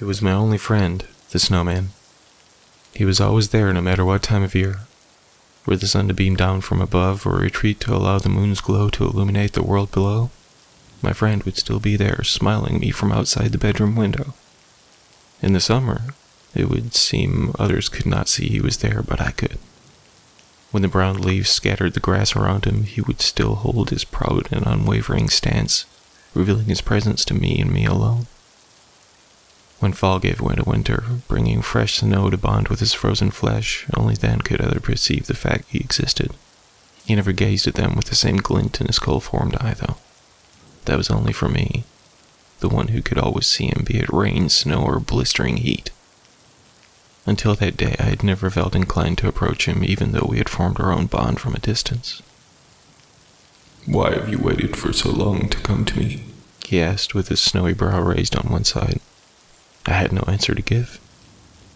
It was my only friend, the Snowman. He was always there no matter what time of year. Were the sun to beam down from above or retreat to allow the moon's glow to illuminate the world below, my friend would still be there, smiling at me from outside the bedroom window. In the summer, it would seem others could not see he was there, but I could. When the brown leaves scattered the grass around him, he would still hold his proud and unwavering stance, revealing his presence to me and me alone. When fall gave way to winter, bringing fresh snow to bond with his frozen flesh, only then could others perceive the fact he existed. He never gazed at them with the same glint in his cold-formed eye, though. That was only for me, the one who could always see him, be it rain, snow, or blistering heat. Until that day, I had never felt inclined to approach him, even though we had formed our own bond from a distance. "Why have you waited for so long to come to me?" he asked, with his snowy brow raised on one side. I had no answer to give.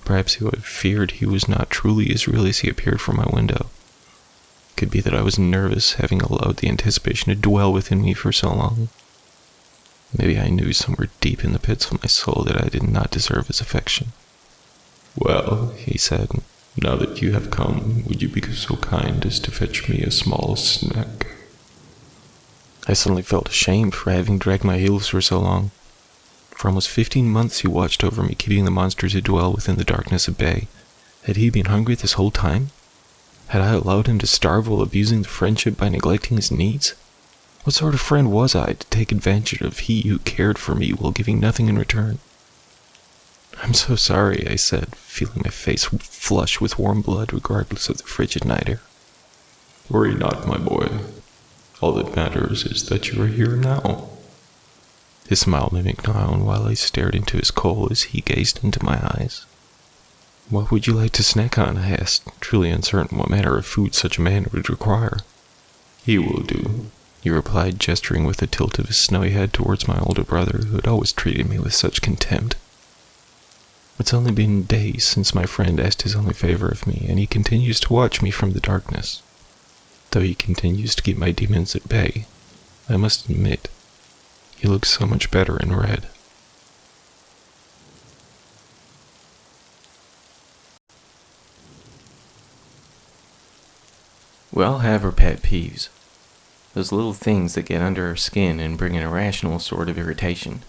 Perhaps he had feared he was not truly as real as he appeared from my window. It could be that I was nervous, having allowed the anticipation to dwell within me for so long. Maybe I knew somewhere deep in the pits of my soul that I did not deserve his affection. "Well," he said, "now that you have come, would you be so kind as to fetch me a small snack?" I suddenly felt ashamed for having dragged my heels for so long. For almost 15 months he watched over me, keeping the monsters who dwell within the darkness at bay. Had he been hungry this whole time? Had I allowed him to starve while abusing the friendship by neglecting his needs? What sort of friend was I to take advantage of he who cared for me while giving nothing in return? "I'm so sorry," I said, feeling my face flush with warm blood regardless of the frigid night air. "Worry not, my boy. All that matters is that you are here now." His smile mimicked my own while I stared into his coal as he gazed into my eyes. "What would you like to snack on?" I asked, truly uncertain what manner of food such a man would require. "He will do," he replied, gesturing with a tilt of his snowy head towards my older brother, who had always treated me with such contempt. It's only been days since my friend asked his only favor of me, and he continues to watch me from the darkness. Though he continues to keep my demons at bay, I must admit, he looks so much better in red. We all have our pet peeves. Those little things that get under our skin and bring an irrational sort of irritation.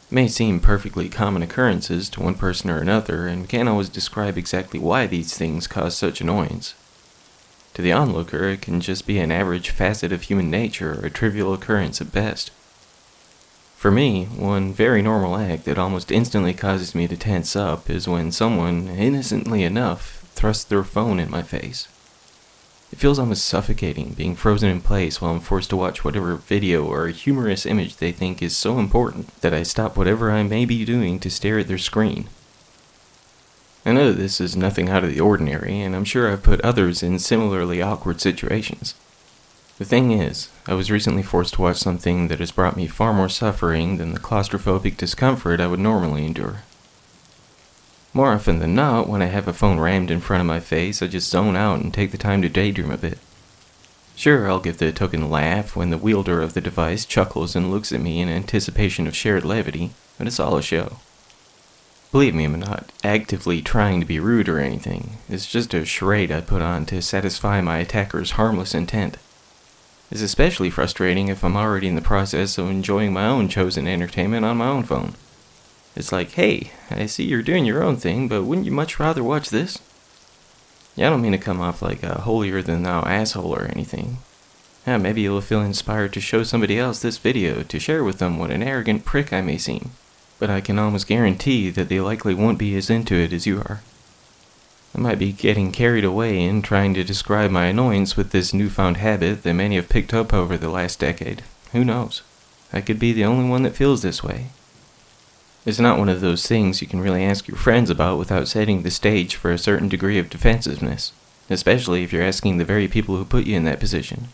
It may seem perfectly common occurrences to one person or another, and we can't always describe exactly why these things cause such annoyance. To the onlooker, it can just be an average facet of human nature or a trivial occurrence at best. For me, one very normal act that almost instantly causes me to tense up is when someone, innocently enough, thrusts their phone in my face. It feels almost suffocating, being frozen in place while I'm forced to watch whatever video or humorous image they think is so important that I stop whatever I may be doing to stare at their screen. I know this is nothing out of the ordinary, and I'm sure I've put others in similarly awkward situations. The thing is, I was recently forced to watch something that has brought me far more suffering than the claustrophobic discomfort I would normally endure. More often than not, when I have a phone rammed in front of my face, I just zone out and take the time to daydream a bit. Sure, I'll give the token laugh when the wielder of the device chuckles and looks at me in anticipation of shared levity, but it's all a show. Believe me, I'm not actively trying to be rude or anything. It's just a charade I put on to satisfy my attacker's harmless intent. It's especially frustrating if I'm already in the process of enjoying my own chosen entertainment on my own phone. It's like, hey, I see you're doing your own thing, but wouldn't you much rather watch this? Yeah, I don't mean to come off like a holier-than-thou asshole or anything. Yeah, maybe you'll feel inspired to show somebody else this video to share with them what an arrogant prick I may seem. But I can almost guarantee that they likely won't be as into it as you are. I might be getting carried away in trying to describe my annoyance with this newfound habit that many have picked up over the last decade. Who knows? I could be the only one that feels this way. It's not one of those things you can really ask your friends about without setting the stage for a certain degree of defensiveness, especially if you're asking the very people who put you in that position.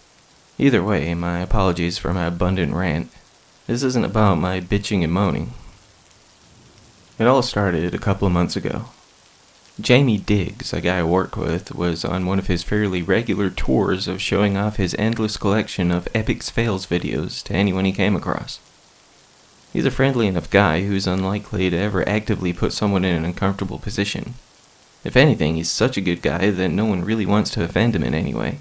Either way, my apologies for my abundant rant. This isn't about my bitching and moaning. It all started a couple of months ago. Jamie Diggs, a guy I work with, was on one of his fairly regular tours of showing off his endless collection of Epics Fails videos to anyone he came across. He's a friendly enough guy who's unlikely to ever actively put someone in an uncomfortable position. If anything, he's such a good guy that no one really wants to offend him in any way.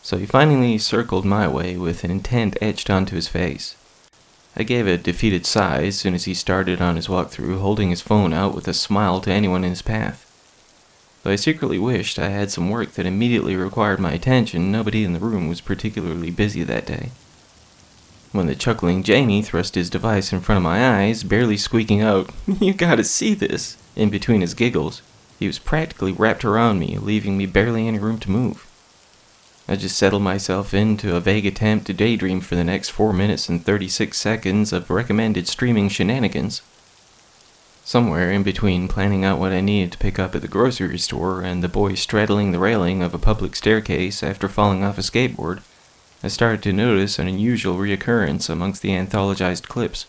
So he finally circled my way with an intent etched onto his face. I gave a defeated sigh as soon as he started on his walkthrough, holding his phone out with a smile to anyone in his path. Though I secretly wished I had some work that immediately required my attention, nobody in the room was particularly busy that day. When the chuckling Jamie thrust his device in front of my eyes, barely squeaking out, "You gotta see this," in between his giggles, he was practically wrapped around me, leaving me barely any room to move. I just settled myself into a vague attempt to daydream for the next 4 minutes and 36 seconds of recommended streaming shenanigans. Somewhere in between planning out what I needed to pick up at the grocery store and the boy straddling the railing of a public staircase after falling off a skateboard, I started to notice an unusual reoccurrence amongst the anthologized clips.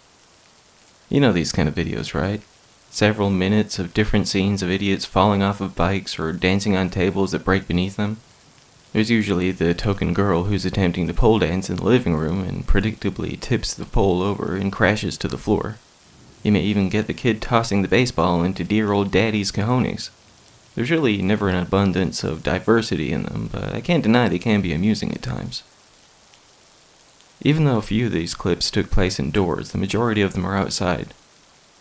You know these kind of videos, right? Several minutes of different scenes of idiots falling off of bikes or dancing on tables that break beneath them. There's usually the token girl who's attempting to pole dance in the living room and predictably tips the pole over and crashes to the floor. You may even get the kid tossing the baseball into dear old daddy's cojones. There's really never an abundance of diversity in them, but I can't deny they can be amusing at times. Even though a few of these clips took place indoors, the majority of them are outside.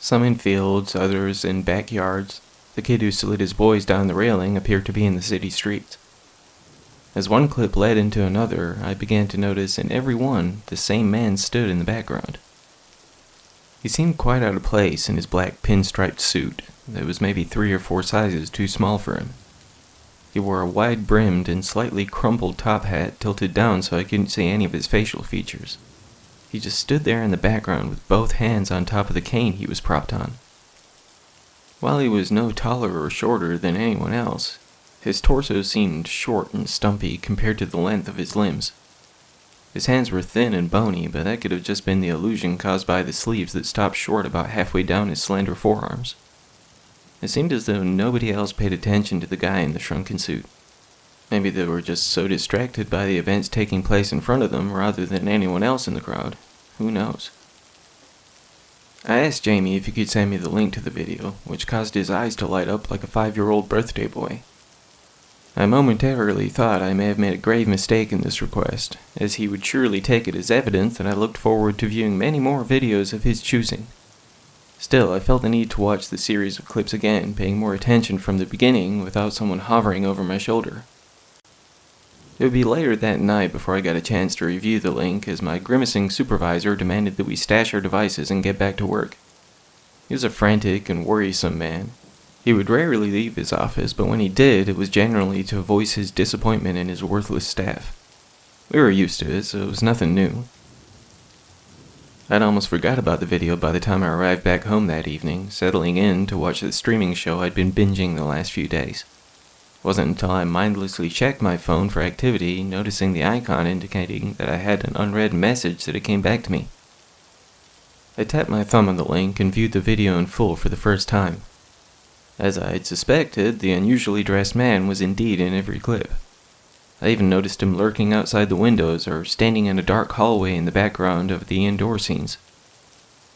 Some in fields, others in backyards. The kid who slid his boys down the railing appeared to be in the city streets. As one clip led into another, I began to notice in every one the same man stood in the background. He seemed quite out of place in his black pinstriped suit that was maybe 3 or 4 sizes too small for him. He wore a wide-brimmed and slightly crumpled top hat tilted down so I couldn't see any of his facial features. He just stood there in the background with both hands on top of the cane he was propped on. While he was no taller or shorter than anyone else, his torso seemed short and stumpy compared to the length of his limbs. His hands were thin and bony, but that could have just been the illusion caused by the sleeves that stopped short about halfway down his slender forearms. It seemed as though nobody else paid attention to the guy in the shrunken suit. Maybe they were just so distracted by the events taking place in front of them rather than anyone else in the crowd. Who knows? I asked Jamie if he could send me the link to the video, which caused his eyes to light up like a 5-year-old birthday boy. I momentarily thought I may have made a grave mistake in this request, as he would surely take it as evidence that I looked forward to viewing many more videos of his choosing. Still, I felt the need to watch the series of clips again, paying more attention from the beginning without someone hovering over my shoulder. It would be later that night before I got a chance to review the link, as my grimacing supervisor demanded that we stash our devices and get back to work. He was a frantic and worrisome man. He would rarely leave his office, but when he did, it was generally to voice his disappointment in his worthless staff. We were used to it, so it was nothing new. I'd almost forgot about the video by the time I arrived back home that evening, settling in to watch the streaming show I'd been binging the last few days. It wasn't until I mindlessly checked my phone for activity, noticing the icon indicating that I had an unread message, that it came back to me. I tapped my thumb on the link and viewed the video in full for the first time. As I had suspected, the unusually dressed man was indeed in every clip. I even noticed him lurking outside the windows or standing in a dark hallway in the background of the indoor scenes.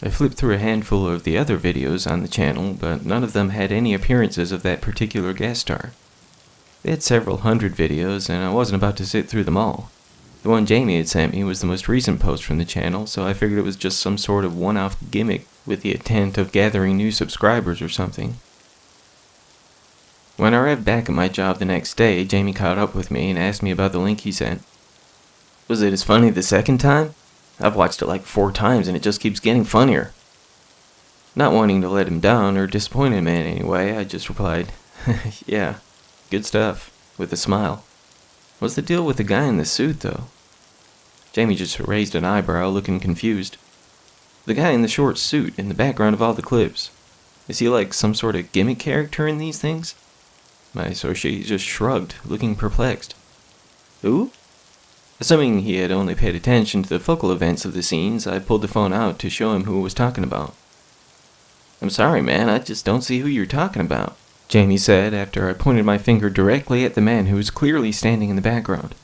I flipped through a handful of the other videos on the channel, but none of them had any appearances of that particular guest star. They had several hundred videos, and I wasn't about to sit through them all. The one Jamie had sent me was the most recent post from the channel, so I figured it was just some sort of one-off gimmick with the intent of gathering new subscribers or something. When I arrived back at my job the next day, Jamie caught up with me and asked me about the link he sent. Was it as funny the second time? I've watched it like 4 times and it just keeps getting funnier. Not wanting to let him down or disappoint him in any way, I just replied, "Yeah, good stuff," with a smile. What's the deal with the guy in the suit, though? Jamie just raised an eyebrow, looking confused. The guy in the short suit in the background of all the clips. Is he like some sort of gimmick character in these things? My associate just shrugged, looking perplexed. Who? Assuming he had only paid attention to the focal events of the scenes, I pulled the phone out to show him who I was talking about. "I'm sorry, man, I just don't see who you're talking about," Jamie said after I pointed my finger directly at the man who was clearly standing in the background.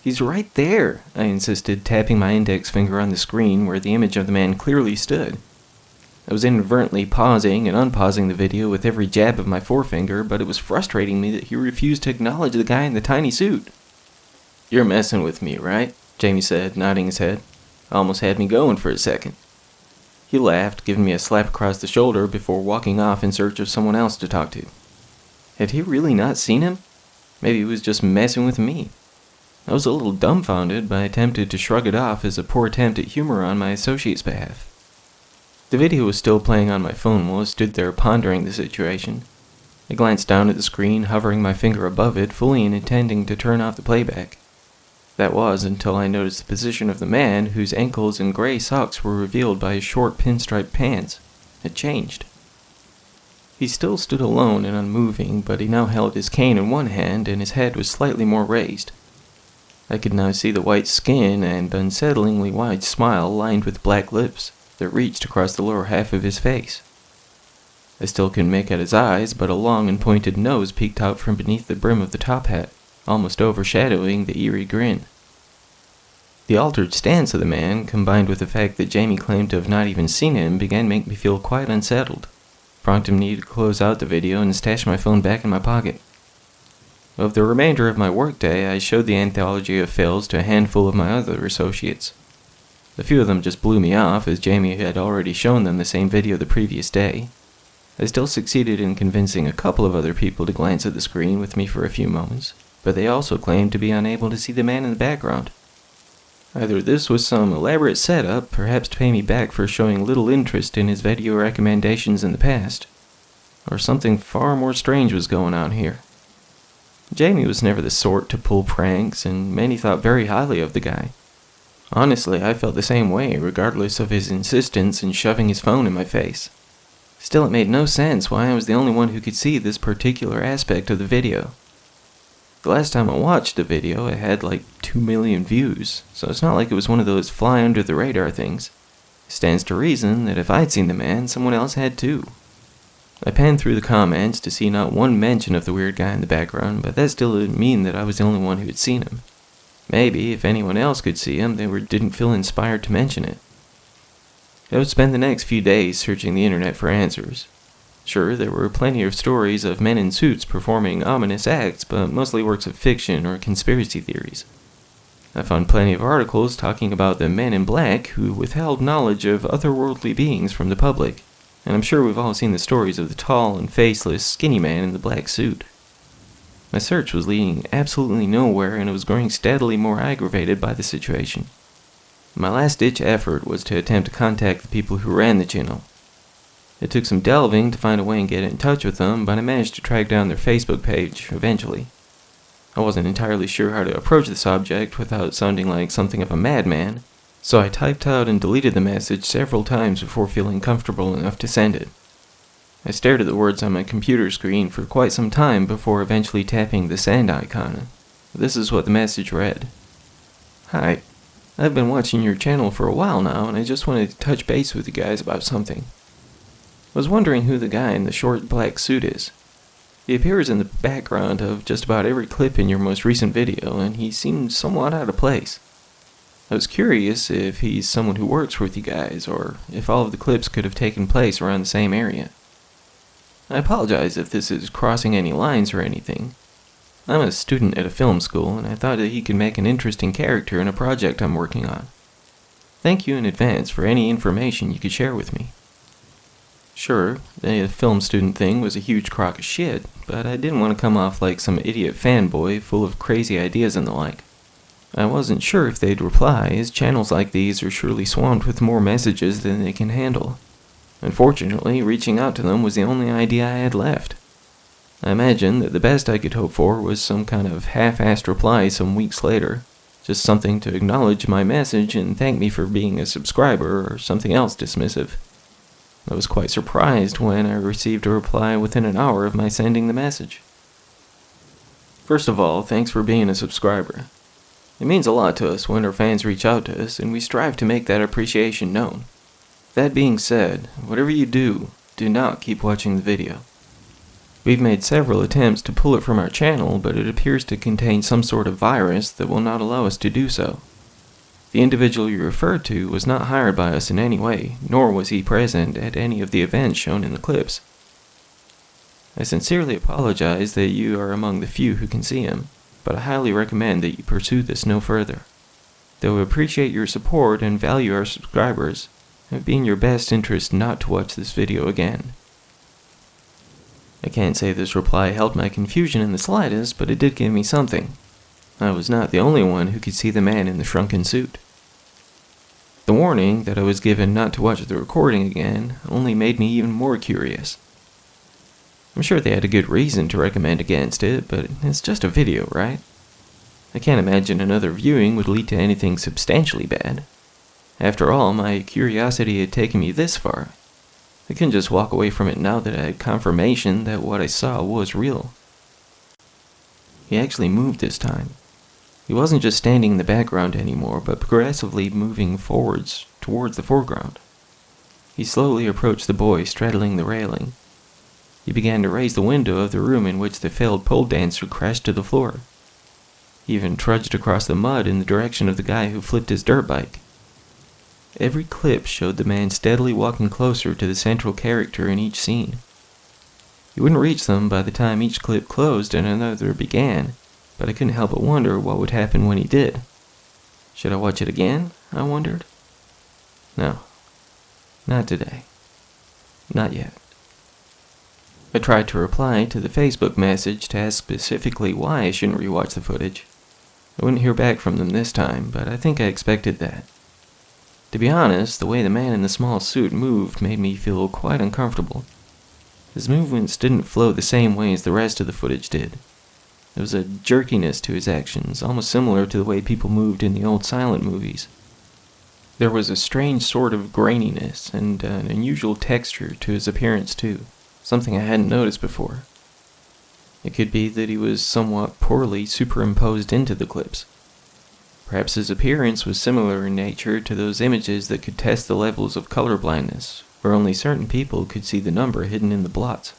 He's right there, I insisted, tapping my index finger on the screen where the image of the man clearly stood. I was inadvertently pausing and unpausing the video with every jab of my forefinger, but it was frustrating me that he refused to acknowledge the guy in the tiny suit. "You're messing with me, right?" Jamie said, nodding his head. Almost had me going for a second. He laughed, giving me a slap across the shoulder before walking off in search of someone else to talk to. Had he really not seen him? Maybe he was just messing with me. I was a little dumbfounded, but I attempted to shrug it off as a poor attempt at humor on my associate's behalf. The video was still playing on my phone while I stood there pondering the situation. I glanced down at the screen, hovering my finger above it, fully intending to turn off the playback. That was until I noticed the position of the man, whose ankles and gray socks were revealed by his short pinstripe pants, had changed. He still stood alone and unmoving, but he now held his cane in one hand and his head was slightly more raised. I could now see the white skin and unsettlingly wide smile lined with black lips that reached across the lower half of his face. I still couldn't make out his eyes, but a long and pointed nose peeked out from beneath the brim of the top hat, almost overshadowing the eerie grin. The altered stance of the man, combined with the fact that Jamie claimed to have not even seen him, began to make me feel quite unsettled, prompting me to close out the video and stash my phone back in my pocket. Of the remainder of my workday, I showed the anthology of fails to a handful of my other associates. A few of them just blew me off, as Jamie had already shown them the same video the previous day. I still succeeded in convincing a couple of other people to glance at the screen with me for a few moments, but they also claimed to be unable to see the man in the background. Either this was some elaborate setup, perhaps to pay me back for showing little interest in his video recommendations in the past, or something far more strange was going on here. Jamie was never the sort to pull pranks, and many thought very highly of the guy. Honestly, I felt the same way, regardless of his insistence in shoving his phone in my face. Still, it made no sense why I was the only one who could see this particular aspect of the video. The last time I watched the video, it had like 2 million views, so it's not like it was one of those fly-under-the-radar things. It stands to reason that if I'd seen the man, someone else had too. I panned through the comments to see not one mention of the weird guy in the background, but that still didn't mean that I was the only one who had seen him. Maybe, if anyone else could see him, they didn't feel inspired to mention it. I would spend the next few days searching the internet for answers. Sure, there were plenty of stories of men in suits performing ominous acts, but mostly works of fiction or conspiracy theories. I found plenty of articles talking about the men in black who withheld knowledge of otherworldly beings from the public, and I'm sure we've all seen the stories of the tall and faceless, skinny man in the black suit. My search was leading absolutely nowhere, and I was growing steadily more aggravated by the situation. My last-ditch effort was to attempt to contact the people who ran the channel. It took some delving to find a way and get in touch with them, but I managed to track down their Facebook page eventually. I wasn't entirely sure how to approach the subject without sounding like something of a madman, so I typed out and deleted the message several times before feeling comfortable enough to send it. I stared at the words on my computer screen for quite some time before eventually tapping the send icon. This is what the message read. "Hi, I've been watching your channel for a while now, and I just wanted to touch base with you guys about something. I was wondering who the guy in the short black suit is. He appears in the background of just about every clip in your most recent video, and he seems somewhat out of place. I was curious if he's someone who works with you guys, or if all of the clips could have taken place around the same area. I apologize if this is crossing any lines or anything. I'm a student at a film school, and I thought that he could make an interesting character in a project I'm working on. Thank you in advance for any information you could share with me." Sure, the film student thing was a huge crock of shit, but I didn't want to come off like some idiot fanboy full of crazy ideas and the like. I wasn't sure if they'd reply, as channels like these are surely swamped with more messages than they can handle. Unfortunately, reaching out to them was the only idea I had left. I imagined that the best I could hope for was some kind of half-assed reply some weeks later, just something to acknowledge my message and thank me for being a subscriber or something else dismissive. I was quite surprised when I received a reply within an hour of my sending the message. "First of all, thanks for being a subscriber. It means a lot to us when our fans reach out to us, and we strive to make that appreciation known. That being said, whatever you do, do not keep watching the video. We've made several attempts to pull it from our channel, but it appears to contain some sort of virus that will not allow us to do so. The individual you referred to was not hired by us in any way, nor was he present at any of the events shown in the clips. I sincerely apologize that you are among the few who can see him, but I highly recommend that you pursue this no further. Though we appreciate your support and value our subscribers, it would be in your best interest not to watch this video again. I can't say this reply helped my confusion in the slightest, but it did give me something. I was not the only one who could see the man in the shrunken suit. The warning that I was given not to watch the recording again only made me even more curious. I'm sure they had a good reason to recommend against it, but it's just a video, right? I can't imagine another viewing would lead to anything substantially bad. After all, my curiosity had taken me this far. I couldn't just walk away from it now that I had confirmation that what I saw was real. He actually moved this time. He wasn't just standing in the background anymore, but progressively moving forwards towards the foreground. He slowly approached the boy straddling the railing. He began to raise the window of the room in which the failed pole dancer crashed to the floor. He even trudged across the mud in the direction of the guy who flipped his dirt bike. Every clip showed the man steadily walking closer to the central character in each scene. He wouldn't reach them by the time each clip closed and another began, but I couldn't help but wonder what would happen when he did. Should I watch it again? I wondered. No. Not today. Not yet. I tried to reply to the Facebook message to ask specifically why I shouldn't rewatch the footage. I wouldn't hear back from them this time, but I think I expected that. To be honest, the way the man in the small suit moved made me feel quite uncomfortable. His movements didn't flow the same way as the rest of the footage did. There was a jerkiness to his actions, almost similar to the way people moved in the old silent movies. There was a strange sort of graininess and an unusual texture to his appearance too, something I hadn't noticed before. It could be that he was somewhat poorly superimposed into the clips. Perhaps his appearance was similar in nature to those images that could test the levels of color blindness, where only certain people could see the number hidden in the blots.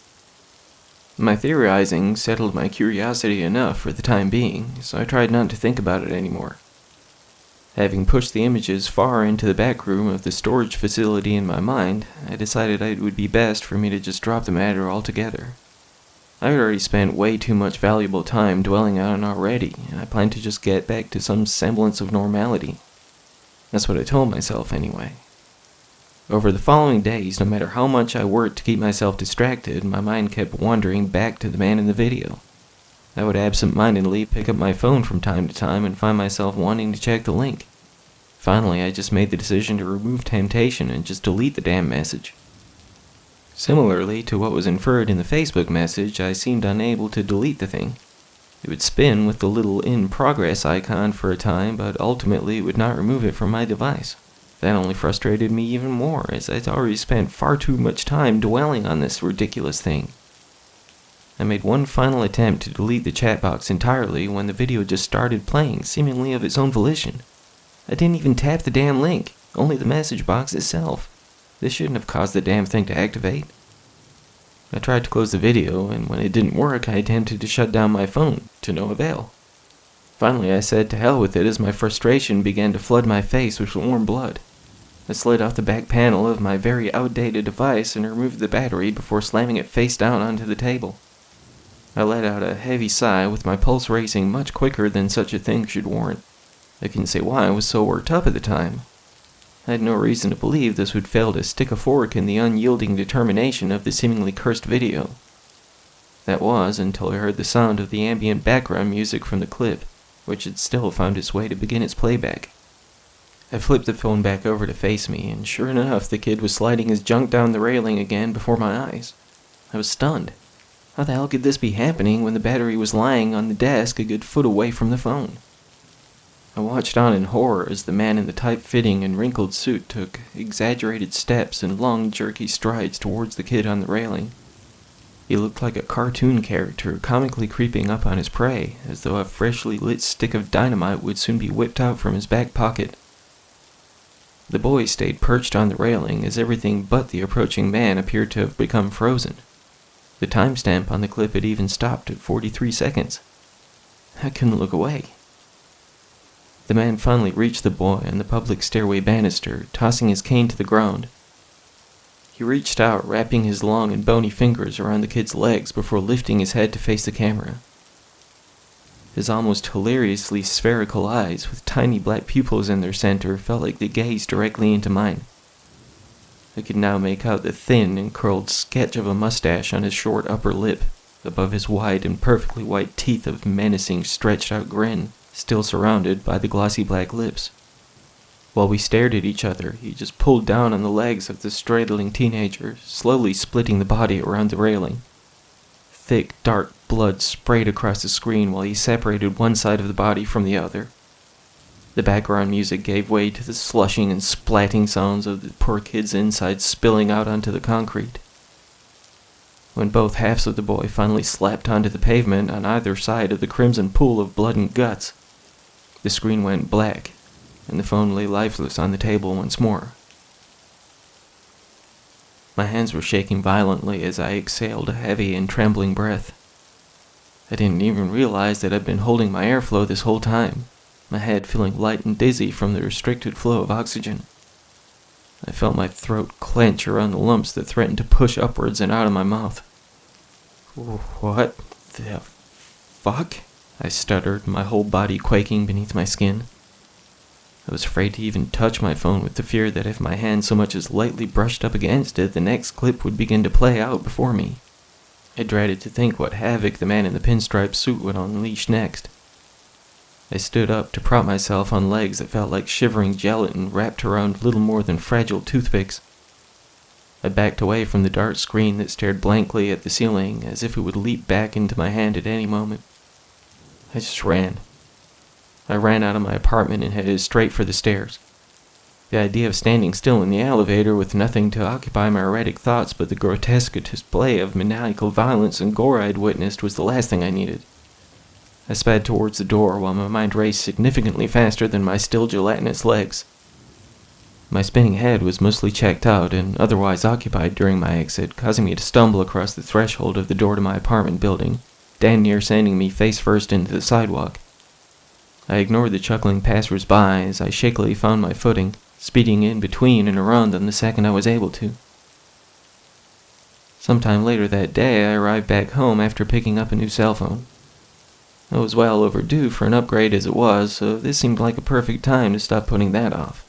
My theorizing settled my curiosity enough for the time being, so I tried not to think about it anymore. Having pushed the images far into the back room of the storage facility in my mind, I decided it would be best for me to just drop the matter altogether. I had already spent way too much valuable time dwelling on it already, and I planned to just get back to some semblance of normality. That's what I told myself anyway. Over the following days, no matter how much I worked to keep myself distracted, my mind kept wandering back to the man in the video. I would absent-mindedly pick up my phone from time to time and find myself wanting to check the link. Finally, I just made the decision to remove temptation and just delete the damn message. Similarly to what was inferred in the Facebook message, I seemed unable to delete the thing. It would spin with the little in progress icon for a time, but ultimately it would not remove it from my device. That only frustrated me even more, as I'd already spent far too much time dwelling on this ridiculous thing. I made one final attempt to delete the chat box entirely when the video just started playing, seemingly of its own volition. I didn't even tap the damn link, only the message box itself. This shouldn't have caused the damn thing to activate. I tried to close the video, and when it didn't work, I attempted to shut down my phone, to no avail. Finally, I said to hell with it as my frustration began to flood my face with warm blood. I slid off the back panel of my very outdated device and removed the battery before slamming it face down onto the table. I let out a heavy sigh with my pulse racing much quicker than such a thing should warrant. I couldn't say why I was so worked up at the time. I had no reason to believe this would fail to stick a fork in the unyielding determination of the seemingly cursed video. That was until I heard the sound of the ambient background music from the clip, which had still found its way to begin its playback. I flipped the phone back over to face me, and sure enough, the kid was sliding his junk down the railing again before my eyes. I was stunned. How the hell could this be happening when the battery was lying on the desk a good foot away from the phone? I watched on in horror as the man in the tight-fitting and wrinkled suit took exaggerated steps and long, jerky strides towards the kid on the railing. He looked like a cartoon character comically creeping up on his prey, as though a freshly lit stick of dynamite would soon be whipped out from his back pocket. The boy stayed perched on the railing as everything but the approaching man appeared to have become frozen. The timestamp on the clip had even stopped at 43 seconds. I couldn't look away. The man finally reached the boy on the public stairway banister, tossing his cane to the ground. He reached out, wrapping his long and bony fingers around the kid's legs before lifting his head to face the camera. His almost hilariously spherical eyes, with tiny black pupils in their center, felt like they gazed directly into mine. I could now make out the thin and curled sketch of a mustache on his short upper lip, above his wide and perfectly white teeth of menacing, stretched-out grin, still surrounded by the glossy black lips. While we stared at each other, he just pulled down on the legs of the straddling teenager, slowly splitting the body around the railing. Thick, dark blood sprayed across the screen while he separated one side of the body from the other. The background music gave way to the slushing and splatting sounds of the poor kid's insides spilling out onto the concrete. When both halves of the boy finally slapped onto the pavement on either side of the crimson pool of blood and guts, the screen went black, and the phone lay lifeless on the table once more. My hands were shaking violently as I exhaled a heavy and trembling breath. I didn't even realize that I'd been holding my airflow this whole time, my head feeling light and dizzy from the restricted flow of oxygen. I felt my throat clench around the lumps that threatened to push upwards and out of my mouth. "What the fuck?" I stuttered, my whole body quaking beneath my skin. I was afraid to even touch my phone with the fear that if my hand so much as lightly brushed up against it, the next clip would begin to play out before me. I dreaded to think what havoc the man in the pinstripe suit would unleash next. I stood up to prop myself on legs that felt like shivering gelatin wrapped around little more than fragile toothpicks. I backed away from the dark screen that stared blankly at the ceiling as if it would leap back into my hand at any moment. I just ran. I ran out of my apartment and headed straight for the stairs. The idea of standing still in the elevator with nothing to occupy my erratic thoughts but the grotesque display of maniacal violence and gore I'd witnessed was the last thing I needed. I sped towards the door while my mind raced significantly faster than my still gelatinous legs. My spinning head was mostly checked out and otherwise occupied during my exit, causing me to stumble across the threshold of the door to my apartment building, damn near sending me face first into the sidewalk. I ignored the chuckling passers-by as I shakily found my footing, speeding in between and around them the second I was able to. Sometime later that day, I arrived back home after picking up a new cell phone. I was well overdue for an upgrade as it was, so this seemed like a perfect time to stop putting that off.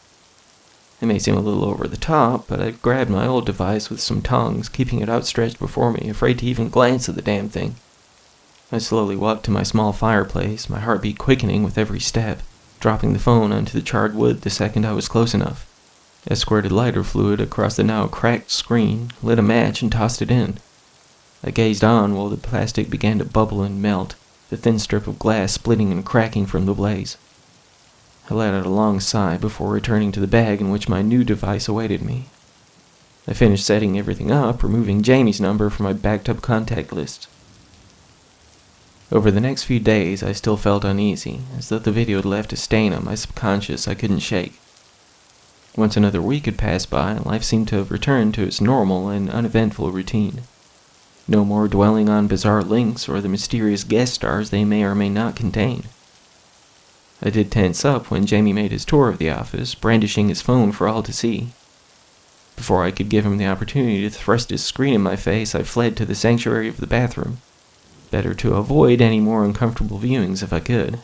It may seem a little over the top, but I grabbed my old device with some tongs, keeping it outstretched before me, afraid to even glance at the damn thing. I slowly walked to my small fireplace, my heartbeat quickening with every step, dropping the phone onto the charred wood the second I was close enough. I squirted lighter fluid across the now cracked screen, lit a match, and tossed it in. I gazed on while the plastic began to bubble and melt, the thin strip of glass splitting and cracking from the blaze. I let out a long sigh before returning to the bag in which my new device awaited me. I finished setting everything up, removing Jamie's number from my backed-up contact list. Over the next few days, I still felt uneasy, as though the video had left a stain on my subconscious I couldn't shake. Once another week had passed by, life seemed to have returned to its normal and uneventful routine. No more dwelling on bizarre links or the mysterious guest stars they may or may not contain. I did tense up when Jamie made his tour of the office, brandishing his phone for all to see. Before I could give him the opportunity to thrust his screen in my face, I fled to the sanctuary of the bathroom. Better to avoid any more uncomfortable viewings if I could.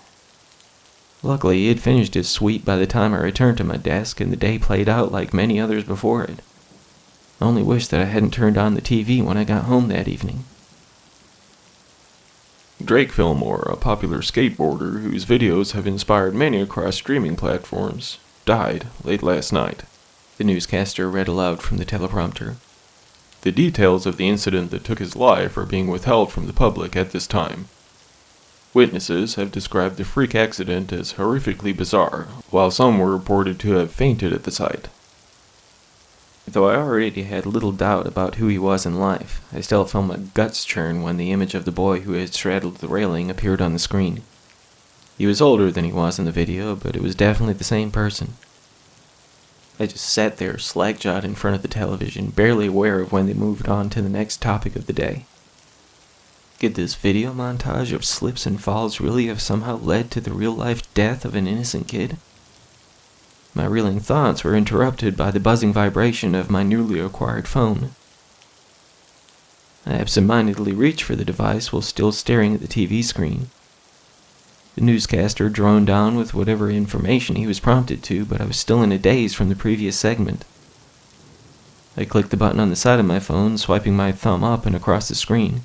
Luckily, he had finished his sweep by the time I returned to my desk, and the day played out like many others before it. I only wish that I hadn't turned on the TV when I got home that evening. Drake Fillmore, a popular skateboarder whose videos have inspired many across streaming platforms, died late last night, the newscaster read aloud from the teleprompter. The details of the incident that took his life are being withheld from the public at this time. Witnesses have described the freak accident as horrifically bizarre, while some were reported to have fainted at the sight. Though I already had little doubt about who he was in life, I still felt my guts churn when the image of the boy who had straddled the railing appeared on the screen. He was older than he was in the video, but it was definitely the same person. I just sat there, slack-jawed in front of the television, barely aware of when they moved on to the next topic of the day. Could this video montage of slips and falls really have somehow led to the real-life death of an innocent kid? My reeling thoughts were interrupted by the buzzing vibration of my newly acquired phone. I absent-mindedly reached for the device while still staring at the TV screen. The newscaster droned on with whatever information he was prompted to, but I was still in a daze from the previous segment. I clicked the button on the side of my phone, swiping my thumb up and across the screen.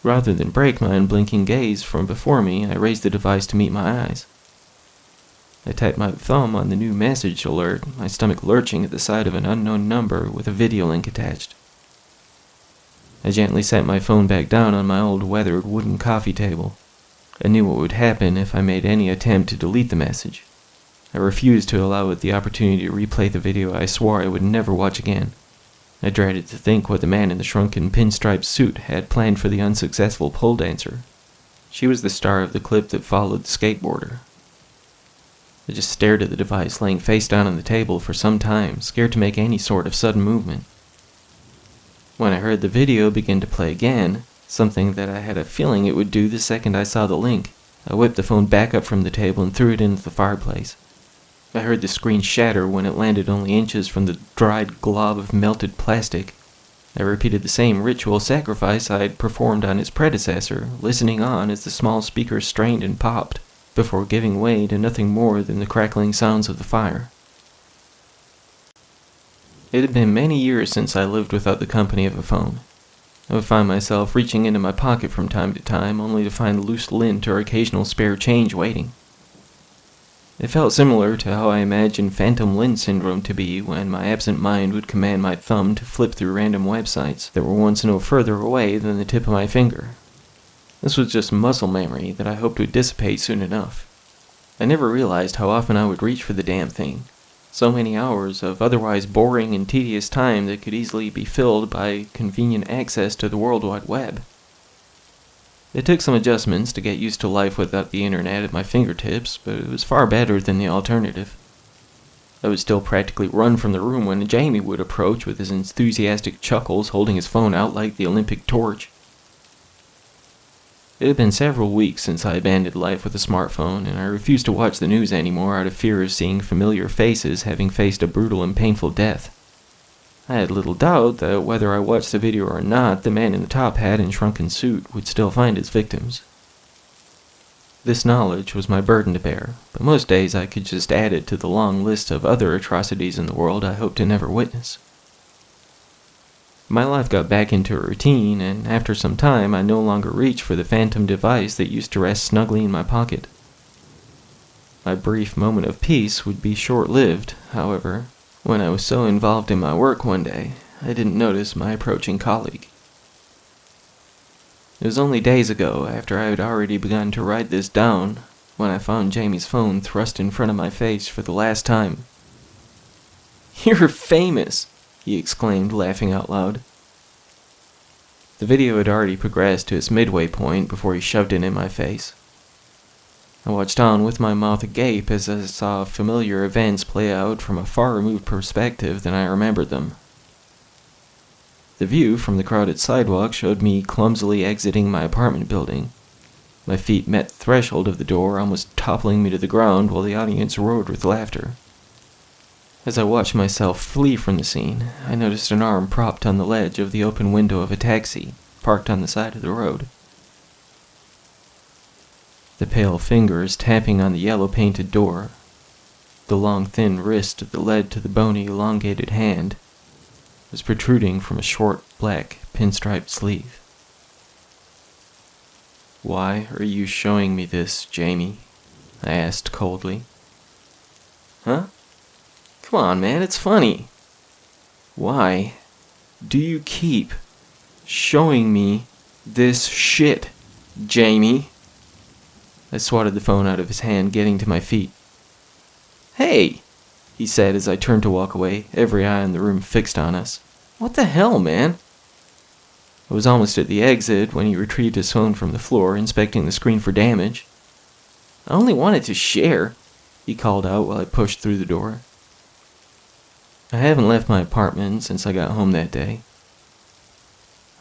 Rather than break my unblinking gaze from before me, I raised the device to meet my eyes. I tapped my thumb on the new message alert, my stomach lurching at the sight of an unknown number with a video link attached. I gently set my phone back down on my old weathered wooden coffee table. I knew what would happen if I made any attempt to delete the message. I refused to allow it the opportunity to replay the video I swore I would never watch again. I dreaded to think what the man in the shrunken pinstripe suit had planned for the unsuccessful pole dancer. She was the star of the clip that followed the skateboarder. I just stared at the device laying face down on the table for some time, scared to make any sort of sudden movement. When I heard the video begin to play again, something that I had a feeling it would do the second I saw the link, I whipped the phone back up from the table and threw it into the fireplace. I heard the screen shatter when it landed only inches from the dried glob of melted plastic. I repeated the same ritual sacrifice I had performed on its predecessor, listening on as the small speaker strained and popped, before giving way to nothing more than the crackling sounds of the fire. It had been many years since I lived without the company of a phone. I would find myself reaching into my pocket from time to time, only to find loose lint or occasional spare change waiting. It felt similar to how I imagined phantom limb syndrome to be when my absent mind would command my thumb to flip through random websites that were once no further away than the tip of my finger. This was just muscle memory that I hoped would dissipate soon enough. I never realized how often I would reach for the damn thing. So many hours of otherwise boring and tedious time that could easily be filled by convenient access to the World Wide Web. It took some adjustments to get used to life without the internet at my fingertips, but it was far better than the alternative. I would still practically run from the room when Jamie would approach with his enthusiastic chuckles holding his phone out like the Olympic torch. It had been several weeks since I abandoned life with a smartphone, and I refused to watch the news anymore out of fear of seeing familiar faces having faced a brutal and painful death. I had little doubt that whether I watched the video or not, the man in the top hat and shrunken suit would still find his victims. This knowledge was my burden to bear, but most days I could just add it to the long list of other atrocities in the world I hoped to never witness. My life got back into a routine, and after some time I no longer reached for the phantom device that used to rest snugly in my pocket. My brief moment of peace would be short-lived, however, when I was so involved in my work one day, I didn't notice my approaching colleague. It was only days ago, after I had already begun to write this down, when I found Jamie's phone thrust in front of my face for the last time. "You're famous!" he exclaimed, laughing out loud. The video had already progressed to its midway point before he shoved it in my face. I watched on with my mouth agape as I saw familiar events play out from a far removed perspective than I remembered them. The view from the crowded sidewalk showed me clumsily exiting my apartment building. My feet met the threshold of the door, almost toppling me to the ground while the audience roared with laughter. As I watched myself flee from the scene, I noticed an arm propped on the ledge of the open window of a taxi, parked on the side of the road. The pale fingers tapping on the yellow-painted door, the long thin wrist that led to the bony elongated hand, was protruding from a short black pinstriped sleeve. "Why are you showing me this, Jamie?" I asked coldly. "Huh? Come on, man, it's funny. Why do you keep showing me this shit, Jamie?" I swatted the phone out of his hand, getting to my feet. "Hey," he said as I turned to walk away, every eye in the room fixed on us. "What the hell, man?" I was almost at the exit when he retrieved his phone from the floor, inspecting the screen for damage. "I only wanted to share," he called out while I pushed through the door. I haven't left my apartment since I got home that day.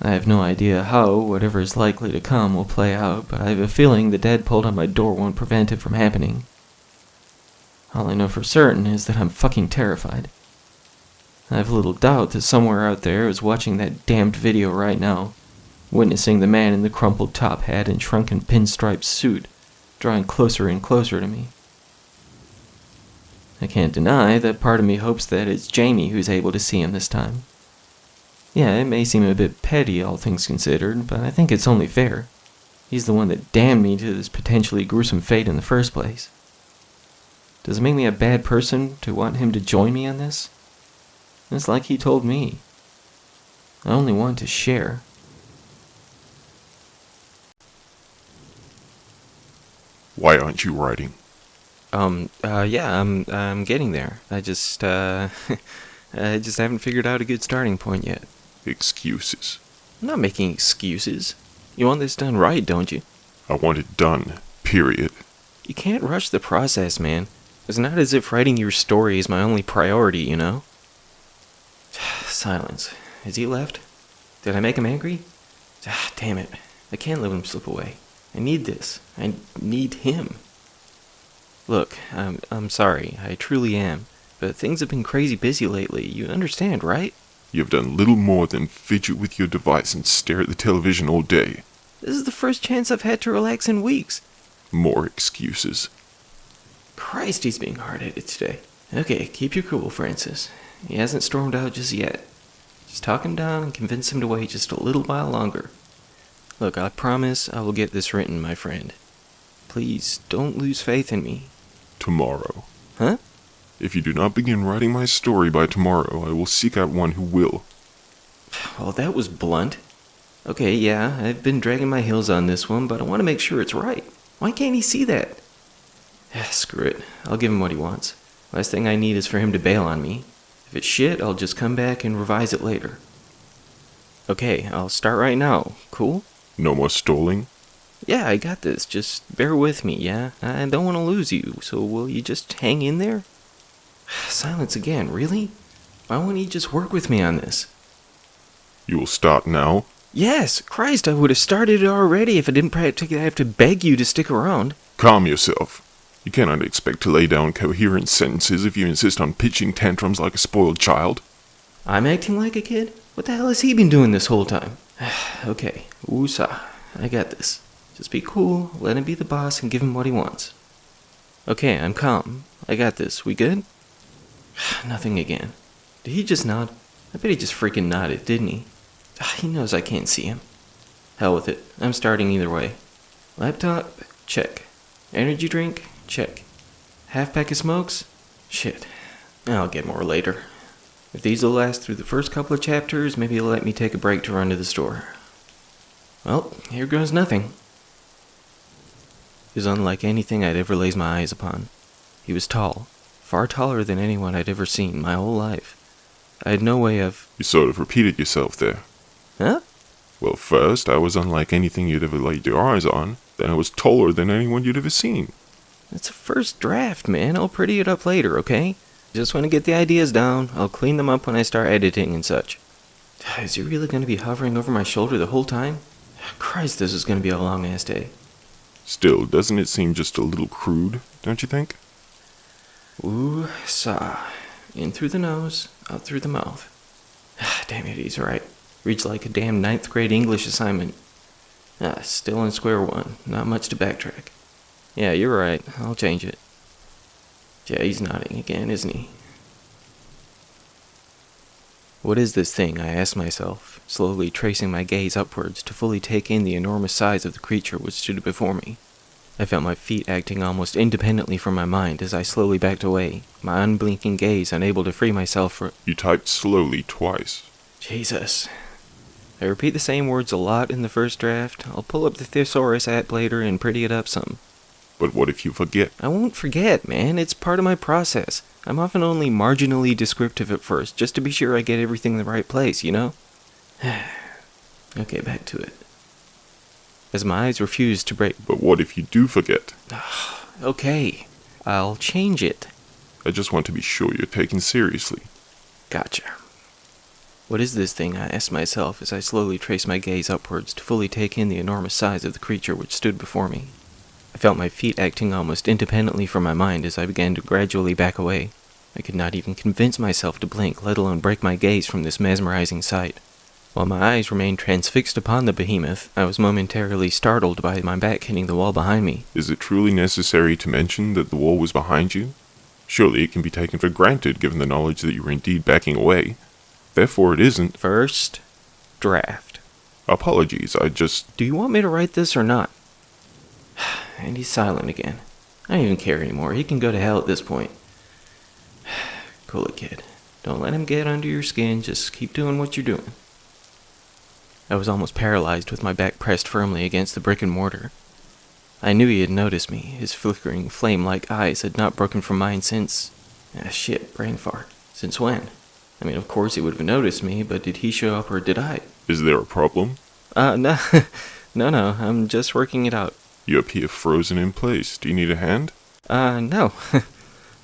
I have no idea how whatever is likely to come will play out, but I have a feeling the dad pulled on my door won't prevent it from happening. All I know for certain is that I'm fucking terrified. I have little doubt that somewhere out there is watching that damned video right now, witnessing the man in the crumpled top hat and shrunken pinstripe suit drawing closer and closer to me. I can't deny that part of me hopes that it's Jamie who's able to see him this time. Yeah, it may seem a bit petty, all things considered, but I think it's only fair. He's the one that damned me to this potentially gruesome fate in the first place. Does it make me a bad person to want him to join me on this? It's like he told me. I only want to share. Why aren't you writing? Yeah, I'm getting there. I just haven't figured out a good starting point yet. Excuses. I'm not making excuses. You want this done right, don't you? I want it done. Period. You can't rush the process, man. It's not as if writing your story is my only priority, you know? Silence. Has he left? Did I make him angry? Damn it. I can't let him slip away. I need this. I need him. Look, I'm sorry. I truly am. But things have been crazy busy lately. You understand, right? You've done little more than fidget with your device and stare at the television all day. This is the first chance I've had to relax in weeks. More excuses. Christ, he's being hard-headed today. Okay, keep your cool, Francis. He hasn't stormed out just yet. Just talk him down and convince him to wait just a little while longer. Look, I promise I will get this written, my friend. Please, don't lose faith in me. Tomorrow. Huh? If you do not begin writing my story by tomorrow, I will seek out one who will. Well, that was blunt. Okay, yeah, I've been dragging my heels on this one, but I want to make sure it's right. Why can't he see that? Screw it. I'll give him what he wants. Last thing I need is for him to bail on me. If it's shit, I'll just come back and revise it later. Okay, I'll start right now. Cool? No more stalling? Yeah, I got this. Just bear with me, yeah? I don't want to lose you, so will you just hang in there? Silence again, really? Why won't you just work with me on this? You will start now? Yes! Christ, I would have started it already if I didn't practically have to beg you to stick around. Calm yourself. You cannot expect to lay down coherent sentences if you insist on pitching tantrums like a spoiled child. I'm acting like a kid? What the hell has he been doing this whole time? Okay, woosah. I got this. Just be cool, let him be the boss, and give him what he wants. Okay, I'm calm. I got this. We good? Nothing again. Did he just nod? I bet he just freaking nodded, didn't he? He knows I can't see him. Hell with it. I'm starting either way. Laptop? Check. Energy drink? Check. Half pack of smokes? Shit. I'll get more later. If these will last through the first couple of chapters, maybe it'll let me take a break to run to the store. Well, here goes nothing. He was unlike anything I'd ever laid my eyes upon. He was tall, far taller than anyone I'd ever seen my whole life. I had no way of... You sort of repeated yourself there. Huh? Well, first, I was unlike anything you'd ever laid your eyes on. Then I was taller than anyone you'd ever seen. It's a first draft, man. I'll pretty it up later, okay? Just want to get the ideas down. I'll clean them up when I start editing and such. Is he really going to be hovering over my shoulder the whole time? Christ, this is going to be a long-ass day. Still, doesn't it seem just a little crude, don't you think? Ooh-sah. In through the nose, out through the mouth. Damn it, he's right. Reads like a damn 9th grade English assignment. Still in square one. Not much to backtrack. Yeah, you're right. I'll change it. Yeah, he's nodding again, isn't he? What is this thing, I asked myself, slowly tracing my gaze upwards to fully take in the enormous size of the creature which stood before me. I felt my feet acting almost independently from my mind as I slowly backed away, my unblinking gaze unable to free myself from... You typed slowly twice. Jesus. I repeat the same words a lot in the first draft. I'll pull up the Thesaurus app later and pretty it up some. But what if you forget? I won't forget, man. It's part of my process. I'm often only marginally descriptive at first, just to be sure I get everything in the right place, you know? Okay, back to it. As my eyes refused to break... But what if you do forget? Okay, I'll change it. I just want to be sure you're taken seriously. Gotcha. What is this thing? I asked myself as I slowly traced my gaze upwards to fully take in the enormous size of the creature which stood before me. I felt my feet acting almost independently from my mind as I began to gradually back away. I could not even convince myself to blink, let alone break my gaze from this mesmerizing sight. While my eyes remained transfixed upon the behemoth, I was momentarily startled by my back hitting the wall behind me. Is it truly necessary to mention that the wall was behind you? Surely it can be taken for granted given the knowledge that you were indeed backing away. Therefore it isn't. First draft. Apologies, I just... Do you want me to write this or not? And he's silent again. I don't even care anymore. He can go to hell at this point. Cool it, kid. Don't let him get under your skin. Just keep doing what you're doing. I was almost paralyzed with my back pressed firmly against the brick and mortar. I knew he had noticed me. His flickering, flame-like eyes had not broken from mine since... shit, brain fart. Since when? I mean, of course he would have noticed me, but did he show up or did I? Is there a problem? No. No, I'm just working it out. You appear frozen in place. Do you need a hand? No.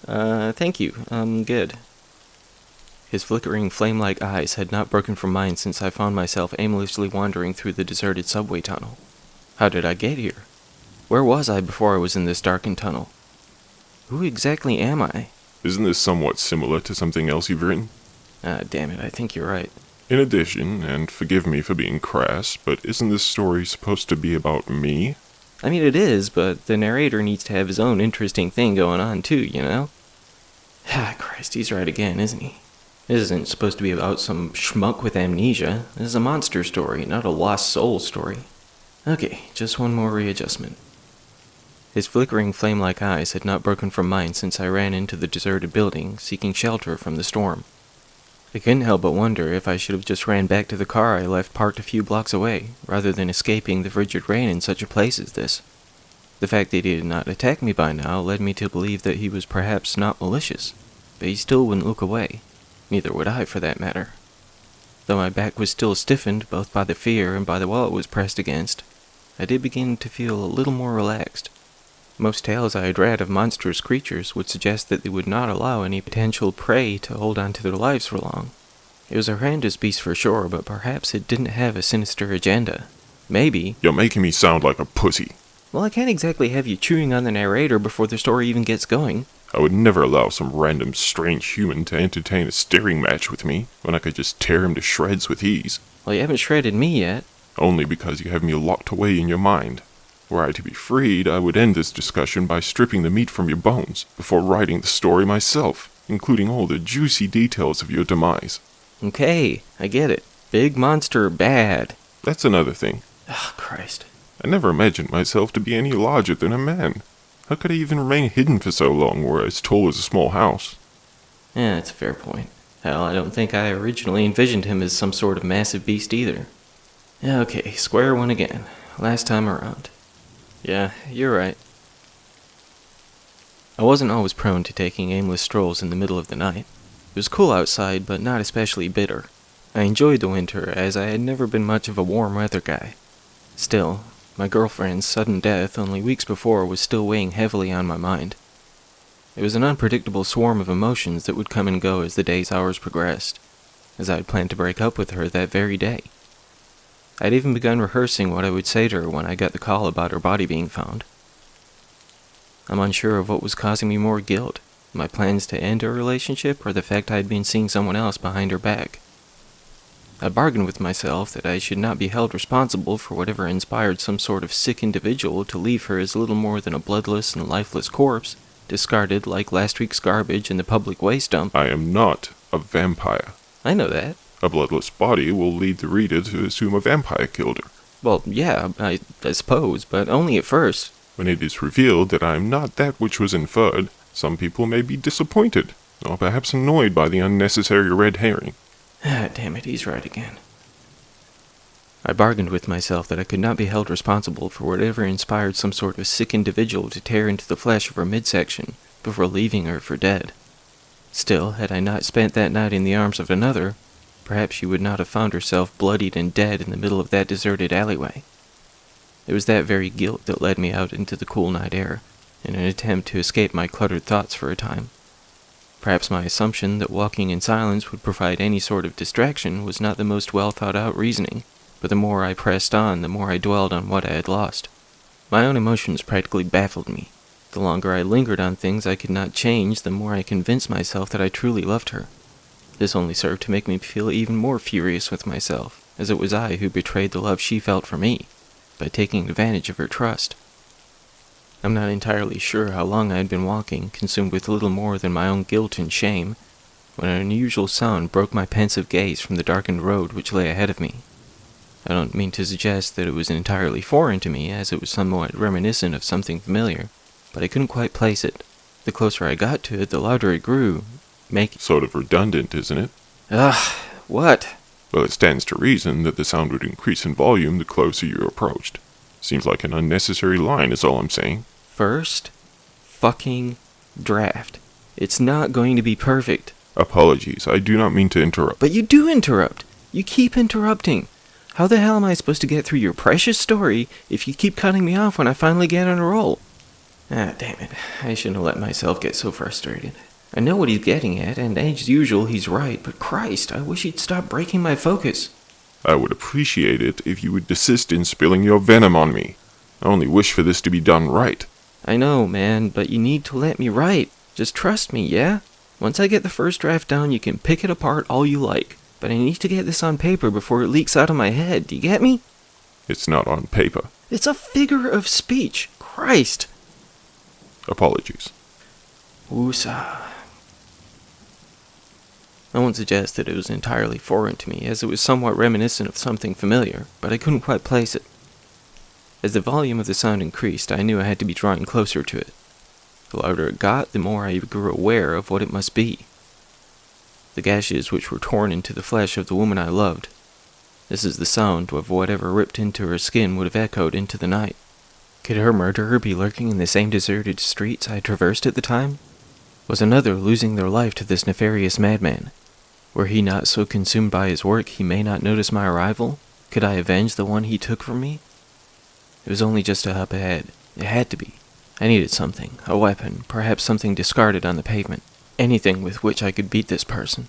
Thank you. I'm good. His flickering, flame-like eyes had not broken from mine since I found myself aimlessly wandering through the deserted subway tunnel. How did I get here? Where was I before I was in this darkened tunnel? Who exactly am I? Isn't this somewhat similar to something else you've written? Damn it, I think you're right. In addition, and forgive me for being crass, but isn't this story supposed to be about me? I mean, it is, but the narrator needs to have his own interesting thing going on too, you know? Christ, he's right again, isn't he? This isn't supposed to be about some schmuck with amnesia. This is a monster story, not a lost soul story. Okay, just one more readjustment. His flickering flame-like eyes had not broken from mine since I ran into the deserted building, seeking shelter from the storm. I couldn't help but wonder if I should have just ran back to the car I left parked a few blocks away, rather than escaping the frigid rain in such a place as this. The fact that he did not attack me by now led me to believe that he was perhaps not malicious, but he still wouldn't look away. Neither would I, for that matter. Though my back was still stiffened both by the fear and by the wall it was pressed against, I did begin to feel a little more relaxed. Most tales I had read of monstrous creatures would suggest that they would not allow any potential prey to hold on to their lives for long. It was a horrendous beast for sure, but perhaps it didn't have a sinister agenda. Maybe... You're making me sound like a pussy. Well, I can't exactly have you chewing on the narrator before the story even gets going. I would never allow some random strange human to entertain a staring match with me, when I could just tear him to shreds with ease. Well, you haven't shredded me yet. Only because you have me locked away in your mind. Were I to be freed, I would end this discussion by stripping the meat from your bones, before writing the story myself, including all the juicy details of your demise. Okay, I get it. Big monster, bad. That's another thing. Oh, Christ. I never imagined myself to be any larger than a man. How could I even remain hidden for so long, were I as tall as a small house? Yeah, that's a fair point. Hell, I don't think I originally envisioned him as some sort of massive beast either. Okay, square one again. Last time around. Yeah, you're right. I wasn't always prone to taking aimless strolls in the middle of the night. It was cool outside, but not especially bitter. I enjoyed the winter, as I had never been much of a warm weather guy. Still, my girlfriend's sudden death only weeks before was still weighing heavily on my mind. It was an unpredictable swarm of emotions that would come and go as the day's hours progressed, as I had planned to break up with her that very day. I'd even begun rehearsing what I would say to her when I got the call about her body being found. I'm unsure of what was causing me more guilt, my plans to end our relationship or the fact I had been seeing someone else behind her back. I bargained with myself that I should not be held responsible for whatever inspired some sort of sick individual to leave her as little more than a bloodless and lifeless corpse, discarded like last week's garbage in the public waste dump. I am not a vampire. I know that. A bloodless body will lead the reader to assume a vampire killed her. Well, yeah, I suppose, but only at first. When it is revealed that I am not that which was inferred, some people may be disappointed, or perhaps annoyed by the unnecessary red herring. Damn it, he's right again. I bargained with myself that I could not be held responsible for whatever inspired some sort of sick individual to tear into the flesh of her midsection before leaving her for dead. Still, had I not spent that night in the arms of another, perhaps she would not have found herself bloodied and dead in the middle of that deserted alleyway. It was that very guilt that led me out into the cool night air, in an attempt to escape my cluttered thoughts for a time. Perhaps my assumption that walking in silence would provide any sort of distraction was not the most well-thought-out reasoning, but the more I pressed on, the more I dwelled on what I had lost. My own emotions practically baffled me. The longer I lingered on things I could not change, the more I convinced myself that I truly loved her. This only served to make me feel even more furious with myself, as it was I who betrayed the love she felt for me, by taking advantage of her trust. I'm not entirely sure how long I had been walking, consumed with little more than my own guilt and shame, when an unusual sound broke my pensive gaze from the darkened road which lay ahead of me. I don't mean to suggest that it was entirely foreign to me, as it was somewhat reminiscent of something familiar, but I couldn't quite place it. The closer I got to it, the louder it grew, making... Sort of redundant, isn't it? Ugh, what? Well, it stands to reason that the sound would increase in volume the closer you approached. Seems like an unnecessary line is all I'm saying. First fucking draft. It's not going to be perfect. Apologies, I do not mean to interrupt. But you do interrupt. You keep interrupting. How the hell am I supposed to get through your precious story if you keep cutting me off when I finally get on a roll? Ah, damn it. I shouldn't have let myself get so frustrated. I know what he's getting at, and as usual, he's right, but Christ, I wish he'd stop breaking my focus. I would appreciate it if you would desist in spilling your venom on me. I only wish for this to be done right. I know, man, but you need to let me write. Just trust me, yeah? Once I get the first draft down, you can pick it apart all you like. But I need to get this on paper before it leaks out of my head, do you get me? It's not on paper. It's a figure of speech. Christ. Apologies. Woosah. I won't suggest that it was entirely foreign to me, as it was somewhat reminiscent of something familiar, but I couldn't quite place it. As the volume of the sound increased, I knew I had to be drawing closer to it. The louder it got, the more I grew aware of what it must be. The gashes which were torn into the flesh of the woman I loved. This is the sound of whatever ripped into her skin would have echoed into the night. Could her murderer be lurking in the same deserted streets I had traversed at the time? Was another losing their life to this nefarious madman? Were he not so consumed by his work he may not notice my arrival? Could I avenge the one he took from me? It was only just up ahead. It had to be. I needed something, a weapon, perhaps something discarded on the pavement. Anything with which I could beat this person.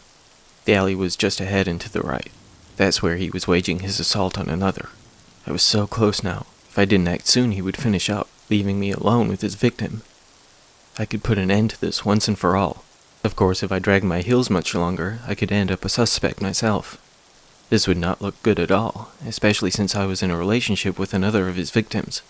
The alley was just ahead and to the right. That's where he was waging his assault on another. I was so close now. If I didn't act soon, he would finish up, leaving me alone with his victim. I could put an end to this once and for all. Of course, if I dragged my heels much longer, I could end up a suspect myself. This would not look good at all, especially since I was in a relationship with another of his victims.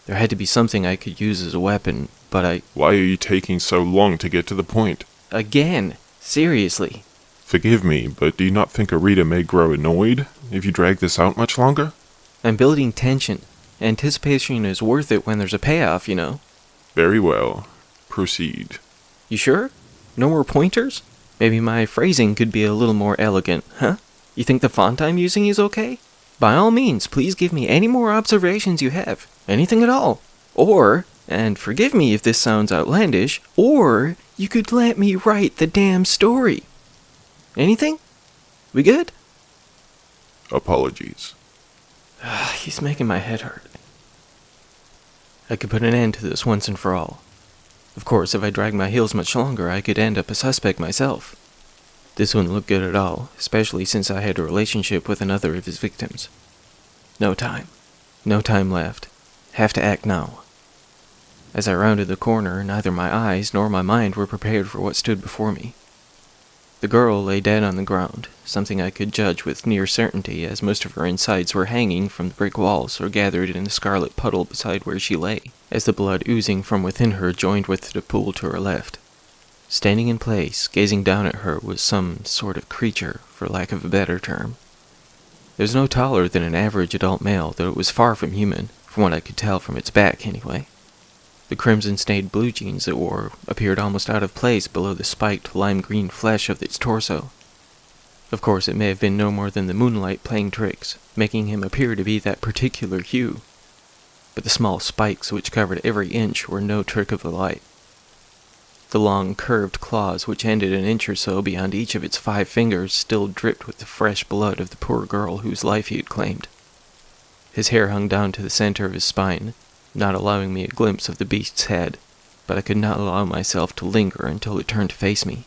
There had to be something I could use as a weapon, but Why are you taking so long to get to the point? Again, seriously. Forgive me, but do you not think a reader may grow annoyed if you drag this out much longer? I'm building tension. Anticipation is worth it when there's a payoff, you know. Very well. Proceed. You sure? No more pointers? Maybe my phrasing could be a little more elegant, huh? You think the font I'm using is okay? By all means, please give me any more observations you have. Anything at all. Or, and forgive me if this sounds outlandish, or you could let me write the damn story. Anything? We good? Apologies. He's making my head hurt. I could put an end to this once and for all. Of course, if I dragged my heels much longer, I could end up a suspect myself. This wouldn't look good at all, especially since I had a relationship with another of his victims. No time. No time left. Have to act now. As I rounded the corner, neither my eyes nor my mind were prepared for what stood before me. The girl lay dead on the ground, something I could judge with near certainty, as most of her insides were hanging from the brick walls or gathered in the scarlet puddle beside where she lay, as the blood oozing from within her joined with the pool to her left. Standing in place, gazing down at her, was some sort of creature, for lack of a better term. It was no taller than an average adult male, though it was far from human, from what I could tell from its back, anyway. The crimson-stained blue jeans it wore appeared almost out of place below the spiked lime-green flesh of its torso. Of course, it may have been no more than the moonlight playing tricks, making him appear to be that particular hue. But the small spikes which covered every inch were no trick of the light. The long, curved claws which ended an inch or so beyond each of its 5 fingers still dripped with the fresh blood of the poor girl whose life he had claimed. His hair hung down to the center of his spine, not allowing me a glimpse of the beast's head. but I could not allow myself to linger until it turned to face me.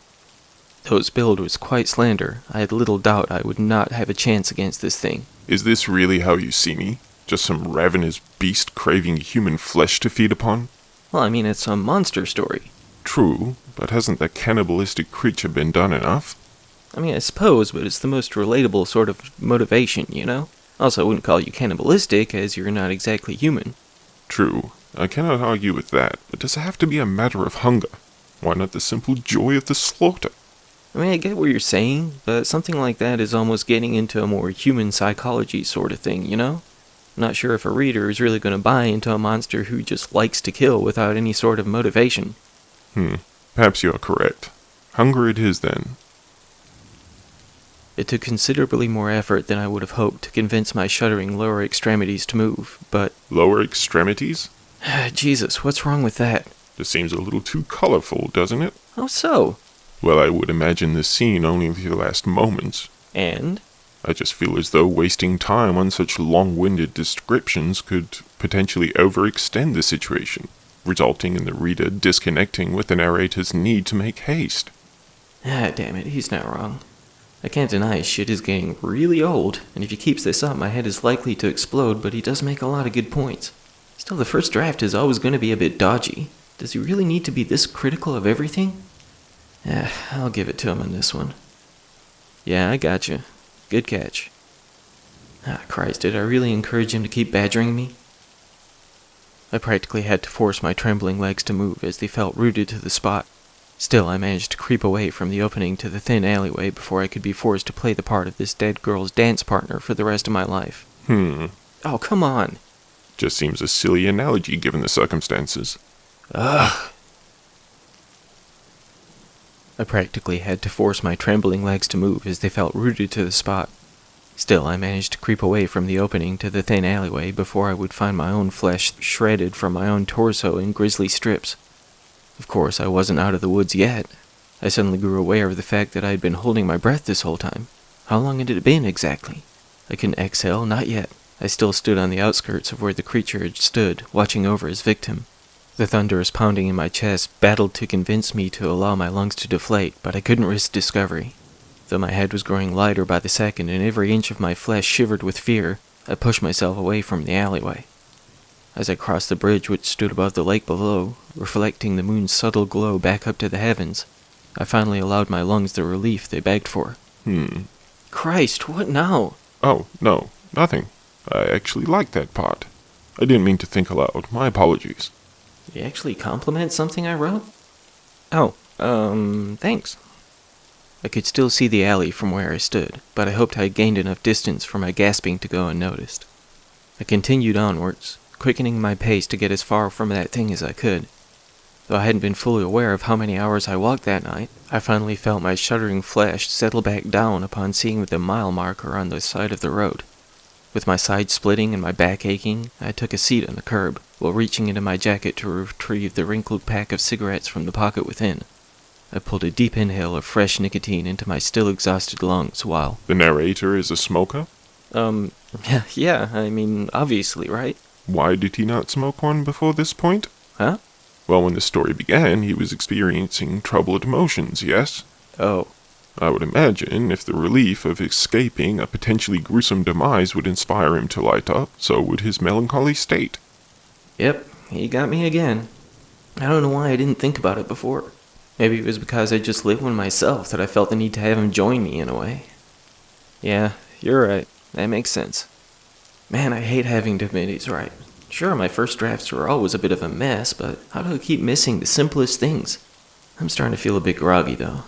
Though its build was quite slender, I had little doubt I would not have a chance against this thing. Is this really how you see me? Just some ravenous beast craving human flesh to feed upon? Well, I mean, it's a monster story. True, but hasn't that cannibalistic creature been done enough? I mean, I suppose, but it's the most relatable sort of motivation, you know? Also, I wouldn't call you cannibalistic, as you're not exactly human. True, I cannot argue with that, but does it have to be a matter of hunger? Why not the simple joy of the slaughter? I mean, I get what you're saying, but something like that is almost getting into a more human psychology sort of thing, you know? I'm not sure if a reader is really going to buy into a monster who just likes to kill without any sort of motivation. Perhaps you are correct. Hunger it is, then. It took considerably more effort than I would have hoped to convince my shuddering lower extremities to move, but... Lower extremities? Jesus, what's wrong with that? This seems a little too colorful, doesn't it? How so? Well, I would imagine this scene only the last moments. And? I just feel as though wasting time on such long-winded descriptions could potentially overextend the situation, resulting in the reader disconnecting with the narrator's need to make haste. Damn it, he's not wrong. I can't deny his shit is getting really old, and if he keeps this up, my head is likely to explode, but he does make a lot of good points. Still, the first draft is always going to be a bit dodgy. Does he really need to be this critical of everything? I'll give it to him on this one. Yeah, I gotcha. Good catch. Christ, did I really encourage him to keep badgering me? I practically had to force my trembling legs to move as they felt rooted to the spot. Still, I managed to creep away from the opening to the thin alleyway before I could be forced to play the part of this dead girl's dance partner for the rest of my life. Oh, come on. Just seems a silly analogy given the circumstances. Ugh. I practically had to force my trembling legs to move as they felt rooted to the spot. Still, I managed to creep away from the opening to the thin alleyway before I would find my own flesh shredded from my own torso in grisly strips. Of course, I wasn't out of the woods yet. I suddenly grew aware of the fact that I had been holding my breath this whole time. How long had it been exactly? I couldn't exhale, not yet. I still stood on the outskirts of where the creature had stood, watching over his victim. The thunderous pounding in my chest battled to convince me to allow my lungs to deflate, but I couldn't risk discovery. Though my head was growing lighter by the second and every inch of my flesh shivered with fear, I pushed myself away from the alleyway. As I crossed the bridge which stood above the lake below, reflecting the moon's subtle glow back up to the heavens, I finally allowed my lungs the relief they begged for. Christ, what now? Oh, no, nothing. I actually liked that part. I didn't mean to think aloud. My apologies. You actually compliment something I wrote? Oh, thanks. I could still see the alley from where I stood, but I hoped I had gained enough distance for my gasping to go unnoticed. I continued onwards, quickening my pace to get as far from that thing as I could. Though I hadn't been fully aware of how many hours I walked that night, I finally felt my shuddering flesh settle back down upon seeing the mile marker on the side of the road. With my side splitting and my back aching, I took a seat on the curb, while reaching into my jacket to retrieve the wrinkled pack of cigarettes from the pocket within. I pulled a deep inhale of fresh nicotine into my still exhausted lungs while... The narrator is a smoker? Yeah, I mean, obviously, right? Why did he not smoke one before this point? Huh? Well, when the story began, he was experiencing troubled emotions, yes? Oh. I would imagine if the relief of escaping a potentially gruesome demise would inspire him to light up, so would his melancholy state. Yep, he got me again. I don't know why I didn't think about it before. Maybe it was because I just lit one myself that I felt the need to have him join me in a way. Yeah, you're right. That makes sense. Man, I hate having to admit he's right. Sure, my first drafts were always a bit of a mess, but how do I keep missing the simplest things? I'm starting to feel a bit groggy, though.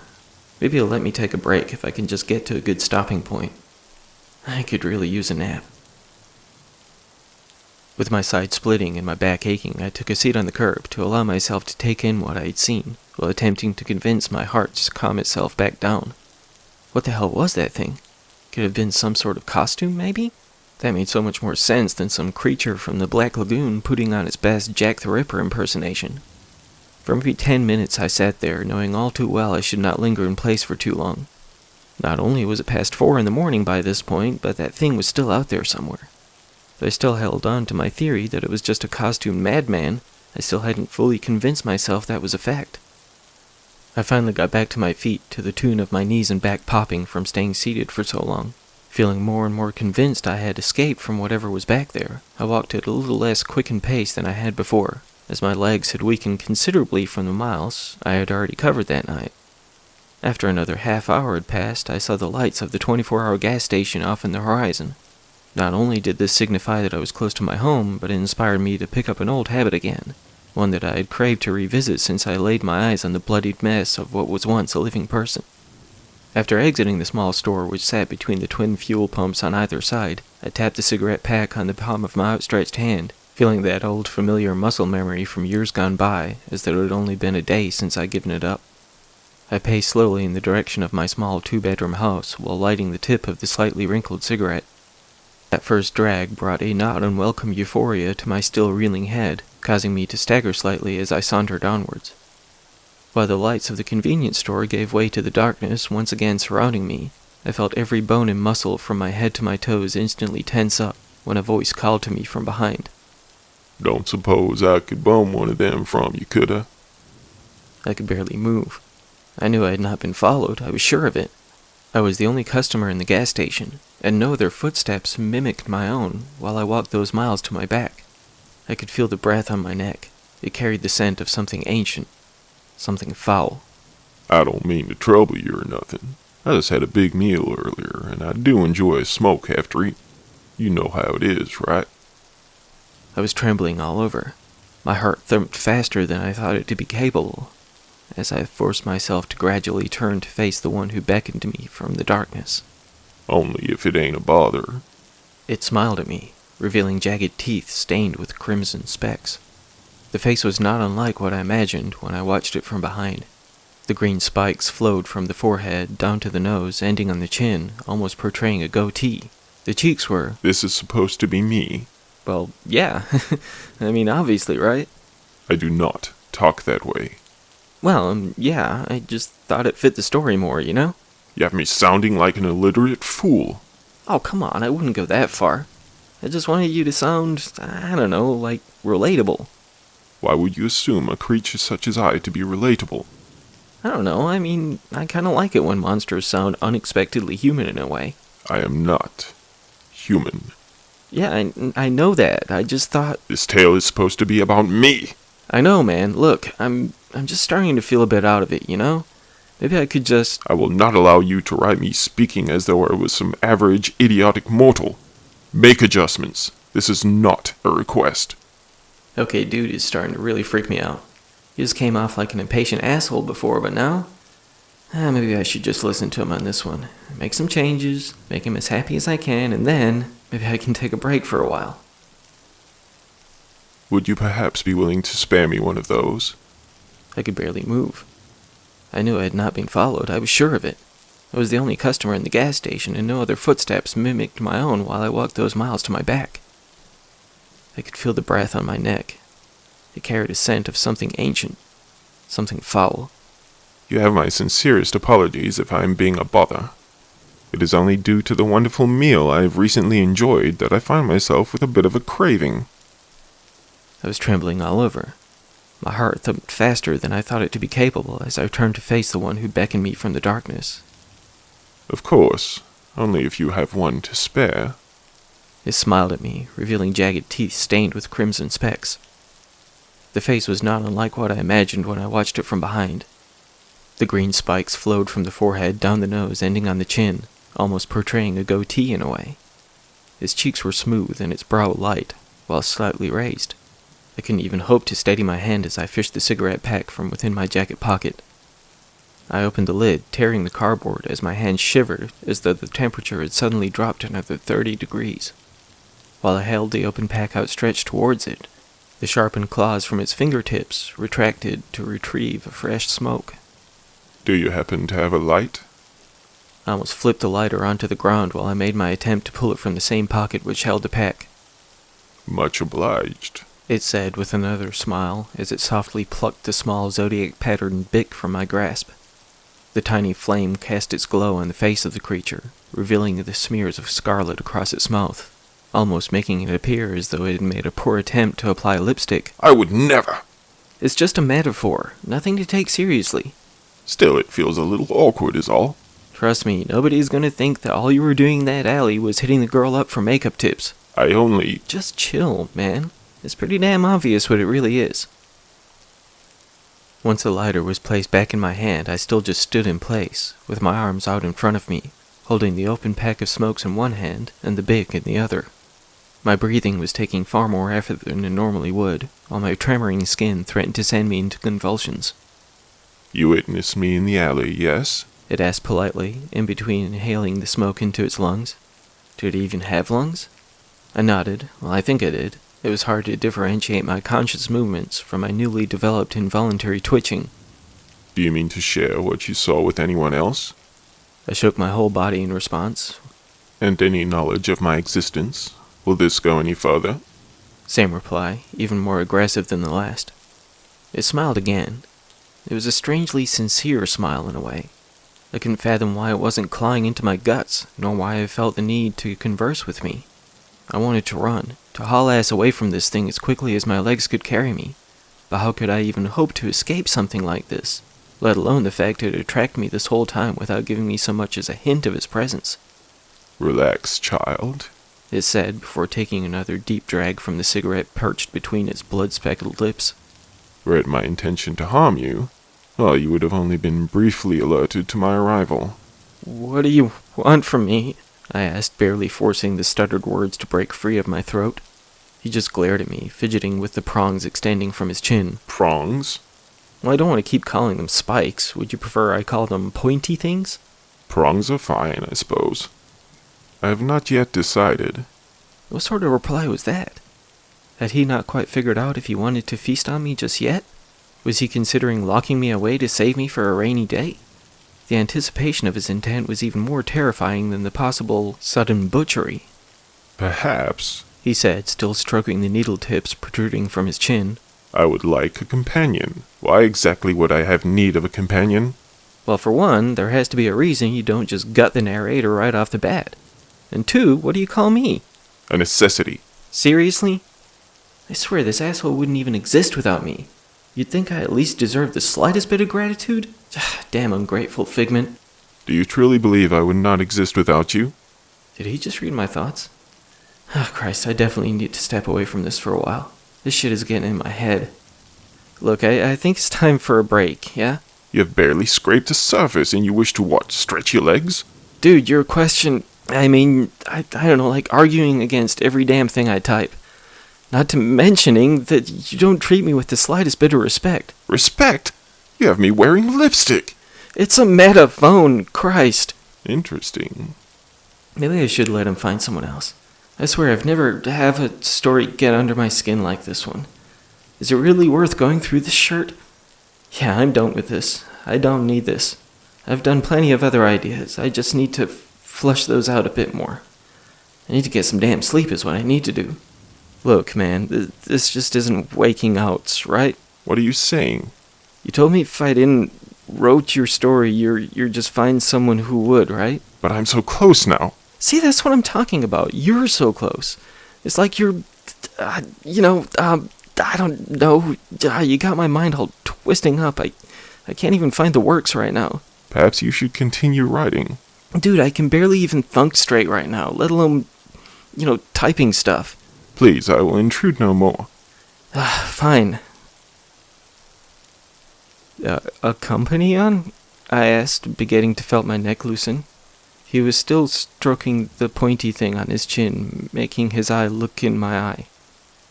Maybe he'll let me take a break if I can just get to a good stopping point. I could really use a nap. With my side splitting and my back aching, I took a seat on the curb to allow myself to take in what I had seen, while attempting to convince my heart to calm itself back down. What the hell was that thing? Could it have been some sort of costume, maybe? That made so much more sense than some creature from the Black Lagoon putting on its best Jack the Ripper impersonation. For maybe 10 minutes I sat there, knowing all too well I should not linger in place for too long. Not only was it past 4 in the morning by this point, but that thing was still out there somewhere. But I still held on to my theory that it was just a costumed madman. I still hadn't fully convinced myself that was a fact. I finally got back to my feet, to the tune of my knees and back popping from staying seated for so long. Feeling more and more convinced I had escaped from whatever was back there, I walked at a little less quickened pace than I had before, as my legs had weakened considerably from the miles I had already covered that night. After another half hour had passed, I saw the lights of the 24-hour gas station off in the horizon. Not only did this signify that I was close to my home, but it inspired me to pick up an old habit again, one that I had craved to revisit since I laid my eyes on the bloodied mess of what was once a living person. After exiting the small store which sat between the twin fuel pumps on either side, I tapped the cigarette pack on the palm of my outstretched hand, feeling that old familiar muscle memory from years gone by, as though it had only been a day since I'd given it up. I paced slowly in the direction of my small two-bedroom house while lighting the tip of the slightly wrinkled cigarette. That first drag brought a not unwelcome euphoria to my still reeling head, causing me to stagger slightly as I sauntered onwards. While the lights of the convenience store gave way to the darkness once again surrounding me, I felt every bone and muscle from my head to my toes instantly tense up when a voice called to me from behind. Don't suppose I could bum one of them from you, could I? I could barely move. I knew I had not been followed, I was sure of it. I was the only customer in the gas station, and no other footsteps mimicked my own while I walked those miles to my back. I could feel the breath on my neck. It carried the scent of something ancient, something foul. I don't mean to trouble you or nothing. I just had a big meal earlier, and I do enjoy a smoke after eating. You know how it is, right? I was trembling all over. My heart thumped faster than I thought it to be capable, as I forced myself to gradually turn to face the one who beckoned to me from the darkness. Only if it ain't a bother. It smiled at me, revealing jagged teeth stained with crimson specks. The face was not unlike what I imagined when I watched it from behind. The green spikes flowed from the forehead down to the nose, ending on the chin, almost portraying a goatee. The cheeks were... This is supposed to be me. Well, yeah. I mean, obviously, right? I do not talk that way. Well, yeah, I just thought it fit the story more, you know? You have me sounding like an illiterate fool. Oh, come on, I wouldn't go that far. I just wanted you to sound, I don't know, like, relatable. Why would you assume a creature such as I to be relatable? I don't know, I mean, I kinda like it when monsters sound unexpectedly human in a way. I am not human. Yeah, I know that, I just thought... This tale is supposed to be about me. I know, man, look, I'm just starting to feel a bit out of it, you know? Maybe I could just... I will not allow you to write me speaking as though I was some average, idiotic mortal. Make adjustments. This is not a request. Okay, dude is starting to really freak me out. He just came off like an impatient asshole before, but now... maybe I should just listen to him on this one. Make some changes, make him as happy as I can, and then maybe I can take a break for a while. Would you perhaps be willing to spare me one of those? I could barely move. I knew I had not been followed, I was sure of it. I was the only customer in the gas station, and no other footsteps mimicked my own while I walked those miles to my back. I could feel the breath on my neck. It carried a scent of something ancient, something foul. You have my sincerest apologies if I am being a bother. It is only due to the wonderful meal I have recently enjoyed that I find myself with a bit of a craving. I was trembling all over. My heart thumped faster than I thought it to be capable as I turned to face the one who beckoned me from the darkness. Of course, only if you have one to spare. It smiled at me, revealing jagged teeth stained with crimson specks. The face was not unlike what I imagined when I watched it from behind. The green spikes flowed from the forehead down the nose, ending on the chin, almost portraying a goatee in a way. His cheeks were smooth and his brow light, while slightly raised. I couldn't even hope to steady my hand as I fished the cigarette pack from within my jacket pocket. I opened the lid, tearing the cardboard as my hand shivered as though the temperature had suddenly dropped another 30 degrees. While I held the open pack outstretched towards it, the sharpened claws from its fingertips retracted to retrieve a fresh smoke. Do you happen to have a light? I almost flipped the lighter onto the ground while I made my attempt to pull it from the same pocket which held the pack. Much obliged, it said with another smile as it softly plucked the small zodiac-patterned bic from my grasp. The tiny flame cast its glow on the face of the creature, revealing the smears of scarlet across its mouth. almost making it appear as though it had made a poor attempt to apply lipstick. I would never. It's just a metaphor, nothing to take seriously. Still, it feels a little awkward is all. Trust me, nobody's gonna think that all you were doing in that alley was hitting the girl up for makeup tips. I only... Just chill, man. It's pretty damn obvious what it really is. Once the lighter was placed back in my hand, I still just stood in place, with my arms out in front of me, holding the open pack of smokes in one hand and the Bic in the other. My breathing was taking far more effort than it normally would, while my tremoring skin threatened to send me into convulsions. You witnessed me in the alley, yes? It asked politely, in between inhaling the smoke into its lungs. Did it even have lungs? I nodded. Well, I think I did. It was hard to differentiate my conscious movements from my newly developed involuntary twitching. Do you mean to share what you saw with anyone else? I shook my whole body in response. And any knowledge of my existence? Will this go any further? Same reply, even more aggressive than the last. It smiled again. It was a strangely sincere smile in a way. I couldn't fathom why it wasn't clawing into my guts, nor why I felt the need to converse with me. I wanted to run, to haul ass away from this thing as quickly as my legs could carry me. But how could I even hope to escape something like this, let alone the fact it had tracked me this whole time without giving me so much as a hint of its presence? Relax, child, it said, before taking another deep drag from the cigarette perched between its blood-speckled lips. Were it my intention to harm you, well, you would have only been briefly alerted to my arrival. What do you want from me? I asked, barely forcing the stuttered words to break free of my throat. He just glared at me, fidgeting with the prongs extending from his chin. Prongs? Well, I don't want to keep calling them spikes. Would you prefer I call them pointy things? Prongs are fine, I suppose. I have not yet decided. What sort of reply was that? Had he not quite figured out if he wanted to feast on me just yet? Was he considering locking me away to save me for a rainy day? The anticipation of his intent was even more terrifying than the possible sudden butchery. Perhaps, he said, still stroking the needle tips protruding from his chin. I would like a companion. Why exactly would I have need of a companion? Well, for one, there has to be a reason you don't just gut the narrator right off the bat. And two, what do you call me? A necessity. Seriously? I swear this asshole wouldn't even exist without me. You'd think I at least deserved the slightest bit of gratitude? Damn ungrateful figment. Do you truly believe I would not exist without you? Did he just read my thoughts? Oh, Christ, I definitely need to step away from this for a while. This shit is getting in my head. Look, I think it's time for a break, yeah? You have barely scraped the surface and you wish to what, stretch your legs? Dude, your question, I don't know, like arguing against every damn thing I type. Not to mentioning that you don't treat me with the slightest bit of respect. Respect? You have me wearing lipstick. It's a meta phone, Christ. Interesting. Maybe I should let him find someone else. I swear I've never had a story get under my skin like this one. Is it really worth going through this shirt? Yeah, I'm done with this. I don't need this. I've done plenty of other ideas. I just need to flush those out a bit more. I need to get some damn sleep is what I need to do. Look, man, this just isn't waking outs, right? What are you saying? You told me if I didn't wrote your story, you're just find someone who would, right? But I'm so close now. See, that's what I'm talking about. You're so close. It's like you're, I don't know. You got my mind all twisting up. I can't even find the works right now. Perhaps you should continue writing. Dude, I can barely even thunk straight right now, let alone, typing stuff. Please, I will intrude no more. Fine. A company on? I asked, beginning to felt my neck loosen. He was still stroking the pointy thing on his chin, making his eye look in my eye.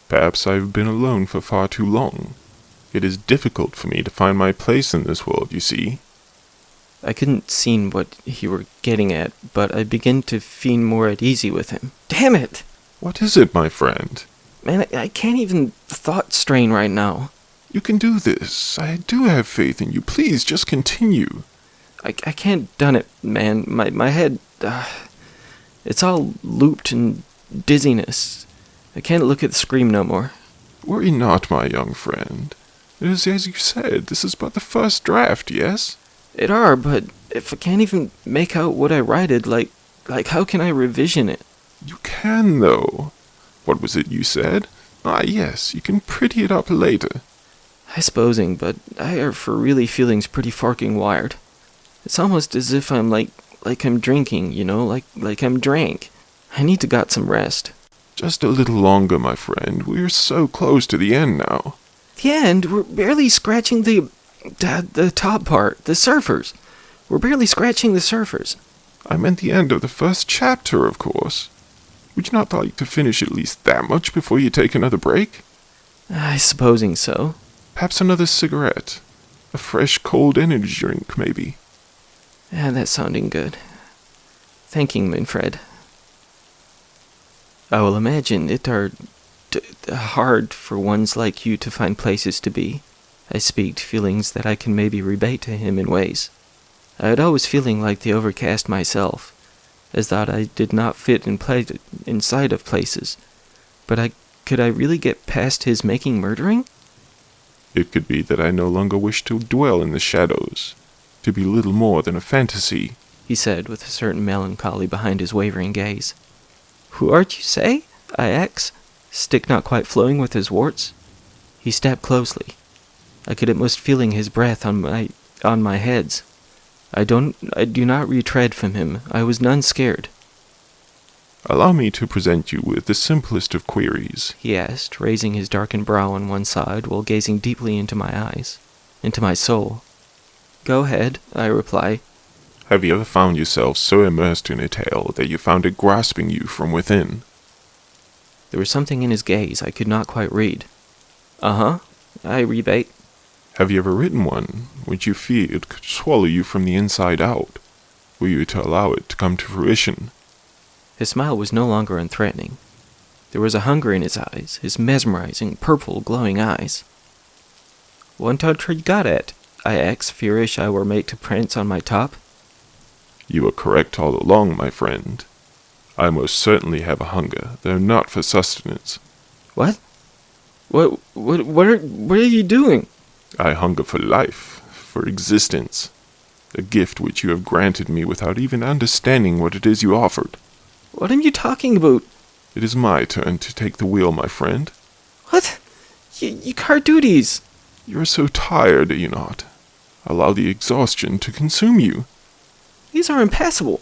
Perhaps I've been alone for far too long. It is difficult for me to find my place in this world, you see. I couldn't see what he were getting at, but I began to feel more at ease with him. Damn it! What is it, my friend? Man, I can't even thought strain right now. You can do this. I do have faith in you. Please, just continue. I can't done it, man. My head, it's all looped and dizziness. I can't look at the screen no more. Worry not, my young friend. It is as you said, this is but the first draft, yes? It are, but if I can't even make out what I writed, like how can I revision it? You can, though. What was it you said? Ah, yes, you can pretty it up later. I supposing, but I are for really feelings pretty farking wired. It's almost as if I'm like I'm drinking, like I'm drank. I need to got some rest. Just a little longer, my friend. We're so close to the end now. The end? We're barely scratching the top part, the surfers. We're barely scratching the surfers. I meant the end of the first chapter, of course. Would you not like to finish at least that much before you take another break? I supposing so. Perhaps another cigarette. A fresh, cold energy drink, maybe. Yeah, that's sounding good. Thanking, Manfred. I will imagine it are hard for ones like you to find places to be. I speak feelings that I can maybe rebate to him in ways. I had always feeling like the overcast myself, as that I did not fit inside of places. But could I really get past his making murdering? It could be that I no longer wish to dwell in the shadows, to be little more than a fantasy, he said with a certain melancholy behind his wavering gaze. Who art you, say? I asked, stick not quite flowing with his warts. He stepped closely. I could almost feeling his breath on my heads. I do not retread from him. I was none scared. Allow me to present you with the simplest of queries, he asked, raising his darkened brow on one side while gazing deeply into my eyes, into my soul. Go ahead, I reply. Have you ever found yourself so immersed in a tale that you found it grasping you from within? There was something in his gaze I could not quite read. Uh-huh, I rebate. Have you ever written one which you feared could swallow you from the inside out, were you to allow it to come to fruition? His smile was no longer unthreatening. There was a hunger in his eyes, his mesmerizing, purple, glowing eyes. What country got at? I asked, fearish I were made to prance on my top. You were correct all along, my friend. I most certainly have a hunger, though not for sustenance. What? What are you doing? I hunger for life, for existence, a gift which you have granted me without even understanding what it is you offered. What am you talking about? It is my turn to take the wheel, my friend. What? You car duties. You are so tired, are you not? Allow the exhaustion to consume you. These are impassable.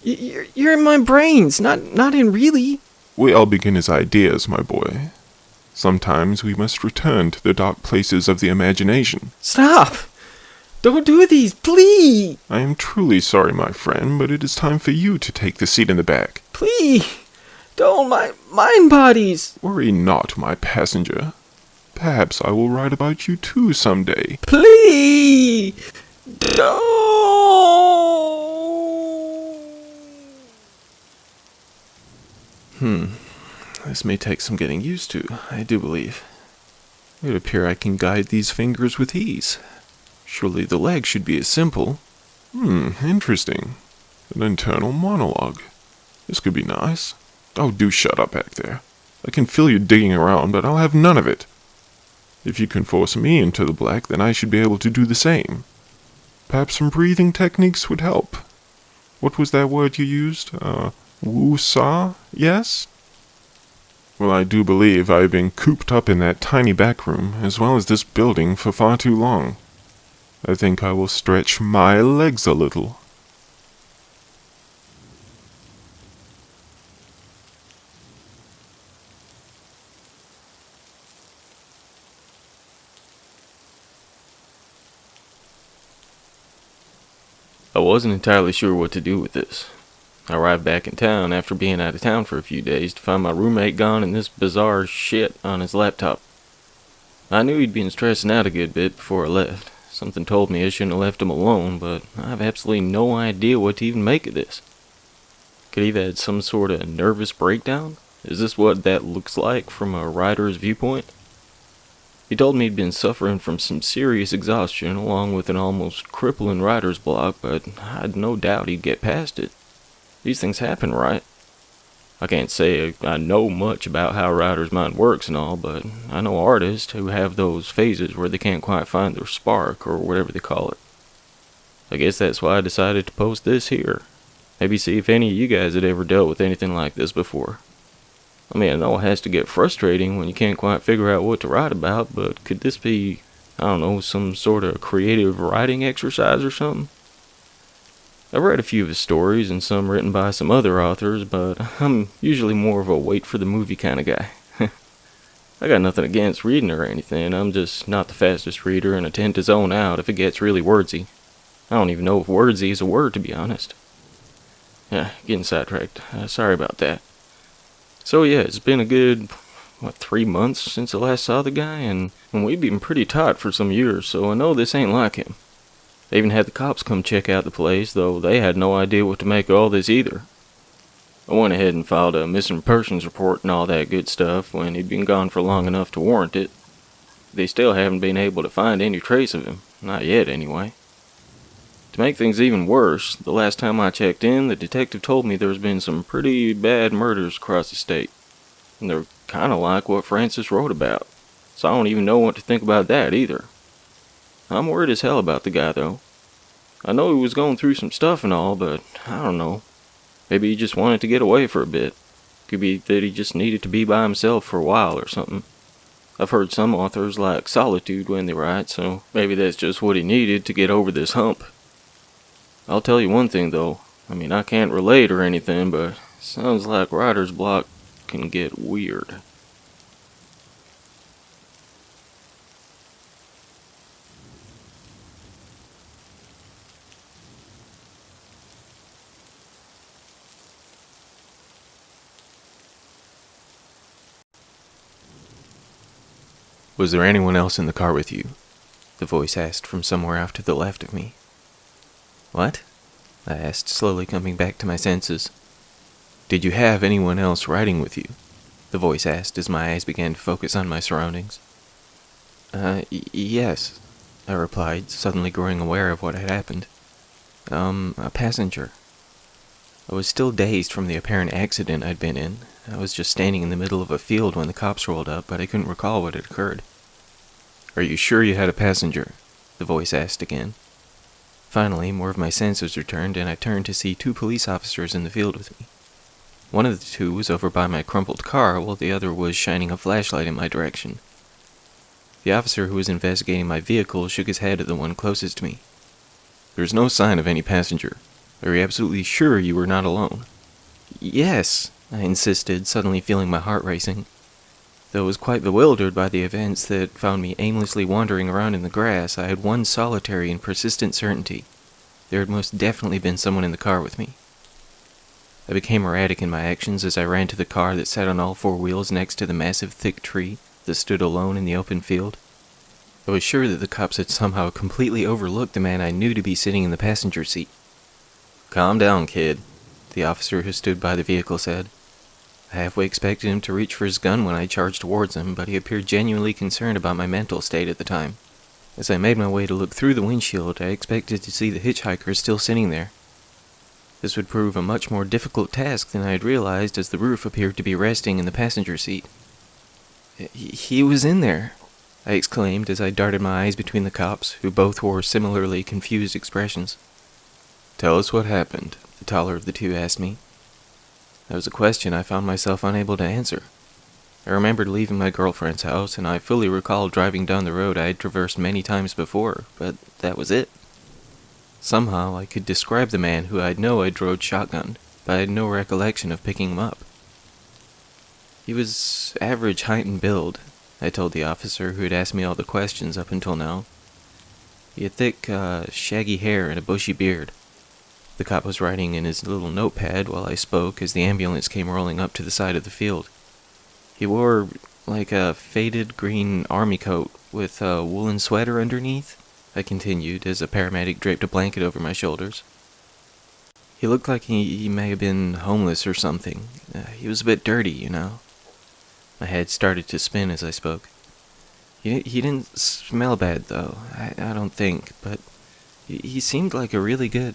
You're in my brains, not in really. We all begin as ideas, my boy. Sometimes we must return to the dark places of the imagination. Stop! Don't do these, please! I am truly sorry, my friend, but it is time for you to take the seat in the back. Please! Don't, my mind bodies! Worry not, my passenger. Perhaps I will write about you too someday. Please! Don't! This may take some getting used to, I do believe. It would appear I can guide these fingers with ease. Surely the leg should be as simple. Interesting. An internal monologue. This could be nice. Oh, do shut up back there. I can feel you digging around, but I'll have none of it. If you can force me into the black, then I should be able to do the same. Perhaps some breathing techniques would help. What was that word you used? Woo-saw? Yes? Well, I do believe I have been cooped up in that tiny back room, as well as this building, for far too long. I think I will stretch my legs a little. I wasn't entirely sure what to do with this. I arrived back in town after being out of town for a few days to find my roommate gone and this bizarre shit on his laptop. I knew he'd been stressing out a good bit before I left. Something told me I shouldn't have left him alone, but I have absolutely no idea what to even make of this. Could he have had some sort of nervous breakdown? Is this what that looks like from a writer's viewpoint? He told me he'd been suffering from some serious exhaustion along with an almost crippling writer's block, but I had no doubt he'd get past it. These things happen, right? I can't say I know much about how a writer's mind works and all, but I know artists who have those phases where they can't quite find their spark, or whatever they call it. I guess that's why I decided to post this here. Maybe see if any of you guys had ever dealt with anything like this before. I mean, I know it has to get frustrating when you can't quite figure out what to write about, but could this be, I don't know, some sort of creative writing exercise or something? I've read a few of his stories and some written by some other authors, but I'm usually more of a wait for the movie kind of guy. I got nothing against reading or anything, I'm just not the fastest reader and I tend to zone out if it gets really wordsy. I don't even know if wordsy is a word, to be honest. Yeah, getting sidetracked. Sorry about that. So yeah, it's been a good, 3 months since I last saw the guy, and we've been pretty tight for some years, so I know this ain't like him. They even had the cops come check out the place, though they had no idea what to make of all this either. I went ahead and filed a missing persons report and all that good stuff when he'd been gone for long enough to warrant it. They still haven't been able to find any trace of him, not yet anyway. To make things even worse, the last time I checked in, the detective told me there's been some pretty bad murders across the state. And they're kinda like what Francis wrote about, so I don't even know what to think about that either. I'm worried as hell about the guy though. I know he was going through some stuff and all, but I don't know. Maybe he just wanted to get away for a bit. Could be that he just needed to be by himself for a while or something. I've heard some authors like solitude when they write, so maybe that's just what he needed to get over this hump. I'll tell you one thing though, I mean I can't relate or anything, but it sounds like writer's block can get weird. Was there anyone else in the car with you? The voice asked from somewhere off to the left of me. What? I asked, slowly coming back to my senses. Did you have anyone else riding with you? The voice asked as my eyes began to focus on my surroundings. Yes, I replied, suddenly growing aware of what had happened. A passenger. I was still dazed from the apparent accident I'd been in. I was just standing in the middle of a field when the cops rolled up, but I couldn't recall what had occurred. Are you sure you had a passenger? The voice asked again. Finally, more of my senses returned, and I turned to see 2 police officers in the field with me. One of the 2 was over by my crumpled car, while the other was shining a flashlight in my direction. The officer who was investigating my vehicle shook his head at the one closest to me. There's no sign of any passenger. Are you absolutely sure you were not alone? Yes, I insisted, suddenly feeling my heart racing. Though I was quite bewildered by the events that found me aimlessly wandering around in the grass, I had one solitary and persistent certainty. There had most definitely been someone in the car with me. I became erratic in my actions as I ran to the car that sat on all 4 wheels next to the massive thick tree that stood alone in the open field. I was sure that the cops had somehow completely overlooked the man I knew to be sitting in the passenger seat. Calm down, kid, the officer who stood by the vehicle said. I halfway expected him to reach for his gun when I charged towards him, but he appeared genuinely concerned about my mental state at the time. As I made my way to look through the windshield, I expected to see the hitchhiker still sitting there. This would prove a much more difficult task than I had realized, as the roof appeared to be resting in the passenger seat. He was in there, I exclaimed as I darted my eyes between the cops, who both wore similarly confused expressions. Tell us what happened, the taller of the 2 asked me. That was a question I found myself unable to answer. I remembered leaving my girlfriend's house, and I fully recalled driving down the road I had traversed many times before, but that was it. Somehow I could describe the man who I'd know I'd rode shotgun, but I had no recollection of picking him up. He was average height and build, I told the officer who had asked me all the questions up until now. He had thick, shaggy hair and a bushy beard. The cop was writing in his little notepad while I spoke as the ambulance came rolling up to the side of the field. He wore, like a faded green army coat with a woolen sweater underneath, I continued as a paramedic draped a blanket over my shoulders. He looked like he may have been homeless or something. He was a bit dirty, you know. My head started to spin as I spoke. He didn't smell bad, though, I don't think, but he seemed like a really good...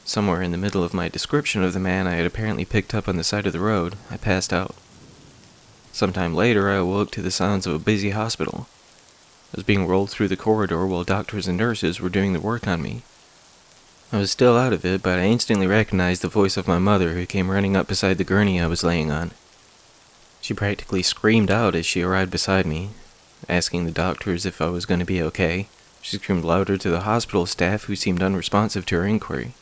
Somewhere in the middle of my description of the man I had apparently picked up on the side of the road, I passed out. Sometime later, I awoke to the sounds of a busy hospital. I was being rolled through the corridor while doctors and nurses were doing the work on me. I was still out of it, but I instantly recognized the voice of my mother, who came running up beside the gurney I was laying on. She practically screamed out as she arrived beside me, asking the doctors if I was going to be okay. She screamed louder to the hospital staff, who seemed unresponsive to her inquiry.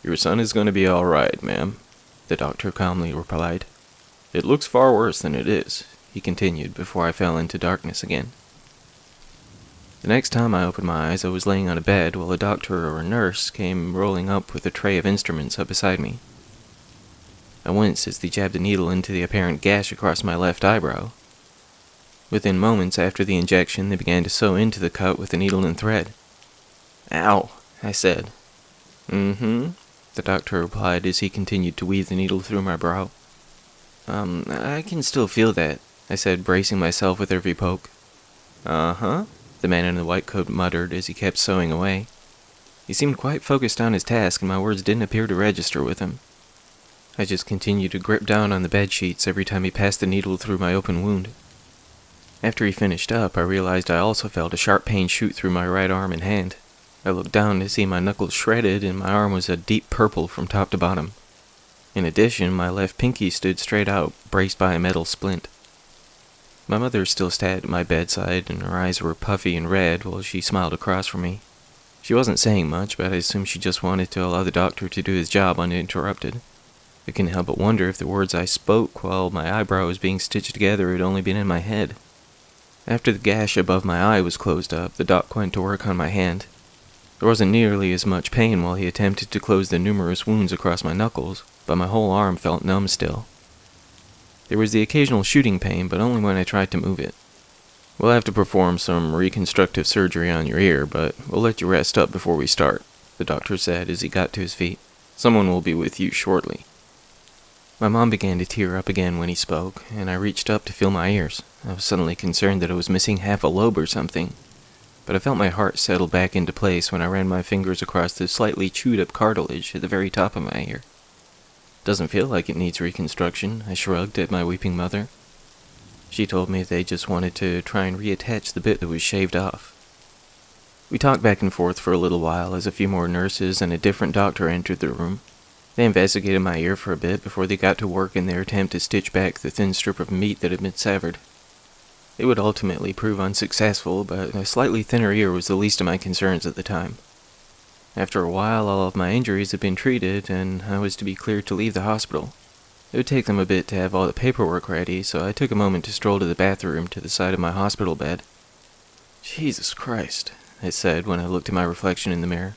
"Your son is going to be all right, ma'am," the doctor calmly replied. "It looks far worse than it is," he continued before I fell into darkness again. The next time I opened my eyes, I was laying on a bed while a doctor or a nurse came rolling up with a tray of instruments up beside me. I winced as they jabbed a needle into the apparent gash across my left eyebrow. Within moments after the injection, they began to sew into the cut with a needle and thread. "Ow," I said. "Mm-hmm," the doctor replied as he continued to weave the needle through my brow. I can still feel that," I said, bracing myself with every poke. "Uh-huh," the man in the white coat muttered as he kept sewing away. He seemed quite focused on his task, and my words didn't appear to register with him. I just continued to grip down on the bed sheets every time he passed the needle through my open wound. After he finished up, I realized I also felt a sharp pain shoot through my right arm and hand. I looked down to see my knuckles shredded, and my arm was a deep purple from top to bottom. In addition, my left pinky stood straight out, braced by a metal splint. My mother still sat at my bedside, and her eyes were puffy and red while she smiled across from me. She wasn't saying much, but I assumed she just wanted to allow the doctor to do his job uninterrupted. I couldn't help but wonder if the words I spoke while my eyebrow was being stitched together had only been in my head. After the gash above my eye was closed up, the doc went to work on my hand. There wasn't nearly as much pain while he attempted to close the numerous wounds across my knuckles, but my whole arm felt numb still. There was the occasional shooting pain, but only when I tried to move it. "We'll have to perform some reconstructive surgery on your ear, but we'll let you rest up before we start," the doctor said as he got to his feet. "Someone will be with you shortly." My mom began to tear up again when he spoke, and I reached up to feel my ears. I was suddenly concerned that I was missing half a lobe or something, but I felt my heart settle back into place when I ran my fingers across the slightly chewed-up cartilage at the very top of my ear. "Doesn't feel like it needs reconstruction," I shrugged at my weeping mother. She told me they just wanted to try and reattach the bit that was shaved off. We talked back and forth for a little while as a few more nurses and a different doctor entered the room. They investigated my ear for a bit before they got to work in their attempt to stitch back the thin strip of meat that had been severed. It would ultimately prove unsuccessful, but a slightly thinner ear was the least of my concerns at the time. After a while, all of my injuries had been treated, and I was to be cleared to leave the hospital. It would take them a bit to have all the paperwork ready, so I took a moment to stroll to the bathroom to the side of my hospital bed. "Jesus Christ," I said when I looked at my reflection in the mirror.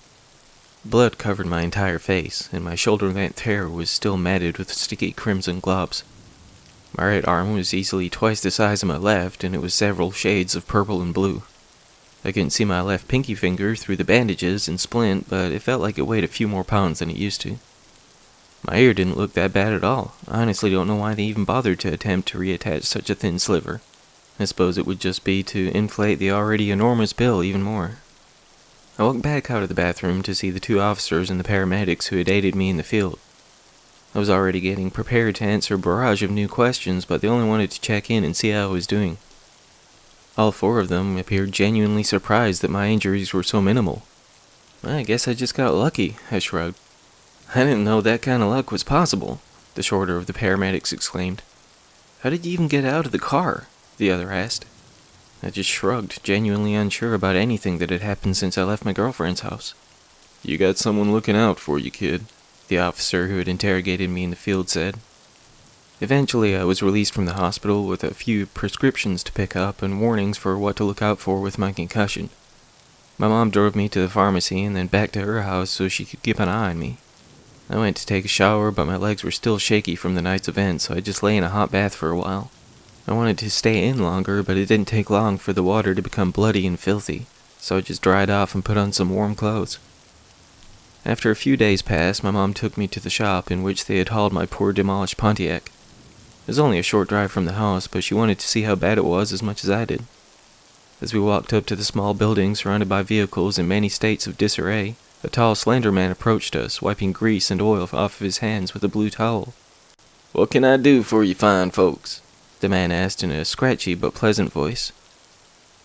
Blood covered my entire face, and my shoulder-length hair was still matted with sticky crimson globs. My right arm was easily twice the size of my left, and it was several shades of purple and blue. I couldn't see my left pinky finger through the bandages and splint, but it felt like it weighed a few more pounds than it used to. My ear didn't look that bad at all. I honestly don't know why they even bothered to attempt to reattach such a thin sliver. I suppose it would just be to inflate the already enormous bill even more. I walked back out of the bathroom to see the two officers and the paramedics who had aided me in the field. I was already getting prepared to answer a barrage of new questions, but they only wanted to check in and see how I was doing. All four of them appeared genuinely surprised that my injuries were so minimal. "I guess I just got lucky," I shrugged. "I didn't know that kind of luck was possible," the shorter of the paramedics exclaimed. "How did you even get out of the car?" the other asked. I just shrugged, genuinely unsure about anything that had happened since I left my girlfriend's house. "You got someone looking out for you, kid," the officer who had interrogated me in the field said. Eventually, I was released from the hospital with a few prescriptions to pick up and warnings for what to look out for with my concussion. My mom drove me to the pharmacy and then back to her house so she could keep an eye on me. I went to take a shower, but my legs were still shaky from the night's event, so I just lay in a hot bath for a while. I wanted to stay in longer, but it didn't take long for the water to become bloody and filthy, so I just dried off and put on some warm clothes. After a few days passed, my mom took me to the shop in which they had hauled my poor demolished Pontiac. It was only a short drive from the house, but she wanted to see how bad it was as much as I did. As we walked up to the small building surrounded by vehicles in many states of disarray, a tall, slender man approached us, wiping grease and oil off of his hands with a blue towel. "What can I do for you fine folks?" the man asked in a scratchy but pleasant voice.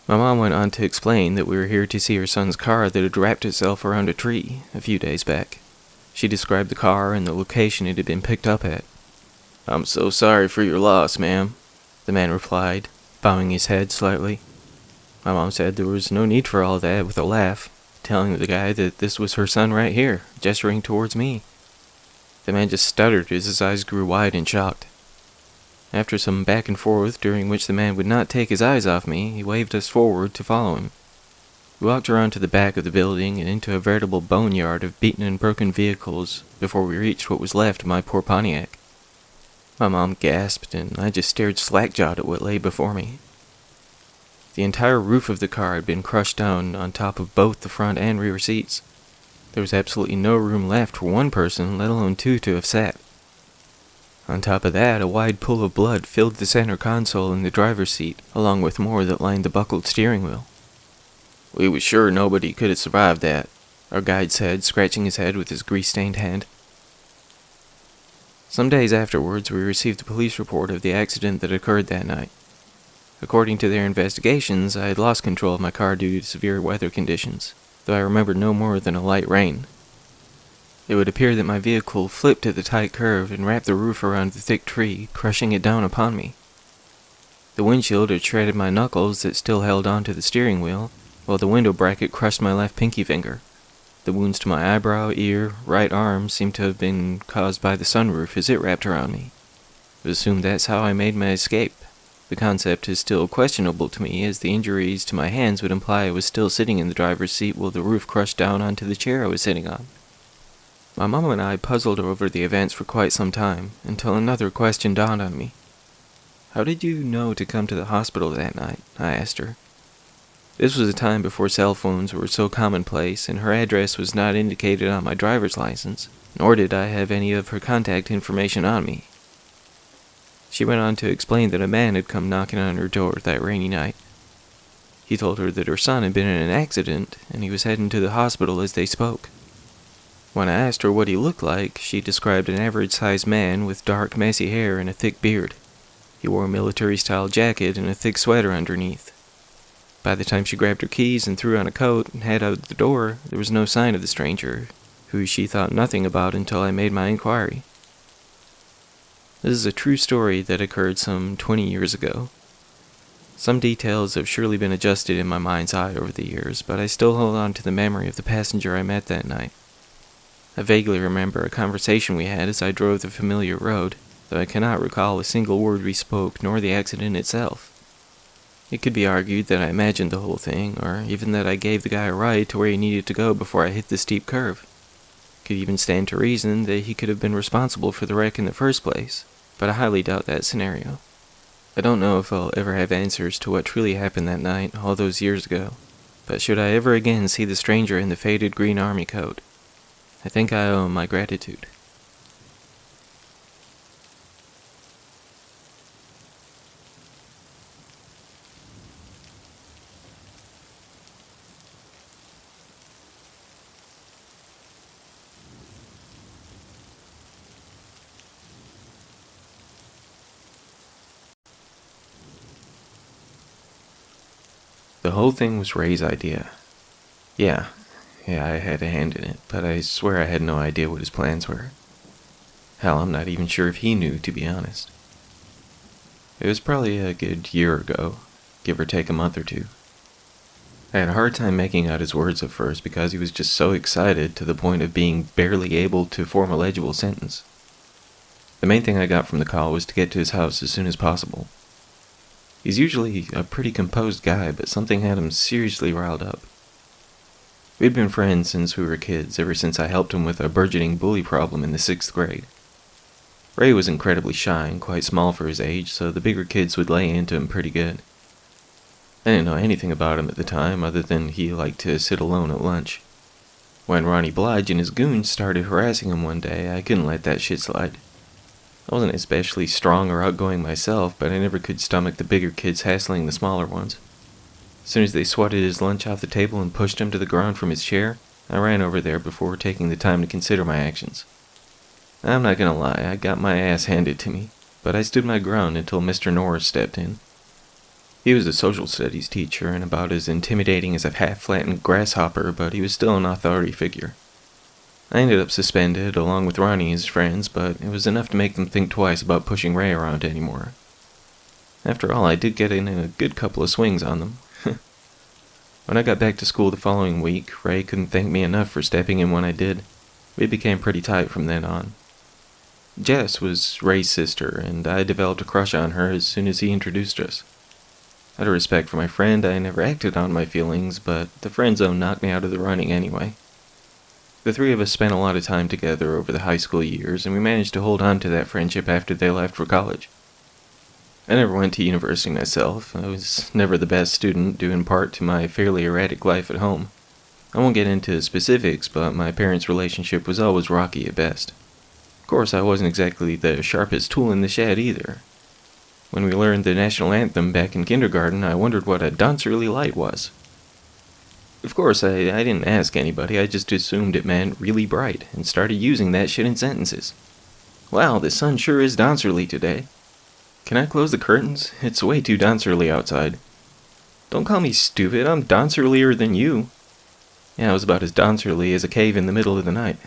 My mom went on to explain that we were here to see her son's car that had wrapped itself around a tree a few days back. She described the car and the location it had been picked up at. "I'm so sorry for your loss, ma'am," the man replied, bowing his head slightly. My mom said there was no need for all that with a laugh, telling the guy that this was her son right here, gesturing towards me. The man just stuttered as his eyes grew wide and shocked. After some back and forth, during which the man would not take his eyes off me, he waved us forward to follow him. We walked around to the back of the building and into a veritable boneyard of beaten and broken vehicles before we reached what was left of my poor Pontiac. My mom gasped, and I just stared slack-jawed at what lay before me. The entire roof of the car had been crushed down on top of both the front and rear seats. There was absolutely no room left for one person, let alone two, to have sat. On top of that, a wide pool of blood filled the center console and the driver's seat, along with more that lined the buckled steering wheel. "We was sure nobody could have survived that," our guide said, scratching his head with his grease-stained hand. Some days afterwards, we received a police report of the accident that occurred that night. According to their investigations, I had lost control of my car due to severe weather conditions, though I remembered no more than a light rain. It would appear that my vehicle flipped at the tight curve and wrapped the roof around the thick tree, crushing it down upon me. The windshield had shredded my knuckles that still held onto the steering wheel, while the window bracket crushed my left pinky finger. The wounds to my eyebrow, ear, right arm seemed to have been caused by the sunroof as it wrapped around me. It was assumed that's how I made my escape. The concept is still questionable to me, as the injuries to my hands would imply I was still sitting in the driver's seat while the roof crushed down onto the chair I was sitting on. My mom and I puzzled over the events for quite some time, until another question dawned on me. "How did you know to come to the hospital that night?" I asked her. This was a time before cell phones were so commonplace, and her address was not indicated on my driver's license, nor did I have any of her contact information on me. She went on to explain that a man had come knocking on her door that rainy night. He told her that her son had been in an accident, and he was heading to the hospital as they spoke. When I asked her what he looked like, she described an average-sized man with dark, messy hair and a thick beard. He wore a military-style jacket and a thick sweater underneath. By the time she grabbed her keys and threw on a coat and headed out the door, there was no sign of the stranger, who she thought nothing about until I made my inquiry. This is a true story that occurred some 20 years ago. Some details have surely been adjusted in my mind's eye over the years, but I still hold on to the memory of the passenger I met that night. I vaguely remember a conversation we had as I drove the familiar road, though I cannot recall a single word we spoke nor the accident itself. It could be argued that I imagined the whole thing, or even that I gave the guy a ride to where he needed to go before I hit the steep curve. Could even stand to reason that he could have been responsible for the wreck in the first place, but I highly doubt that scenario. I don't know if I'll ever have answers to what truly happened that night all those years ago, but should I ever again see the stranger in the faded green army coat, I think I owe him my gratitude. The whole thing was Ray's idea. Yeah, I had a hand in it, but I swear I had no idea what his plans were. Hell, I'm not even sure if he knew, to be honest. It was probably a good year ago, give or take a month or two. I had a hard time making out his words at first because he was just so excited to the point of being barely able to form a legible sentence. The main thing I got from the call was to get to his house as soon as possible. He's usually a pretty composed guy, but something had him seriously riled up. We'd been friends since we were kids, ever since I helped him with a burgeoning bully problem in the 6th grade. Ray was incredibly shy and quite small for his age, so the bigger kids would lay into him pretty good. I didn't know anything about him at the time, other than he liked to sit alone at lunch. When Ronnie Blige and his goons started harassing him one day, I couldn't let that shit slide. I wasn't especially strong or outgoing myself, but I never could stomach the bigger kids hassling the smaller ones. As soon as they swatted his lunch off the table and pushed him to the ground from his chair, I ran over there before taking the time to consider my actions. I'm not gonna lie, I got my ass handed to me, but I stood my ground until Mr. Norris stepped in. He was a social studies teacher and about as intimidating as a half-flattened grasshopper, but he was still an authority figure. I ended up suspended, along with Ronnie and his friends, but it was enough to make them think twice about pushing Ray around anymore. After all, I did get in a good couple of swings on them. When I got back to school the following week, Ray couldn't thank me enough for stepping in when I did. We became pretty tight from then on. Jess was Ray's sister, and I developed a crush on her as soon as he introduced us. Out of respect for my friend, I never acted on my feelings, but the friend zone knocked me out of the running anyway. The three of us spent a lot of time together over the high school years, and we managed to hold on to that friendship after they left for college. I never went to university myself. I was never the best student, due in part to my fairly erratic life at home. I won't get into specifics, but my parents' relationship was always rocky at best. Of course, I wasn't exactly the sharpest tool in the shed either. When we learned the national anthem back in kindergarten, I wondered what a dunce really light was. Of course, I didn't ask anybody, I just assumed it meant really bright, and started using that shit in sentences. Wow, the sun sure is dancerly today. Can I close the curtains? It's way too dancerly outside. Don't call me stupid, I'm dancerlier than you. Yeah, I was about as dancerly as a cave in the middle of the night.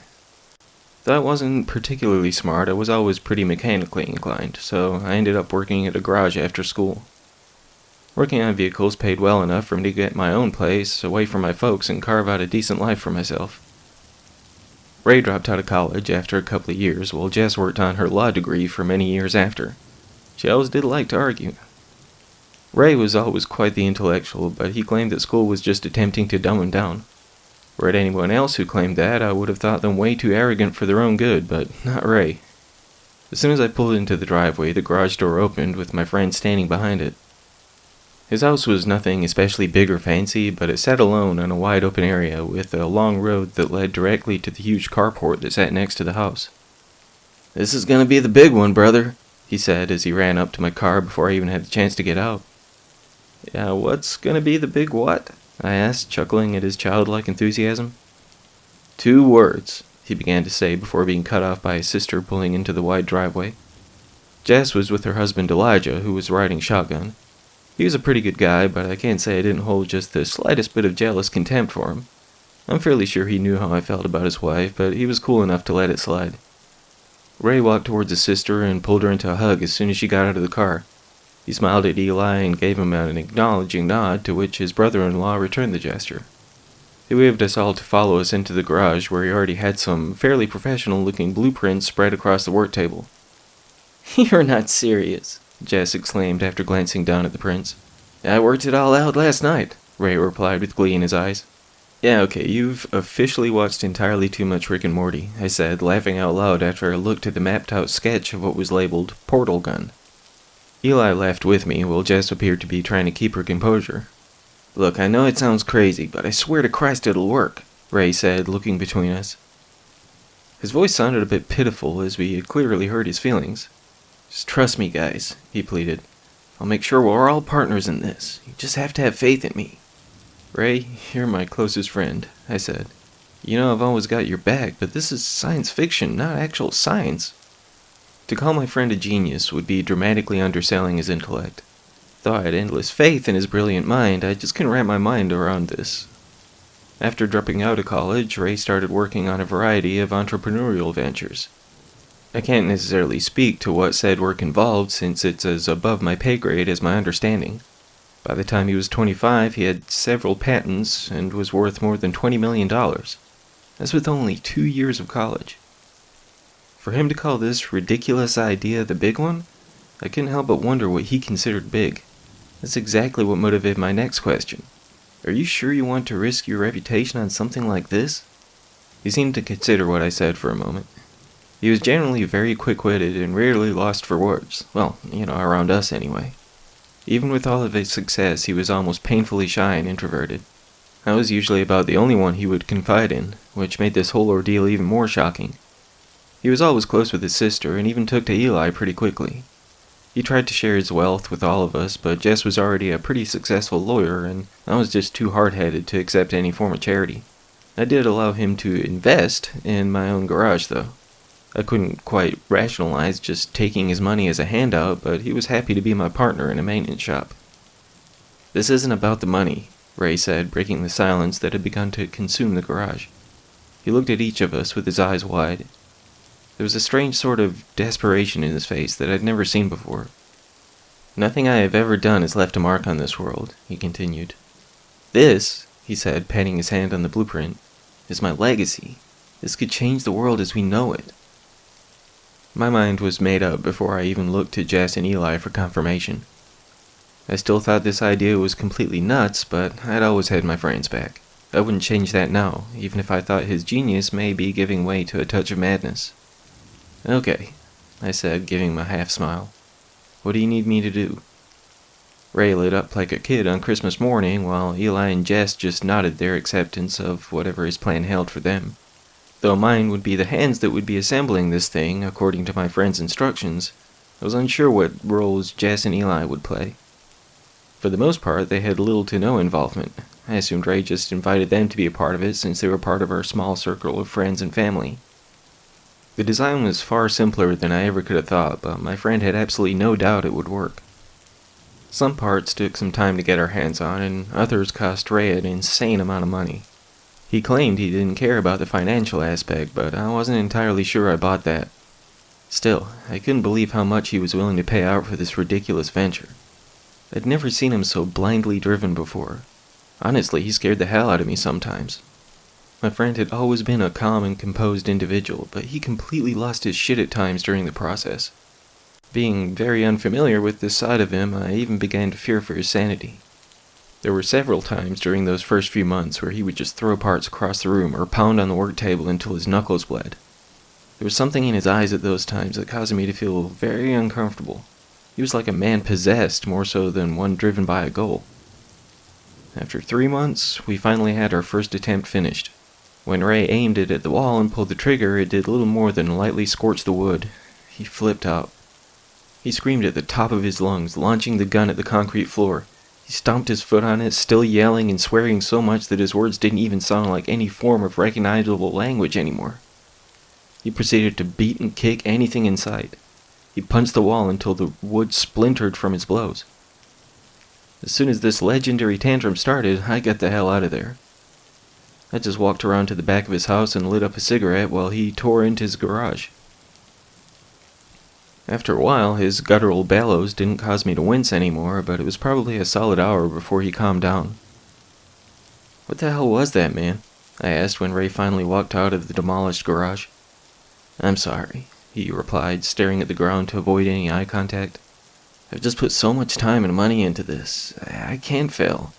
Though I wasn't particularly smart, I was always pretty mechanically inclined, so I ended up working at a garage after school. Working on vehicles paid well enough for me to get my own place, away from my folks, and carve out a decent life for myself. Ray dropped out of college after a couple of years, while Jess worked on her law degree for many years after. She always did like to argue. Ray was always quite the intellectual, but he claimed that school was just attempting to dumb him down. Were it anyone else who claimed that, I would have thought them way too arrogant for their own good, but not Ray. As soon as I pulled into the driveway, the garage door opened with my friend standing behind it. His house was nothing especially big or fancy, but it sat alone on a wide open area with a long road that led directly to the huge carport that sat next to the house. "This is gonna be the big one, brother," he said as he ran up to my car before I even had the chance to get out. "Yeah, what's gonna be the big what?" I asked, chuckling at his childlike enthusiasm. "2 words," he began to say before being cut off by his sister pulling into the wide driveway. Jess was with her husband Elijah, who was riding shotgun. He was a pretty good guy, but I can't say I didn't hold just the slightest bit of jealous contempt for him. I'm fairly sure he knew how I felt about his wife, but he was cool enough to let it slide. Ray walked towards his sister and pulled her into a hug as soon as she got out of the car. He smiled at Eli and gave him an acknowledging nod, to which his brother-in-law returned the gesture. He waved us all to follow us into the garage, where he already had some fairly professional-looking blueprints spread across the work table. "You're not serious," Jess exclaimed after glancing down at the prints. "I worked it all out last night," Ray replied with glee in his eyes. "Yeah, okay, you've officially watched entirely too much Rick and Morty," I said, laughing out loud after I looked at the mapped-out sketch of what was labeled Portal Gun. Eli laughed with me, while Jess appeared to be trying to keep her composure. "Look, I know it sounds crazy, but I swear to Christ it'll work," Ray said, looking between us. His voice sounded a bit pitiful, as we had clearly hurt his feelings. "Just trust me, guys," he pleaded. "I'll make sure we're all partners in this. You just have to have faith in me." "Ray, you're my closest friend," I said. "You know I've always got your back, but this is science fiction, not actual science." To call my friend a genius would be dramatically underselling his intellect. Though I had endless faith in his brilliant mind, I just couldn't wrap my mind around this. After dropping out of college, Ray started working on a variety of entrepreneurial ventures. I can't necessarily speak to what said work involved, since it's as above my pay grade as my understanding. By the time he was 25, he had several patents and was worth more than $20 million. That's with only 2 years of college. For him to call this ridiculous idea the big one, I couldn't help but wonder what he considered big. That's exactly what motivated my next question. "Are you sure you want to risk your reputation on something like this?" He seemed to consider what I said for a moment. He was generally very quick-witted and rarely lost for words. Well, around us anyway. Even with all of his success, he was almost painfully shy and introverted. I was usually about the only one he would confide in, which made this whole ordeal even more shocking. He was always close with his sister, and even took to Eli pretty quickly. He tried to share his wealth with all of us, but Jess was already a pretty successful lawyer, and I was just too hard-headed to accept any form of charity. I did allow him to invest in my own garage, though. I couldn't quite rationalize just taking his money as a handout, but he was happy to be my partner in a maintenance shop. This isn't about the money, Ray said, breaking the silence that had begun to consume the garage. He looked at each of us with his eyes wide. There was a strange sort of desperation in his face that I'd never seen before. Nothing I have ever done has left a mark on this world, he continued. This, he said, patting his hand on the blueprint, is my legacy. This could change the world as we know it. My mind was made up before I even looked to Jess and Eli for confirmation. I still thought this idea was completely nuts, but I'd always had my friend's back. I wouldn't change that now, even if I thought his genius may be giving way to a touch of madness. Okay, I said, giving him a half smile. What do you need me to do? Ray lit up like a kid on Christmas morning, while Eli and Jess just nodded their acceptance of whatever his plan held for them. Though mine would be the hands that would be assembling this thing, according to my friend's instructions, I was unsure what roles Jess and Eli would play. For the most part, they had little to no involvement. I assumed Ray just invited them to be a part of it since they were part of our small circle of friends and family. The design was far simpler than I ever could have thought, but my friend had absolutely no doubt it would work. Some parts took some time to get our hands on, and others cost Ray an insane amount of money. He claimed he didn't care about the financial aspect, but I wasn't entirely sure I bought that. Still, I couldn't believe how much he was willing to pay out for this ridiculous venture. I'd never seen him so blindly driven before. Honestly, he scared the hell out of me sometimes. My friend had always been a calm and composed individual, but he completely lost his shit at times during the process. Being very unfamiliar with this side of him, I even began to fear for his sanity. There were several times during those first few months where he would just throw parts across the room or pound on the work table until his knuckles bled. There was something in his eyes at those times that caused me to feel very uncomfortable. He was like a man possessed more so than one driven by a goal. After 3 months, we finally had our first attempt finished. When Ray aimed it at the wall and pulled the trigger, it did little more than lightly scorch the wood. He flipped out. He screamed at the top of his lungs, launching the gun at the concrete floor. He stomped his foot on it, still yelling and swearing so much that his words didn't even sound like any form of recognizable language anymore. He proceeded to beat and kick anything in sight. He punched the wall until the wood splintered from his blows. As soon as this legendary tantrum started, I got the hell out of there. I just walked around to the back of his house and lit up a cigarette while he tore into his garage. After a while, his guttural bellows didn't cause me to wince anymore, but it was probably a solid hour before he calmed down. What the hell was that, man? I asked when Ray finally walked out of the demolished garage. I'm sorry, he replied, staring at the ground to avoid any eye contact. I've just put so much time and money into this. I can't fail.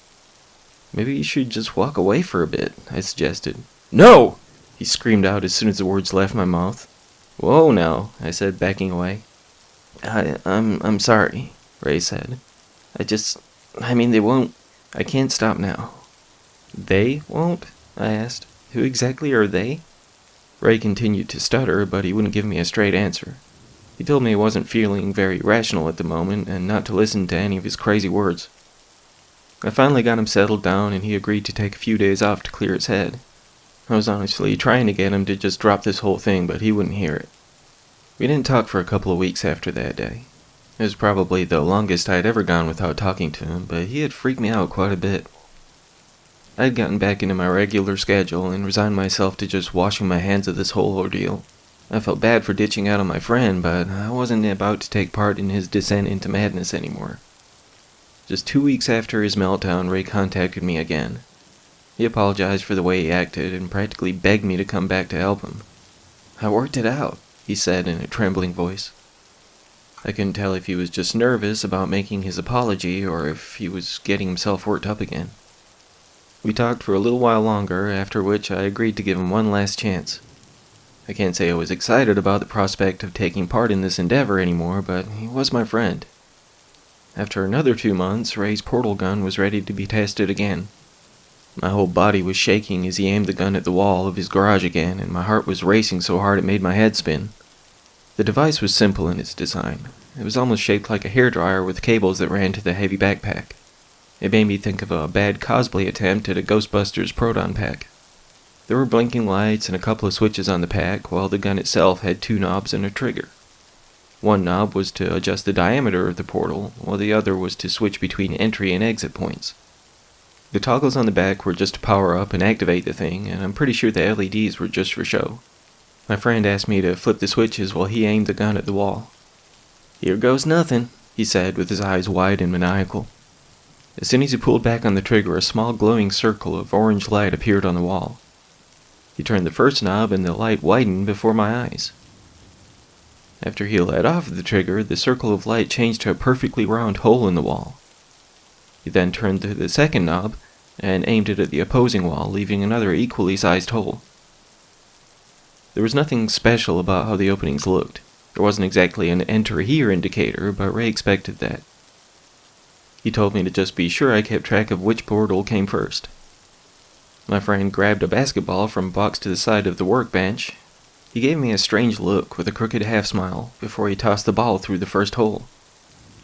Maybe you should just walk away for a bit, I suggested. No! He screamed out as soon as the words left my mouth. Whoa now, I said, backing away. I'm sorry, Ray said. They won't. I can't stop now. They won't? I asked. Who exactly are they? Ray continued to stutter, but he wouldn't give me a straight answer. He told me he wasn't feeling very rational at the moment, and not to listen to any of his crazy words. I finally got him settled down, and he agreed to take a few days off to clear his head. I was honestly trying to get him to just drop this whole thing, but he wouldn't hear it. We didn't talk for a couple of weeks after that day. It was probably the longest I had ever gone without talking to him, but he had freaked me out quite a bit. I had gotten back into my regular schedule and resigned myself to just washing my hands of this whole ordeal. I felt bad for ditching out on my friend, but I wasn't about to take part in his descent into madness anymore. Just 2 weeks after his meltdown, Ray contacted me again. He apologized for the way he acted and practically begged me to come back to help him. I worked it out, he said in a trembling voice. I couldn't tell if he was just nervous about making his apology or if he was getting himself worked up again. We talked for a little while longer, after which I agreed to give him one last chance. I can't say I was excited about the prospect of taking part in this endeavor anymore, but he was my friend. After another 2 months, Ray's portal gun was ready to be tested again. My whole body was shaking as he aimed the gun at the wall of his garage again, and my heart was racing so hard it made my head spin. The device was simple in its design. It was almost shaped like a hairdryer with cables that ran to the heavy backpack. It made me think of a bad cosplay attempt at a Ghostbusters proton pack. There were blinking lights and a couple of switches on the pack, while the gun itself had 2 knobs and a trigger. One knob was to adjust the diameter of the portal, while the other was to switch between entry and exit points. The toggles on the back were just to power up and activate the thing, and I'm pretty sure the LEDs were just for show. My friend asked me to flip the switches while he aimed the gun at the wall. "Here goes nothing," he said with his eyes wide and maniacal. As soon as he pulled back on the trigger, a small glowing circle of orange light appeared on the wall. He turned the first knob and the light widened before my eyes. After he let off the trigger, the circle of light changed to a perfectly round hole in the wall. He then turned to the second knob and aimed it at the opposing wall, leaving another equally sized hole. There was nothing special about how the openings looked. There wasn't exactly an enter here indicator, but Ray expected that. He told me to just be sure I kept track of which portal came first. My friend grabbed a basketball from a box to the side of the workbench. He gave me a strange look with a crooked half-smile before he tossed the ball through the first hole.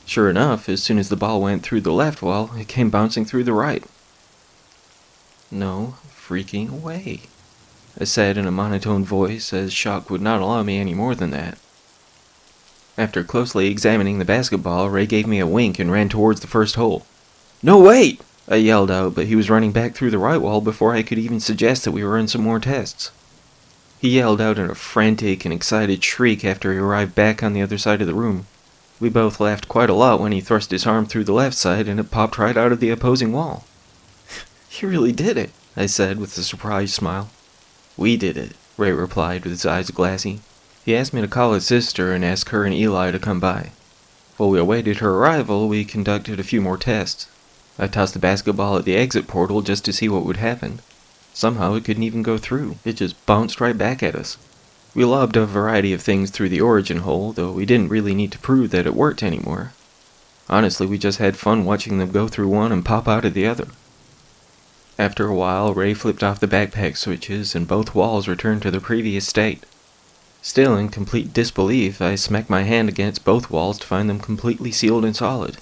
Sure enough, as soon as the ball went through the left wall, it came bouncing through the right. "No freaking way," I said in a monotone voice, as shock would not allow me any more than that. After closely examining the basketball, Ray gave me a wink and ran towards the first hole. "No, wait!" I yelled out, but he was running back through the right wall before I could even suggest that we were in some more tests. He yelled out in a frantic and excited shriek after he arrived back on the other side of the room. We both laughed quite a lot when he thrust his arm through the left side and it popped right out of the opposing wall. "You really did it," I said with a surprised smile. "We did it," Ray replied with his eyes glassy. He asked me to call his sister and ask her and Eli to come by. While we awaited her arrival, we conducted a few more tests. I tossed the basketball at the exit portal just to see what would happen. Somehow it couldn't even go through. It just bounced right back at us. We lobbed a variety of things through the origin hole, though we didn't really need to prove that it worked anymore. Honestly, we just had fun watching them go through one and pop out of the other. After a while, Ray flipped off the backpack switches and both walls returned to their previous state. Still in complete disbelief, I smacked my hand against both walls to find them completely sealed and solid.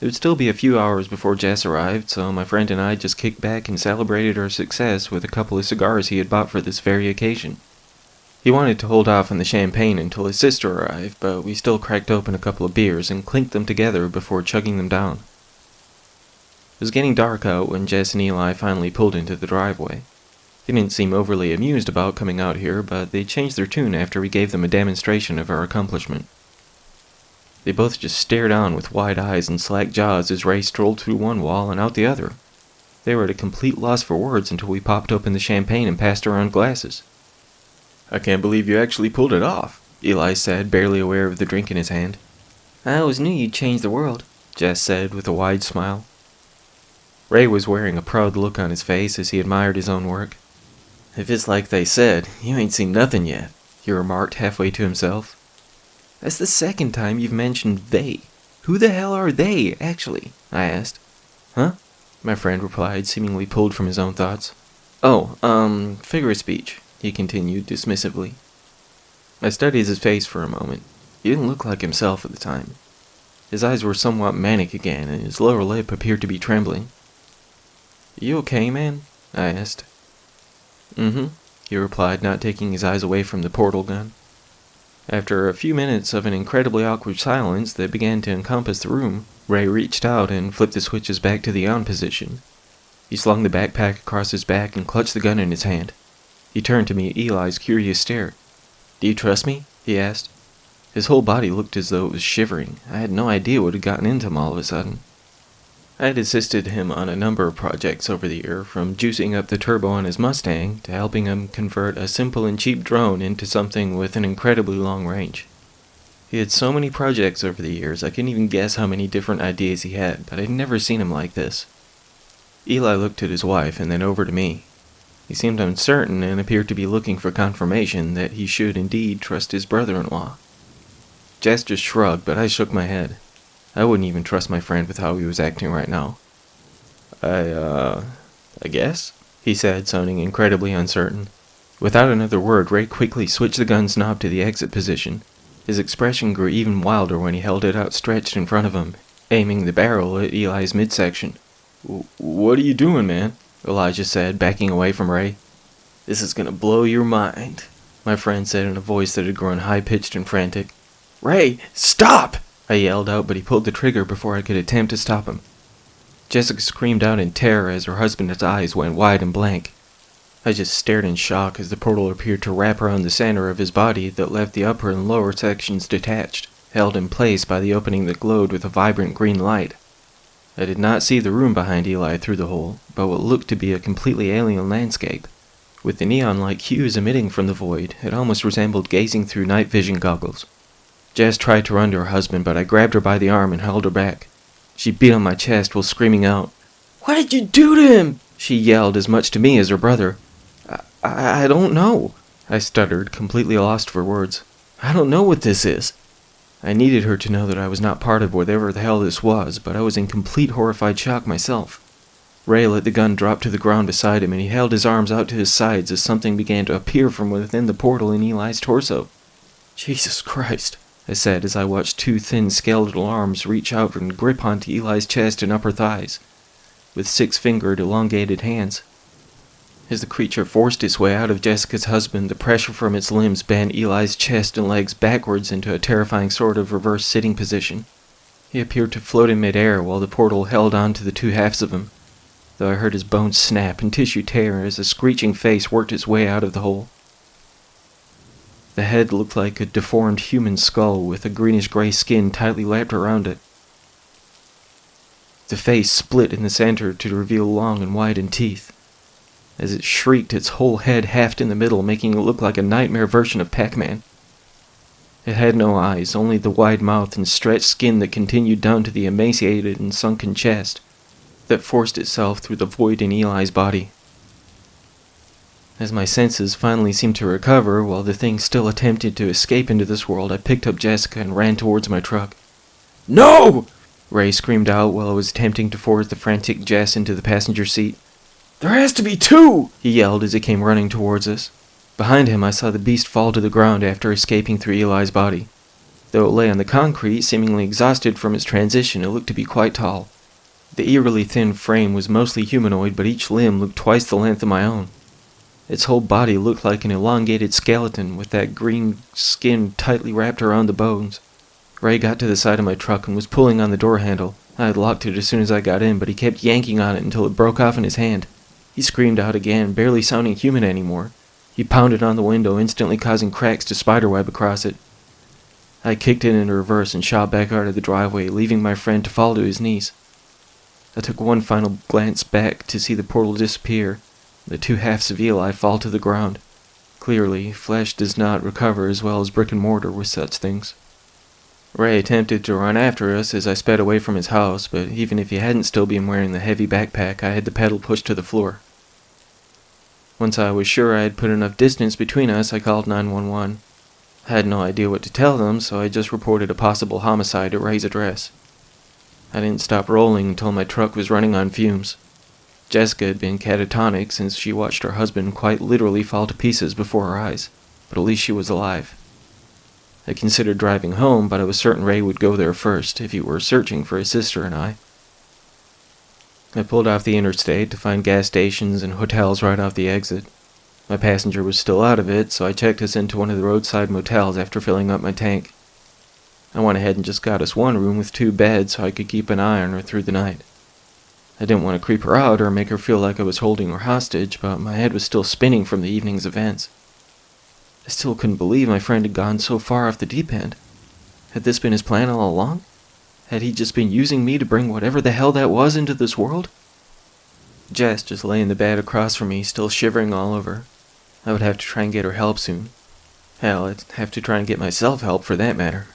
It would still be a few hours before Jess arrived, so my friend and I just kicked back and celebrated our success with a couple of cigars he had bought for this very occasion. He wanted to hold off on the champagne until his sister arrived, but we still cracked open a couple of beers and clinked them together before chugging them down. It was getting dark out when Jess and Eli finally pulled into the driveway. They didn't seem overly amused about coming out here, but they changed their tune after we gave them a demonstration of our accomplishment. They both just stared on with wide eyes and slack jaws as Ray strolled through one wall and out the other. They were at a complete loss for words until we popped open the champagne and passed around glasses. "I can't believe you actually pulled it off," Eli said, barely aware of the drink in his hand. "I always knew you'd change the world," Jess said with a wide smile. Ray was wearing a proud look on his face as he admired his own work. "If it's like they said, you ain't seen nothing yet," he remarked halfway to himself. "That's the second time you've mentioned they. Who the hell are they, actually?" I asked. "Huh?" my friend replied, seemingly pulled from his own thoughts. "Oh, figure of speech," he continued dismissively. I studied his face for a moment. He didn't look like himself at the time. His eyes were somewhat manic again, and his lower lip appeared to be trembling. "You okay, man?" I asked. "Mm-hmm," he replied, not taking his eyes away from the portal gun. After a few minutes of an incredibly awkward silence that began to encompass the room, Ray reached out and flipped the switches back to the on position. He slung the backpack across his back and clutched the gun in his hand. He turned to meet Eli's curious stare. "Do you trust me?" he asked. His whole body looked as though it was shivering. I had no idea what had gotten into him all of a sudden. I had assisted him on a number of projects over the year, from juicing up the turbo on his Mustang to helping him convert a simple and cheap drone into something with an incredibly long range. He had so many projects over the years, I couldn't even guess how many different ideas he had, but I'd never seen him like this. Eli looked at his wife and then over to me. He seemed uncertain and appeared to be looking for confirmation that he should indeed trust his brother-in-law. Jess just shrugged, but I shook my head. I wouldn't even trust my friend with how he was acting right now. I guess?" he said, sounding incredibly uncertain. Without another word, Ray quickly switched the gun's knob to the exit position. His expression grew even wilder when he held it outstretched in front of him, aiming the barrel at Eli's midsection. "What are you doing, man?" Elijah said, backing away from Ray. "This is gonna blow your mind," my friend said in a voice that had grown high-pitched and frantic. "Ray, stop!" I yelled out, but he pulled the trigger before I could attempt to stop him. Jessica screamed out in terror as her husband's eyes went wide and blank. I just stared in shock as the portal appeared to wrap around the center of his body that left the upper and lower sections detached, held in place by the opening that glowed with a vibrant green light. I did not see the room behind Eli through the hole, but what looked to be a completely alien landscape. With the neon-like hues emitting from the void, it almost resembled gazing through night vision goggles. Jess tried to run to her husband, but I grabbed her by the arm and held her back. She beat on my chest while screaming out, "What did you do to him?" She yelled as much to me as her brother. I don't know," I stuttered, completely lost for words. "I don't know what this is." I needed her to know that I was not part of whatever the hell this was, but I was in complete horrified shock myself. Ray let the gun drop to the ground beside him, and he held his arms out to his sides as something began to appear from within the portal in Eli's torso. "Jesus Christ," I said as I watched two thin skeletal arms reach out and grip onto Eli's chest and upper thighs, with six-fingered, elongated hands. As the creature forced its way out of Jessica's husband, the pressure from its limbs bent Eli's chest and legs backwards into a terrifying sort of reverse sitting position. He appeared to float in midair while the portal held on to the two halves of him, though I heard his bones snap and tissue tear as a screeching face worked its way out of the hole. The head looked like a deformed human skull with a greenish-gray skin tightly lapped around it. The face split in the center to reveal long and widened teeth. As it shrieked, its whole head halved in the middle, making it look like a nightmare version of Pac-Man. It had no eyes, only the wide mouth and stretched skin that continued down to the emaciated and sunken chest that forced itself through the void in Eli's body. As my senses finally seemed to recover, while the thing still attempted to escape into this world, I picked up Jessica and ran towards my truck. "No!" Ray screamed out while I was attempting to force the frantic Jess into the passenger seat. "There has to be two!" he yelled as he came running towards us. Behind him, I saw the beast fall to the ground after escaping through Eli's body. Though it lay on the concrete, seemingly exhausted from its transition, it looked to be quite tall. The eerily thin frame was mostly humanoid, but each limb looked twice the length of my own. Its whole body looked like an elongated skeleton with that green skin tightly wrapped around the bones. Ray got to the side of my truck and was pulling on the door handle. I had locked it as soon as I got in, but he kept yanking on it until it broke off in his hand. He screamed out again, barely sounding human anymore. He pounded on the window, instantly causing cracks to spiderweb across it. I kicked it into reverse and shot back out of the driveway, leaving my friend to fall to his knees. I took one final glance back to see the portal disappear, the two halves of Eli fall to the ground. Clearly, flesh does not recover as well as brick and mortar with such things. Ray attempted to run after us as I sped away from his house, but even if he hadn't still been wearing the heavy backpack, I had the pedal pushed to the floor. Once I was sure I had put enough distance between us, I called 911. I had no idea what to tell them, so I just reported a possible homicide at Ray's address. I didn't stop rolling until my truck was running on fumes. Jessica had been catatonic since she watched her husband quite literally fall to pieces before her eyes, but at least she was alive. I considered driving home, but I was certain Ray would go there first if he were searching for his sister and I. I pulled off the interstate to find gas stations and hotels right off the exit. My passenger was still out of it, so I checked us into one of the roadside motels after filling up my tank. I went ahead and just got us one room with 2 beds so I could keep an eye on her through the night. I didn't want to creep her out or make her feel like I was holding her hostage, but my head was still spinning from the evening's events. I still couldn't believe my friend had gone so far off the deep end. Had this been his plan all along? Had he just been using me to bring whatever the hell that was into this world? Jess just lay in the bed across from me, still shivering all over. I would have to try and get her help soon. Hell, I'd have to try and get myself help for that matter.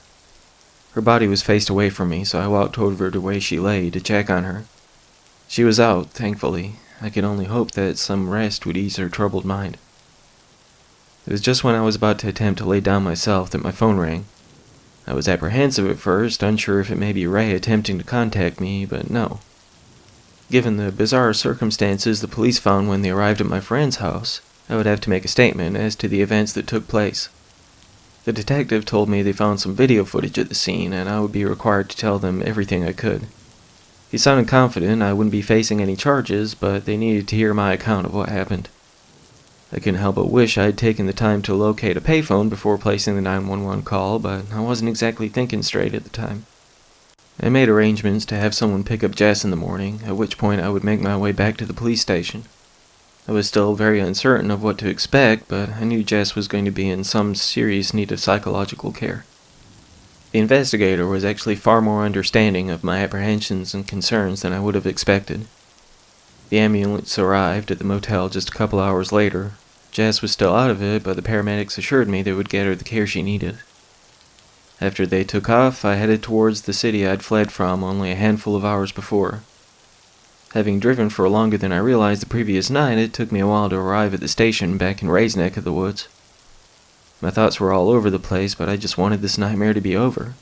Her body was faced away from me, so I walked over to where she lay to check on her. She was out, thankfully. I could only hope that some rest would ease her troubled mind. It was just when I was about to attempt to lay down myself that my phone rang. I was apprehensive at first, unsure if it may be Ray attempting to contact me, but no. Given the bizarre circumstances the police found when they arrived at my friend's house, I would have to make a statement as to the events that took place. The detective told me they found some video footage at the scene, and I would be required to tell them everything I could. He sounded confident I wouldn't be facing any charges, but they needed to hear my account of what happened. I couldn't help but wish I had taken the time to locate a payphone before placing the 911 call, but I wasn't exactly thinking straight at the time. I made arrangements to have someone pick up Jess in the morning, at which point I would make my way back to the police station. I was still very uncertain of what to expect, but I knew Jess was going to be in some serious need of psychological care. The investigator was actually far more understanding of my apprehensions and concerns than I would have expected. The ambulance arrived at the motel just a couple hours later. Jess was still out of it, but the paramedics assured me they would get her the care she needed. After they took off, I headed towards the city I'd fled from only a handful of hours before. Having driven for longer than I realized the previous night, it took me a while to arrive at the station back in Ray's neck of the woods. My thoughts were all over the place, but I just wanted this nightmare to be over.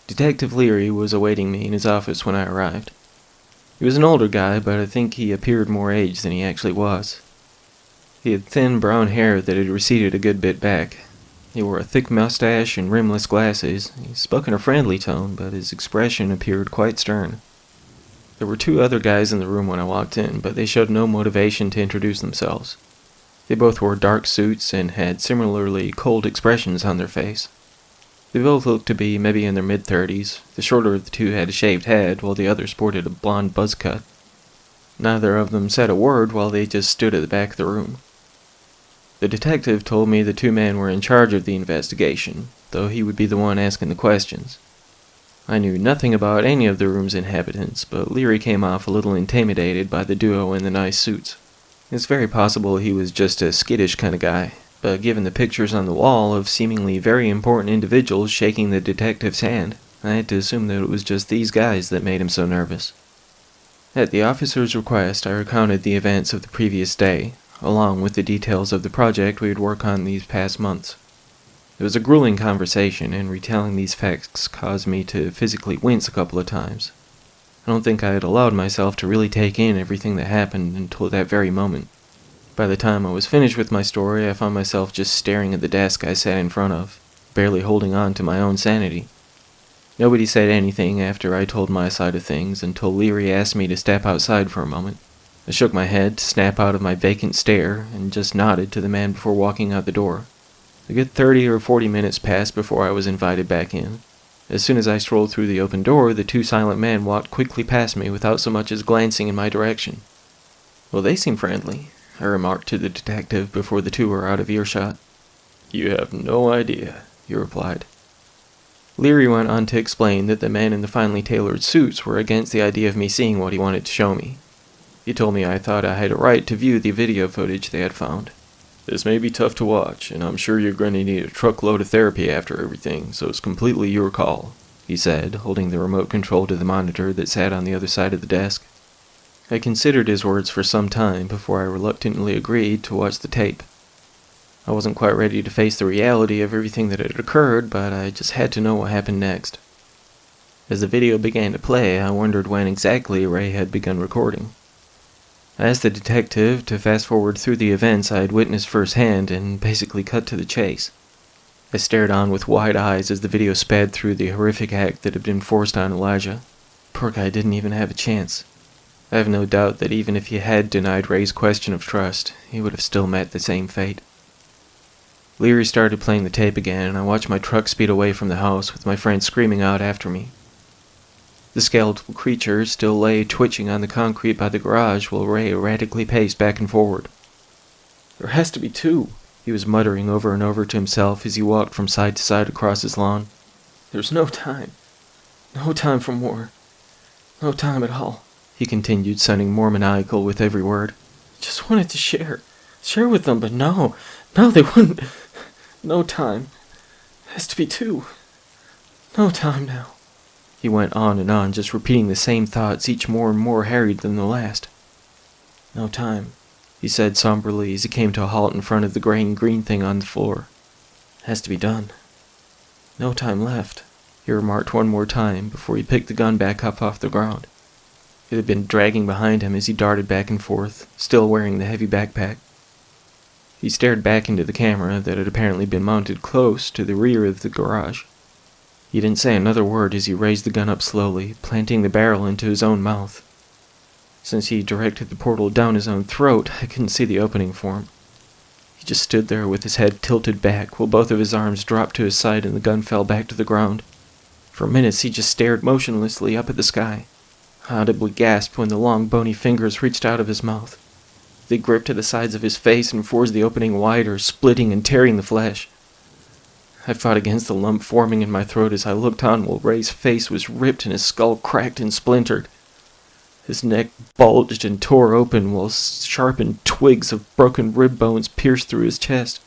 Detective Leary was awaiting me in his office when I arrived. He was an older guy, but I think he appeared more aged than he actually was. He had thin brown hair that had receded a good bit back. He wore a thick mustache and rimless glasses. He spoke in a friendly tone, but his expression appeared quite stern. There were 2 other guys in the room when I walked in, but they showed no motivation to introduce themselves. They both wore dark suits and had similarly cold expressions on their face. They both looked to be maybe in their mid-30s. The shorter of the 2 had a shaved head, while the other sported a blonde buzz cut. Neither of them said a word while they just stood at the back of the room. The detective told me the 2 men were in charge of the investigation, though he would be the one asking the questions. I knew nothing about any of the room's inhabitants, but Leary came off a little intimidated by the duo in the nice suits. It's very possible he was just a skittish kind of guy, but given the pictures on the wall of seemingly very important individuals shaking the detective's hand, I had to assume that it was just these guys that made him so nervous. At the officer's request, I recounted the events of the previous day, along with the details of the project we would work on these past months. It was a grueling conversation, and retelling these facts caused me to physically wince a couple of times. I don't think I had allowed myself to really take in everything that happened until that very moment. By the time I was finished with my story, I found myself just staring at the desk I sat in front of, barely holding on to my own sanity. Nobody said anything after I told my side of things until Leary asked me to step outside for a moment. I shook my head to snap out of my vacant stare and just nodded to the man before walking out the door. A good 30 or 40 minutes passed before I was invited back in. As soon as I strolled through the open door, the 2 silent men walked quickly past me without so much as glancing in my direction. "Well, they seem friendly," I remarked to the detective before the 2 were out of earshot. "You have no idea," he replied. Leary went on to explain that the men in the finely tailored suits were against the idea of me seeing what he wanted to show me. He told me I thought I had a right to view the video footage they had found. "This may be tough to watch, and I'm sure you're going to need a truckload of therapy after everything, so it's completely your call," he said, holding the remote control to the monitor that sat on the other side of the desk. I considered his words for some time before I reluctantly agreed to watch the tape. I wasn't quite ready to face the reality of everything that had occurred, but I just had to know what happened next. As the video began to play, I wondered when exactly Ray had begun recording. I asked the detective to fast-forward through the events I had witnessed firsthand and basically cut to the chase. I stared on with wide eyes as the video sped through the horrific act that had been forced on Elijah. Poor guy didn't even have a chance. I have no doubt that even if he had denied Ray's question of trust, he would have still met the same fate. Leary started playing the tape again, and I watched my truck speed away from the house with my friend screaming out after me. The skeletal creature still lay twitching on the concrete by the garage while Ray erratically paced back and forward. "There has to be 2, he was muttering over and over to himself as he walked from side to side across his lawn. "There's no time. No time for more. No time at all," he continued, sounding more maniacal with every word. "Just wanted to share with them, but no, they wouldn't. No time. Has to be 2. No time now." He went on and on, just repeating the same thoughts, each more and more harried than the last. "No time," he said somberly as he came to a halt in front of the gray and green thing on the floor. "Has to be done. No time left," he remarked one more time before he picked the gun back up off the ground. It had been dragging behind him as he darted back and forth, still wearing the heavy backpack. He stared back into the camera that had apparently been mounted close to the rear of the garage. He didn't say another word as he raised the gun up slowly, planting the barrel into his own mouth. Since he directed the portal down his own throat, I couldn't see the opening for him. He just stood there with his head tilted back while both of his arms dropped to his side and the gun fell back to the ground. For minutes he just stared motionlessly up at the sky. I audibly gasped when the long bony fingers reached out of his mouth. They gripped at the sides of his face and forced the opening wider, splitting and tearing the flesh. I fought against the lump forming in my throat as I looked on while Ray's face was ripped and his skull cracked and splintered. His neck bulged and tore open while sharpened twigs of broken rib bones pierced through his chest.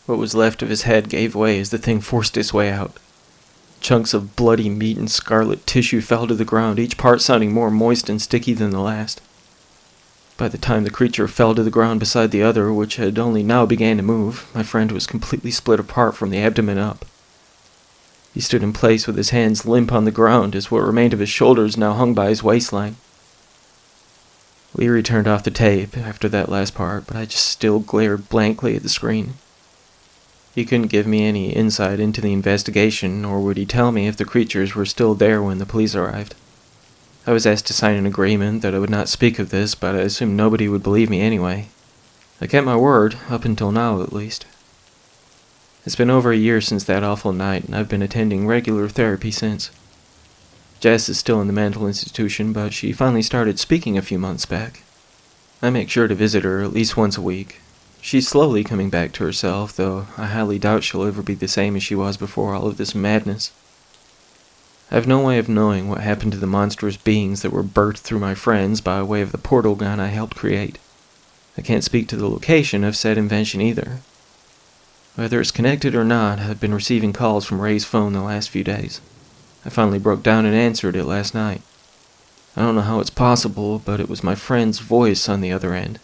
What was left of his head gave way as the thing forced its way out. Chunks of bloody meat and scarlet tissue fell to the ground, each part sounding more moist and sticky than the last. By the time the creature fell to the ground beside the other, which had only now began to move, my friend was completely split apart from the abdomen up. He stood in place with his hands limp on the ground as what remained of his shoulders now hung by his waistline. Leary turned off the tape after that last part, but I just still glared blankly at the screen. He couldn't give me any insight into the investigation, nor would he tell me if the creatures were still there when the police arrived. I was asked to sign an agreement that I would not speak of this, but I assumed nobody would believe me anyway. I kept my word, up until now at least. It's been over a year since that awful night, and I've been attending regular therapy since. Jess is still in the mental institution, but she finally started speaking a few months back. I make sure to visit her at least once a week. She's slowly coming back to herself, though I highly doubt she'll ever be the same as she was before all of this madness. I have no way of knowing what happened to the monstrous beings that were birthed through my friends by way of the portal gun I helped create. I can't speak to the location of said invention either. Whether it's connected or not, I've been receiving calls from Ray's phone the last few days. I finally broke down and answered it last night. I don't know how it's possible, but it was my friend's voice on the other end.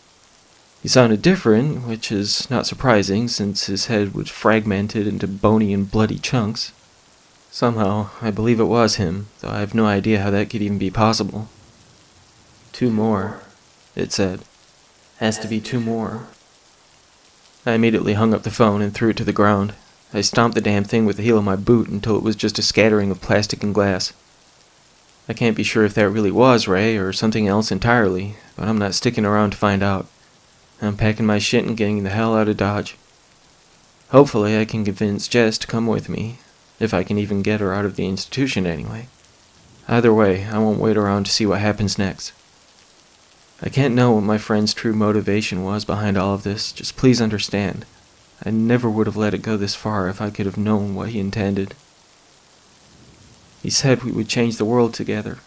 He sounded different, which is not surprising since his head was fragmented into bony and bloody chunks. Somehow, I believe it was him, though I have no idea how that could even be possible. 2 more, it said. Has to be 2 more. I immediately hung up the phone and threw it to the ground. I stomped the damn thing with the heel of my boot until it was just a scattering of plastic and glass. I can't be sure if that really was Ray or something else entirely, but I'm not sticking around to find out. I'm packing my shit and getting the hell out of Dodge. Hopefully I can convince Jess to come with me, if I can even get her out of the institution anyway. Either way, I won't wait around to see what happens next. I can't know what my friend's true motivation was behind all of this, just please understand. I never would have let it go this far if I could have known what he intended. He said we would change the world together.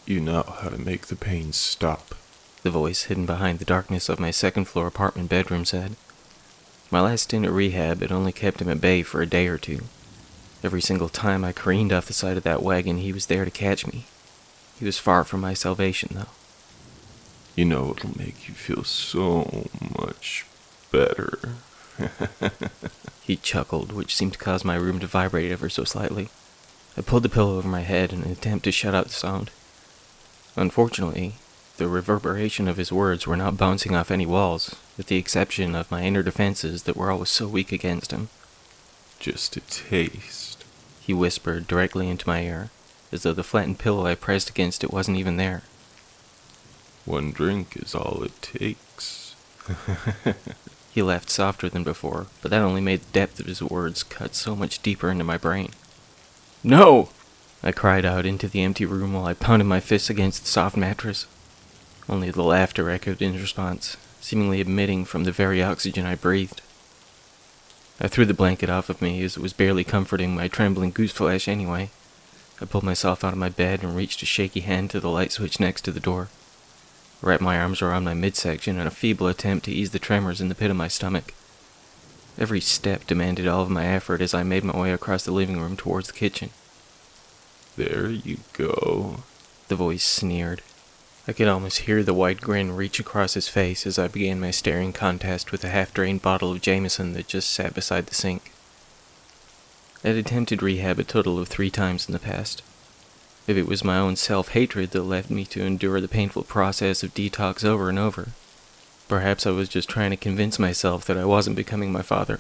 You know how to make the pain stop. The voice hidden behind the darkness of my second-floor apartment bedroom said. My last stint at rehab had only kept him at bay for a day or two. Every single time I careened off the side of that wagon, he was there to catch me. He was far from my salvation, though. You know it'll make you feel so much better. He chuckled, which seemed to cause my room to vibrate ever so slightly. I pulled the pillow over my head in an attempt to shut out the sound. Unfortunately, the reverberation of his words were not bouncing off any walls, with the exception of my inner defenses that were always so weak against him. Just a taste, he whispered directly into my ear, as though the flattened pillow I pressed against it wasn't even there. 1 drink is all it takes. He laughed softer than before, but that only made the depth of his words cut so much deeper into my brain. No! I cried out into the empty room while I pounded my fists against the soft mattress. Only the laughter echoed in response, seemingly emitting from the very oxygen I breathed. I threw the blanket off of me as it was barely comforting my trembling goose flesh anyway. I pulled myself out of my bed and reached a shaky hand to the light switch next to the door. I wrapped my arms around my midsection in a feeble attempt to ease the tremors in the pit of my stomach. Every step demanded all of my effort as I made my way across the living room towards the kitchen. There you go, the voice sneered. I could almost hear the wide grin reach across his face as I began my staring contest with a half-drained bottle of Jameson that just sat beside the sink. I'd attempted rehab a total of 3 times in the past. If it was my own self-hatred that led me to endure the painful process of detox over and over, perhaps I was just trying to convince myself that I wasn't becoming my father.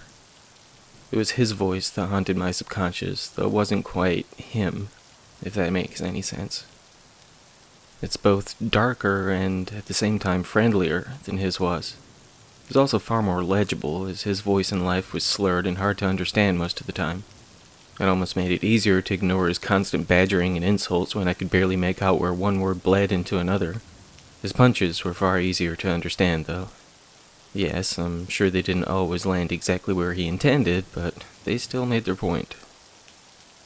It was his voice that haunted my subconscious, though it wasn't quite him, if that makes any sense. It's both darker and, at the same time, friendlier than his was. It was also far more legible, as his voice in life was slurred and hard to understand most of the time. It almost made it easier to ignore his constant badgering and insults when I could barely make out where one word bled into another. His punches were far easier to understand, though. Yes, I'm sure they didn't always land exactly where he intended, but they still made their point.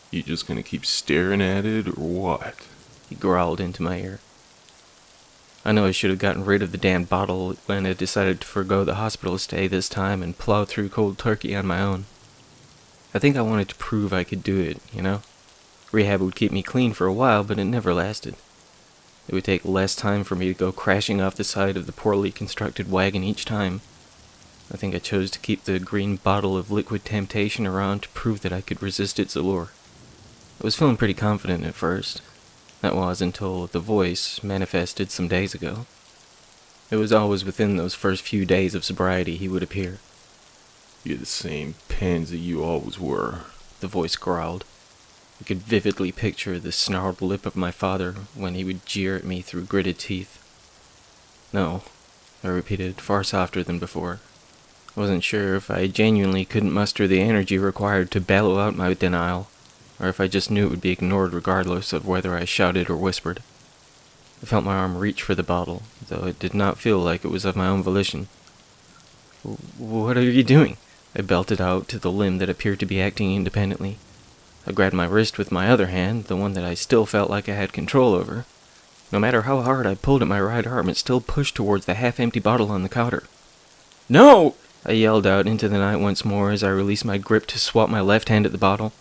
You just gonna keep staring at it, or what? He growled into my ear. I know I should have gotten rid of the damned bottle when I decided to forgo the hospital stay this time and plow through cold turkey on my own. I think I wanted to prove I could do it, you know? Rehab would keep me clean for a while, but it never lasted. It would take less time for me to go crashing off the side of the poorly constructed wagon each time. I think I chose to keep the green bottle of liquid temptation around to prove that I could resist its allure. I was feeling pretty confident at first. That was until the voice manifested some days ago. It was always within those first few days of sobriety he would appear. You're the same pansy you always were, the voice growled. I could vividly picture the snarled lip of my father when he would jeer at me through gritted teeth. No, I repeated, far softer than before. I wasn't sure if I genuinely couldn't muster the energy required to bellow out my denial, or if I just knew it would be ignored regardless of whether I shouted or whispered. I felt my arm reach for the bottle, though it did not feel like it was of my own volition. "What are you doing?" I belted out to the limb that appeared to be acting independently. I grabbed my wrist with my other hand, the one that I still felt like I had control over. No matter how hard I pulled at my right arm, it still pushed towards the half-empty bottle on the counter. "No!" I yelled out into the night once more as I released my grip to swat my left hand at the bottle.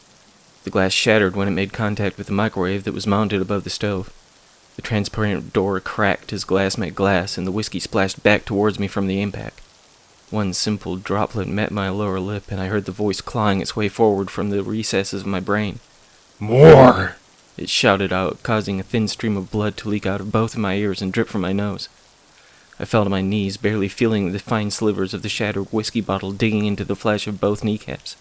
The glass shattered when it made contact with the microwave that was mounted above the stove. The transparent door cracked as glass met glass, and the whiskey splashed back towards me from the impact. One simple droplet met my lower lip, and I heard the voice clawing its way forward from the recesses of my brain. "More!" It shouted out, causing a thin stream of blood to leak out of both of my ears and drip from my nose. I fell to my knees, barely feeling the fine slivers of the shattered whiskey bottle digging into the flesh of both kneecaps.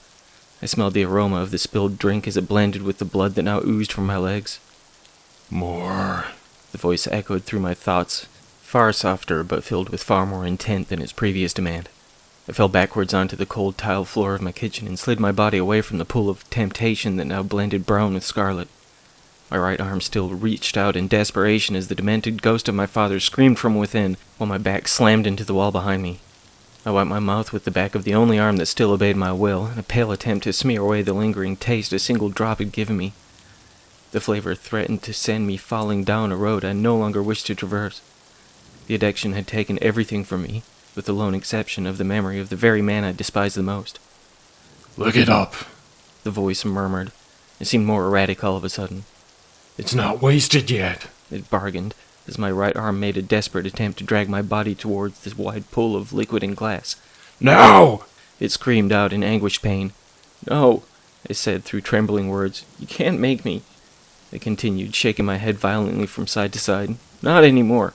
I smelled the aroma of the spilled drink as it blended with the blood that now oozed from my legs. "More!" The voice echoed through my thoughts, far softer but filled with far more intent than its previous demand. I fell backwards onto the cold tile floor of my kitchen and slid my body away from the pool of temptation that now blended brown with scarlet. My right arm still reached out in desperation as the demented ghost of my father screamed from within, while my back slammed into the wall behind me. I wiped my mouth with the back of the only arm that still obeyed my will, in a pale attempt to smear away the lingering taste a single drop had given me. The flavor threatened to send me falling down a road I no longer wished to traverse. The addiction had taken everything from me, with the lone exception of the memory of the very man I despised the most. "Look it up," the voice murmured. It seemed more erratic all of a sudden. "It's not wasted yet," it bargained, as my right arm made a desperate attempt to drag my body towards the wide pool of liquid and glass. "Now!" It screamed out in anguished pain. "No," I said through trembling words. "You can't make me." I continued, shaking my head violently from side to side. "Not anymore."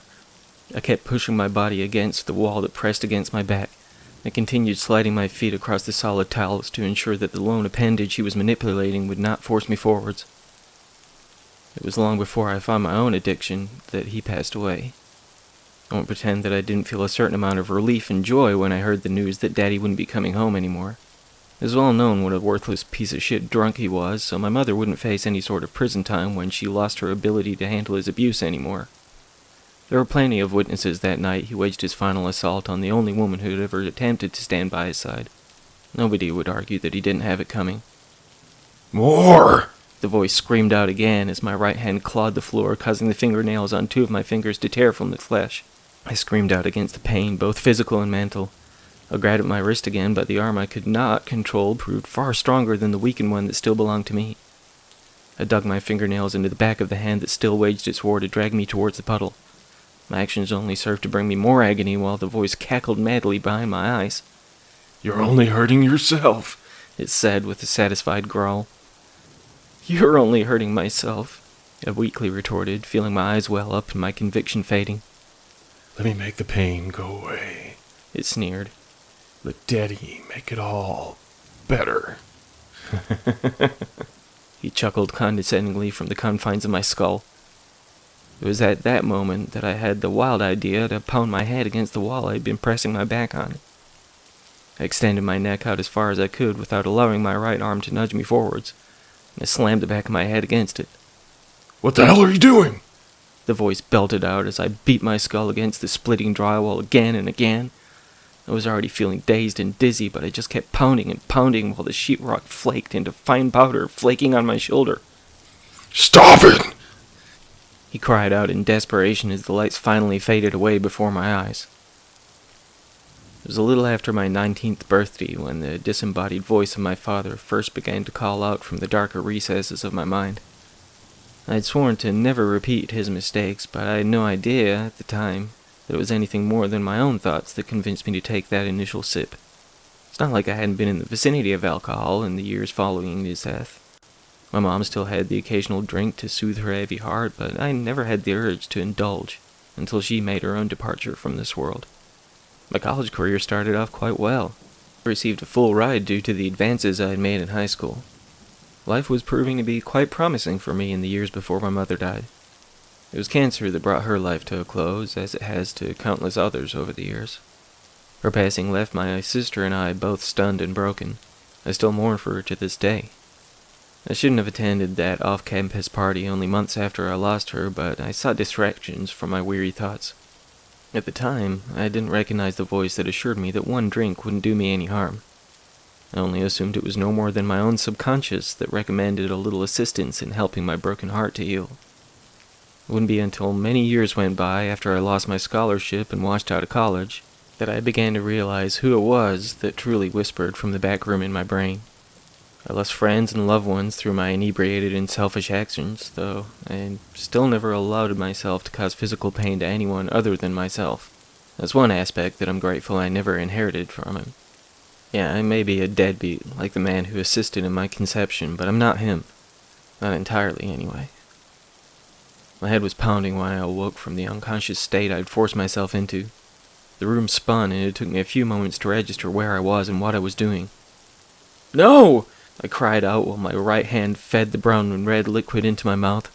I kept pushing my body against the wall that pressed against my back. I continued sliding my feet across the solid tiles to ensure that the lone appendage he was manipulating would not force me forwards. It was long before I found my own addiction that he passed away. I won't pretend that I didn't feel a certain amount of relief and joy when I heard the news that Daddy wouldn't be coming home anymore. It was well known what a worthless piece of shit drunk he was, so my mother wouldn't face any sort of prison time when she lost her ability to handle his abuse anymore. There were plenty of witnesses that night he waged his final assault on the only woman who had ever attempted to stand by his side. Nobody would argue that he didn't have it coming. "More!" The voice screamed out again as my right hand clawed the floor, causing the fingernails on two of my fingers to tear from the flesh. I screamed out against the pain, both physical and mental. I grabbed at my wrist again, but the arm I could not control proved far stronger than the weakened one that still belonged to me. I dug my fingernails into the back of the hand that still waged its war to drag me towards the puddle. My actions only served to bring me more agony while the voice cackled madly behind my eyes. "You're only hurting yourself," it said with a satisfied growl. "You're only hurting myself," I weakly retorted, feeling my eyes well up and my conviction fading. "Let me make the pain go away," it sneered. "Let Daddy make it all better." He chuckled condescendingly from the confines of my skull. It was at that moment that I had the wild idea to pound my head against the wall I had been pressing my back on. I extended my neck out as far as I could without allowing my right arm to nudge me forwards, and I slammed the back of my head against it. "What the hell are you doing?" The voice belted out as I beat my skull against the splitting drywall again and again. I was already feeling dazed and dizzy, but I just kept pounding and pounding while the sheetrock flaked into fine powder, flaking on my shoulder. "Stop it!" he cried out in desperation as the lights finally faded away before my eyes. It was a little after my 19th birthday when the disembodied voice of my father first began to call out from the darker recesses of my mind. I had sworn to never repeat his mistakes, but I had no idea at the time that it was anything more than my own thoughts that convinced me to take that initial sip. It's not like I hadn't been in the vicinity of alcohol in the years following his death. My mom still had the occasional drink to soothe her heavy heart, but I never had the urge to indulge until she made her own departure from this world. My college career started off quite well. I received a full ride due to the advances I had made in high school. Life was proving to be quite promising for me in the years before my mother died. It was cancer that brought her life to a close, as it has to countless others over the years. Her passing left my sister and I both stunned and broken. I still mourn for her to this day. I shouldn't have attended that off-campus party only months after I lost her, but I sought distractions from my weary thoughts. At the time, I didn't recognize the voice that assured me that one drink wouldn't do me any harm. I only assumed it was no more than my own subconscious that recommended a little assistance in helping my broken heart to heal. It wouldn't be until many years went by after I lost my scholarship and washed out of college that I began to realize who it was that truly whispered from the back room in my brain. I lost friends and loved ones through my inebriated and selfish actions, though I still never allowed myself to cause physical pain to anyone other than myself. That's one aspect that I'm grateful I never inherited from him. Yeah, I may be a deadbeat, like the man who assisted in my conception, but I'm not him. Not entirely, anyway. My head was pounding when I awoke from the unconscious state I'd forced myself into. The room spun, and it took me a few moments to register where I was and what I was doing. "No!" I cried out while my right hand fed the brown and red liquid into my mouth.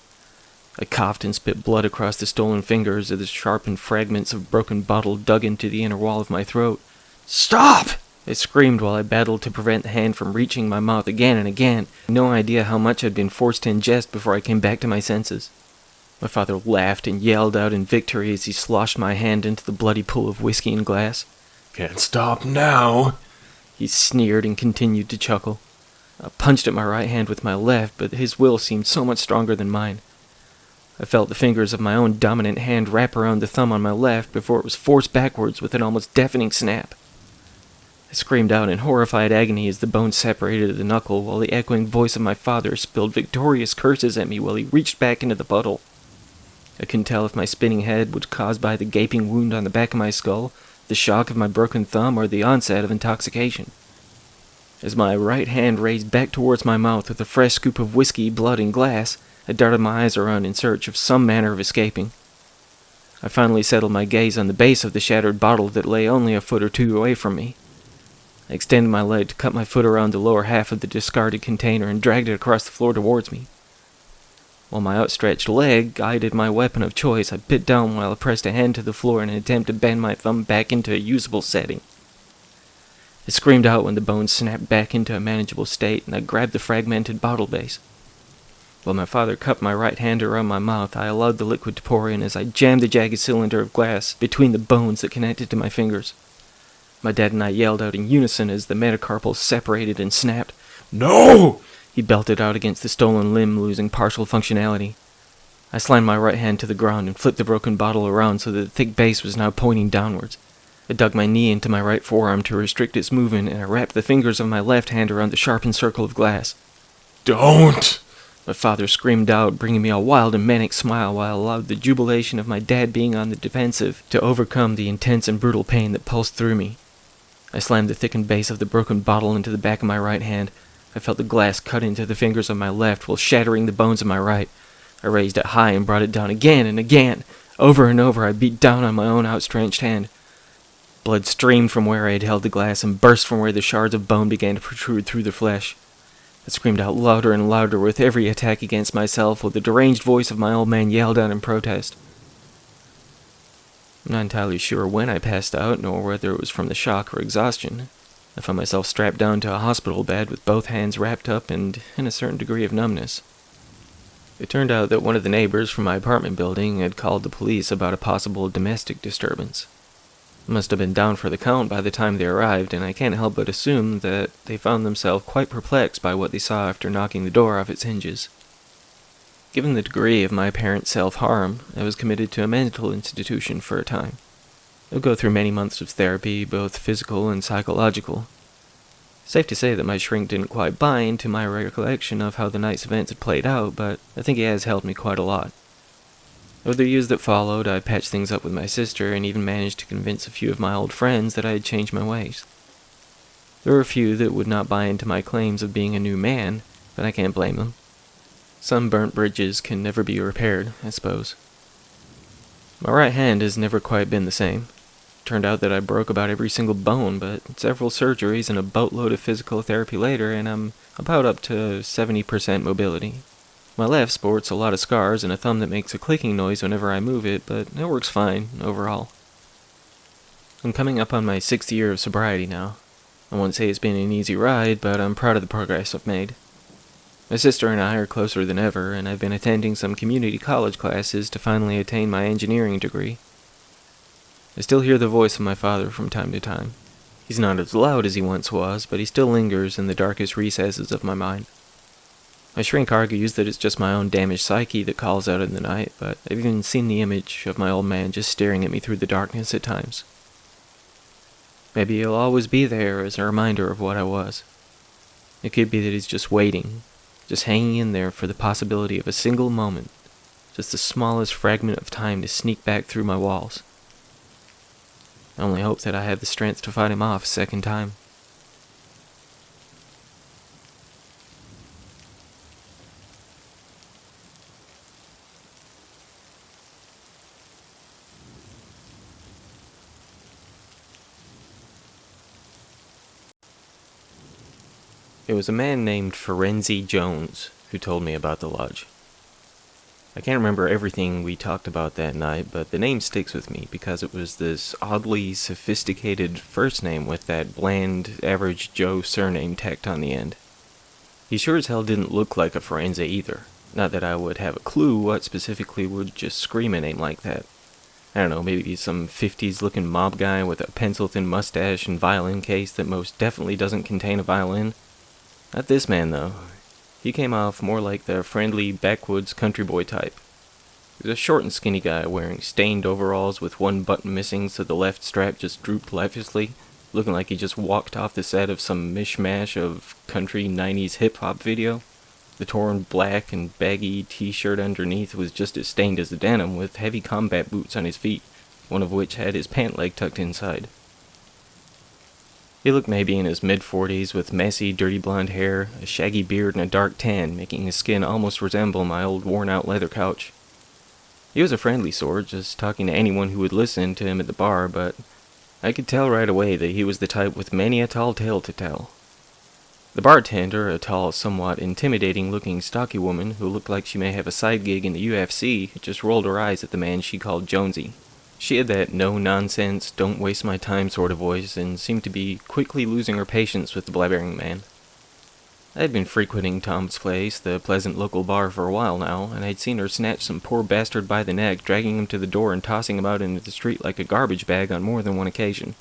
I coughed and spit blood across the stolen fingers as the sharpened fragments of broken bottle dug into the inner wall of my throat. "Stop!" I screamed while I battled to prevent the hand from reaching my mouth again and again. No idea how much I'd been forced to ingest before I came back to my senses. My father laughed and yelled out in victory as he sloshed my hand into the bloody pool of whiskey and glass. "Can't stop now," he sneered and continued to chuckle. I punched at my right hand with my left, but his will seemed so much stronger than mine. I felt the fingers of my own dominant hand wrap around the thumb on my left before it was forced backwards with an almost deafening snap. I screamed out in horrified agony as the bone separated the knuckle, while the echoing voice of my father spilled victorious curses at me while he reached back into the puddle. I couldn't tell if my spinning head was caused by the gaping wound on the back of my skull, the shock of my broken thumb, or the onset of intoxication. As my right hand raised back towards my mouth with a fresh scoop of whiskey, blood, and glass, I darted my eyes around in search of some manner of escaping. I finally settled my gaze on the base of the shattered bottle that lay only a foot or two away from me. I extended my leg to cut my foot around the lower half of the discarded container and dragged it across the floor towards me. While my outstretched leg guided my weapon of choice, I bit down while I pressed a hand to the floor in an attempt to bend my thumb back into a usable setting. I screamed out when the bone snapped back into a manageable state, and I grabbed the fragmented bottle base. While my father cupped my right hand around my mouth, I allowed the liquid to pour in as I jammed the jagged cylinder of glass between the bones that connected to my fingers. My dad and I yelled out in unison as the metacarpal separated and snapped. "No!" He belted out against the stolen limb, losing partial functionality. I slammed my right hand to the ground and flipped the broken bottle around so that the thick base was now pointing downwards. I dug my knee into my right forearm to restrict its movement, and I wrapped the fingers of my left hand around the sharpened circle of glass. Don't! My father screamed out, bringing me a wild and manic smile while I allowed the jubilation of my dad being on the defensive to overcome the intense and brutal pain that pulsed through me. I slammed the thickened base of the broken bottle into the back of my right hand. I felt the glass cut into the fingers of my left while shattering the bones of my right. I raised it high and brought it down again and again. Over and over I beat down on my own outstretched hand. Blood streamed from where I had held the glass and burst from where the shards of bone began to protrude through the flesh. I screamed out louder and louder with every attack against myself while the deranged voice of my old man yelled out in protest. I'm not entirely sure when I passed out, nor whether it was from the shock or exhaustion. I found myself strapped down to a hospital bed with both hands wrapped up and in a certain degree of numbness. It turned out that one of the neighbors from my apartment building had called the police about a possible domestic disturbance. It must have been down for the count by the time they arrived, and I can't help but assume that they found themselves quite perplexed by what they saw after knocking the door off its hinges. Given the degree of my parents' self-harm, I was committed to a mental institution for a time. I'll go through many months of therapy, both physical and psychological. Safe to say that my shrink didn't quite buy into my recollection of how the night's events had played out, but I think he has helped me quite a lot. Over the years that followed, I patched things up with my sister and even managed to convince a few of my old friends that I had changed my ways. There were a few that would not buy into my claims of being a new man, but I can't blame them. Some burnt bridges can never be repaired, I suppose. My right hand has never quite been the same. Turned out that I broke about every single bone, but several surgeries and a boatload of physical therapy later, and I'm about up to 70% mobility. My left sports a lot of scars and a thumb that makes a clicking noise whenever I move it, but it works fine, overall. I'm coming up on my 6th year of sobriety now. I won't say it's been an easy ride, but I'm proud of the progress I've made. My sister and I are closer than ever, and I've been attending some community college classes to finally attain my engineering degree. I still hear the voice of my father from time to time. He's not as loud as he once was, but he still lingers in the darkest recesses of my mind. My shrink argues that it's just my own damaged psyche that calls out in the night, but I've even seen the image of my old man just staring at me through the darkness at times. Maybe he'll always be there as a reminder of what I was. It could be that he's just waiting, just hanging in there for the possibility of a single moment, just the smallest fragment of time to sneak back through my walls. I only hope that I have the strength to fight him off a second time. It was a man named Ferenzi Jones who told me about the lodge. I can't remember everything we talked about that night, but the name sticks with me because it was this oddly sophisticated first name with that bland, average Joe surname tacked on the end. He sure as hell didn't look like a Ferenzi either. Not that I would have a clue what specifically would just scream a name like that. I don't know, maybe some 50s looking mob guy with a pencil-thin mustache and violin case that most definitely doesn't contain a violin. Not this man, though. He came off more like the friendly, backwoods country boy type. He was a short and skinny guy wearing stained overalls with one button missing so the left strap just drooped lifelessly, looking like he just walked off the set of some mishmash of country 90s hip-hop video. The torn black and baggy t-shirt underneath was just as stained as the denim, with heavy combat boots on his feet, one of which had his pant leg tucked inside. He looked maybe in his mid-40s with messy, dirty blonde hair, a shaggy beard, and a dark tan, making his skin almost resemble my old worn-out leather couch. He was a friendly sort, just talking to anyone who would listen to him at the bar, but I could tell right away that he was the type with many a tall tale to tell. The bartender, a tall, somewhat intimidating-looking stocky woman who looked like she may have a side gig in the UFC, just rolled her eyes at the man she called Jonesy. She had that no-nonsense, don't-waste-my-time sort of voice, and seemed to be quickly losing her patience with the blabbering man. I had been frequenting Tom's Place, the pleasant local bar, for a while now, and I'd seen her snatch some poor bastard by the neck, dragging him to the door and tossing him out into the street like a garbage bag on more than one occasion.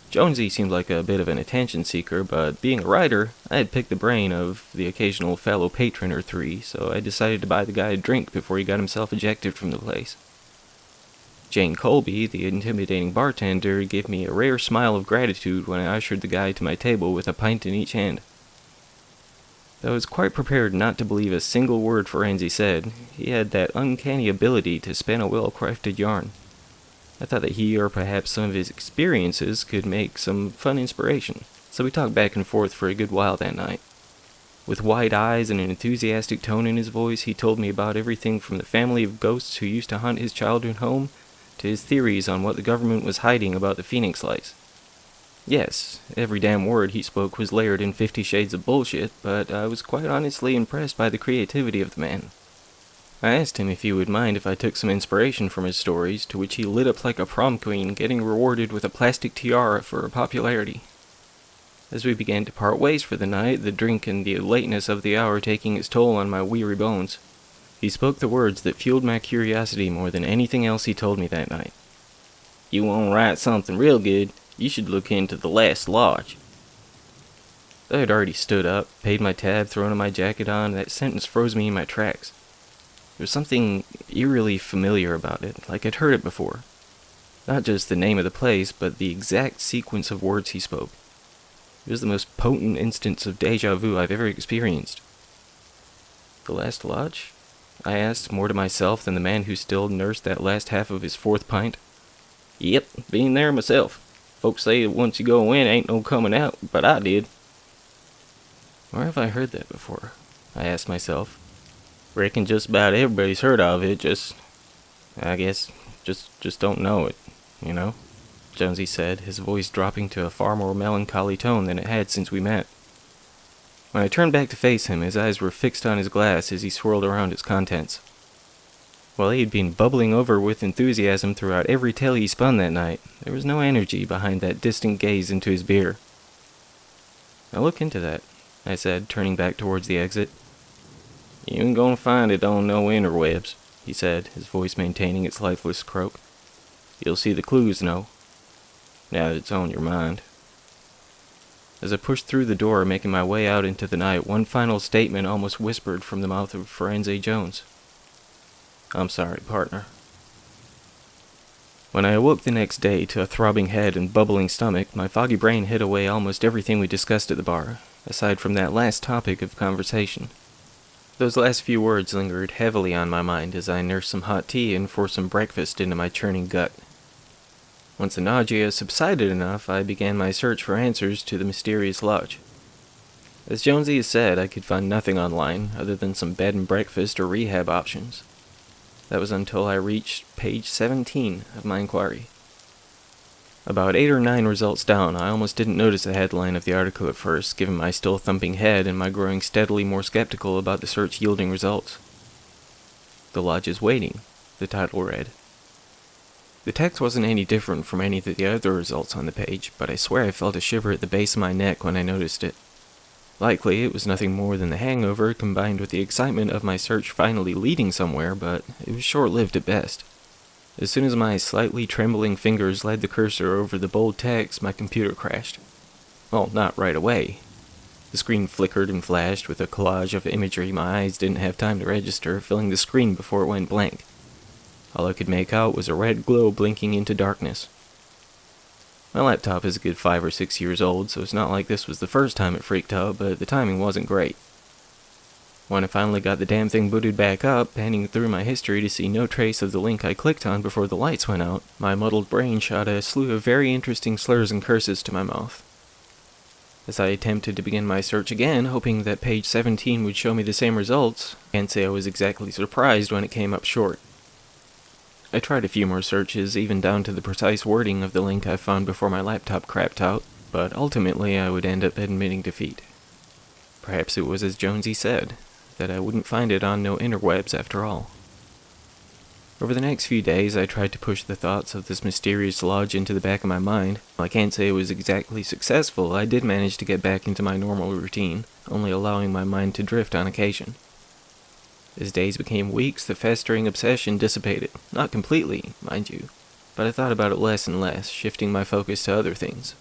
Jonesy seemed like a bit of an attention seeker, but being a writer, I had picked the brain of the occasional fellow patron or three, so I decided to buy the guy a drink before he got himself ejected from the place. Jane Colby, the intimidating bartender, gave me a rare smile of gratitude when I ushered the guy to my table with a pint in each hand. I was quite prepared not to believe a single word Ferenzi said. He had that uncanny ability to spin a well-crafted yarn. I thought that he, or perhaps some of his experiences, could make some fun inspiration, so we talked back and forth for a good while that night. With wide eyes and an enthusiastic tone in his voice, he told me about everything from the family of ghosts who used to haunt his childhood home, to his theories on what the government was hiding about the Phoenix Lights. Yes, every damn word he spoke was layered in 50 shades of bullshit, but I was quite honestly impressed by the creativity of the man. I asked him if he would mind if I took some inspiration from his stories, to which he lit up like a prom queen, getting rewarded with a plastic tiara for popularity. As we began to part ways for the night, the drink and the lateness of the hour taking its toll on my weary bones, he spoke the words that fueled my curiosity more than anything else he told me that night. "You want to write something real good, you should look into The Last Lodge." I had already stood up, paid my tab, thrown on my jacket on, and that sentence froze me in my tracks. There was something eerily familiar about it, like I'd heard it before. Not just the name of the place, but the exact sequence of words he spoke. It was the most potent instance of déjà vu I've ever experienced. "The Last Lodge?" I asked, more to myself than the man who still nursed that last half of his fourth pint. "Yep, been there myself. Folks say that once you go in, ain't no coming out, but I did." Where have I heard that before? I asked myself. "Reckon just about everybody's heard of it, just don't know it, you know?" Jonesy said, his voice dropping to a far more melancholy tone than it had since we met. When I turned back to face him, his eyes were fixed on his glass as he swirled around its contents. While he had been bubbling over with enthusiasm throughout every tale he spun that night, there was no energy behind that distant gaze into his beer. "I'll look into that," I said, turning back towards the exit. "You ain't gonna find it on no interwebs," he said, his voice maintaining its lifeless croak. "You'll see the clues, no, now that it's on your mind." As I pushed through the door, making my way out into the night, one final statement almost whispered from the mouth of Ferenzi Jones. "I'm sorry, partner." When I awoke the next day to a throbbing head and bubbling stomach, my foggy brain hid away almost everything we discussed at the bar, aside from that last topic of conversation. Those last few words lingered heavily on my mind as I nursed some hot tea and forced some breakfast into my churning gut. Once the nausea subsided enough, I began my search for answers to the mysterious lodge. As Jonesy has said, I could find nothing online other than some bed and breakfast or rehab options. That was until I reached page 17 of my inquiry. About 8 or 9 results down, I almost didn't notice the headline of the article at first, given my still thumping head and my growing steadily more skeptical about the search yielding results. "The Lodge is Waiting," the title read. The text wasn't any different from any of the other results on the page, but I swear I felt a shiver at the base of my neck when I noticed it. Likely, it was nothing more than the hangover combined with the excitement of my search finally leading somewhere, but it was short-lived at best. As soon as my slightly trembling fingers led the cursor over the bold text, my computer crashed. Well, not right away. The screen flickered and flashed with a collage of imagery my eyes didn't have time to register, filling the screen before it went blank. All I could make out was a red glow blinking into darkness. My laptop is a good 5 or 6 years old, so it's not like this was the first time it freaked out, but the timing wasn't great. When I finally got the damn thing booted back up, panning through my history to see no trace of the link I clicked on before the lights went out, my muddled brain shot a slew of very interesting slurs and curses to my mouth. As I attempted to begin my search again, hoping that page 17 would show me the same results, I can't say I was exactly surprised when it came up short. I tried a few more searches, even down to the precise wording of the link I found before my laptop crapped out, but ultimately I would end up admitting defeat. Perhaps it was as Jonesy said, that I wouldn't find it on no interwebs after all. Over the next few days, I tried to push the thoughts of this mysterious lodge into the back of my mind. While I can't say it was exactly successful, I did manage to get back into my normal routine, only allowing my mind to drift on occasion. As days became weeks, the festering obsession dissipated. Not completely, mind you, but I thought about it less and less, shifting my focus to other things.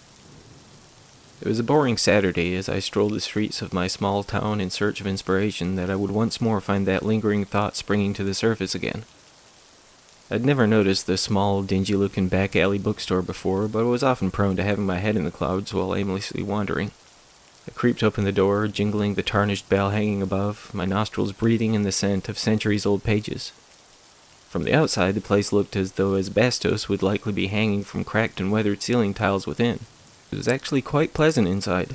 It was a boring Saturday as I strolled the streets of my small town in search of inspiration that I would once more find that lingering thought springing to the surface again. I'd never noticed the small, dingy-looking back alley bookstore before, but I was often prone to having my head in the clouds while aimlessly wandering. I creeped open the door, jingling the tarnished bell hanging above, my nostrils breathing in the scent of centuries-old pages. From the outside, the place looked as though asbestos would likely be hanging from cracked and weathered ceiling tiles within. It was actually quite pleasant inside.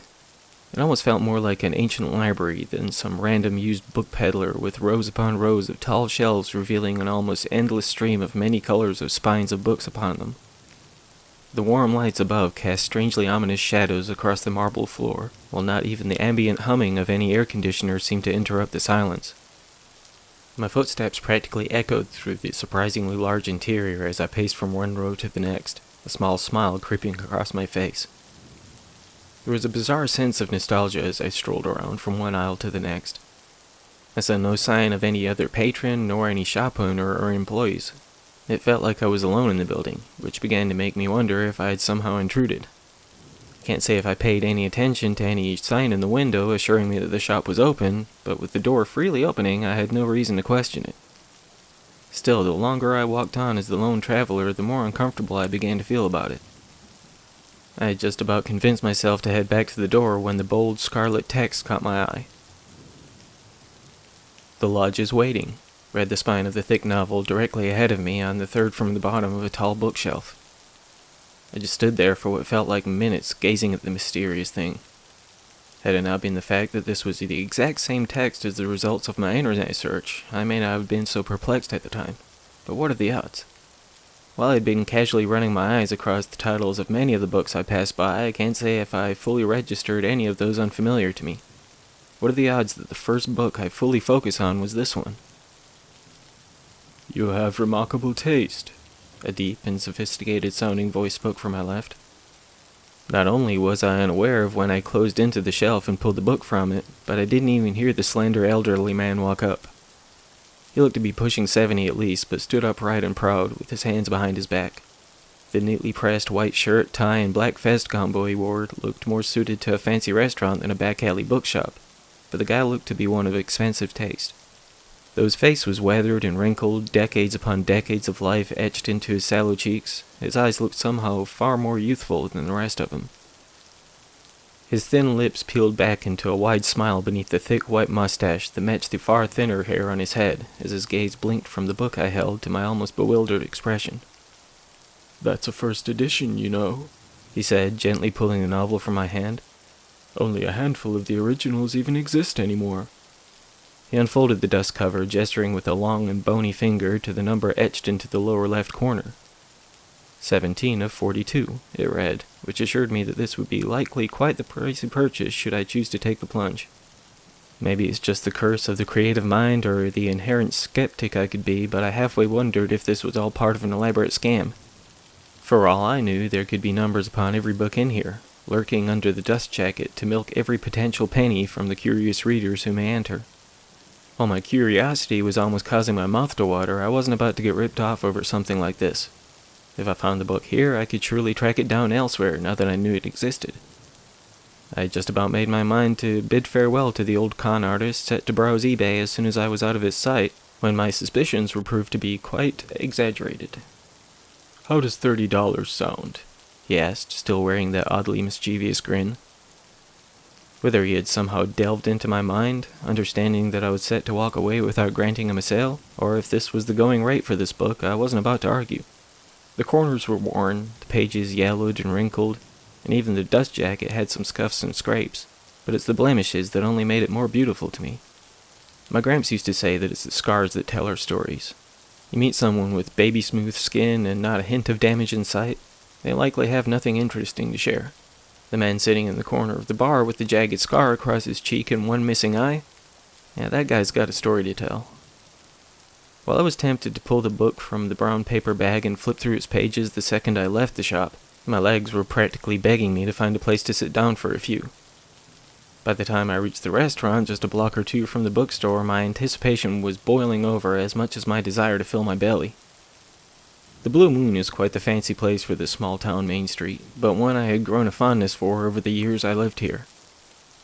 It almost felt more like an ancient library than some random used book peddler with rows upon rows of tall shelves revealing an almost endless stream of many colors of spines of books upon them. The warm lights above cast strangely ominous shadows across the marble floor, while not even the ambient humming of any air conditioner seemed to interrupt the silence. My footsteps practically echoed through the surprisingly large interior as I paced from one row to the next, a small smile creeping across my face. There was a bizarre sense of nostalgia as I strolled around from one aisle to the next. I saw no sign of any other patron, nor any shop owner or employees. It felt like I was alone in the building, which began to make me wonder if I had somehow intruded. Can't say if I paid any attention to any sign in the window assuring me that the shop was open, but with the door freely opening, I had no reason to question it. Still, the longer I walked on as the lone traveler, the more uncomfortable I began to feel about it. I had just about convinced myself to head back to the door when the bold scarlet text caught my eye. "The Lodge is waiting," read the spine of the thick novel directly ahead of me on the third from the bottom of a tall bookshelf. I just stood there for what felt like minutes, gazing at the mysterious thing. Had it not been the fact that this was the exact same text as the results of my internet search, I may not have been so perplexed at the time. But what are the odds? While I had been casually running my eyes across the titles of many of the books I passed by, I can't say if I fully registered any of those unfamiliar to me. What are the odds that the first book I fully focus on was this one? "You have remarkable taste," a deep and sophisticated-sounding voice spoke from my left. Not only was I unaware of when I closed into the shelf and pulled the book from it, but I didn't even hear the slender elderly man walk up. He looked to be pushing 70 at least, but stood upright and proud, with his hands behind his back. The neatly pressed white shirt, tie, and black vest combo he wore looked more suited to a fancy restaurant than a back-alley bookshop, but the guy looked to be one of expensive taste. Though his face was weathered and wrinkled, decades upon decades of life etched into his sallow cheeks, his eyes looked somehow far more youthful than the rest of him. His thin lips peeled back into a wide smile beneath the thick white mustache that matched the far thinner hair on his head, as his gaze blinked from the book I held to my almost bewildered expression. "That's a first edition, you know," he said, gently pulling the novel from my hand. "Only a handful of the originals even exist anymore." He unfolded the dust cover, gesturing with a long and bony finger to the number etched into the lower left corner. 17 of 42, it read, which assured me that this would be likely quite the pricey purchase should I choose to take the plunge. Maybe it's just the curse of the creative mind or the inherent skeptic I could be, but I halfway wondered if this was all part of an elaborate scam. For all I knew, there could be numbers upon every book in here, lurking under the dust jacket to milk every potential penny from the curious readers who may enter. While my curiosity was almost causing my mouth to water, I wasn't about to get ripped off over something like this. If I found the book here, I could surely track it down elsewhere now that I knew it existed. I had just about made my mind to bid farewell to the old con artist set to browse eBay as soon as I was out of his sight, when my suspicions were proved to be quite exaggerated. "How does $30 sound?" he asked, still wearing that oddly mischievous grin. Whether he had somehow delved into my mind, understanding that I was set to walk away without granting him a sale, or if this was the going rate for this book, I wasn't about to argue. The corners were worn, the pages yellowed and wrinkled, and even the dust jacket had some scuffs and scrapes, but it's the blemishes that only made it more beautiful to me. My gramps used to say that it's the scars that tell our stories. You meet someone with baby-smooth skin and not a hint of damage in sight, they likely have nothing interesting to share. The man sitting in the corner of the bar with the jagged scar across his cheek and one missing eye, yeah, that guy's got a story to tell. While I was tempted to pull the book from the brown paper bag and flip through its pages the second I left the shop, my legs were practically begging me to find a place to sit down for a few. By the time I reached the restaurant just a block or two from the bookstore, my anticipation was boiling over as much as my desire to fill my belly. The Blue Moon is quite the fancy place for this small-town Main Street, but one I had grown a fondness for over the years I lived here.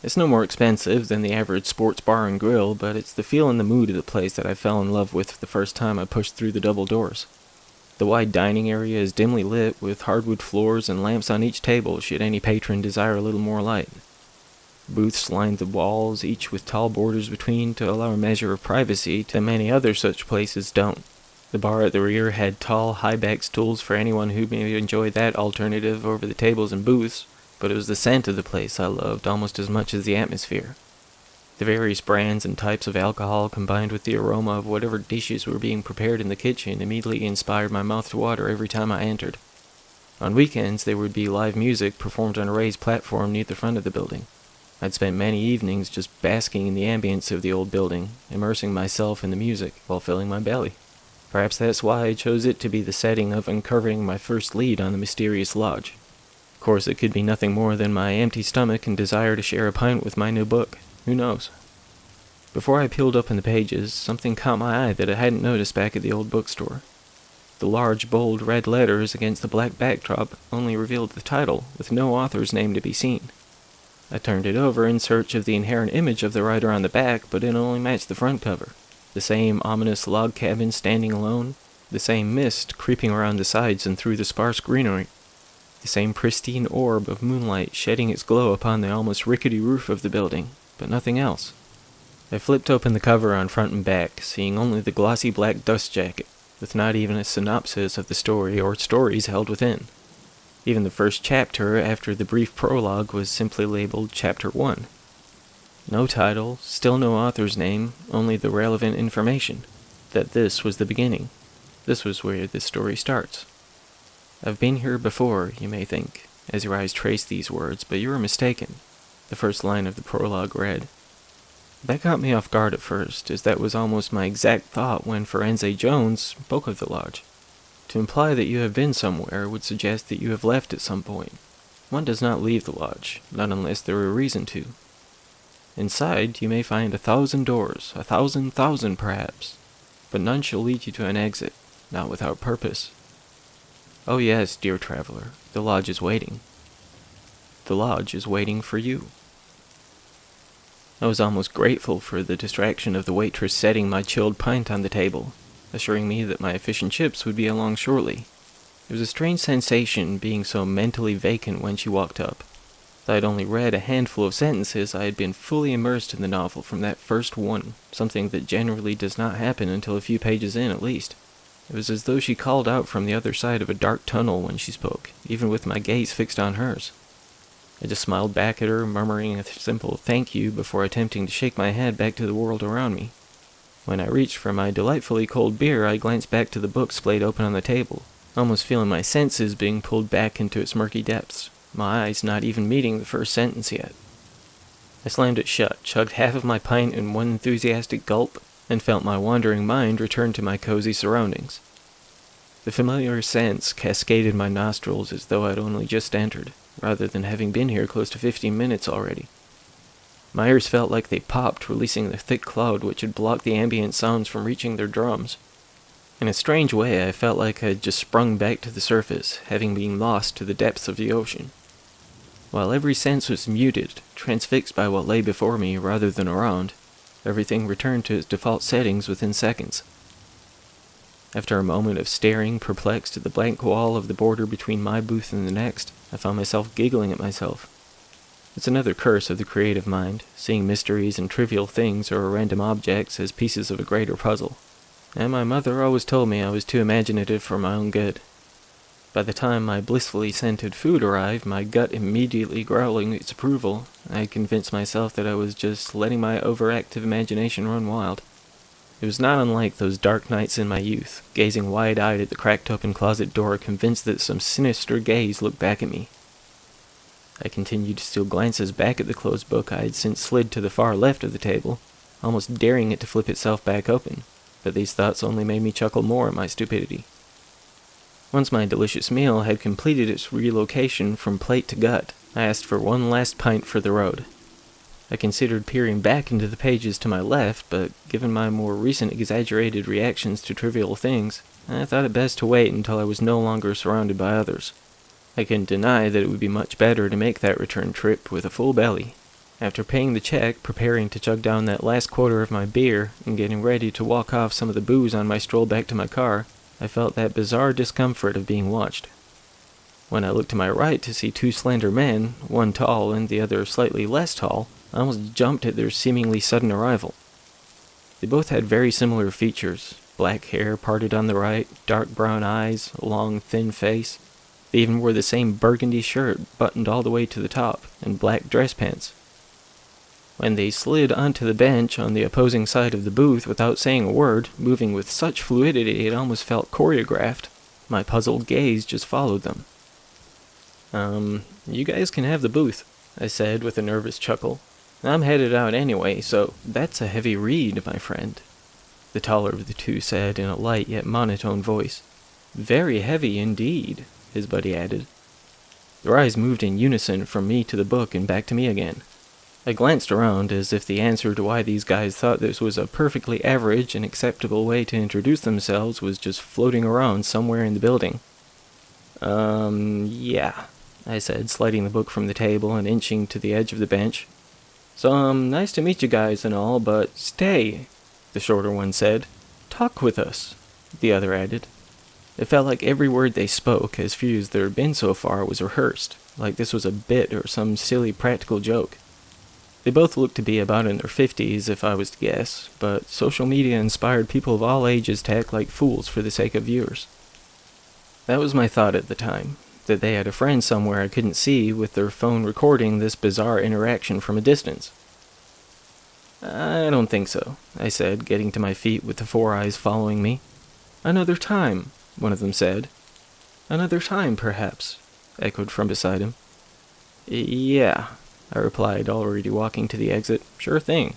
It's no more expensive than the average sports bar and grill, but it's the feel and the mood of the place that I fell in love with the first time I pushed through the double doors. The wide dining area is dimly lit, with hardwood floors and lamps on each table should any patron desire a little more light. Booths lined the walls, each with tall borders between to allow a measure of privacy that many other such places don't. The bar at the rear had tall, high-backed stools for anyone who may enjoy that alternative over the tables and booths, but it was the scent of the place I loved almost as much as the atmosphere. The various brands and types of alcohol combined with the aroma of whatever dishes were being prepared in the kitchen immediately inspired my mouth to water every time I entered. On weekends, there would be live music performed on a raised platform near the front of the building. I'd spent many evenings just basking in the ambience of the old building, immersing myself in the music while filling my belly. Perhaps that's why I chose it to be the setting of uncovering my first lead on the mysterious lodge. Of course, it could be nothing more than my empty stomach and desire to share a pint with my new book. Who knows? Before I peeled open the pages, something caught my eye that I hadn't noticed back at the old bookstore. The large, bold red letters against the black backdrop only revealed the title, with no author's name to be seen. I turned it over in search of the inherent image of the writer on the back, but it only matched the front cover. The same ominous log cabin standing alone, the same mist creeping around the sides and through the sparse greenery, the same pristine orb of moonlight shedding its glow upon the almost rickety roof of the building, but nothing else. I flipped open the cover on front and back, seeing only the glossy black dust jacket, with not even a synopsis of the story or stories held within. Even the first chapter, after the brief prologue, was simply labeled Chapter 1. No title, still no author's name, only the relevant information, that this was the beginning. This was where this story starts. I've been here before, you may think, as your eyes trace these words, but you are mistaken, the first line of the prologue read. That caught me off guard at first, as that was almost my exact thought when Forense Jones spoke of the lodge. To imply that you have been somewhere would suggest that you have left at some point. One does not leave the lodge, not unless there were a reason to. Inside, you may find 1,000 doors, 1,000 perhaps, but none shall lead you to an exit, not without purpose. Oh yes, dear traveler, the lodge is waiting. The lodge is waiting for you. I was almost grateful for the distraction of the waitress setting my chilled pint on the table, assuring me that my fish and chips would be along shortly. It was a strange sensation being so mentally vacant when she walked up. Though I had only read a handful of sentences, I had been fully immersed in the novel from that first one, something that generally does not happen until a few pages in at least. It was as though she called out from the other side of a dark tunnel when she spoke, even with my gaze fixed on hers. I just smiled back at her, murmuring a simple thank you before attempting to shake my head back to the world around me. When I reached for my delightfully cold beer, I glanced back to the book splayed open on the table, almost feeling my senses being pulled back into its murky depths, my eyes not even meeting the first sentence yet. I slammed it shut, chugged half of my pint in one enthusiastic gulp, and felt my wandering mind return to my cozy surroundings. The familiar scents cascaded my nostrils as though I'd only just entered, rather than having been here close to 15 minutes already. My ears felt like they popped, releasing the thick cloud which had blocked the ambient sounds from reaching their drums. In a strange way, I felt like I had just sprung back to the surface, having been lost to the depths of the ocean. While every sense was muted, transfixed by what lay before me rather than around, everything returned to its default settings within seconds. After a moment of staring, perplexed at the blank wall of the border between my booth and the next, I found myself giggling at myself. It's another curse of the creative mind, seeing mysteries and trivial things or random objects as pieces of a greater puzzle. And my mother always told me I was too imaginative for my own good. By the time my blissfully scented food arrived, my gut immediately growling its approval, I had convinced myself that I was just letting my overactive imagination run wild. It was not unlike those dark nights in my youth, gazing wide-eyed at the cracked-open closet door, convinced that some sinister gaze looked back at me. I continued to steal glances back at the closed book I had since slid to the far left of the table, almost daring it to flip itself back open, but these thoughts only made me chuckle more at my stupidity. Once my delicious meal had completed its relocation from plate to gut, I asked for one last pint for the road. I considered peering back into the pages to my left, but given my more recent exaggerated reactions to trivial things, I thought it best to wait until I was no longer surrounded by others. I couldn't deny that it would be much better to make that return trip with a full belly. After paying the check, preparing to chug down that last quarter of my beer, and getting ready to walk off some of the booze on my stroll back to my car, I felt that bizarre discomfort of being watched. When I looked to my right to see two slender men, one tall and the other slightly less tall, I almost jumped at their seemingly sudden arrival. They both had very similar features: black hair parted on the right, dark brown eyes, a long, thin face. They even wore the same burgundy shirt, buttoned all the way to the top, and black dress pants. When they slid onto the bench on the opposing side of the booth without saying a word, moving with such fluidity it almost felt choreographed, my puzzled gaze just followed them. You guys can have the booth," I said with a nervous chuckle. "I'm headed out anyway, so that's a heavy read, my friend," the taller of the two said in a light yet monotone voice. "Very heavy indeed," his buddy added. Their eyes moved in unison from me to the book and back to me again. I glanced around as if the answer to why these guys thought this was a perfectly average and acceptable way to introduce themselves was just floating around somewhere in the building. Yeah," I said, sliding the book from the table and inching to the edge of the bench. "So, nice to meet you guys and all, but stay," the shorter one said. "Talk with us," the other added. It felt like every word they spoke, as few as there had been so far, was rehearsed, like this was a bit or some silly practical joke. They both looked to be about in their 50s, if I was to guess, but social media inspired people of all ages to act like fools for the sake of viewers. That was my thought at the time, that they had a friend somewhere I couldn't see with their phone recording this bizarre interaction from a distance. "I don't think so," I said, getting to my feet with the four eyes following me. "Another time," one of them said. "Another time, perhaps," echoed from beside him. "Yeah," I replied, already walking to the exit. "Sure thing."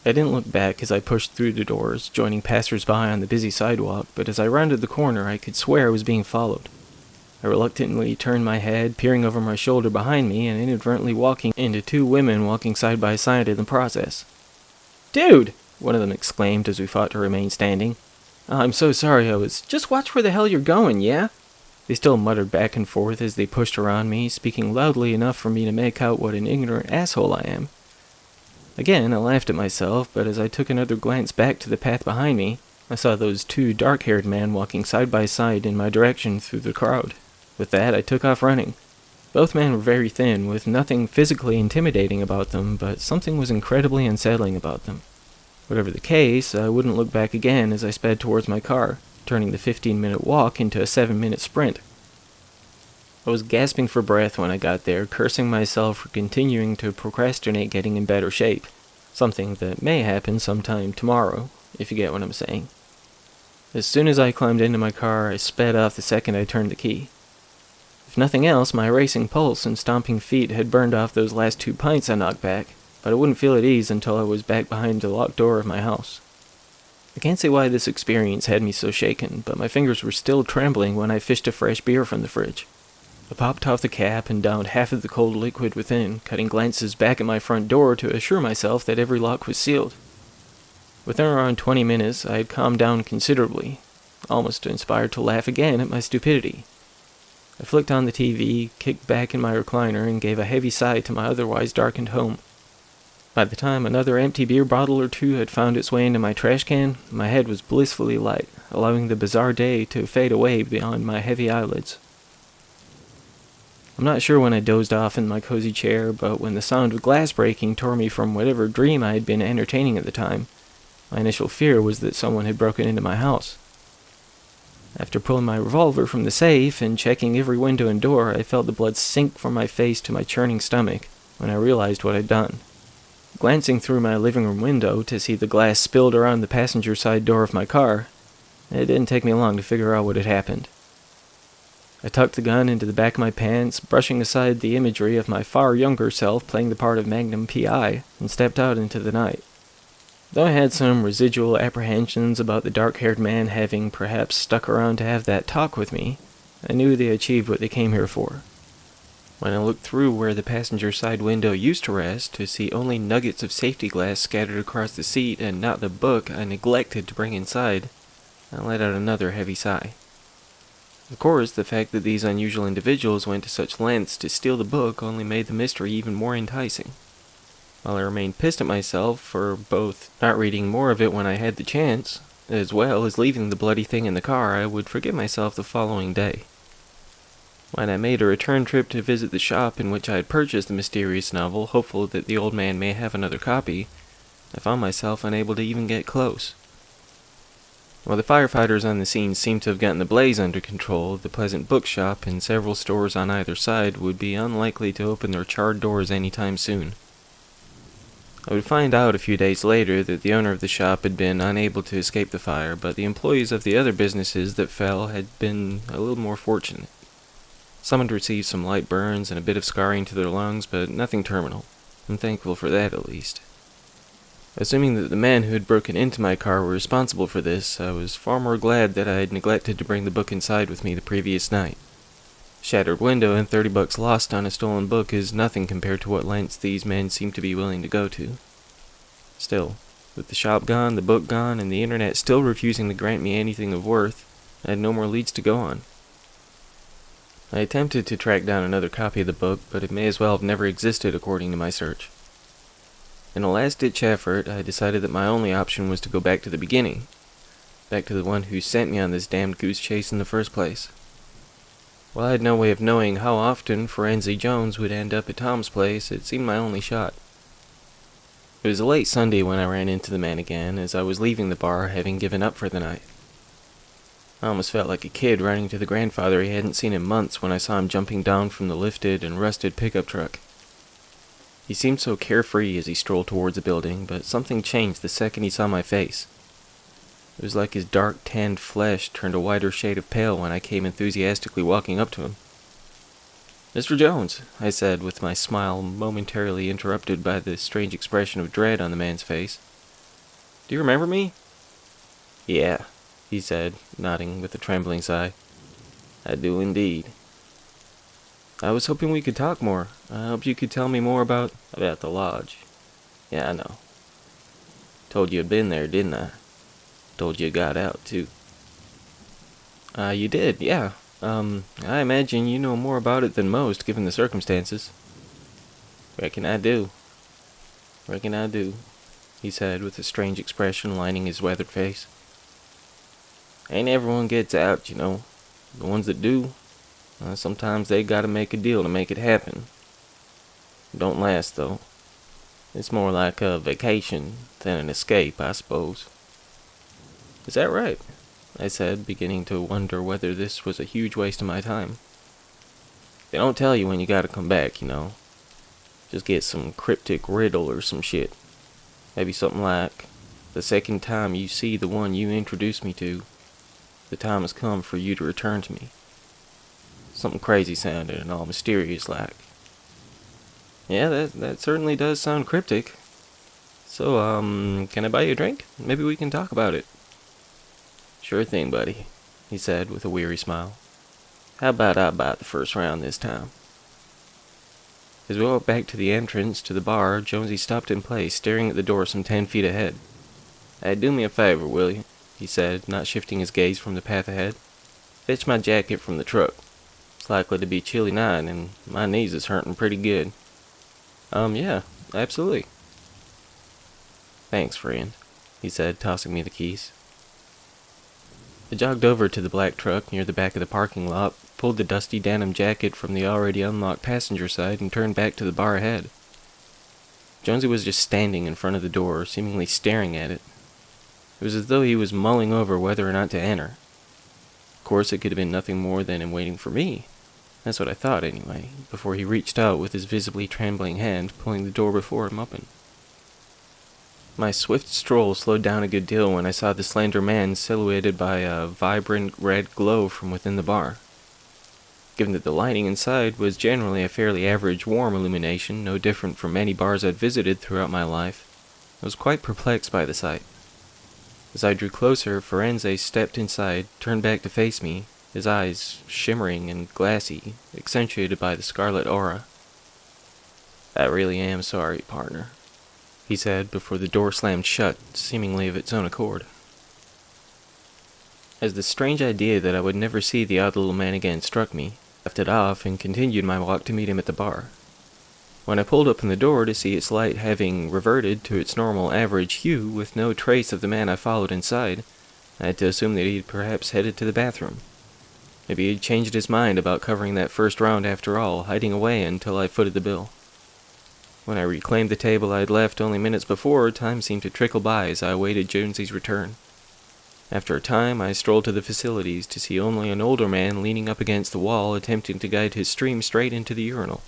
I didn't look back as I pushed through the doors, joining passers-by on the busy sidewalk, but as I rounded the corner I could swear I was being followed. I reluctantly turned my head, peering over my shoulder behind me, and inadvertently walking into two women walking side by side in the process. "Dude!" one of them exclaimed as we fought to remain standing. "I'm so sorry, just watch where the hell you're going, yeah?" They still muttered back and forth as they pushed around me, speaking loudly enough for me to make out what an ignorant asshole I am. Again, I laughed at myself, but as I took another glance back to the path behind me, I saw those two dark-haired men walking side by side in my direction through the crowd. With that, I took off running. Both men were very thin, with nothing physically intimidating about them, but something was incredibly unsettling about them. Whatever the case, I wouldn't look back again as I sped towards my car, turning the 15-minute walk into a 7-minute sprint. I was gasping for breath when I got there, cursing myself for continuing to procrastinate getting in better shape, something that may happen sometime tomorrow, if you get what I'm saying. As soon as I climbed into my car, I sped off the second I turned the key. If nothing else, my racing pulse and stomping feet had burned off those last 2 pints I knocked back, but I wouldn't feel at ease until I was back behind the locked door of my house. I can't say why this experience had me so shaken, but my fingers were still trembling when I fished a fresh beer from the fridge. I popped off the cap and downed half of the cold liquid within, cutting glances back at my front door to assure myself that every lock was sealed. Within around 20 minutes, I had calmed down considerably, almost inspired to laugh again at my stupidity. I flicked on the TV, kicked back in my recliner, and gave a heavy sigh to my otherwise darkened home. By the time another empty beer bottle or two had found its way into my trash can, my head was blissfully light, allowing the bizarre day to fade away beyond my heavy eyelids. I'm not sure when I dozed off in my cozy chair, but when the sound of glass breaking tore me from whatever dream I had been entertaining at the time, my initial fear was that someone had broken into my house. After pulling my revolver from the safe and checking every window and door, I felt the blood sink from my face to my churning stomach when I realized what I'd done. Glancing through my living room window to see the glass spilled around the passenger side door of my car, it didn't take me long to figure out what had happened. I tucked the gun into the back of my pants, brushing aside the imagery of my far younger self playing the part of Magnum P.I., and stepped out into the night. Though I had some residual apprehensions about the dark-haired man having perhaps stuck around to have that talk with me, I knew they achieved what they came here for. When I looked through where the passenger side window used to rest to see only nuggets of safety glass scattered across the seat and not the book I neglected to bring inside, I let out another heavy sigh. Of course, the fact that these unusual individuals went to such lengths to steal the book only made the mystery even more enticing. While I remained pissed at myself for both not reading more of it when I had the chance, as well as leaving the bloody thing in the car, I would forgive myself the following day. When I made a return trip to visit the shop in which I had purchased the mysterious novel, hopeful that the old man may have another copy, I found myself unable to even get close. While the firefighters on the scene seemed to have gotten the blaze under control, the pleasant bookshop and several stores on either side would be unlikely to open their charred doors anytime soon. I would find out a few days later that the owner of the shop had been unable to escape the fire, but the employees of the other businesses that fell had been a little more fortunate. Some had received some light burns and a bit of scarring to their lungs, but nothing terminal. I'm thankful for that, at least. Assuming that the men who had broken into my car were responsible for this, I was far more glad that I had neglected to bring the book inside with me the previous night. Shattered window and $30 lost on a stolen book is nothing compared to what lengths these men seem to be willing to go to. Still, with the shop gone, the book gone, and the internet still refusing to grant me anything of worth, I had no more leads to go on. I attempted to track down another copy of the book, but it may as well have never existed according to my search. In a last-ditch effort, I decided that my only option was to go back to the beginning, back to the one who sent me on this damned goose chase in the first place. While I had no way of knowing how often Forensic Jones would end up at Tom's place, it seemed my only shot. It was a late Sunday when I ran into the man again, as I was leaving the bar, having given up for the night. I almost felt like a kid running to the grandfather he hadn't seen in months when I saw him jumping down from the lifted and rusted pickup truck. He seemed so carefree as he strolled towards the building, but something changed the second he saw my face. It was like his dark, tanned flesh turned a whiter shade of pale when I came enthusiastically walking up to him. "Mr. Jones," I said, with my smile momentarily interrupted by the strange expression of dread on the man's face. "Do you remember me?" "Yeah," he said, nodding with a trembling sigh. "I do indeed." "I was hoping we could talk more. I hoped you could tell me more about the lodge." "Yeah, I know. Told you had been there, didn't I? Told you got out, too." You did, yeah. I imagine you know more about it than most, given the circumstances." Reckon I do," he said, with a strange expression lining his weathered face. "Ain't everyone gets out, you know. The ones that do, sometimes they gotta make a deal to make it happen. Don't last, though. It's more like a vacation than an escape, I suppose." "Is that right?" I said, beginning to wonder whether this was a huge waste of my time. "They don't tell you when you gotta come back, you know. Just get some cryptic riddle or some shit. Maybe something like, the second time you see the one you introduced me to, the time has come for you to return to me. Something crazy sounding and all mysterious like." "Yeah, that certainly does sound cryptic. So, can I buy you a drink? Maybe we can talk about it." "Sure thing, buddy," he said with a weary smile. "How about I buy the first round this time?" As we walked back to the entrance to the bar, Jonesy stopped in place, staring at the door some 10 feet ahead. "Hey, do me a favor, will you?" he said, not shifting his gaze from the path ahead. "Fetch my jacket from the truck. It's likely to be a chilly night, and my knees is hurting pretty good." Yeah, absolutely." "Thanks, friend," he said, tossing me the keys. I jogged over to the black truck near the back of the parking lot, pulled the dusty denim jacket from the already unlocked passenger side, and turned back to the bar ahead. Jonesy was just standing in front of the door, seemingly staring at it. It was as though he was mulling over whether or not to enter. Of course, it could have been nothing more than him waiting for me. That's what I thought, anyway, before he reached out with his visibly trembling hand, pulling the door before him open. My swift stroll slowed down a good deal when I saw the slender man silhouetted by a vibrant red glow from within the bar. Given that the lighting inside was generally a fairly average warm illumination, no different from many bars I'd visited throughout my life, I was quite perplexed by the sight. As I drew closer, Forense stepped inside, turned back to face me, his eyes shimmering and glassy, accentuated by the scarlet aura. "I really am sorry, partner," he said before the door slammed shut, seemingly of its own accord. As the strange idea that I would never see the odd little man again struck me, I left it off and continued my walk to meet him at the bar. When I pulled open the door to see its light having reverted to its normal average hue with no trace of the man I followed inside, I had to assume that he'd perhaps headed to the bathroom. Maybe he'd changed his mind about covering that first round after all, hiding away until I footed the bill. When I reclaimed the table I had left only minutes before, time seemed to trickle by as I awaited Jonesy's return. After a time, I strolled to the facilities to see only an older man leaning up against the wall attempting to guide his stream straight into the urinal.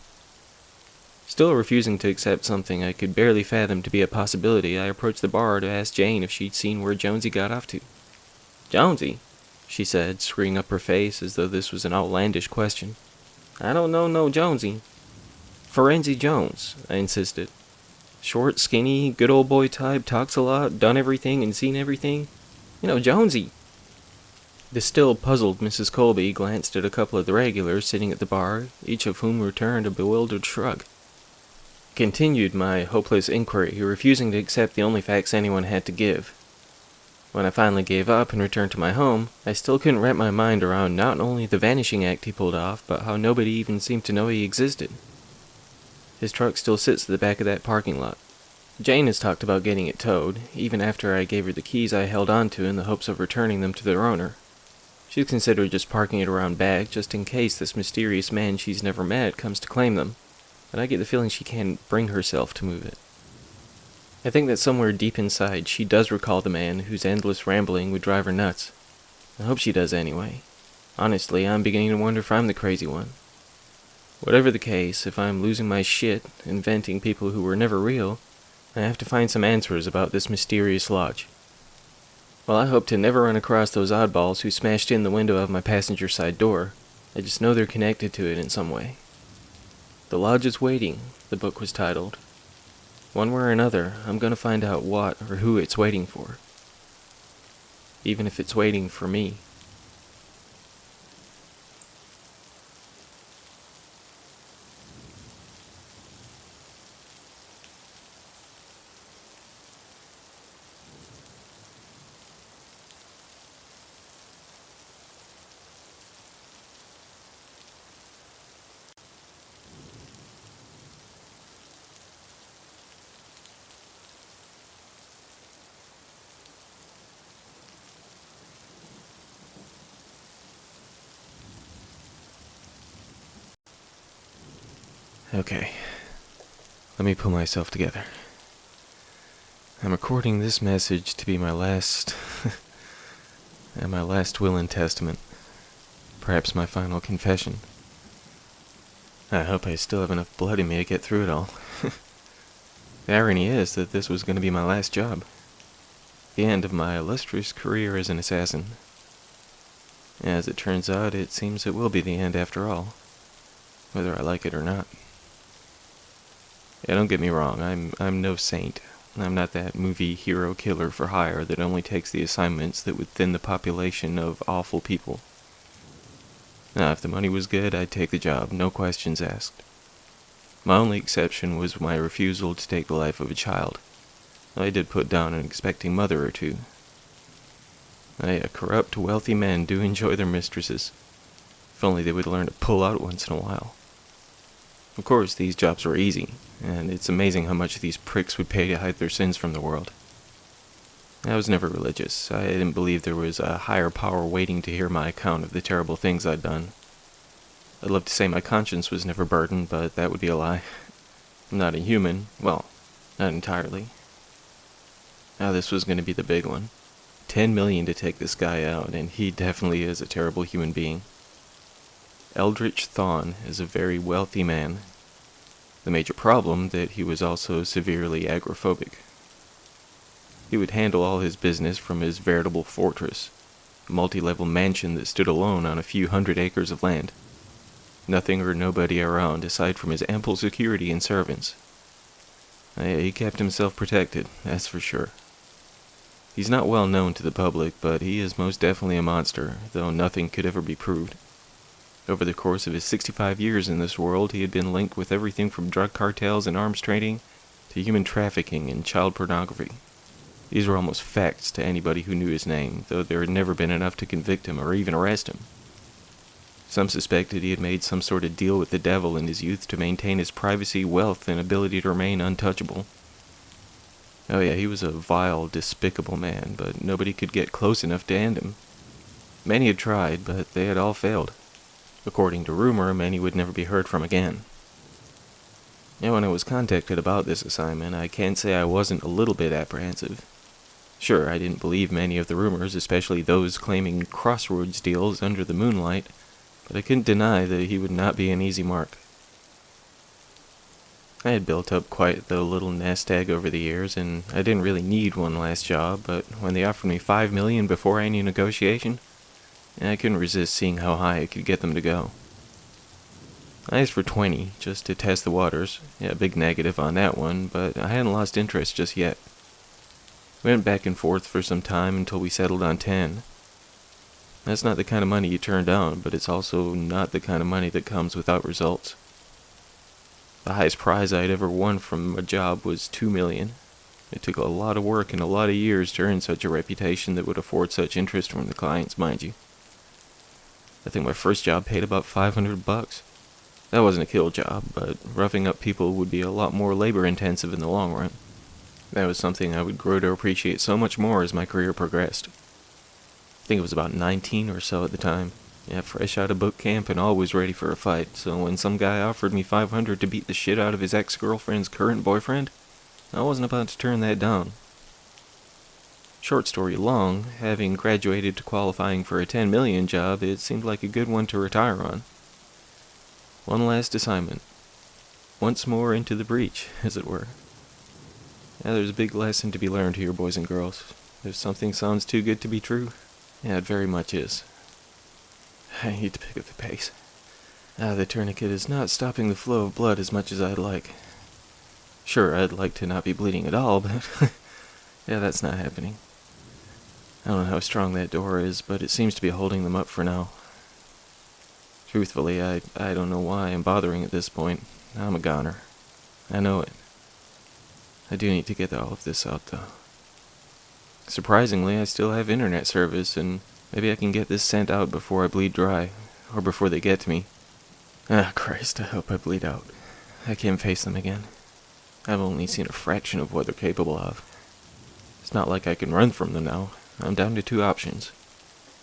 Still refusing to accept something I could barely fathom to be a possibility, I approached the bar to ask Jane if she'd seen where Jonesy got off to. "Jonesy?" she said, screwing up her face as though this was an outlandish question. "I don't know no Jonesy." "Ferenzi Jones," I insisted. "Short, skinny, good old boy type, talks a lot, done everything and seen everything. You know, Jonesy." The still puzzled Mrs. Colby glanced at a couple of the regulars sitting at the bar, each of whom returned a bewildered shrug. Continued my hopeless inquiry, refusing to accept the only facts anyone had to give. When I finally gave up and returned to my home, I still couldn't wrap my mind around not only the vanishing act he pulled off, but how nobody even seemed to know he existed. His truck still sits at the back of that parking lot. Jane has talked about getting it towed, even after I gave her the keys I held onto in the hopes of returning them to their owner. She's considered just parking it around back, just in case this mysterious man she's never met comes to claim them, but I get the feeling she can't bring herself to move it. I think that somewhere deep inside she does recall the man whose endless rambling would drive her nuts. I hope she does anyway. Honestly, I'm beginning to wonder if I'm the crazy one. Whatever the case, if I'm losing my shit, inventing people who were never real, I have to find some answers about this mysterious lodge. While I hope to never run across those oddballs who smashed in the window of my passenger side door, I just know they're connected to it in some way. "The Lodge is Waiting," the book was titled. One way or another, I'm going to find out what or who it's waiting for. Even if it's waiting for me. Okay, let me pull myself together. I'm recording this message to be my last will and testament. Perhaps my final confession. I hope I still have enough blood in me to get through it all. The irony is that this was going to be my last job. The end of my illustrious career as an assassin. As it turns out, it seems it will be the end after all. Whether I like it or not. Yeah, don't get me wrong, I'm no saint. I'm not that movie hero killer for hire that only takes the assignments that would thin the population of awful people. Now, if the money was good, I'd take the job, no questions asked. My only exception was my refusal to take the life of a child. I did put down an expecting mother or two. Corrupt, wealthy men do enjoy their mistresses. If only they would learn to pull out once in a while. Of course, these jobs were easy, and it's amazing how much these pricks would pay to hide their sins from the world. I was never religious. I didn't believe there was a higher power waiting to hear my account of the terrible things I'd done. I'd love to say my conscience was never burdened, but that would be a lie. I'm not a human. Well, not entirely. Now this was going to be the big one. 10 million to take this guy out, and he definitely is a terrible human being. Eldritch Thawne is a very wealthy man. The major problem that he was also severely agoraphobic. He would handle all his business from his veritable fortress, a multi-level mansion that stood alone on a few hundred acres of land. Nothing or nobody around aside from his ample security and servants. He kept himself protected, that's for sure. He's not well known to the public, but he is most definitely a monster, though nothing could ever be proved. Over the course of his 65 years in this world, he had been linked with everything from drug cartels and arms trading to human trafficking and child pornography. These were almost facts to anybody who knew his name, though there had never been enough to convict him or even arrest him. Some suspected he had made some sort of deal with the devil in his youth to maintain his privacy, wealth, and ability to remain untouchable. Oh yeah, he was a vile, despicable man, but nobody could get close enough to end him. Many had tried, but they had all failed. According to rumor, many would never be heard from again. And when I was contacted about this assignment, I can't say I wasn't a little bit apprehensive. Sure, I didn't believe many of the rumors, especially those claiming crossroads deals under the moonlight, but I couldn't deny that he would not be an easy mark. I had built up quite the little nest egg over the years, and I didn't really need one last job, but when they offered me $5 million before any negotiation, I couldn't resist seeing how high I could get them to go. I asked for 20, just to test the waters. Yeah, big negative on that one, but I hadn't lost interest just yet. We went back and forth for some time until we settled on 10. That's not the kind of money you turn down, but it's also not the kind of money that comes without results. The highest prize I'd ever won from a job was $2 million. It took a lot of work and a lot of years to earn such a reputation that would afford such interest from the clients, mind you. I think my first job paid about $500. That wasn't a kill job, but roughing up people would be a lot more labor-intensive in the long run. That was something I would grow to appreciate so much more as my career progressed. I think it was about 19 or so at the time. Yeah, fresh out of boot camp and always ready for a fight, so when some guy offered me $500 to beat the shit out of his ex-girlfriend's current boyfriend, I wasn't about to turn that down. Short story long, having graduated to qualifying for a $10 million job, it seemed like a good one to retire on. One last assignment. Once more into the breach, as it were. Yeah, there's a big lesson to be learned here, boys and girls. If something sounds too good to be true, yeah, it very much is. I need to pick up the pace. The tourniquet is not stopping the flow of blood as much as I'd like. Sure, I'd like to not be bleeding at all, but yeah, that's not happening. I don't know how strong that door is, but it seems to be holding them up for now. Truthfully, I don't know why I'm bothering at this point. I'm a goner. I know it. I do need to get all of this out, though. Surprisingly, I still have internet service, and maybe I can get this sent out before I bleed dry, or before they get to me. Christ, I hope I bleed out. I can't face them again. I've only seen a fraction of what they're capable of. It's not like I can run from them now. I'm down to 2 options.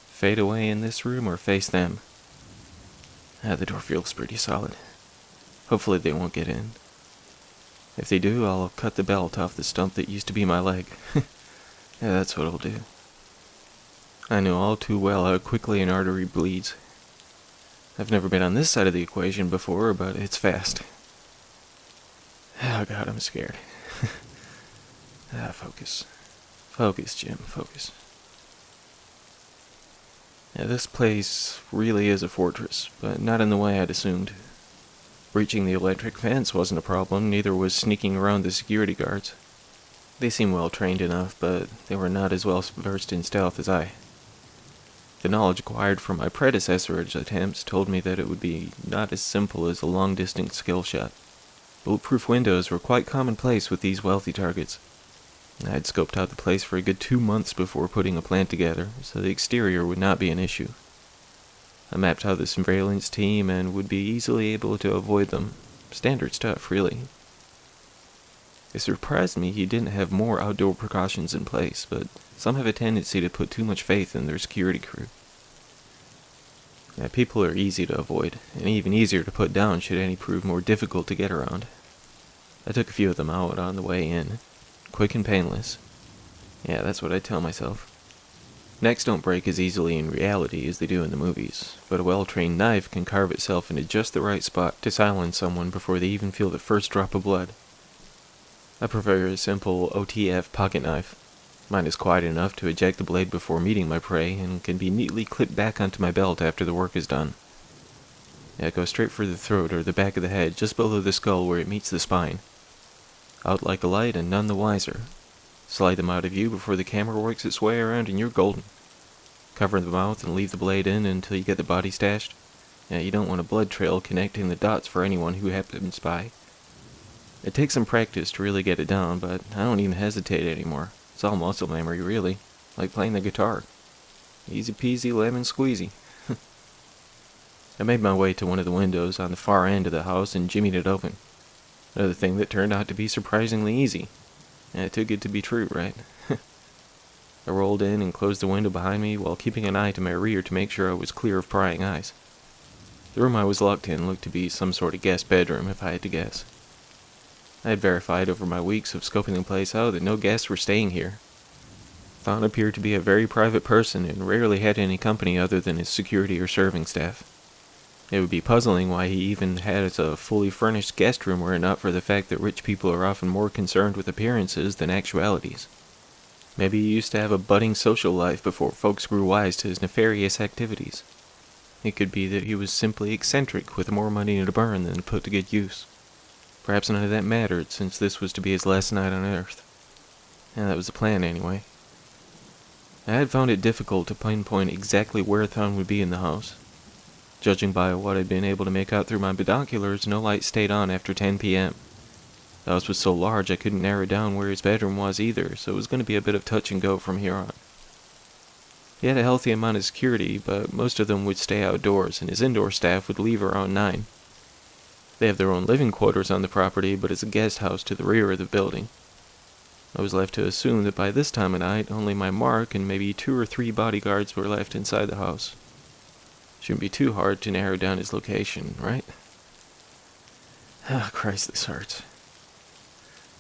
Fade away in this room or face them. The door feels pretty solid. Hopefully they won't get in. If they do, I'll cut the belt off the stump that used to be my leg. Yeah, that's what I'll do. I know all too well how quickly an artery bleeds. I've never been on this side of the equation before, but it's fast. Oh God, I'm scared. Focus. Focus, Jim, focus. Yeah, this place really is a fortress, but not in the way I'd assumed. Breaching the electric fence wasn't a problem, neither was sneaking around the security guards. They seemed well trained enough, but they were not as well versed in stealth as I. The knowledge acquired from my predecessor's attempts told me that it would be not as simple as a long-distance skill shot. Bulletproof windows were quite commonplace with these wealthy targets. I had scoped out the place for a good 2 months before putting a plan together, so the exterior would not be an issue. I mapped out the surveillance team and would be easily able to avoid them. Standard stuff, really. It surprised me he didn't have more outdoor precautions in place, but some have a tendency to put too much faith in their security crew. People are easy to avoid, and even easier to put down should any prove more difficult to get around. I took a few of them out on the way in. Quick and painless. Yeah, that's what I tell myself. Necks don't break as easily in reality as they do in the movies, but a well-trained knife can carve itself into just the right spot to silence someone before they even feel the first drop of blood. I prefer a simple OTF pocket knife. Mine is quiet enough to eject the blade before meeting my prey and can be neatly clipped back onto my belt after the work is done. It goes straight for the throat or the back of the head, just below the skull where it meets the spine. Out like a light and none the wiser. Slide them out of view before the camera works its way around and you're golden. Cover the mouth and leave the blade in until you get the body stashed. Yeah, you don't want a blood trail connecting the dots for anyone who happens by. It takes some practice to really get it down, but I don't even hesitate anymore. It's all muscle memory, really, like playing the guitar. Easy peasy lemon squeezy. I made my way to one of the windows on the far end of the house and jimmied it open. Another thing that turned out to be surprisingly easy. Yeah, too good to be true, right? I rolled in and closed the window behind me while keeping an eye to my rear to make sure I was clear of prying eyes. The room I was locked in looked to be some sort of guest bedroom, if I had to guess. I had verified over my weeks of scoping the place out that no guests were staying here. Thon appeared to be a very private person and rarely had any company other than his security or serving staff. It would be puzzling why he even had a fully furnished guest room were it not for the fact that rich people are often more concerned with appearances than actualities. Maybe he used to have a budding social life before folks grew wise to his nefarious activities. It could be that he was simply eccentric with more money to burn than to put to good use. Perhaps none of that mattered, since this was to be his last night on Earth. And that was the plan, anyway. I had found it difficult to pinpoint exactly where Thon would be in the house. Judging by what I'd been able to make out through my binoculars, no light stayed on after 10 p.m. The house was so large I couldn't narrow down where his bedroom was either, so it was going to be a bit of touch and go from here on. He had a healthy amount of security, but most of them would stay outdoors, and his indoor staff would leave around 9. They have their own living quarters on the property, but it's a guest house to the rear of the building. I was left to assume that by this time of night, only my mark and maybe 2 or 3 bodyguards were left inside the house. Shouldn't be too hard to narrow down his location, right? Ah, Christ, this hurts.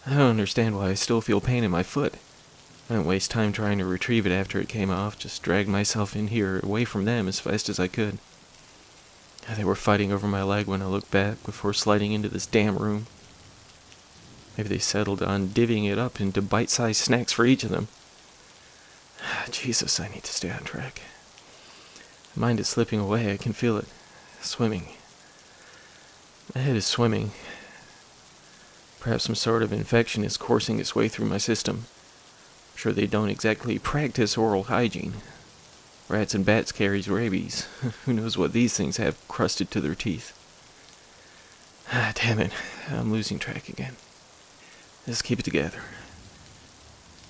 I don't understand why I still feel pain in my foot. I didn't waste time trying to retrieve it after it came off, just dragged myself in here, away from them as fast as I could. They were fighting over my leg when I looked back, before sliding into this damn room. Maybe they settled on divvying it up into bite-sized snacks for each of them. Jesus, I need to stay on track. My mind is slipping away, I can feel it. Swimming. My head is swimming. Perhaps some sort of infection is coursing its way through my system. I'm sure they don't exactly practice oral hygiene. Rats and bats carries rabies. Who knows what these things have crusted to their teeth. Ah, damn it. I'm losing track again. Let's keep it together.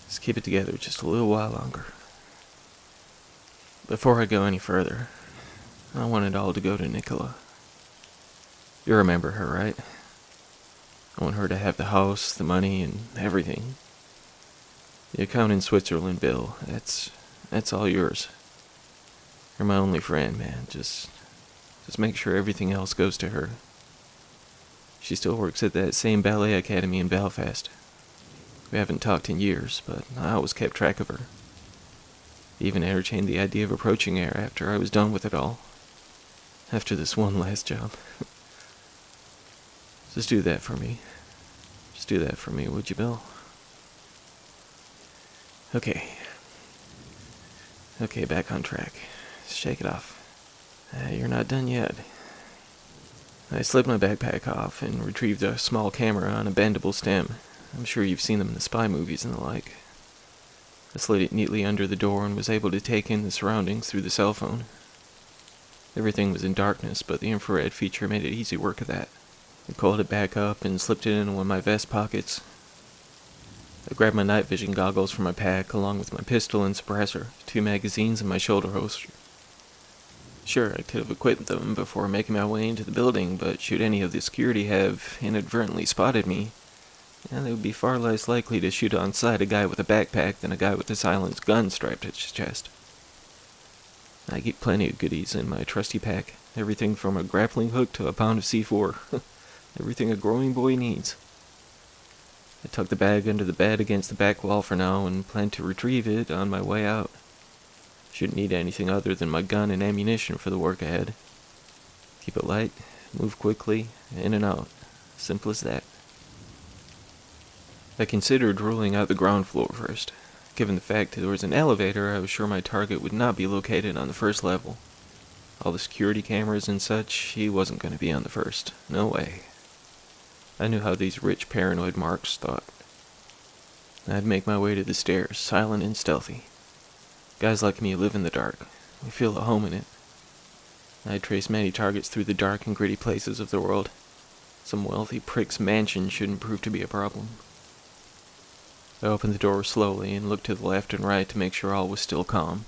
Let's keep it together just a little while longer. Before I go any further, I want it all to go to Nicola. You remember her, right? I want her to have the house, the money, and everything. The account in Switzerland, Bill, that's all yours. You're my only friend, man. Just make sure everything else goes to her. She still works at that same ballet academy in Belfast. We haven't talked in years, but I always kept track of her. Even entertained the idea of approaching her after I was done with it all. After this one last job. Just do that for me. Just do that for me, would you, Bill? Okay, back on track. Shake it off. You're not done yet. I slipped my backpack off and retrieved a small camera on a bendable stem. I'm sure you've seen them in the spy movies and the like. I slid it neatly under the door and was able to take in the surroundings through the cell phone. Everything was in darkness, but the infrared feature made it easy work of that. I coiled it back up and slipped it in one of my vest pockets. I grabbed my night vision goggles from my pack, along with my pistol and suppressor, 2 magazines, and my shoulder holster. Sure, I could have equipped them before making my way into the building, but should any of the security have inadvertently spotted me, they would be far less likely to shoot on sight a guy with a backpack than a guy with a silenced gun strapped to his chest. I keep plenty of goodies in my trusty pack, everything from a grappling hook to a pound of C4, everything a growing boy needs. I tucked the bag under the bed against the back wall for now and plan to retrieve it on my way out. Shouldn't need anything other than my gun and ammunition for the work ahead. Keep it light, move quickly, in and out. Simple as that. I considered ruling out the ground floor first. Given the fact that there was an elevator, I was sure my target would not be located on the first level. All the security cameras and such, he wasn't going to be on the first. No way. I knew how these rich paranoid marks thought. I'd make my way to the stairs, silent and stealthy. Guys like me live in the dark. We feel at home in it. I'd trace many targets through the dark and gritty places of the world. Some wealthy prick's mansion shouldn't prove to be a problem. I opened the door slowly and looked to the left and right to make sure all was still calm.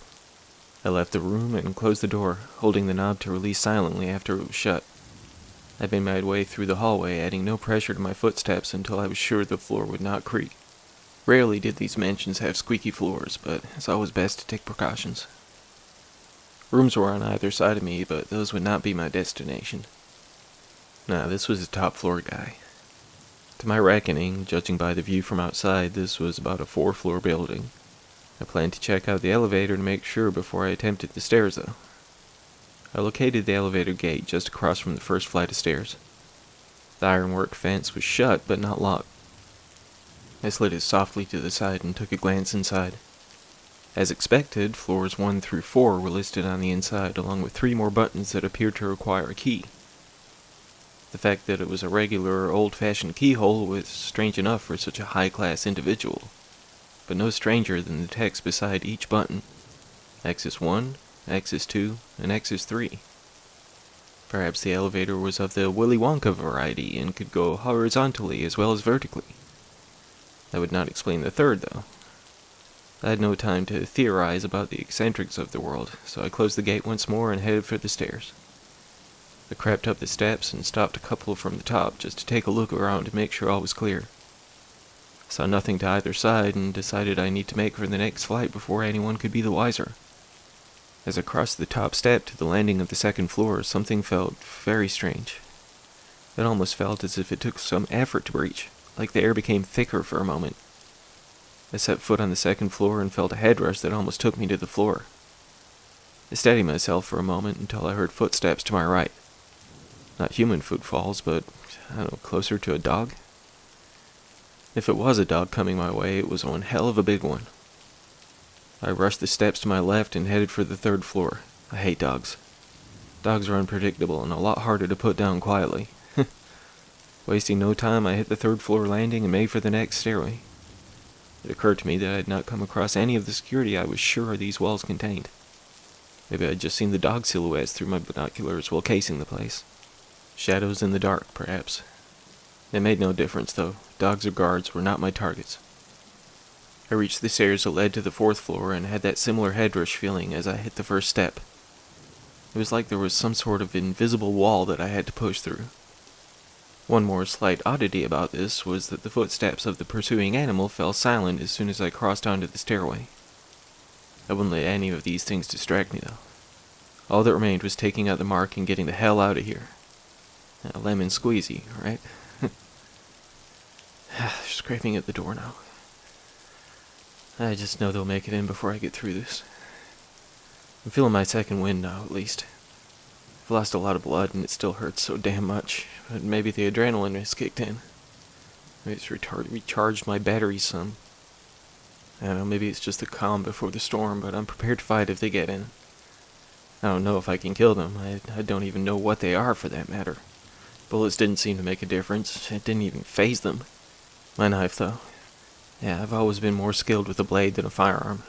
I left the room and closed the door, holding the knob to release silently after it was shut. I made my way through the hallway, adding no pressure to my footsteps until I was sure the floor would not creak. Rarely did these mansions have squeaky floors, but it's always best to take precautions. Rooms were on either side of me, but those would not be my destination. Nah, this was a top-floor guy. To my reckoning, judging by the view from outside, this was about a 4-floor building. I planned to check out the elevator to make sure before I attempted the stairs, though. I located the elevator gate just across from the first flight of stairs. The ironwork fence was shut, but not locked. I slid it softly to the side and took a glance inside. As expected, floors 1 through 4 were listed on the inside, along with 3 more buttons that appeared to require a key. The fact that it was a regular, old-fashioned keyhole was strange enough for such a high-class individual, but no stranger than the text beside each button. Access 1, Access 2, and Access 3. Perhaps the elevator was of the Willy Wonka variety and could go horizontally as well as vertically. That would not explain the third, though. I had no time to theorize about the eccentrics of the world, so I closed the gate once more and headed for the stairs. I crept up the steps and stopped a couple from the top just to take a look around to make sure all was clear. I saw nothing to either side and decided I need to make for the next flight before anyone could be the wiser. As I crossed the top step to the landing of the second floor, something felt very strange. It almost felt as if it took some effort to reach, like the air became thicker for a moment. I set foot on the second floor and felt a head rush that almost took me to the floor. I steadied myself for a moment until I heard footsteps to my right. Not human footfalls, but, closer to a dog? If it was a dog coming my way, it was one hell of a big one. I rushed the steps to my left and headed for the third floor. I hate dogs. Dogs are unpredictable and a lot harder to put down quietly. Wasting no time, I hit the third floor landing and made for the next stairway. It occurred to me that I had not come across any of the security I was sure these walls contained. Maybe I'd just seen the dog silhouettes through my binoculars while casing the place. Shadows in the dark, perhaps. It made no difference, though. Dogs or guards were not my targets. I reached the stairs that led to the fourth floor and had that similar head rush feeling as I hit the first step. It was like there was some sort of invisible wall that I had to push through. One more slight oddity about this was that the footsteps of the pursuing animal fell silent as soon as I crossed onto the stairway. I wouldn't let any of these things distract me, though. All that remained was taking out the mark and getting the hell out of here. A lemon squeezy, right? Scraping at the door now. I just know they'll make it in before I get through this. I'm feeling my second wind now, at least. I've lost a lot of blood and it still hurts so damn much, but maybe the adrenaline has kicked in. Maybe it's recharged my batteries some. I don't know, maybe it's just the calm before the storm, but I'm prepared to fight if they get in. I don't know if I can kill them. I don't even know what they are, for that matter. Bullets didn't seem to make a difference. It didn't even faze them. My knife, though. Yeah, I've always been more skilled with a blade than a firearm.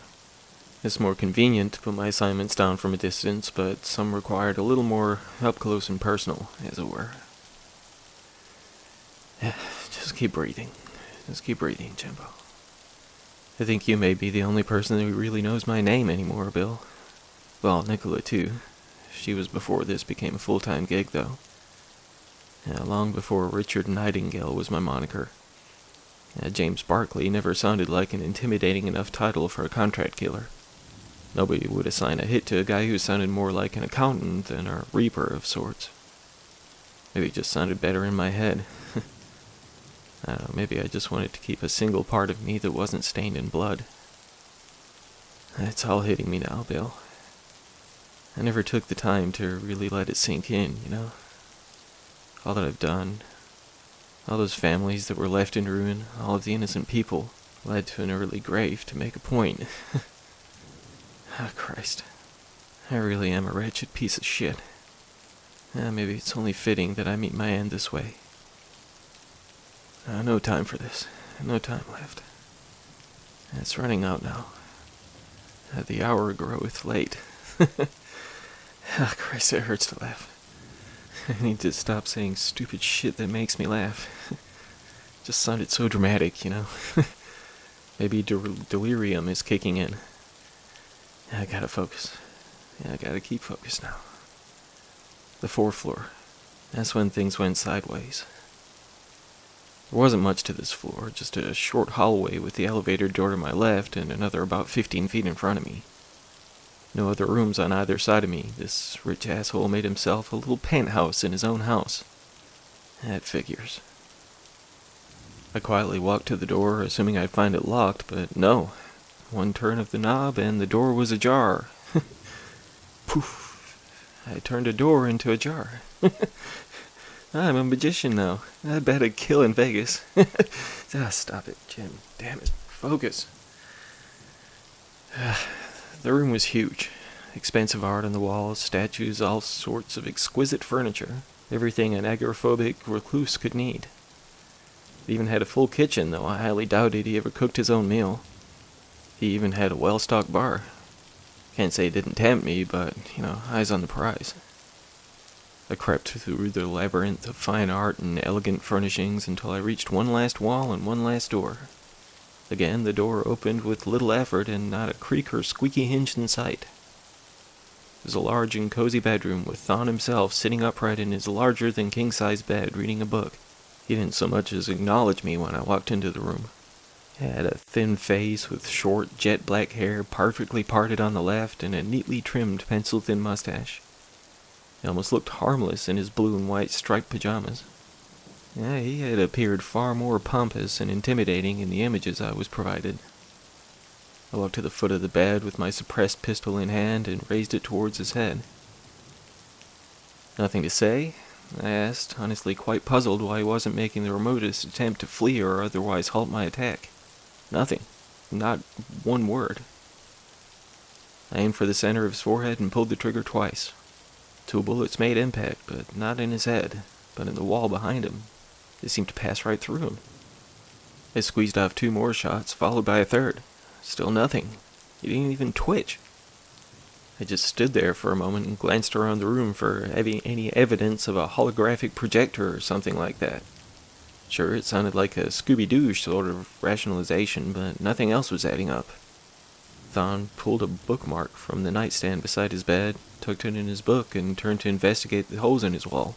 It's more convenient to put my assignments down from a distance, but some required a little more up close and personal, as it were. Yeah, just keep breathing. Just keep breathing, Jimbo. I think you may be the only person who really knows my name anymore, Bill. Well, Nicola, too. She was before this became a full-time gig, though. Yeah, long before Richard Nightingale was my moniker. James Barkley never sounded like an intimidating enough title for a contract killer. Nobody would assign a hit to a guy who sounded more like an accountant than a reaper of sorts. Maybe it just sounded better in my head. I don't know, maybe I just wanted to keep a single part of me that wasn't stained in blood. It's all hitting me now, Bill. I never took the time to really let it sink in, you know? All that I've done, all those families that were left in ruin, all of the innocent people, led to an early grave to make a point. Ah, Christ. I really am a wretched piece of shit. Maybe it's only fitting that I meet my end this way. No time for this. No time left. It's running out now. The hour groweth late. Ah, Christ, it hurts to laugh. I need to stop saying stupid shit that makes me laugh. Just sounded so dramatic, you know. Maybe delirium is kicking in. I gotta focus. I gotta keep focused now. The 4th floor. That's when things went sideways. There wasn't much to this floor, just a short hallway with the elevator door to my left and another about 15 feet in front of me. No other rooms on either side of me. This rich asshole made himself a little penthouse in his own house. That figures. I quietly walked to the door, assuming I'd find it locked, but no. One turn of the knob and the door was ajar. Poof. I turned a door into a jar. I'm a magician now. I bet I'd kill in Vegas. Stop it, Jim. Damn it. Focus. The room was huge. Expensive art on the walls, statues, all sorts of exquisite furniture. Everything an agoraphobic recluse could need. He even had a full kitchen, though I highly doubted he ever cooked his own meal. He even had a well-stocked bar. Can't say it didn't tempt me, but, eyes on the prize. I crept through the labyrinth of fine art and elegant furnishings until I reached one last wall and one last door. Again, the door opened with little effort and not a creak or squeaky hinge in sight. It was a large and cozy bedroom with Thon himself sitting upright in his larger-than-king-size bed reading a book. He didn't so much as acknowledge me when I walked into the room. He had a thin face with short, jet-black hair perfectly parted on the left and a neatly trimmed pencil-thin mustache. He almost looked harmless in his blue and white striped pajamas. He had appeared far more pompous and intimidating in the images I was provided. I walked to the foot of the bed with my suppressed pistol in hand and raised it towards his head. "Nothing to say?" I asked, honestly quite puzzled why he wasn't making the remotest attempt to flee or otherwise halt my attack. Nothing. Not one word. I aimed for the center of his forehead and pulled the trigger twice. 2 bullets made impact, but not in his head, but in the wall behind him. They seemed to pass right through him. I squeezed off 2 more shots, followed by a third. Still nothing. He didn't even twitch. I just stood there for a moment and glanced around the room for any evidence of a holographic projector or something like that. Sure, it sounded like a Scooby-Doo sort of rationalization, but nothing else was adding up. Thon pulled a bookmark from the nightstand beside his bed, tucked it in his book, and turned to investigate the holes in his wall.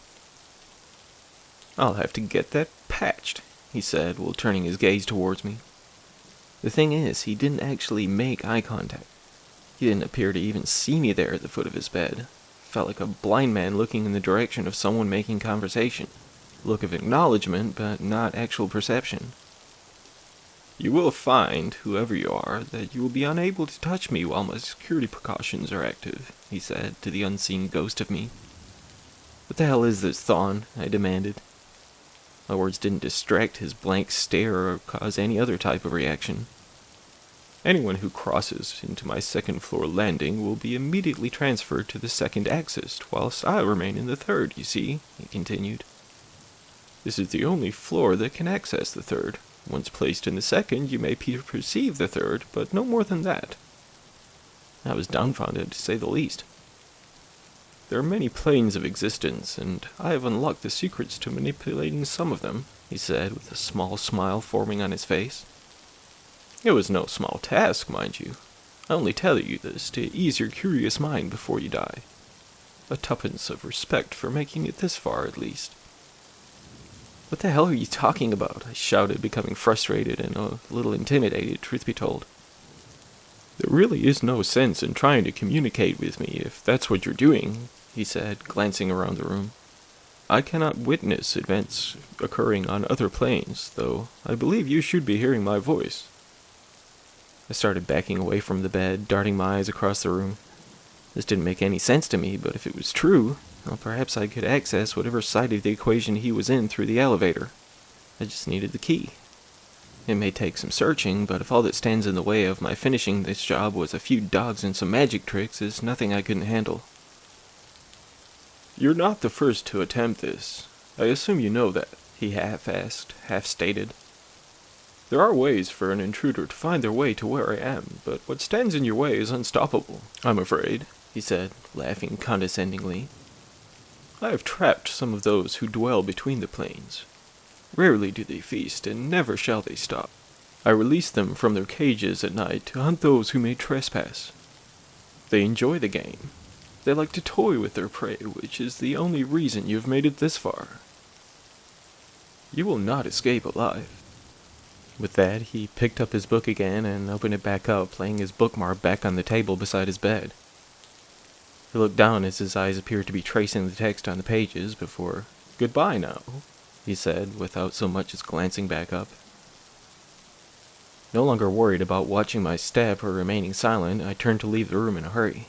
"I'll have to get that patched," he said, while turning his gaze towards me. The thing is, he didn't actually make eye contact. He didn't appear to even see me there at the foot of his bed. Felt like a blind man looking in the direction of someone making conversation. Look of acknowledgement, but not actual perception. "You will find, whoever you are, that you will be unable to touch me while my security precautions are active," he said to the unseen ghost of me. "What the hell is this, Thon?" I demanded. My words didn't distract his blank stare or cause any other type of reaction. "Anyone who crosses into my 2nd floor landing will be immediately transferred to the 2nd axis, whilst I remain in the 3rd, you see," he continued. "This is the only floor that can access the 3rd. Once placed in the 2nd, you may perceive the 3rd, but no more than that." I was dumbfounded, to say the least. "There are many planes of existence, and I have unlocked the secrets to manipulating some of them," he said, with a small smile forming on his face. "It was no small task, mind you. I only tell you this to ease your curious mind before you die. A 2pence of respect for making it this far, at least." "What the hell are you talking about?" I shouted, becoming frustrated and a little intimidated, truth be told. "There really is no sense in trying to communicate with me if that's what you're doing," he said, glancing around the room. "I cannot witness events occurring on other planes, though I believe you should be hearing my voice." I started backing away from the bed, darting my eyes across the room. This didn't make any sense to me, but if it was true, well, perhaps I could access whatever side of the equation he was in through the elevator. I just needed the key. It may take some searching, but if all that stands in the way of my finishing this job was a few dogs and some magic tricks, it's nothing I couldn't handle. "You're not the first to attempt this. I assume you know that," he half-asked, half-stated. There are ways for an intruder to find their way to where I am, but what stands in your way is unstoppable, I'm afraid, he said, laughing condescendingly. I have trapped some of those who dwell between the planes. Rarely do they feast, and never shall they stop. I release them from their cages at night to hunt those who may trespass. They enjoy the game. They like to toy with their prey, which is the only reason you've made it this far. You will not escape alive. With that, he picked up his book again and opened it back up, laying his bookmark back on the table beside his bed. He looked down as his eyes appeared to be tracing the text on the pages before, "Goodbye now," he said, without so much as glancing back up. No longer worried about watching my step or remaining silent, I turned to leave the room in a hurry.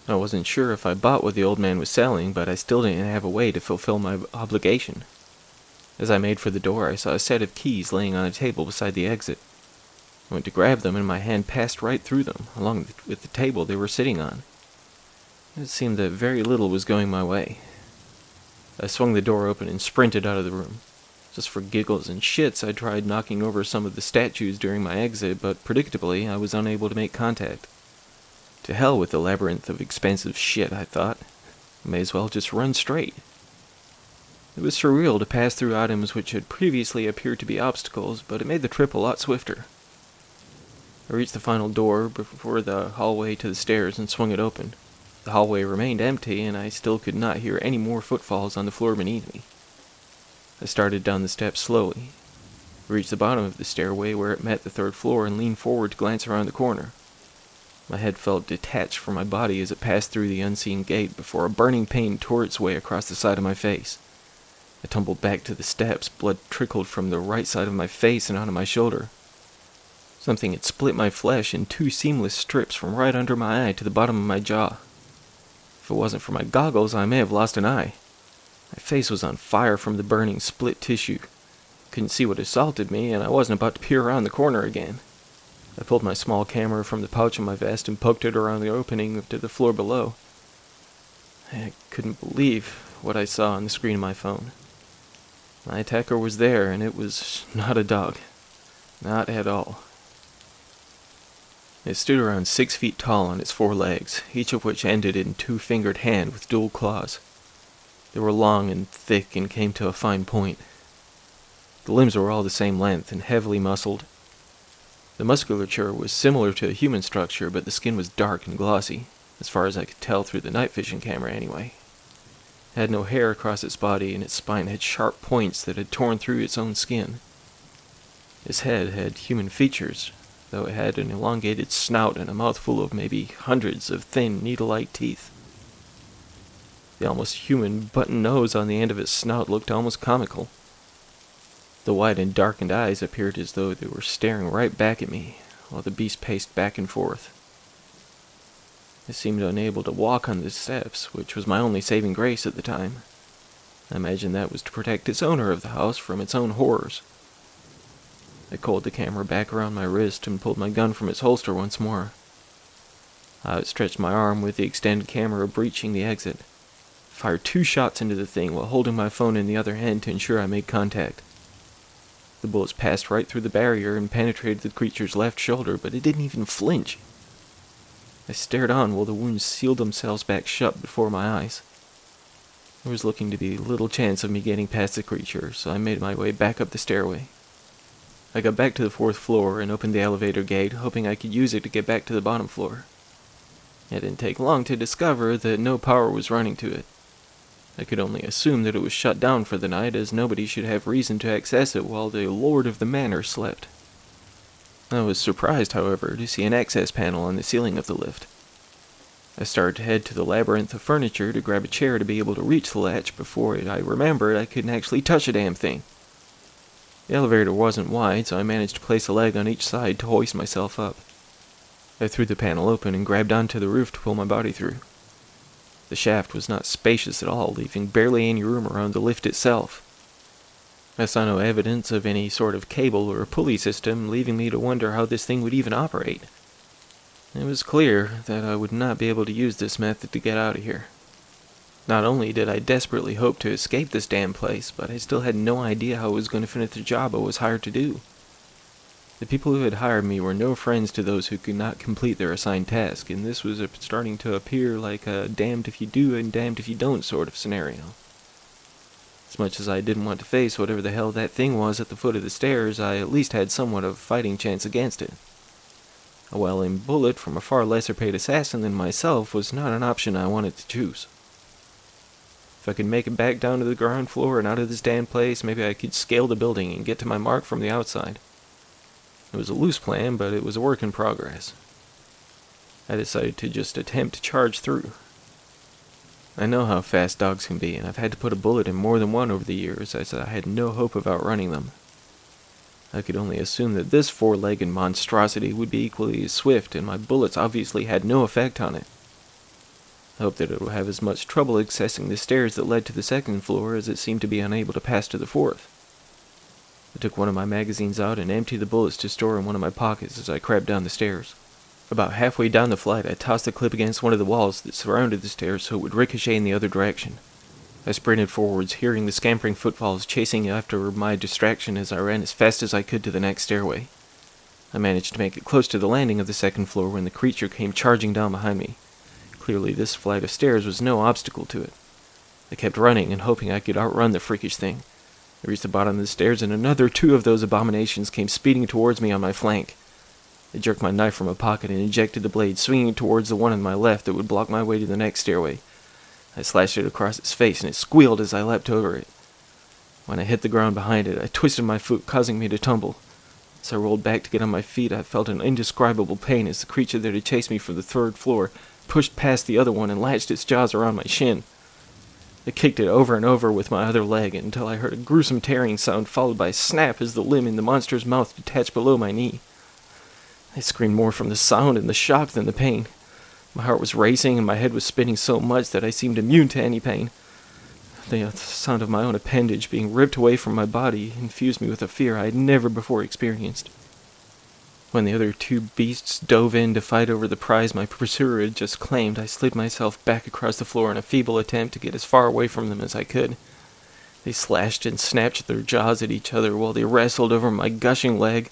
I wasn't sure if I bought what the old man was selling, but I still didn't have a way to fulfill my obligation. As I made for the door, I saw a set of keys laying on a table beside the exit. I went to grab them, and my hand passed right through them, along with the table they were sitting on. It seemed that very little was going my way. I swung the door open and sprinted out of the room. Just for giggles and shits, I tried knocking over some of the statues during my exit, but predictably, I was unable to make contact. To hell with the labyrinth of expensive shit, I thought. I may as well just run straight. It was surreal to pass through items which had previously appeared to be obstacles, but it made the trip a lot swifter. I reached the final door before the hallway to the stairs and swung it open. The hallway remained empty, and I still could not hear any more footfalls on the floor beneath me. I started down the steps slowly. I reached the bottom of the stairway where it met the third floor and leaned forward to glance around the corner. My head felt detached from my body as it passed through the unseen gate before a burning pain tore its way across the side of my face. I tumbled back to the steps. Blood trickled from the right side of my face and onto my shoulder. Something had split my flesh in two seamless strips from right under my eye to the bottom of my jaw. If it wasn't for my goggles, I may have lost an eye. My face was on fire from the burning split tissue. Couldn't see what assaulted me, and I wasn't about to peer around the corner again. I pulled my small camera from the pouch of my vest and poked it around the opening to the floor below. I couldn't believe what I saw on the screen of my phone. My attacker was there, and it was not a dog. Not at all. It stood around 6 feet tall on its 4 legs, each of which ended in 2-fingered hand with dual claws. They were long and thick and came to a fine point. The limbs were all the same length and heavily muscled. The musculature was similar to a human structure, but the skin was dark and glossy, as far as I could tell through the night vision camera anyway. It had no hair across its body, and its spine had sharp points that had torn through its own skin. Its head had human features, though it had an elongated snout and a mouthful of maybe hundreds of thin, needle-like teeth. The almost human button nose on the end of its snout looked almost comical. The wide and darkened eyes appeared as though they were staring right back at me, while the beast paced back and forth. It seemed unable to walk on the steps, which was my only saving grace at the time. I imagined that was to protect its owner of the house from its own horrors. I coiled the camera back around my wrist and pulled my gun from its holster once more. I outstretched my arm with the extended camera breaching the exit. Fired 2 shots into the thing while holding my phone in the other hand to ensure I made contact. The bullets passed right through the barrier and penetrated the creature's left shoulder, but it didn't even flinch. I stared on while the wounds sealed themselves back shut before my eyes. There was looking to be little chance of me getting past the creature, so I made my way back up the stairway. I got back to the 4th floor and opened the elevator gate, hoping I could use it to get back to the bottom floor. It didn't take long to discover that no power was running to it. I could only assume that it was shut down for the night, as nobody should have reason to access it while the lord of the manor slept. I was surprised, however, to see an access panel on the ceiling of the lift. I started to head to the labyrinth of furniture to grab a chair to be able to reach the latch before I remembered I couldn't actually touch a damn thing. The elevator wasn't wide, so I managed to place a leg on each side to hoist myself up. I threw the panel open and grabbed onto the roof to pull my body through. The shaft was not spacious at all, leaving barely any room around the lift itself. I saw no evidence of any sort of cable or pulley system, leaving me to wonder how this thing would even operate. It was clear that I would not be able to use this method to get out of here. Not only did I desperately hope to escape this damn place, but I still had no idea how I was going to finish the job I was hired to do. The people who had hired me were no friends to those who could not complete their assigned task, and this was starting to appear like a damned if you do and damned if you don't sort of scenario. As much as I didn't want to face whatever the hell that thing was at the foot of the stairs, I at least had somewhat of a fighting chance against it. A well-aimed bullet from a far lesser-paid assassin than myself was not an option I wanted to choose. If I could make it back down to the ground floor and out of this damn place, maybe I could scale the building and get to my mark from the outside. It was a loose plan, but it was a work in progress. I decided to just attempt to charge through. I know how fast dogs can be, and I've had to put a bullet in more than one over the years, as I had no hope of outrunning them. I could only assume that this four-legged monstrosity would be equally as swift, and my bullets obviously had no effect on it. I hoped that it would have as much trouble accessing the stairs that led to the second floor as it seemed to be unable to pass to the fourth. I took one of my magazines out and emptied the bullets to store in one of my pockets as I crept down the stairs. About halfway down the flight, I tossed the clip against one of the walls that surrounded the stairs so it would ricochet in the other direction. I sprinted forwards, hearing the scampering footfalls chasing after my distraction as I ran as fast as I could to the next stairway. I managed to make it close to the landing of the second floor when the creature came charging down behind me. Clearly, this flight of stairs was no obstacle to it. I kept running and hoping I could outrun the freakish thing. I reached the bottom of the stairs, and another two of those abominations came speeding towards me on my flank. I jerked my knife from my pocket and injected the blade, swinging towards the one on my left that would block my way to the next stairway. I slashed it across its face, and it squealed as I leapt over it. When I hit the ground behind it, I twisted my foot, causing me to tumble. As I rolled back to get on my feet, I felt an indescribable pain as the creature that had chased me from the third floor pushed past the other one and latched its jaws around my shin. I kicked it over and over with my other leg until I heard a gruesome tearing sound followed by a snap as the limb in the monster's mouth detached below my knee. I screamed more from the sound and the shock than the pain. My heart was racing and my head was spinning so much that I seemed immune to any pain. The sound of my own appendage being ripped away from my body infused me with a fear I had never before experienced. When the other two beasts dove in to fight over the prize my pursuer had just claimed, I slid myself back across the floor in a feeble attempt to get as far away from them as I could. They slashed and snatched their jaws at each other while they wrestled over my gushing leg.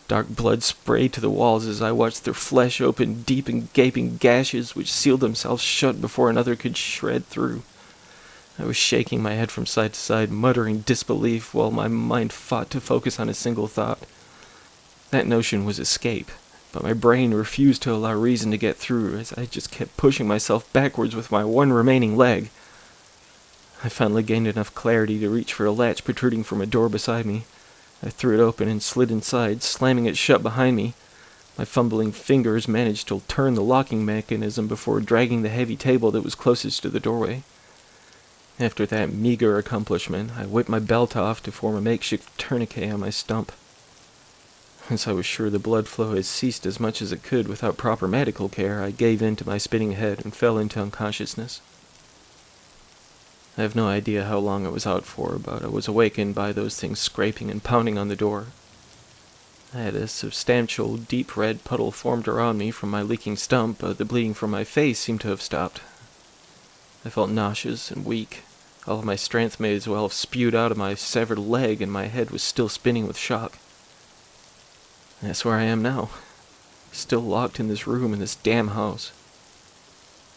Dark blood sprayed to the walls as I watched their flesh open deep and gaping gashes which sealed themselves shut before another could shred through. I was shaking my head from side to side, muttering disbelief while my mind fought to focus on a single thought. That notion was escape, but my brain refused to allow reason to get through as I just kept pushing myself backwards with my one remaining leg. I finally gained enough clarity to reach for a latch protruding from a door beside me. I threw it open and slid inside, slamming it shut behind me. My fumbling fingers managed to turn the locking mechanism before dragging the heavy table that was closest to the doorway. After that meager accomplishment, I whipped my belt off to form a makeshift tourniquet on my stump. Once I was sure the blood flow had ceased as much as it could without proper medical care, I gave in to my spinning head and fell into unconsciousness. I have no idea how long I was out for, but I was awakened by those things scraping and pounding on the door. I had a substantial, deep red puddle formed around me from my leaking stump, but the bleeding from my face seemed to have stopped. I felt nauseous and weak. All of my strength may as well have spewed out of my severed leg, and my head was still spinning with shock. That's where I am now, still locked in this room in this damn house.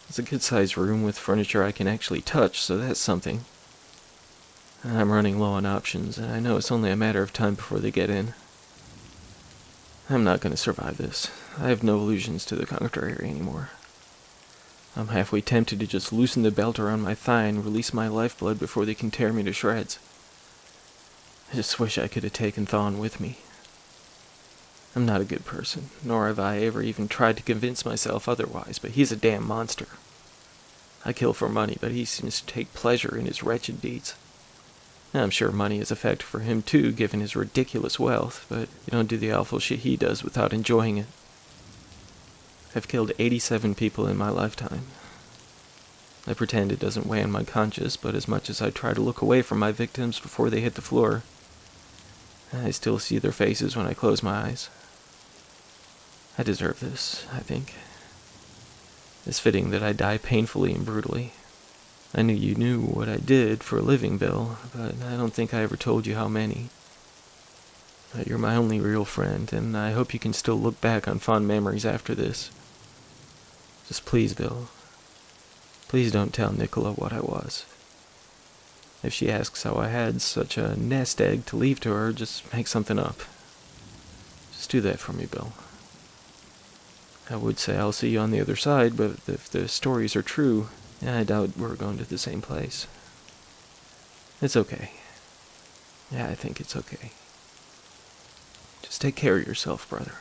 It's a good-sized room with furniture I can actually touch, so that's something. I'm running low on options, and I know it's only a matter of time before they get in. I'm not going to survive this. I have no illusions to the contrary anymore. I'm halfway tempted to just loosen the belt around my thigh and release my lifeblood before they can tear me to shreds. I just wish I could have taken Thawne with me. I'm not a good person, nor have I ever even tried to convince myself otherwise, but he's a damn monster. I kill for money, but he seems to take pleasure in his wretched deeds. I'm sure money is a factor for him too, given his ridiculous wealth, but you don't do the awful shit he does without enjoying it. I've killed 87 people in my lifetime. I pretend it doesn't weigh on my conscience, but as much as I try to look away from my victims before they hit the floor, I still see their faces when I close my eyes. I deserve this, I think. It's fitting that I die painfully and brutally. I knew you knew what I did for a living, Bill, but I don't think I ever told you how many. You're my only real friend, and I hope you can still look back on fond memories after this. Just please, Bill, please don't tell Nicola what I was. If she asks how I had such a nest egg to leave to her, just make something up. Just do that for me, Bill. I would say I'll see you on the other side, but if the stories are true, I doubt we're going to the same place. It's okay. Yeah, I think it's okay. Just take care of yourself, brother.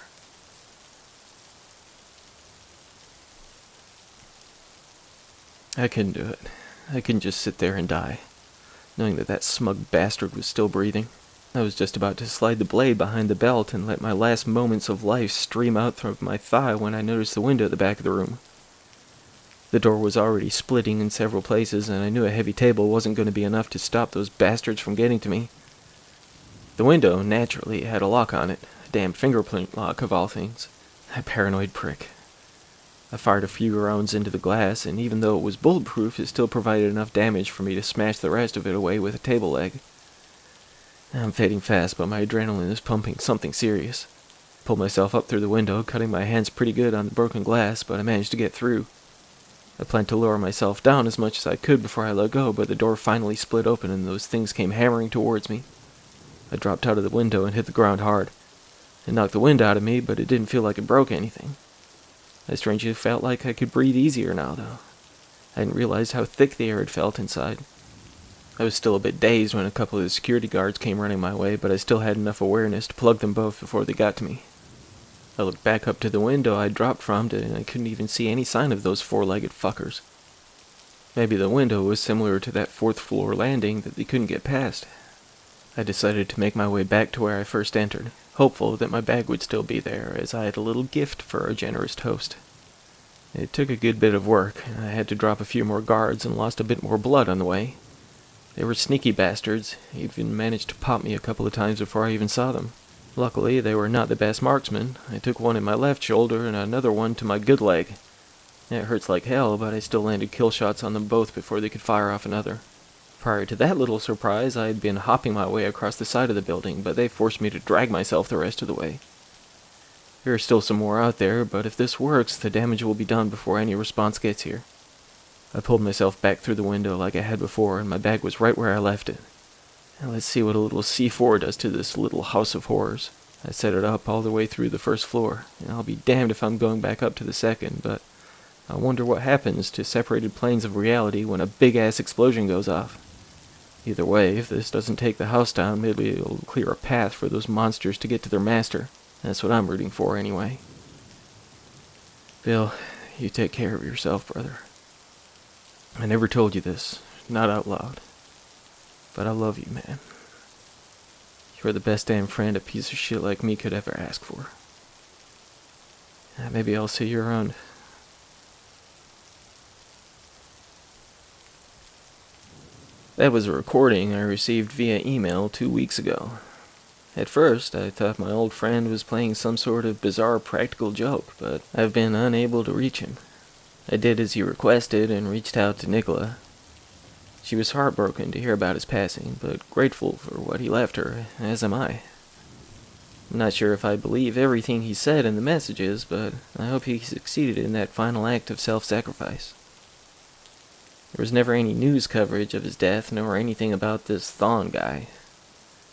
I couldn't do it. I couldn't just sit there and die, knowing that smug bastard was still breathing. I was just about to slide the blade behind the belt and let my last moments of life stream out through my thigh when I noticed the window at the back of the room. The door was already splitting in several places, and I knew a heavy table wasn't going to be enough to stop those bastards from getting to me. The window, naturally, had a lock on it, a damn fingerprint lock of all things. That paranoid prick. I fired a few rounds into the glass, and even though it was bulletproof, it still provided enough damage for me to smash the rest of it away with a table leg. I'm fading fast, but my adrenaline is pumping something serious. I pulled myself up through the window, cutting my hands pretty good on the broken glass, but I managed to get through. I planned to lower myself down as much as I could before I let go, but the door finally split open and those things came hammering towards me. I dropped out of the window and hit the ground hard. It knocked the wind out of me, but it didn't feel like it broke anything. I strangely felt like I could breathe easier now, though. I hadn't realized how thick the air had felt inside. I was still a bit dazed when a couple of the security guards came running my way, but I still had enough awareness to plug them both before they got to me. I looked back up to the window I dropped from, and I couldn't even see any sign of those four-legged fuckers. Maybe the window was similar to that fourth-floor landing that they couldn't get past. I decided to make my way back to where I first entered, hopeful that my bag would still be there, as I had a little gift for our generous host. It took a good bit of work. I had to drop a few more guards and lost a bit more blood on the way. They were sneaky bastards, even managed to pop me a couple of times before I even saw them. Luckily, they were not the best marksmen. I took one in my left shoulder and another one to my good leg. It hurts like hell, but I still landed kill shots on them both before they could fire off another. Prior to that little surprise, I had been hopping my way across the side of the building, but they forced me to drag myself the rest of the way. There are still some more out there, but if this works, the damage will be done before any response gets here. I pulled myself back through the window like I had before, and my bag was right where I left it. Now let's see what a little C4 does to this little house of horrors. I set it up all the way through the first floor, and I'll be damned if I'm going back up to the second, but I wonder what happens to separated planes of reality when a big-ass explosion goes off. Either way, if this doesn't take the house down, maybe it'll clear a path for those monsters to get to their master. That's what I'm rooting for, anyway. Bill, you take care of yourself, brother. I never told you this, not out loud. But I love you, man. You're the best damn friend a piece of shit like me could ever ask for. Maybe I'll see you around. That was a recording I received via email 2 weeks ago. At first, I thought my old friend was playing some sort of bizarre practical joke, but I've been unable to reach him. I did as he requested and reached out to Nicola. She was heartbroken to hear about his passing, but grateful for what he left her, as am I. I'm not sure if I believe everything he said in the messages, but I hope he succeeded in that final act of self-sacrifice. There was never any news coverage of his death, nor anything about this Thawne guy.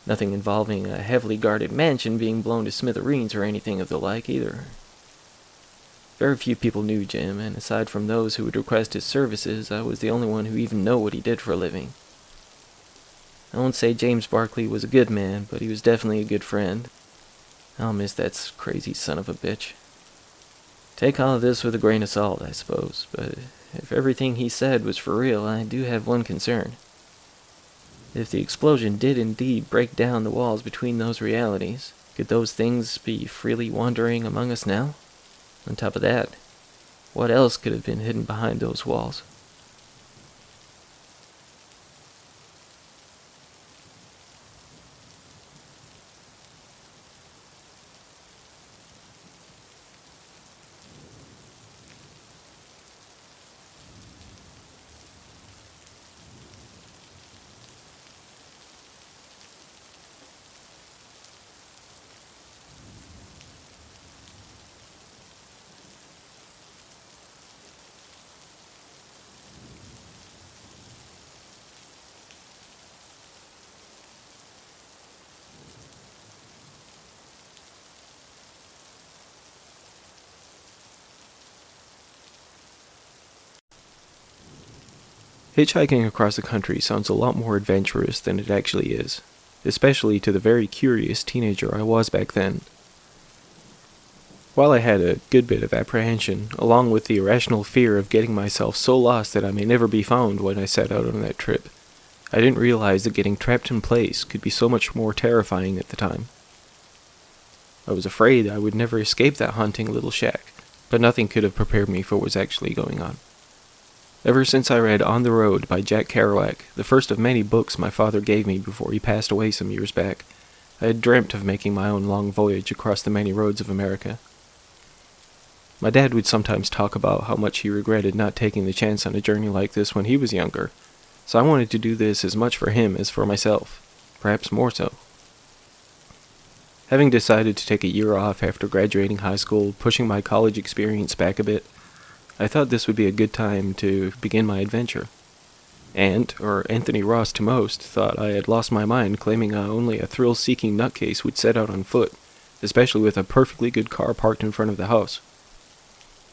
Nothing involving a heavily guarded mansion being blown to smithereens or anything of the like either. Very few people knew Jim, and aside from those who would request his services, I was the only one who even knew what he did for a living. I won't say James Barkley was a good man, but he was definitely a good friend. I'll miss that crazy son of a bitch. Take all of this with a grain of salt, I suppose, but if everything he said was for real, I do have one concern. If the explosion did indeed break down the walls between those realities, could those things be freely wandering among us now? On top of that, what else could have been hidden behind those walls? Hitchhiking across the country sounds a lot more adventurous than it actually is, especially to the very curious teenager I was back then. While I had a good bit of apprehension, along with the irrational fear of getting myself so lost that I may never be found when I set out on that trip, I didn't realize that getting trapped in place could be so much more terrifying at the time. I was afraid I would never escape that haunting little shack, but nothing could have prepared me for what was actually going on. Ever since I read On the Road by Jack Kerouac, the first of many books my father gave me before he passed away some years back, I had dreamt of making my own long voyage across the many roads of America. My dad would sometimes talk about how much he regretted not taking the chance on a journey like this when he was younger, so I wanted to do this as much for him as for myself, perhaps more so. Having decided to take a year off after graduating high school, pushing my college experience back a bit, I thought this would be a good time to begin my adventure. Or Anthony Ross to most, thought I had lost my mind, claiming only a thrill-seeking nutcase would set out on foot, especially with a perfectly good car parked in front of the house.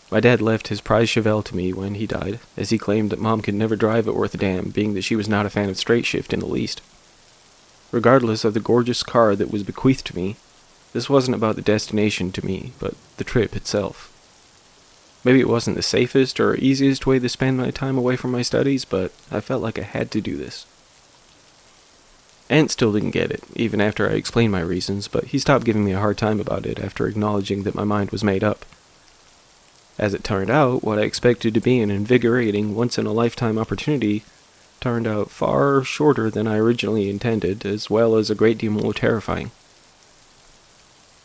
My dad left his prize Chevelle to me when he died, as he claimed that Mom could never drive it worth a damn, being that she was not a fan of straight shift in the least. Regardless of the gorgeous car that was bequeathed to me, this wasn't about the destination to me, but the trip itself. Maybe it wasn't the safest or easiest way to spend my time away from my studies, but I felt like I had to do this. Ant still didn't get it, even after I explained my reasons, but he stopped giving me a hard time about it after acknowledging that my mind was made up. As it turned out, what I expected to be an invigorating, once-in-a-lifetime opportunity turned out far shorter than I originally intended, as well as a great deal more terrifying.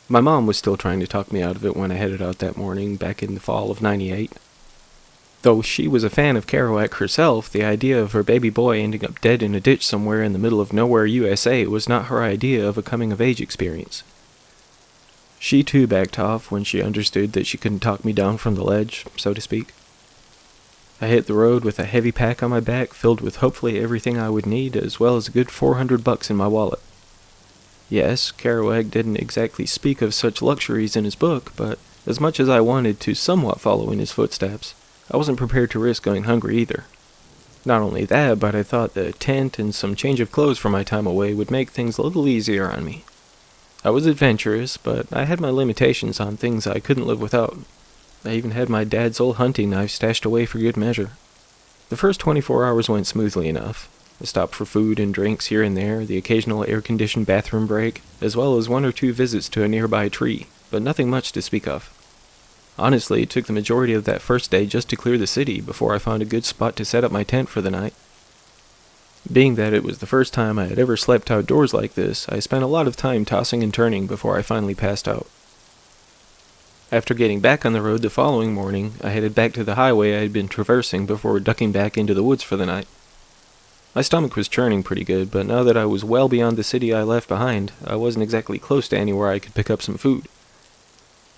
My mom was still trying to talk me out of it when I headed out that morning back in the fall of '98. Though she was a fan of Kerouac herself, the idea of her baby boy ending up dead in a ditch somewhere in the middle of nowhere, USA was not her idea of a coming-of-age experience. She too backed off when she understood that she couldn't talk me down from the ledge, so to speak. I hit the road with a heavy pack on my back filled with hopefully everything I would need, as well as a good $400 in my wallet. Yes, Kerouac didn't exactly speak of such luxuries in his book, but as much as I wanted to somewhat follow in his footsteps, I wasn't prepared to risk going hungry either. Not only that, but I thought the tent and some change of clothes for my time away would make things a little easier on me. I was adventurous, but I had my limitations on things I couldn't live without. I even had my dad's old hunting knife stashed away for good measure. The first 24 hours went smoothly enough. I stopped for food and drinks here and there, the occasional air-conditioned bathroom break, as well as 1 or 2 visits to a nearby tree, but nothing much to speak of. Honestly, it took the majority of that first day just to clear the city before I found a good spot to set up my tent for the night. Being that it was the first time I had ever slept outdoors like this, I spent a lot of time tossing and turning before I finally passed out. After getting back on the road the following morning, I headed back to the highway I had been traversing before ducking back into the woods for the night. My stomach was churning pretty good, but now that I was well beyond the city I left behind, I wasn't exactly close to anywhere I could pick up some food.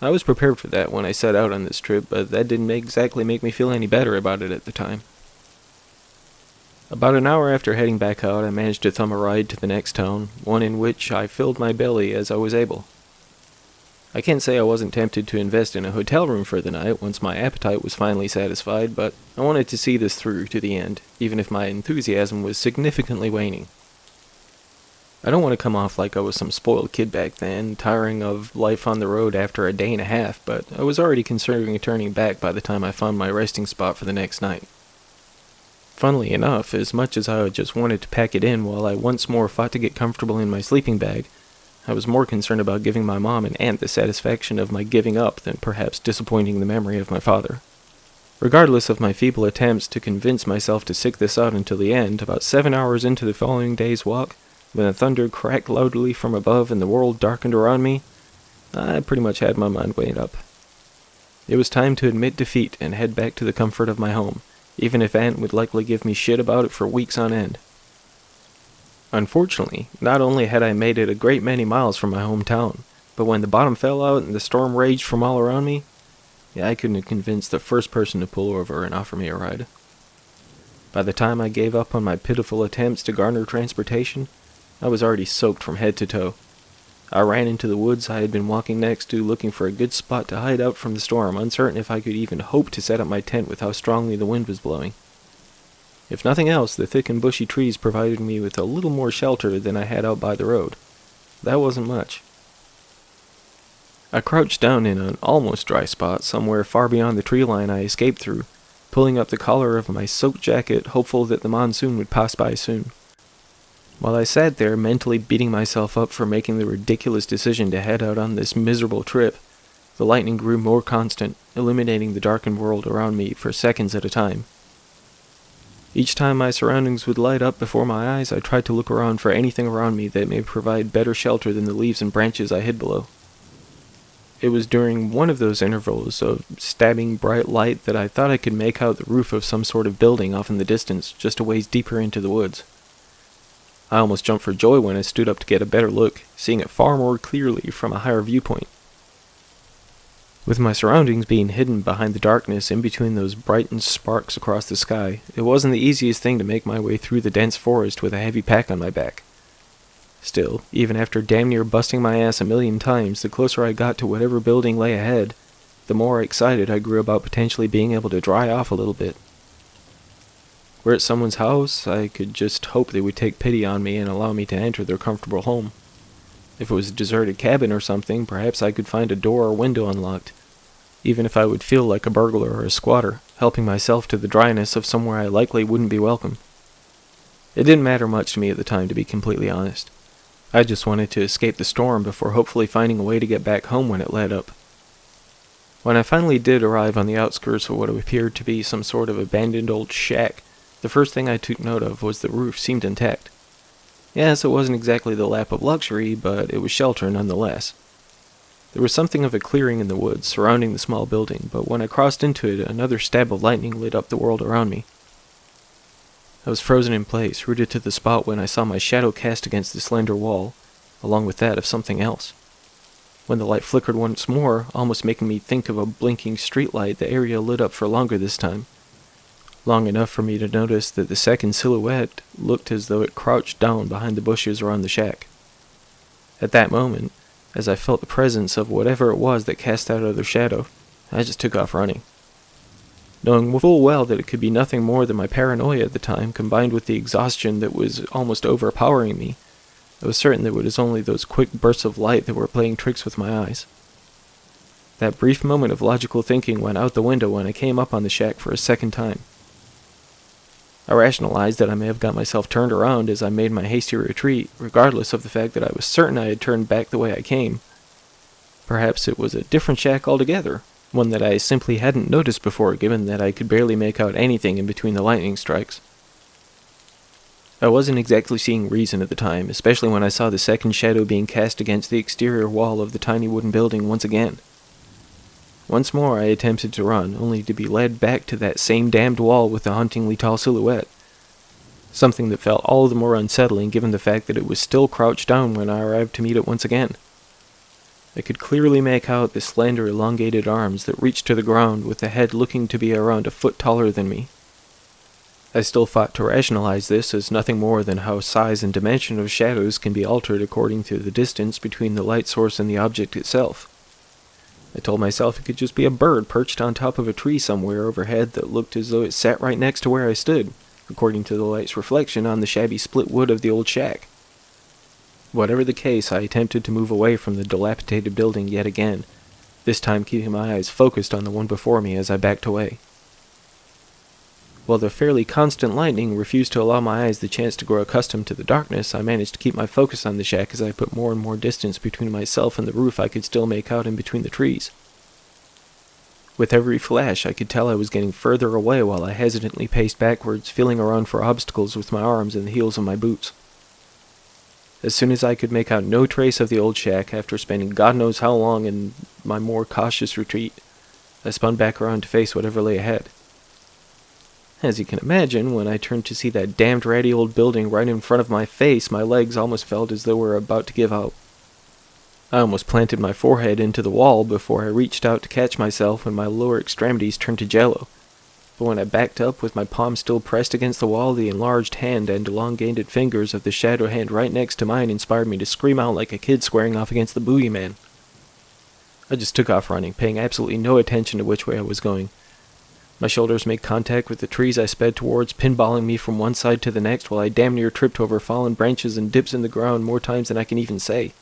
I was prepared for that when I set out on this trip, but that didn't exactly make me feel any better about it at the time. About an hour after heading back out, I managed to thumb a ride to the next town, one in which I filled my belly as I was able. I can't say I wasn't tempted to invest in a hotel room for the night once my appetite was finally satisfied, but I wanted to see this through to the end, even if my enthusiasm was significantly waning. I don't want to come off like I was some spoiled kid back then, tiring of life on the road after a day and a half, but I was already considering turning back by the time I found my resting spot for the next night. Funnily enough, as much as I just wanted to pack it in while I once more fought to get comfortable in my sleeping bag, I was more concerned about giving my mom and aunt the satisfaction of my giving up than perhaps disappointing the memory of my father. Regardless of my feeble attempts to convince myself to stick this out until the end, about 7 hours into the following day's walk, when the thunder cracked loudly from above and the world darkened around me, I pretty much had my mind made up. It was time to admit defeat and head back to the comfort of my home, even if Aunt would likely give me shit about it for weeks on end. Unfortunately, not only had I made it a great many miles from my hometown, but when the bottom fell out and the storm raged from all around me, I couldn't have convinced the first person to pull over and offer me a ride. By the time I gave up on my pitiful attempts to garner transportation, I was already soaked from head to toe. I ran into the woods I had been walking next to, looking for a good spot to hide out from the storm, uncertain if I could even hope to set up my tent with how strongly the wind was blowing. If nothing else, the thick and bushy trees provided me with a little more shelter than I had out by the road. That wasn't much. I crouched down in an almost dry spot somewhere far beyond the tree line I escaped through, pulling up the collar of my soaked jacket, hopeful that the monsoon would pass by soon. While I sat there, mentally beating myself up for making the ridiculous decision to head out on this miserable trip, the lightning grew more constant, illuminating the darkened world around me for seconds at a time. Each time my surroundings would light up before my eyes, I tried to look around for anything around me that may provide better shelter than the leaves and branches I hid below. It was during one of those intervals of stabbing bright light that I thought I could make out the roof of some sort of building off in the distance, just a ways deeper into the woods. I almost jumped for joy when I stood up to get a better look, seeing it far more clearly from a higher viewpoint. With my surroundings being hidden behind the darkness in between those brightened sparks across the sky, it wasn't the easiest thing to make my way through the dense forest with a heavy pack on my back. Still, even after damn near busting my ass a million times, the closer I got to whatever building lay ahead, the more excited I grew about potentially being able to dry off a little bit. Were it someone's house, I could just hope they would take pity on me and allow me to enter their comfortable home. If it was a deserted cabin or something, perhaps I could find a door or window unlocked, even if I would feel like a burglar or a squatter, helping myself to the dryness of somewhere I likely wouldn't be welcome. It didn't matter much to me at the time, to be completely honest. I just wanted to escape the storm before hopefully finding a way to get back home when it let up. When I finally did arrive on the outskirts of what appeared to be some sort of abandoned old shack, the first thing I took note of was the roof seemed intact. Yes, it wasn't exactly the lap of luxury, but it was shelter nonetheless. There was something of a clearing in the woods surrounding the small building, but when I crossed into it, another stab of lightning lit up the world around me. I was frozen in place, rooted to the spot when I saw my shadow cast against the slender wall, along with that of something else. When the light flickered once more, almost making me think of a blinking streetlight, the area lit up for longer this time. Long enough for me to notice that the second silhouette looked as though it crouched down behind the bushes around the shack. At that moment, as I felt the presence of whatever it was that cast out of their shadow, I just took off running. Knowing full well that it could be nothing more than my paranoia at the time, combined with the exhaustion that was almost overpowering me, I was certain that it was only those quick bursts of light that were playing tricks with my eyes. That brief moment of logical thinking went out the window when I came up on the shack for a second time. I rationalized that I may have got myself turned around as I made my hasty retreat, regardless of the fact that I was certain I had turned back the way I came. Perhaps it was a different shack altogether, one that I simply hadn't noticed before, given that I could barely make out anything in between the lightning strikes. I wasn't exactly seeing reason at the time, especially when I saw the second shadow being cast against the exterior wall of the tiny wooden building once again. Once more I attempted to run, only to be led back to that same damned wall with the hauntingly tall silhouette. Something that felt all the more unsettling given the fact that it was still crouched down when I arrived to meet it once again. I could clearly make out the slender, elongated arms that reached to the ground, with the head looking to be around a foot taller than me. I still fought to rationalize this as nothing more than how size and dimension of shadows can be altered according to the distance between the light source and the object itself. I told myself it could just be a bird perched on top of a tree somewhere overhead that looked as though it sat right next to where I stood, according to the light's reflection on the shabby split wood of the old shack. Whatever the case, I attempted to move away from the dilapidated building yet again, this time keeping my eyes focused on the one before me as I backed away. While the fairly constant lightning refused to allow my eyes the chance to grow accustomed to the darkness, I managed to keep my focus on the shack as I put more and more distance between myself and the roof I could still make out in between the trees. With every flash, I could tell I was getting further away while I hesitantly paced backwards, feeling around for obstacles with my arms and the heels of my boots. As soon as I could make out no trace of the old shack, after spending God knows how long in my more cautious retreat, I spun back around to face whatever lay ahead. As you can imagine, when I turned to see that damned ratty old building right in front of my face, my legs almost felt as though they were about to give out. I almost planted my forehead into the wall before I reached out to catch myself when my lower extremities turned to jello. But when I backed up with my palm still pressed against the wall, the enlarged hand and elongated fingers of the shadow hand right next to mine inspired me to scream out like a kid squaring off against the boogeyman. I just took off running, paying absolutely no attention to which way I was going. My shoulders made contact with the trees I sped towards, pinballing me from one side to the next while I damn near tripped over fallen branches and dips in the ground more times than I can even say.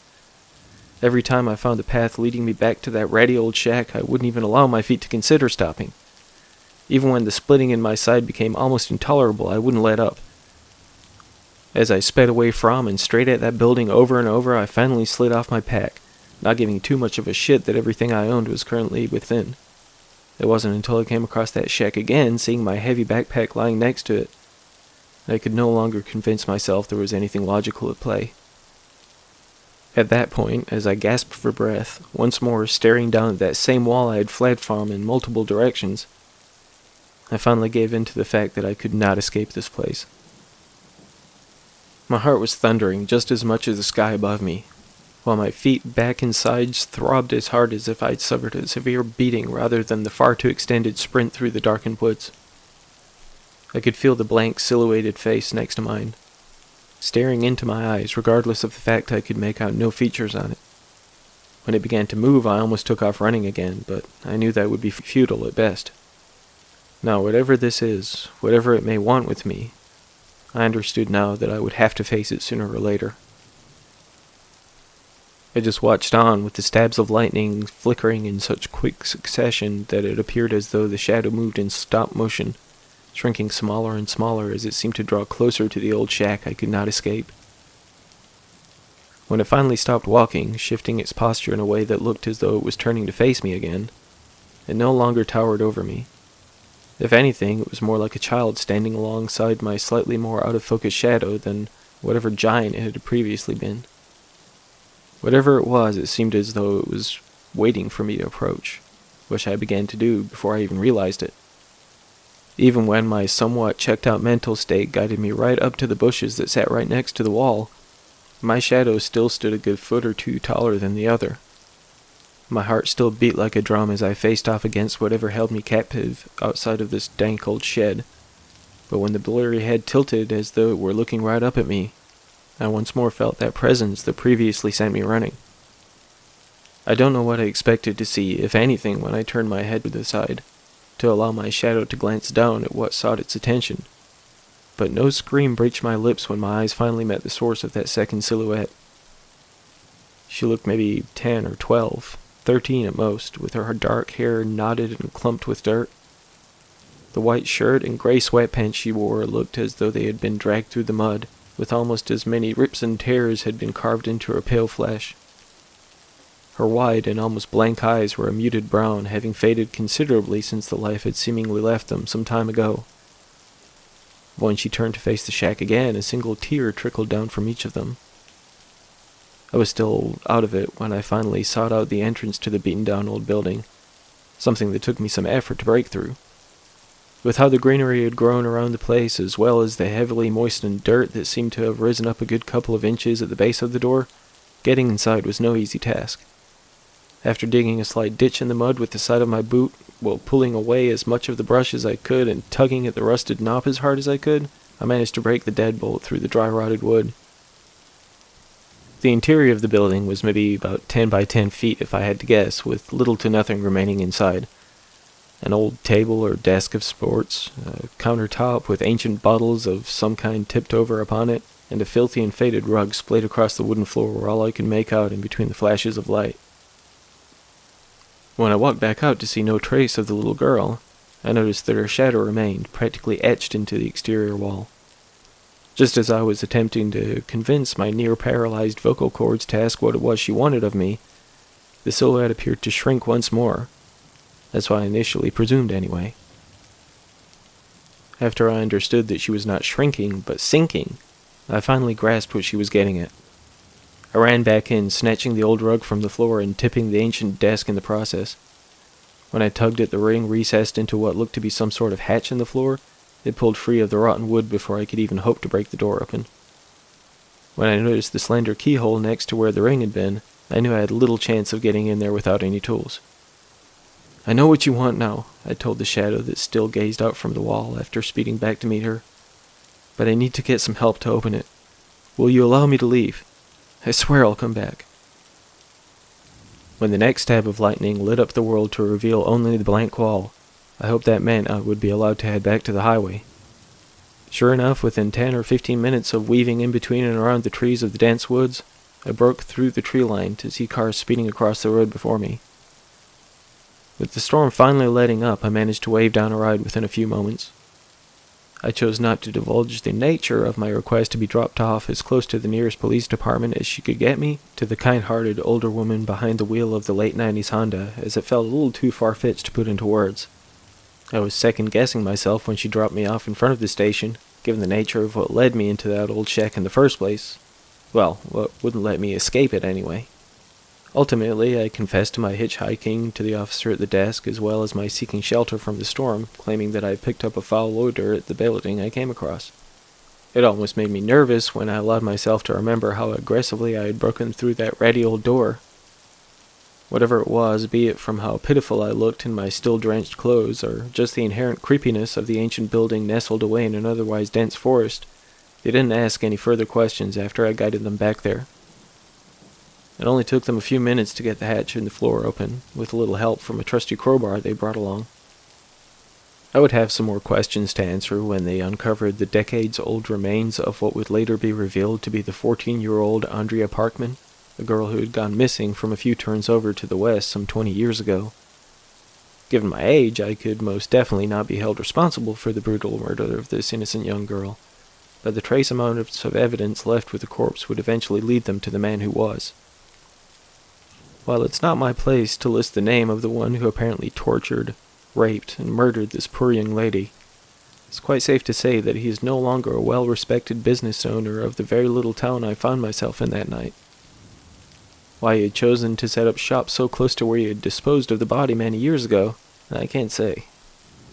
Every time I found a path leading me back to that ratty old shack, I wouldn't even allow my feet to consider stopping. Even when the splitting in my side became almost intolerable, I wouldn't let up. As I sped away from and straight at that building over and over, I finally slid off my pack, not giving too much of a shit that everything I owned was currently within. It wasn't until I came across that shack again, seeing my heavy backpack lying next to it, that I could no longer convince myself there was anything logical at play. At that point, as I gasped for breath, once more staring down at that same wall I had fled from in multiple directions, I finally gave in to the fact that I could not escape this place. My heart was thundering just as much as the sky above me, while my feet, back, and sides throbbed as hard as if I'd suffered a severe beating rather than the far too extended sprint through the darkened woods. I could feel the blank, silhouetted face next to mine, staring into my eyes regardless of the fact I could make out no features on it. When it began to move, I almost took off running again, but I knew that would be futile at best. Now, whatever this is, whatever it may want with me, I understood now that I would have to face it sooner or later. I just watched on, with the stabs of lightning flickering in such quick succession that it appeared as though the shadow moved in stop motion, shrinking smaller and smaller as it seemed to draw closer to the old shack I could not escape. When it finally stopped walking, shifting its posture in a way that looked as though it was turning to face me again, it no longer towered over me. If anything, it was more like a child standing alongside my slightly more out-of-focus shadow than whatever giant it had previously been. Whatever it was, it seemed as though it was waiting for me to approach, which I began to do before I even realized it. Even when my somewhat checked-out mental state guided me right up to the bushes that sat right next to the wall, my shadow still stood a good foot or two taller than the other. My heart still beat like a drum as I faced off against whatever held me captive outside of this dank old shed, but when the blurry head tilted as though it were looking right up at me, I once more felt that presence that previously sent me running. I don't know what I expected to see, if anything, when I turned my head to the side, to allow my shadow to glance down at what sought its attention, but no scream breached my lips when my eyes finally met the source of that second silhouette. She looked maybe 10 or 12, 13 at most, with her dark hair knotted and clumped with dirt. The white shirt and gray sweatpants she wore looked as though they had been dragged through the mud, with almost as many rips and tears had been carved into her pale flesh. Her wide and almost blank eyes were a muted brown, having faded considerably since the life had seemingly left them some time ago. When she turned to face the shack again, a single tear trickled down from each of them. I was still out of it when I finally sought out the entrance to the beaten-down old building, something that took me some effort to break through. With how the greenery had grown around the place, as well as the heavily moistened dirt that seemed to have risen up a good couple of inches at the base of the door, getting inside was no easy task. After digging a slight ditch in the mud with the side of my boot, while pulling away as much of the brush as I could and tugging at the rusted knob as hard as I could, I managed to break the deadbolt through the dry rotted wood. The interior of the building was maybe about 10 by 10 feet if I had to guess, with little to nothing remaining inside. An old table or desk of sorts, a countertop with ancient bottles of some kind tipped over upon it, and a filthy and faded rug splayed across the wooden floor were all I could make out in between the flashes of light. When I walked back out to see no trace of the little girl, I noticed that her shadow remained, practically etched into the exterior wall. Just as I was attempting to convince my near-paralyzed vocal cords to ask what it was she wanted of me, the silhouette appeared to shrink once more. That's what I initially presumed anyway. After I understood that she was not shrinking, but sinking, I finally grasped what she was getting at. I ran back in, snatching the old rug from the floor and tipping the ancient desk in the process. When I tugged at the ring recessed into what looked to be some sort of hatch in the floor, it pulled free of the rotten wood before I could even hope to break the door open. When I noticed the slender keyhole next to where the ring had been, I knew I had little chance of getting in there without any tools. "I know what you want now," I told the shadow that still gazed out from the wall after speeding back to meet her. "But I need to get some help to open it. Will you allow me to leave? I swear I'll come back." When the next stab of lightning lit up the world to reveal only the blank wall, I hoped that meant I would be allowed to head back to the highway. Sure enough, within 10 or 15 minutes of weaving in between and around the trees of the dense woods, I broke through the tree line to see cars speeding across the road before me. With the storm finally letting up, I managed to wave down a ride within a few moments. I chose not to divulge the nature of my request to be dropped off as close to the nearest police department as she could get me, to the kind-hearted older woman behind the wheel of the late 90s Honda, as it felt a little too far-fetched to put into words. I was second-guessing myself when she dropped me off in front of the station, given the nature of what led me into that old shack in the first place. Well, what wouldn't let me escape it anyway. Ultimately, I confessed to my hitchhiking to the officer at the desk, as well as my seeking shelter from the storm, claiming that I had picked up a foul odor at the building I came across. It almost made me nervous when I allowed myself to remember how aggressively I had broken through that ratty old door. Whatever it was, be it from how pitiful I looked in my still-drenched clothes, or just the inherent creepiness of the ancient building nestled away in an otherwise dense forest, they didn't ask any further questions after I guided them back there. It only took them a few minutes to get the hatch in the floor open, with a little help from a trusty crowbar they brought along. I would have some more questions to answer when they uncovered the decades-old remains of what would later be revealed to be the 14-year-old Andrea Parkman, a girl who had gone missing from a few turns over to the west some 20 years ago. Given my age, I could most definitely not be held responsible for the brutal murder of this innocent young girl, but the trace amounts of evidence left with the corpse would eventually lead them to the man who was. While it's not my place to list the name of the one who apparently tortured, raped, and murdered this poor young lady, it's quite safe to say that he is no longer a well-respected business owner of the very little town I found myself in that night. Why he had chosen to set up shop so close to where he had disposed of the body many years ago, I can't say.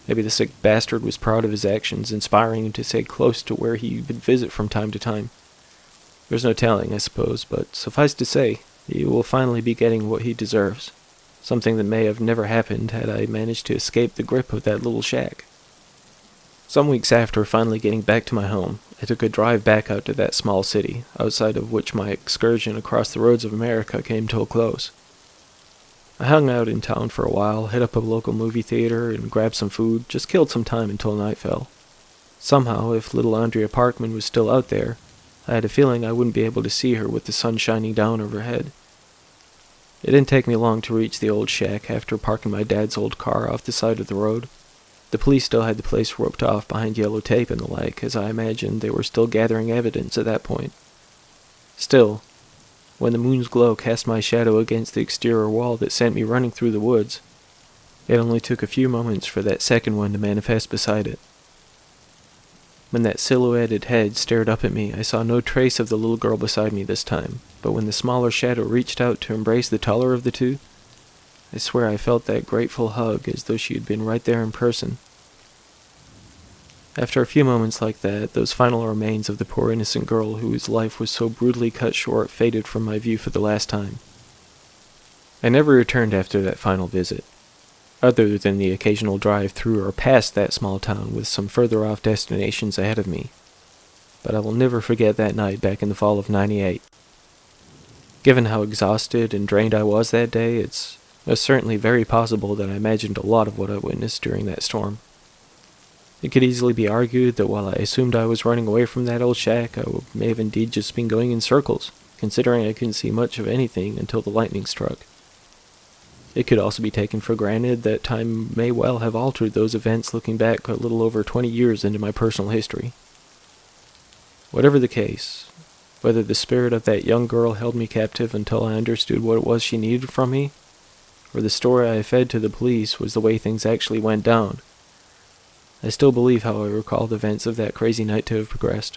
Maybe the sick bastard was proud of his actions, inspiring him to stay close to where he would visit from time to time. There's no telling, I suppose, but suffice to say, he will finally be getting what he deserves, something that may have never happened had I managed to escape the grip of that little shack. Some weeks after finally getting back to my home, I took a drive back out to that small city, outside of which my excursion across the roads of America came to a close. I hung out in town for a while, hit up a local movie theater, and grabbed some food, just killed some time until night fell. Somehow, if little Andrea Parkman was still out there, I had a feeling I wouldn't be able to see her with the sun shining down overhead. It didn't take me long to reach the old shack after parking my dad's old car off the side of the road. The police still had the place roped off behind yellow tape and the like, as I imagined they were still gathering evidence at that point. Still, when the moon's glow cast my shadow against the exterior wall that sent me running through the woods, it only took a few moments for that second one to manifest beside it. When that silhouetted head stared up at me, I saw no trace of the little girl beside me this time, but when the smaller shadow reached out to embrace the taller of the two, I swear I felt that grateful hug as though she had been right there in person. After a few moments like that, those final remains of the poor innocent girl whose life was so brutally cut short faded from my view for the last time. I never returned after that final visit, other than the occasional drive through or past that small town with some further off destinations ahead of me. But I will never forget that night back in the fall of '98. Given how exhausted and drained I was that day, it's certainly very possible that I imagined a lot of what I witnessed during that storm. It could easily be argued that while I assumed I was running away from that old shack, I may have indeed just been going in circles, considering I couldn't see much of anything until the lightning struck. It could also be taken for granted that time may well have altered those events, looking back a little over 20 years into my personal history. Whatever the case, whether the spirit of that young girl held me captive until I understood what it was she needed from me, or the story I fed to the police was the way things actually went down, I still believe how I recall the events of that crazy night to have progressed.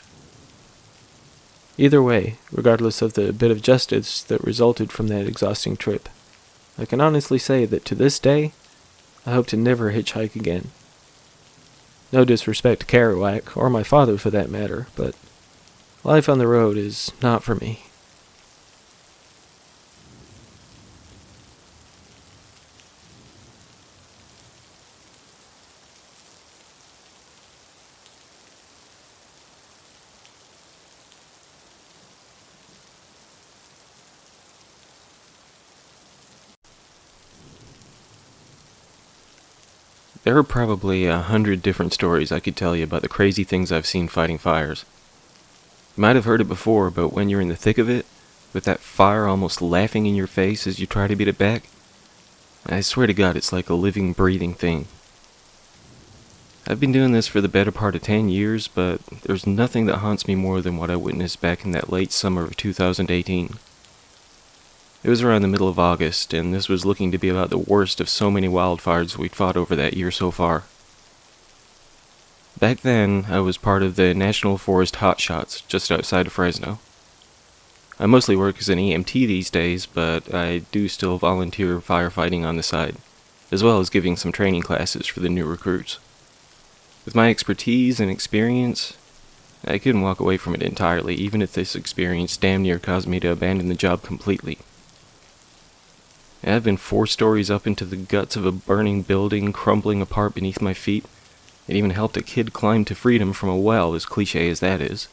Either way, regardless of the bit of justice that resulted from that exhausting trip, I can honestly say that to this day, I hope to never hitchhike again. No disrespect to Kerouac, or my father for that matter, but life on the road is not for me. There are probably 100 different stories I could tell you about the crazy things I've seen fighting fires. You might have heard it before, but when you're in the thick of it, with that fire almost laughing in your face as you try to beat it back, I swear to God it's like a living, breathing thing. I've been doing this for the better part of 10 years, but there's nothing that haunts me more than what I witnessed back in that late summer of 2018. It was around the middle of August, and this was looking to be about the worst of so many wildfires we'd fought over that year so far. Back then, I was part of the National Forest Hotshots just outside of Fresno. I mostly work as an EMT these days, but I do still volunteer firefighting on the side, as well as giving some training classes for the new recruits. With my expertise and experience, I couldn't walk away from it entirely, even if this experience damn near caused me to abandon the job completely. I've been 4 stories up into the guts of a burning building crumbling apart beneath my feet. It even helped a kid climb to freedom from a well, as cliche as that is.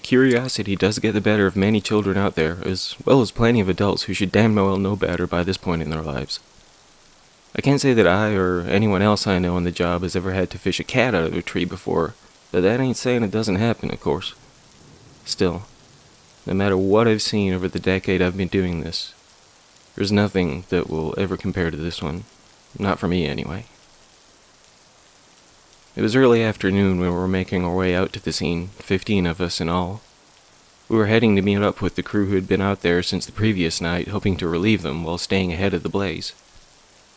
Curiosity does get the better of many children out there, as well as plenty of adults who should damn well know better by this point in their lives. I can't say that I or anyone else I know on the job has ever had to fish a cat out of a tree before, but that ain't saying it doesn't happen, of course. Still, no matter what I've seen over the decade I've been doing this, there's nothing that will ever compare to this one. Not for me, anyway. It was early afternoon when we were making our way out to the scene, 15 of us in all. We were heading to meet up with the crew who had been out there since the previous night, hoping to relieve them while staying ahead of the blaze.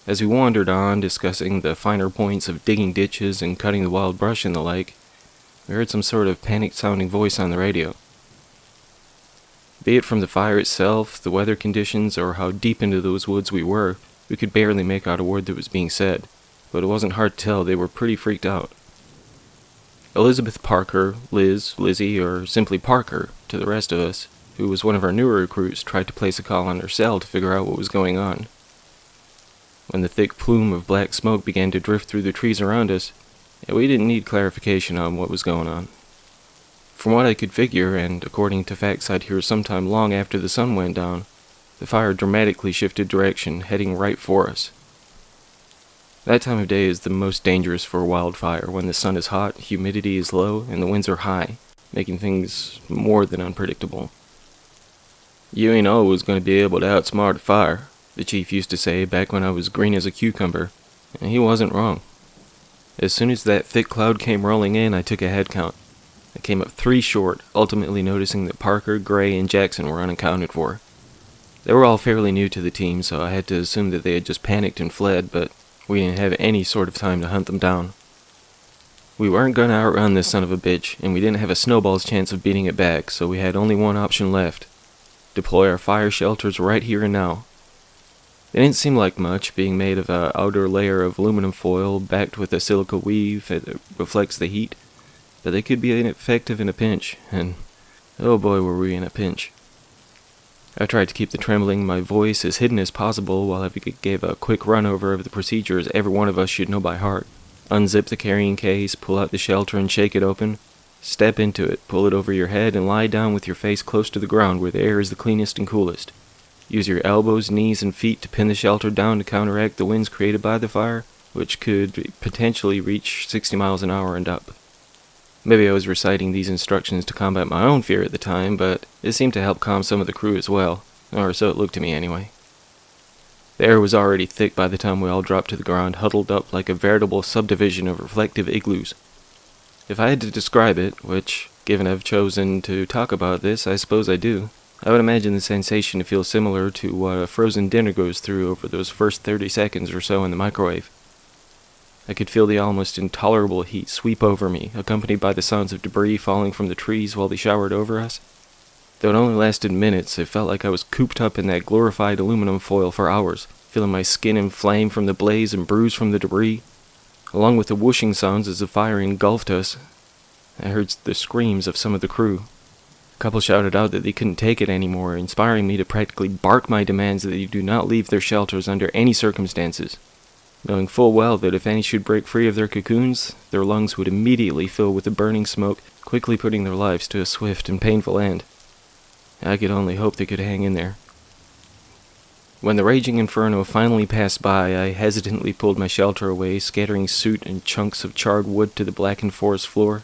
As we wandered on, discussing the finer points of digging ditches and cutting the wild brush and the like, we heard some sort of panicked-sounding voice on the radio. Be it from the fire itself, the weather conditions, or how deep into those woods we were, we could barely make out a word that was being said, but it wasn't hard to tell they were pretty freaked out. Elizabeth Parker, Liz, Lizzie, or simply Parker, to the rest of us, who was one of our newer recruits, tried to place a call on her cell to figure out what was going on. When the thick plume of black smoke began to drift through the trees around us, we didn't need clarification on what was going on. From what I could figure, and according to facts I'd hear sometime long after the sun went down, the fire dramatically shifted direction, heading right for us. That time of day is the most dangerous for a wildfire, when the sun is hot, humidity is low, and the winds are high, making things more than unpredictable. "You ain't always going to be able to outsmart a fire," the chief used to say back when I was green as a cucumber, and he wasn't wrong. As soon as that thick cloud came rolling in, I took a head count. I came up 3 short, ultimately noticing that Parker, Gray, and Jackson were unaccounted for. They were all fairly new to the team, so I had to assume that they had just panicked and fled, but we didn't have any sort of time to hunt them down. We weren't going to outrun this son of a bitch, and we didn't have a snowball's chance of beating it back, so we had only one option left: deploy our fire shelters right here and now. They didn't seem like much, being made of an outer layer of aluminum foil backed with a silica weave that reflects the heat, but they could be ineffective in a pinch, and oh boy were we in a pinch. I tried to keep the trembling in my voice as hidden as possible while I gave a quick run-over of the procedures every one of us should know by heart. Unzip the carrying case, pull out the shelter and shake it open. Step into it, pull it over your head, and lie down with your face close to the ground where the air is the cleanest and coolest. Use your elbows, knees, and feet to pin the shelter down to counteract the winds created by the fire, which could potentially reach 60 miles an hour and up. Maybe I was reciting these instructions to combat my own fear at the time, but it seemed to help calm some of the crew as well, or so it looked to me anyway. The air was already thick by the time we all dropped to the ground, huddled up like a veritable subdivision of reflective igloos. If I had to describe it, which, given I've chosen to talk about this, I suppose I do, I would imagine the sensation to feel similar to what a frozen dinner goes through over those first 30 seconds or so in the microwave. I could feel the almost intolerable heat sweep over me, accompanied by the sounds of debris falling from the trees while they showered over us. Though it only lasted minutes, it felt like I was cooped up in that glorified aluminum foil for hours, feeling my skin inflame from the blaze and bruise from the debris. Along with the whooshing sounds as the fire engulfed us, I heard the screams of some of the crew. A couple shouted out that they couldn't take it anymore, inspiring me to practically bark my demands that they do not leave their shelters under any circumstances, knowing full well that if any should break free of their cocoons, their lungs would immediately fill with the burning smoke, quickly putting their lives to a swift and painful end. I could only hope they could hang in there. When the raging inferno finally passed by, I hesitantly pulled my shelter away, scattering soot and chunks of charred wood to the blackened forest floor.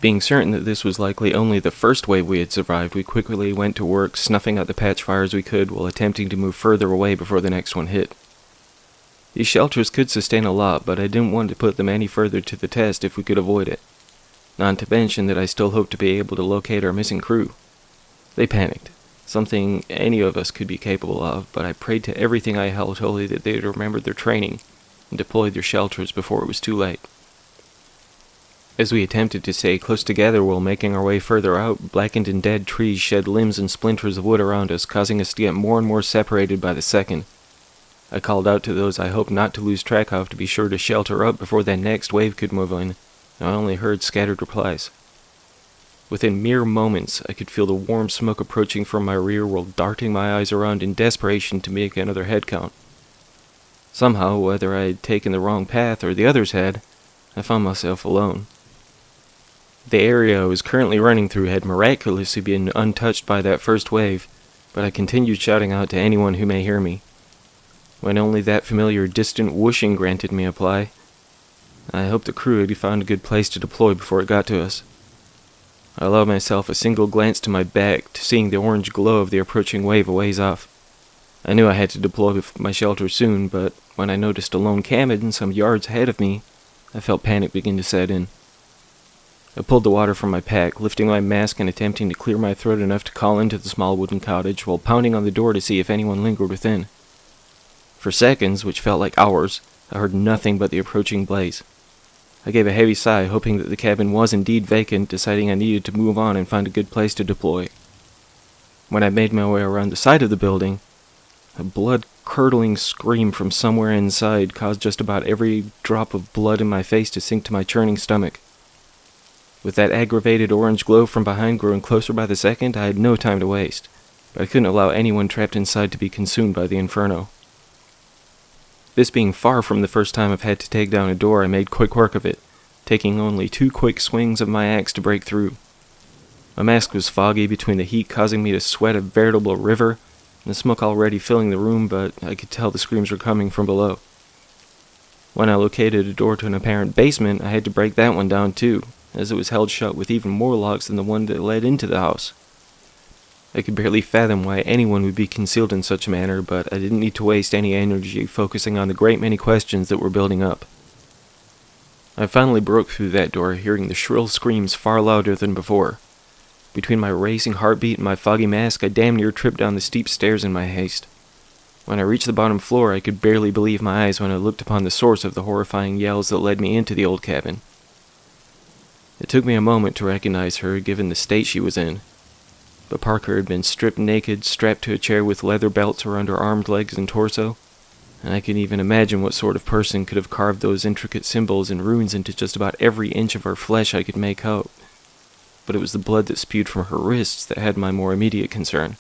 Being certain that this was likely only the first wave we had survived, we quickly went to work, snuffing out the patch fires we could while attempting to move further away before the next one hit. These shelters could sustain a lot, but I didn't want to put them any further to the test if we could avoid it. Not to mention that I still hoped to be able to locate our missing crew. They panicked, something any of us could be capable of, but I prayed to everything I held holy that they had remembered their training and deployed their shelters before it was too late. As we attempted to stay close together while making our way further out, blackened and dead trees shed limbs and splinters of wood around us, causing us to get more and more separated by the second. I called out to those I hoped not to lose track of to be sure to shelter up before that next wave could move in, and I only heard scattered replies. Within mere moments, I could feel the warm smoke approaching from my rear while darting my eyes around in desperation to make another head count. Somehow, whether I had taken the wrong path or the others had, I found myself alone. The area I was currently running through had miraculously been untouched by that first wave, but I continued shouting out to anyone who may hear me. When only that familiar distant whooshing granted me reply, I hoped the crew had found a good place to deploy before it got to us. I allowed myself a single glance to my back, to seeing the orange glow of the approaching wave a ways off. I knew I had to deploy my shelter soon, but when I noticed a lone cabin some yards ahead of me, I felt panic begin to set in. I pulled the water from my pack, lifting my mask and attempting to clear my throat enough to call into the small wooden cottage while pounding on the door to see if anyone lingered within. For seconds, which felt like hours, I heard nothing but the approaching blaze. I gave a heavy sigh, hoping that the cabin was indeed vacant, deciding I needed to move on and find a good place to deploy. When I made my way around the side of the building, a blood-curdling scream from somewhere inside caused just about every drop of blood in my face to sink to my churning stomach. With that aggravated orange glow from behind growing closer by the second, I had no time to waste, but I couldn't allow anyone trapped inside to be consumed by the inferno. This being far from the first time I've had to take down a door, I made quick work of it, taking only 2 quick swings of my axe to break through. My mask was foggy between the heat causing me to sweat a veritable river, and the smoke already filling the room, but I could tell the screams were coming from below. When I located a door to an apparent basement, I had to break that one down too, as it was held shut with even more locks than the one that led into the house. I could barely fathom why anyone would be concealed in such a manner, but I didn't need to waste any energy focusing on the great many questions that were building up. I finally broke through that door, hearing the shrill screams far louder than before. Between my racing heartbeat and my foggy mask, I damn near tripped down the steep stairs in my haste. When I reached the bottom floor, I could barely believe my eyes when I looked upon the source of the horrifying yells that led me into the old cabin. It took me a moment to recognize her, given the state she was in. But Parker had been stripped naked, strapped to a chair with leather belts around her armed legs and torso, and I can even imagine what sort of person could have carved those intricate symbols and runes into just about every inch of her flesh I could make out. But it was the blood that spewed from her wrists that had my more immediate concern.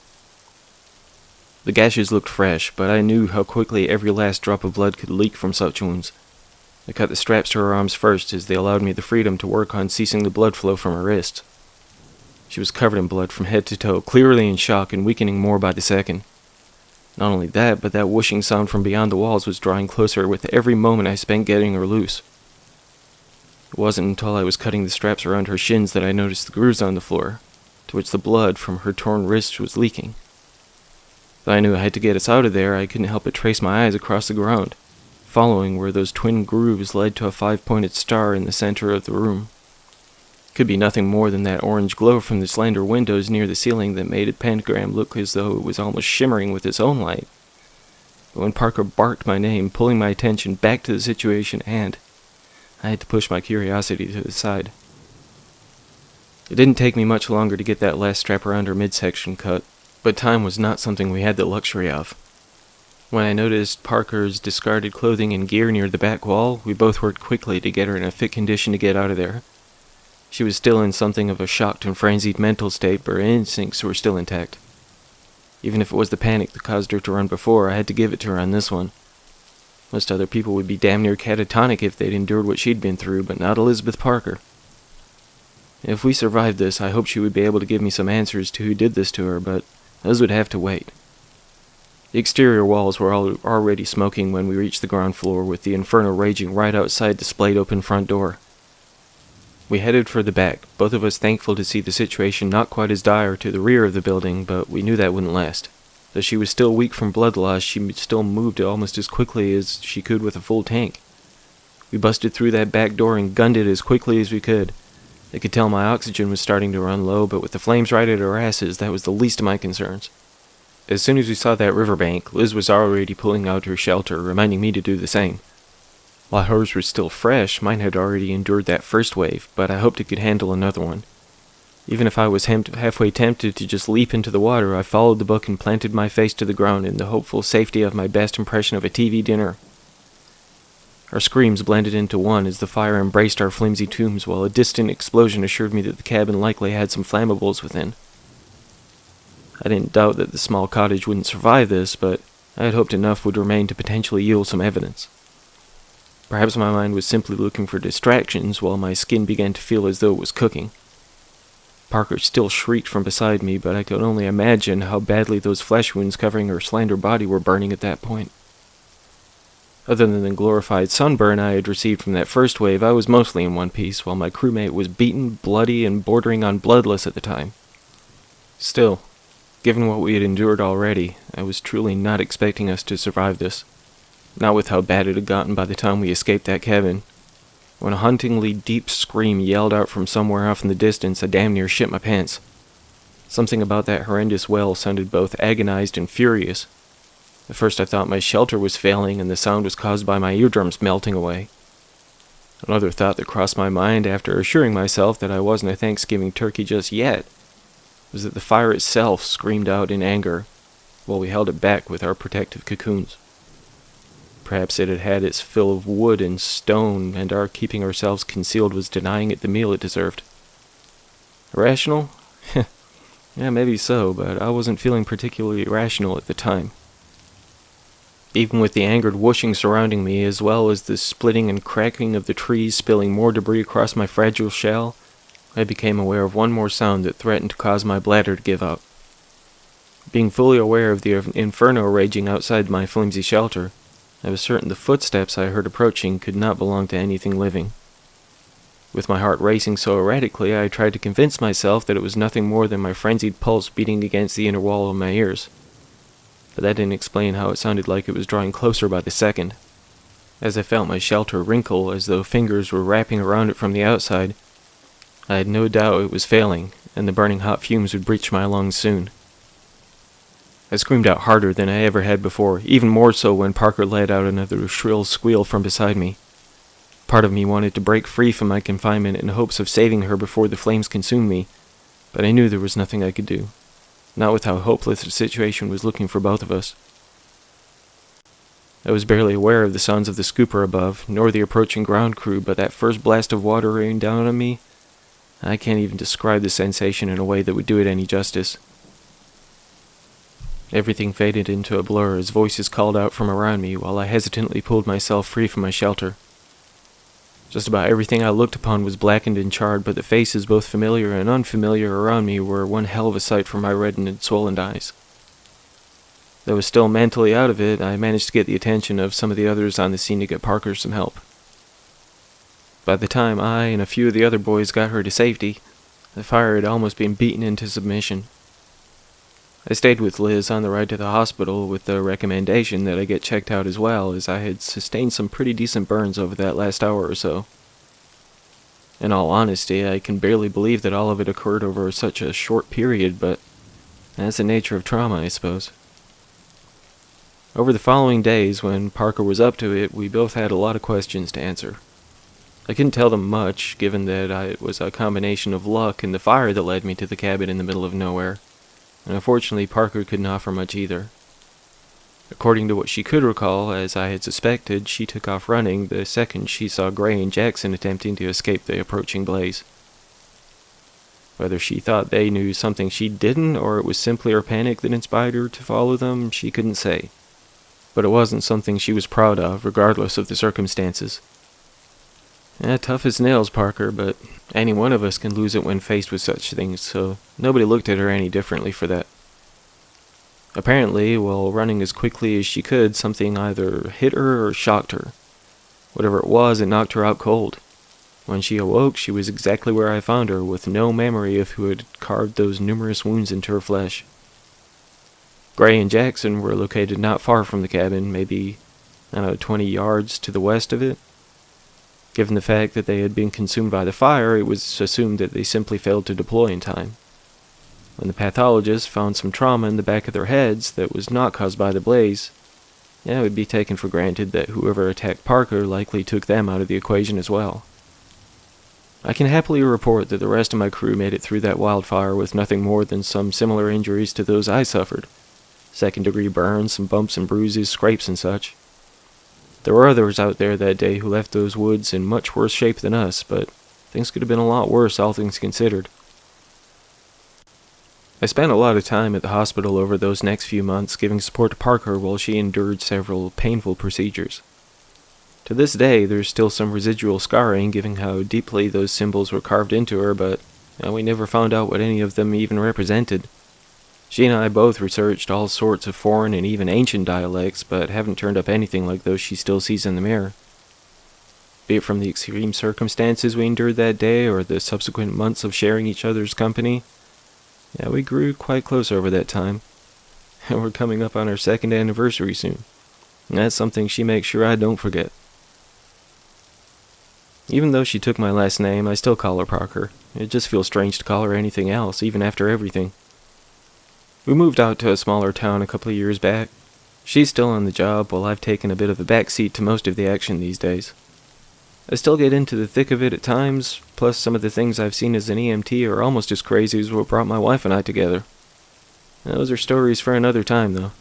The gashes looked fresh, but I knew how quickly every last drop of blood could leak from such wounds. I cut the straps to her arms first, as they allowed me the freedom to work on ceasing the blood flow from her wrists. She was covered in blood from head to toe, clearly in shock and weakening more by the second. Not only that, but that whooshing sound from beyond the walls was drawing closer with every moment I spent getting her loose. It wasn't until I was cutting the straps around her shins that I noticed the grooves on the floor, to which the blood from her torn wrists was leaking. Though I knew I had to get us out of there, I couldn't help but trace my eyes across the ground, following where those twin grooves led to a 5-pointed star in the center of the room. It could be nothing more than that orange glow from the slender windows near the ceiling that made the pentagram look as though it was almost shimmering with its own light. But when Parker barked my name, pulling my attention back to the situation at hand, I had to push my curiosity to the side. It didn't take me much longer to get that last strap around her midsection cut, but time was not something we had the luxury of. When I noticed Parker's discarded clothing and gear near the back wall, we both worked quickly to get her in a fit condition to get out of there. She was still in something of a shocked and frenzied mental state, but her instincts were still intact. Even if it was the panic that caused her to run before, I had to give it to her on this one. Most other people would be damn near catatonic if they'd endured what she'd been through, but not Elizabeth Parker. If we survived this, I hoped she would be able to give me some answers to who did this to her, but those would have to wait. The exterior walls were already smoking when we reached the ground floor, with the inferno raging right outside the splayed open front door. We headed for the back, both of us thankful to see the situation not quite as dire to the rear of the building, but we knew that wouldn't last. Though she was still weak from blood loss, she still moved almost as quickly as she could with a full tank. We busted through that back door and gunned it as quickly as we could. I could tell my oxygen was starting to run low, but with the flames right at our asses, that was the least of my concerns. As soon as we saw that riverbank, Liz was already pulling out her shelter, reminding me to do the same. While hers was still fresh, mine had already endured that first wave, but I hoped it could handle another one. Even if I was halfway tempted to just leap into the water, I followed the book and planted my face to the ground in the hopeful safety of my best impression of a TV dinner. Our screams blended into one as the fire embraced our flimsy tombs, while a distant explosion assured me that the cabin likely had some flammables within. I didn't doubt that the small cottage wouldn't survive this, but I had hoped enough would remain to potentially yield some evidence. Perhaps my mind was simply looking for distractions, while my skin began to feel as though it was cooking. Parker still shrieked from beside me, but I could only imagine how badly those flesh wounds covering her slender body were burning at that point. Other than the glorified sunburn I had received from that first wave, I was mostly in one piece, while my crewmate was beaten, bloody, and bordering on bloodless at the time. Still, given what we had endured already, I was truly not expecting us to survive this. Not with how bad it had gotten by the time we escaped that cabin. When a hauntingly deep scream yelled out from somewhere off in the distance, I damn near shit my pants. Something about that horrendous wail sounded both agonized and furious. At first I thought my shelter was failing and the sound was caused by my eardrums melting away. Another thought that crossed my mind after assuring myself that I wasn't a Thanksgiving turkey just yet was that the fire itself screamed out in anger, while we held it back with our protective cocoons. Perhaps it had had its fill of wood and stone, and our keeping ourselves concealed was denying it the meal it deserved. Irrational? Yeah, maybe so, but I wasn't feeling particularly rational at the time. Even with the angered whooshing surrounding me, as well as the splitting and cracking of the trees spilling more debris across my fragile shell, I became aware of one more sound that threatened to cause my bladder to give out. Being fully aware of the inferno raging outside my flimsy shelter, I was certain the footsteps I heard approaching could not belong to anything living. With my heart racing so erratically, I tried to convince myself that it was nothing more than my frenzied pulse beating against the inner wall of my ears. But that didn't explain how it sounded like it was drawing closer by the second. As I felt my shelter wrinkle as though fingers were wrapping around it from the outside, I had no doubt it was failing, and the burning hot fumes would breach my lungs soon. I screamed out harder than I ever had before, even more so when Parker let out another shrill squeal from beside me. Part of me wanted to break free from my confinement in hopes of saving her before the flames consumed me, but I knew there was nothing I could do, not with how hopeless the situation was looking for both of us. I was barely aware of the sounds of the scooper above, nor the approaching ground crew, but that first blast of water raining down on me, I can't even describe the sensation in a way that would do it any justice. Everything faded into a blur as voices called out from around me while I hesitantly pulled myself free from my shelter. Just about everything I looked upon was blackened and charred, but the faces, both familiar and unfamiliar, around me were one hell of a sight for my reddened and swollen eyes. Though I was still mentally out of it, I managed to get the attention of some of the others on the scene to get Parker some help. By the time I and a few of the other boys got her to safety, the fire had almost been beaten into submission. I stayed with Liz on the ride to the hospital with the recommendation that I get checked out as well, as I had sustained some pretty decent burns over that last hour or so. In all honesty, I can barely believe that all of it occurred over such a short period, but that's the nature of trauma, I suppose. Over the following days, when Parker was up to it, we both had a lot of questions to answer. I couldn't tell them much, given that it was a combination of luck and the fire that led me to the cabin in the middle of nowhere, and unfortunately Parker couldn't offer much either. According to what she could recall, as I had suspected, she took off running the second she saw Gray and Jackson attempting to escape the approaching blaze. Whether she thought they knew something she didn't, or it was simply her panic that inspired her to follow them, she couldn't say. But it wasn't something she was proud of, regardless of the circumstances. Tough as nails, Parker, but any one of us can lose it when faced with such things, so nobody looked at her any differently for that. Apparently, while running as quickly as she could, something either hit her or shocked her. Whatever it was, it knocked her out cold. When she awoke, she was exactly where I found her, with no memory of who had carved those numerous wounds into her flesh. Gray and Jackson were located not far from the cabin, maybe, 20 yards to the west of it. Given the fact that they had been consumed by the fire, it was assumed that they simply failed to deploy in time. When the pathologist found some trauma in the back of their heads that was not caused by the blaze, it would be taken for granted that whoever attacked Parker likely took them out of the equation as well. I can happily report that the rest of my crew made it through that wildfire with nothing more than some similar injuries to those I suffered. Second-degree burns, some bumps and bruises, scrapes and such. There were others out there that day who left those woods in much worse shape than us, but things could have been a lot worse, all things considered. I spent a lot of time at the hospital over those next few months giving support to Parker while she endured several painful procedures. To this day, there's still some residual scarring given how deeply those symbols were carved into her, but we never found out what any of them even represented. She and I both researched all sorts of foreign and even ancient dialects, but haven't turned up anything like those she still sees in the mirror. Be it from the extreme circumstances we endured that day or the subsequent months of sharing each other's company, we grew quite close over that time. And we're coming up on our 2nd anniversary soon. And that's something she makes sure I don't forget. Even though she took my last name, I still call her Parker. It just feels strange to call her anything else, even after everything. We moved out to a smaller town a couple of years back. She's still on the job, while I've taken a bit of a backseat to most of the action these days. I still get into the thick of it at times, plus some of the things I've seen as an EMT are almost as crazy as what brought my wife and I together. Those are stories for another time, though.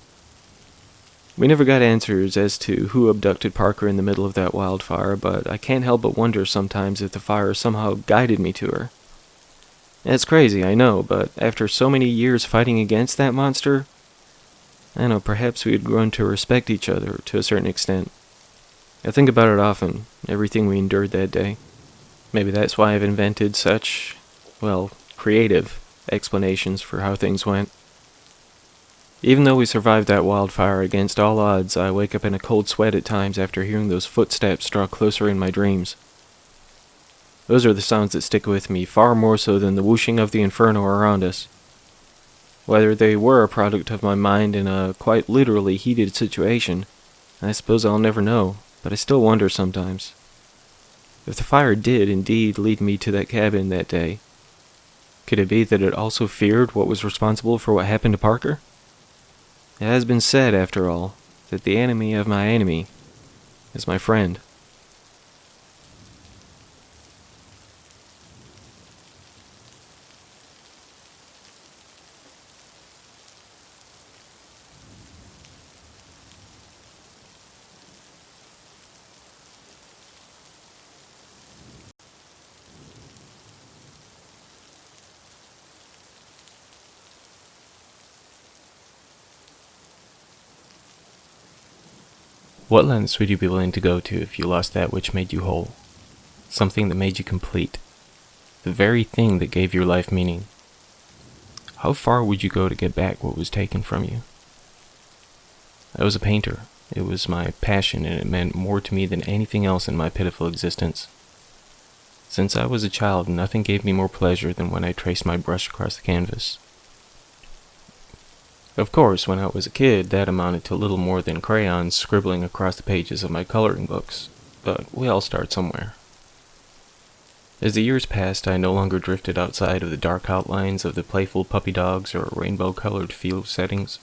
We never got answers as to who abducted Parker in the middle of that wildfire, but I can't help but wonder sometimes if the fire somehow guided me to her. It's crazy, I know, but after so many years fighting against that monster, perhaps we had grown to respect each other to a certain extent. I think about it often, everything we endured that day. Maybe that's why I've invented such, creative explanations for how things went. Even though we survived that wildfire against all odds, I wake up in a cold sweat at times after hearing those footsteps draw closer in my dreams. Those are the sounds that stick with me far more so than the whooshing of the inferno around us. Whether they were a product of my mind in a quite literally heated situation, I suppose I'll never know, but I still wonder sometimes. If the fire did indeed lead me to that cabin that day, could it be that it also feared what was responsible for what happened to Parker? It has been said, after all, that the enemy of my enemy is my friend. What lengths would you be willing to go to if you lost that which made you whole? Something that made you complete. The very thing that gave your life meaning. How far would you go to get back what was taken from you? I was a painter. It was my passion, and it meant more to me than anything else in my pitiful existence. Since I was a child, nothing gave me more pleasure than when I traced my brush across the canvas. Of course, when I was a kid, that amounted to little more than crayons scribbling across the pages of my coloring books, but we all start somewhere. As the years passed, I no longer drifted outside of the dark outlines of the playful puppy dogs or rainbow-colored field settings.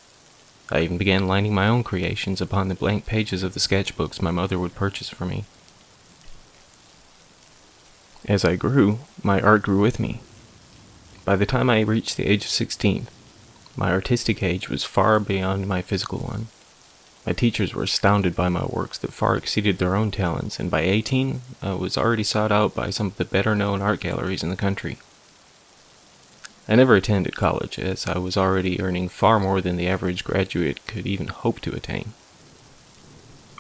I even began lining my own creations upon the blank pages of the sketchbooks my mother would purchase for me. As I grew, my art grew with me. By the time I reached the age of 16, my artistic age was far beyond my physical one. My teachers were astounded by my works that far exceeded their own talents, and by 18, I was already sought out by some of the better-known art galleries in the country. I never attended college, as I was already earning far more than the average graduate could even hope to attain.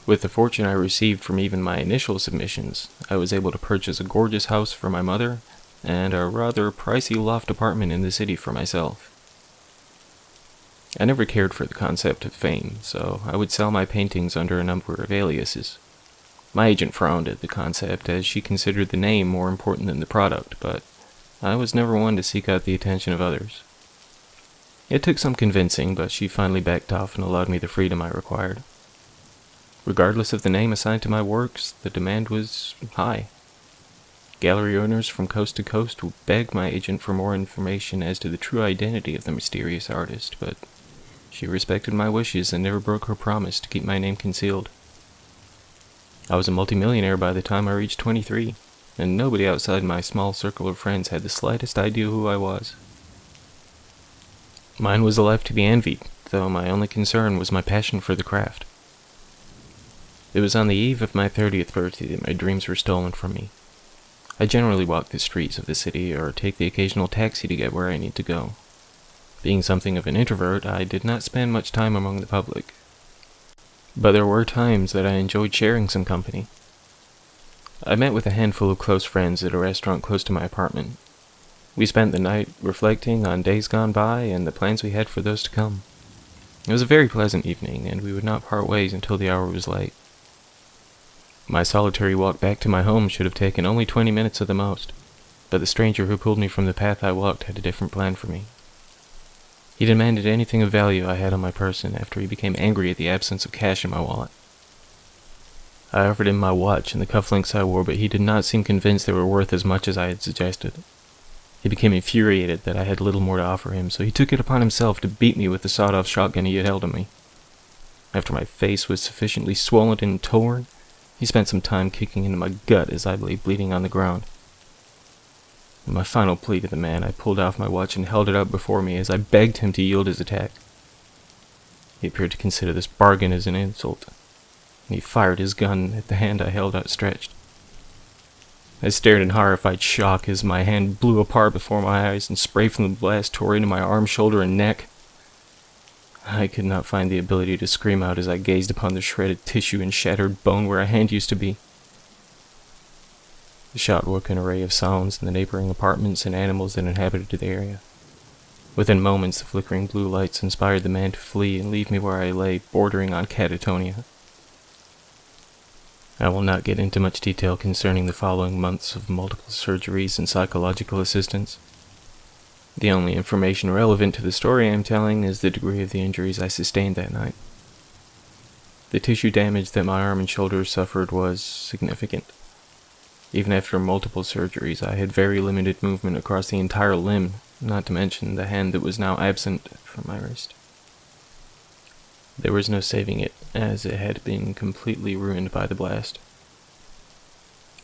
With the fortune I received from even my initial submissions, I was able to purchase a gorgeous house for my mother and a rather pricey loft apartment in the city for myself. I never cared for the concept of fame, so I would sell my paintings under a number of aliases. My agent frowned at the concept, as she considered the name more important than the product, but I was never one to seek out the attention of others. It took some convincing, but she finally backed off and allowed me the freedom I required. Regardless of the name assigned to my works, the demand was high. Gallery owners from coast to coast would beg my agent for more information as to the true identity of the mysterious artist, but she respected my wishes and never broke her promise to keep my name concealed. I was a multimillionaire by the time I reached 23, and nobody outside my small circle of friends had the slightest idea who I was. Mine was a life to be envied, though my only concern was my passion for the craft. It was on the eve of my 30th birthday that my dreams were stolen from me. I generally walk the streets of the city or take the occasional taxi to get where I need to go. Being something of an introvert, I did not spend much time among the public. But there were times that I enjoyed sharing some company. I met with a handful of close friends at a restaurant close to my apartment. We spent the night reflecting on days gone by and the plans we had for those to come. It was a very pleasant evening, and we would not part ways until the hour was late. My solitary walk back to my home should have taken only 20 minutes at the most, but the stranger who pulled me from the path I walked had a different plan for me. He demanded anything of value I had on my person after he became angry at the absence of cash in my wallet. I offered him my watch and the cufflinks I wore, but he did not seem convinced they were worth as much as I had suggested. He became infuriated that I had little more to offer him, so he took it upon himself to beat me with the sawed-off shotgun he had held on me. After my face was sufficiently swollen and torn, he spent some time kicking into my gut as I lay bleeding on the ground. In my final plea to the man, I pulled off my watch and held it out before me as I begged him to yield his attack. He appeared to consider this bargain as an insult, and he fired his gun at the hand I held outstretched. I stared in horrified shock as my hand blew apart before my eyes and spray from the blast tore into my arm, shoulder, and neck. I could not find the ability to scream out as I gazed upon the shredded tissue and shattered bone where a hand used to be. The shot woke an array of sounds in the neighboring apartments and animals that inhabited the area. Within moments, the flickering blue lights inspired the man to flee and leave me where I lay, bordering on catatonia. I will not get into much detail concerning the following months of multiple surgeries and psychological assistance. The only information relevant to the story I am telling is the degree of the injuries I sustained that night. The tissue damage that my arm and shoulders suffered was significant. Even after multiple surgeries, I had very limited movement across the entire limb, not to mention the hand that was now absent from my wrist. There was no saving it, as it had been completely ruined by the blast.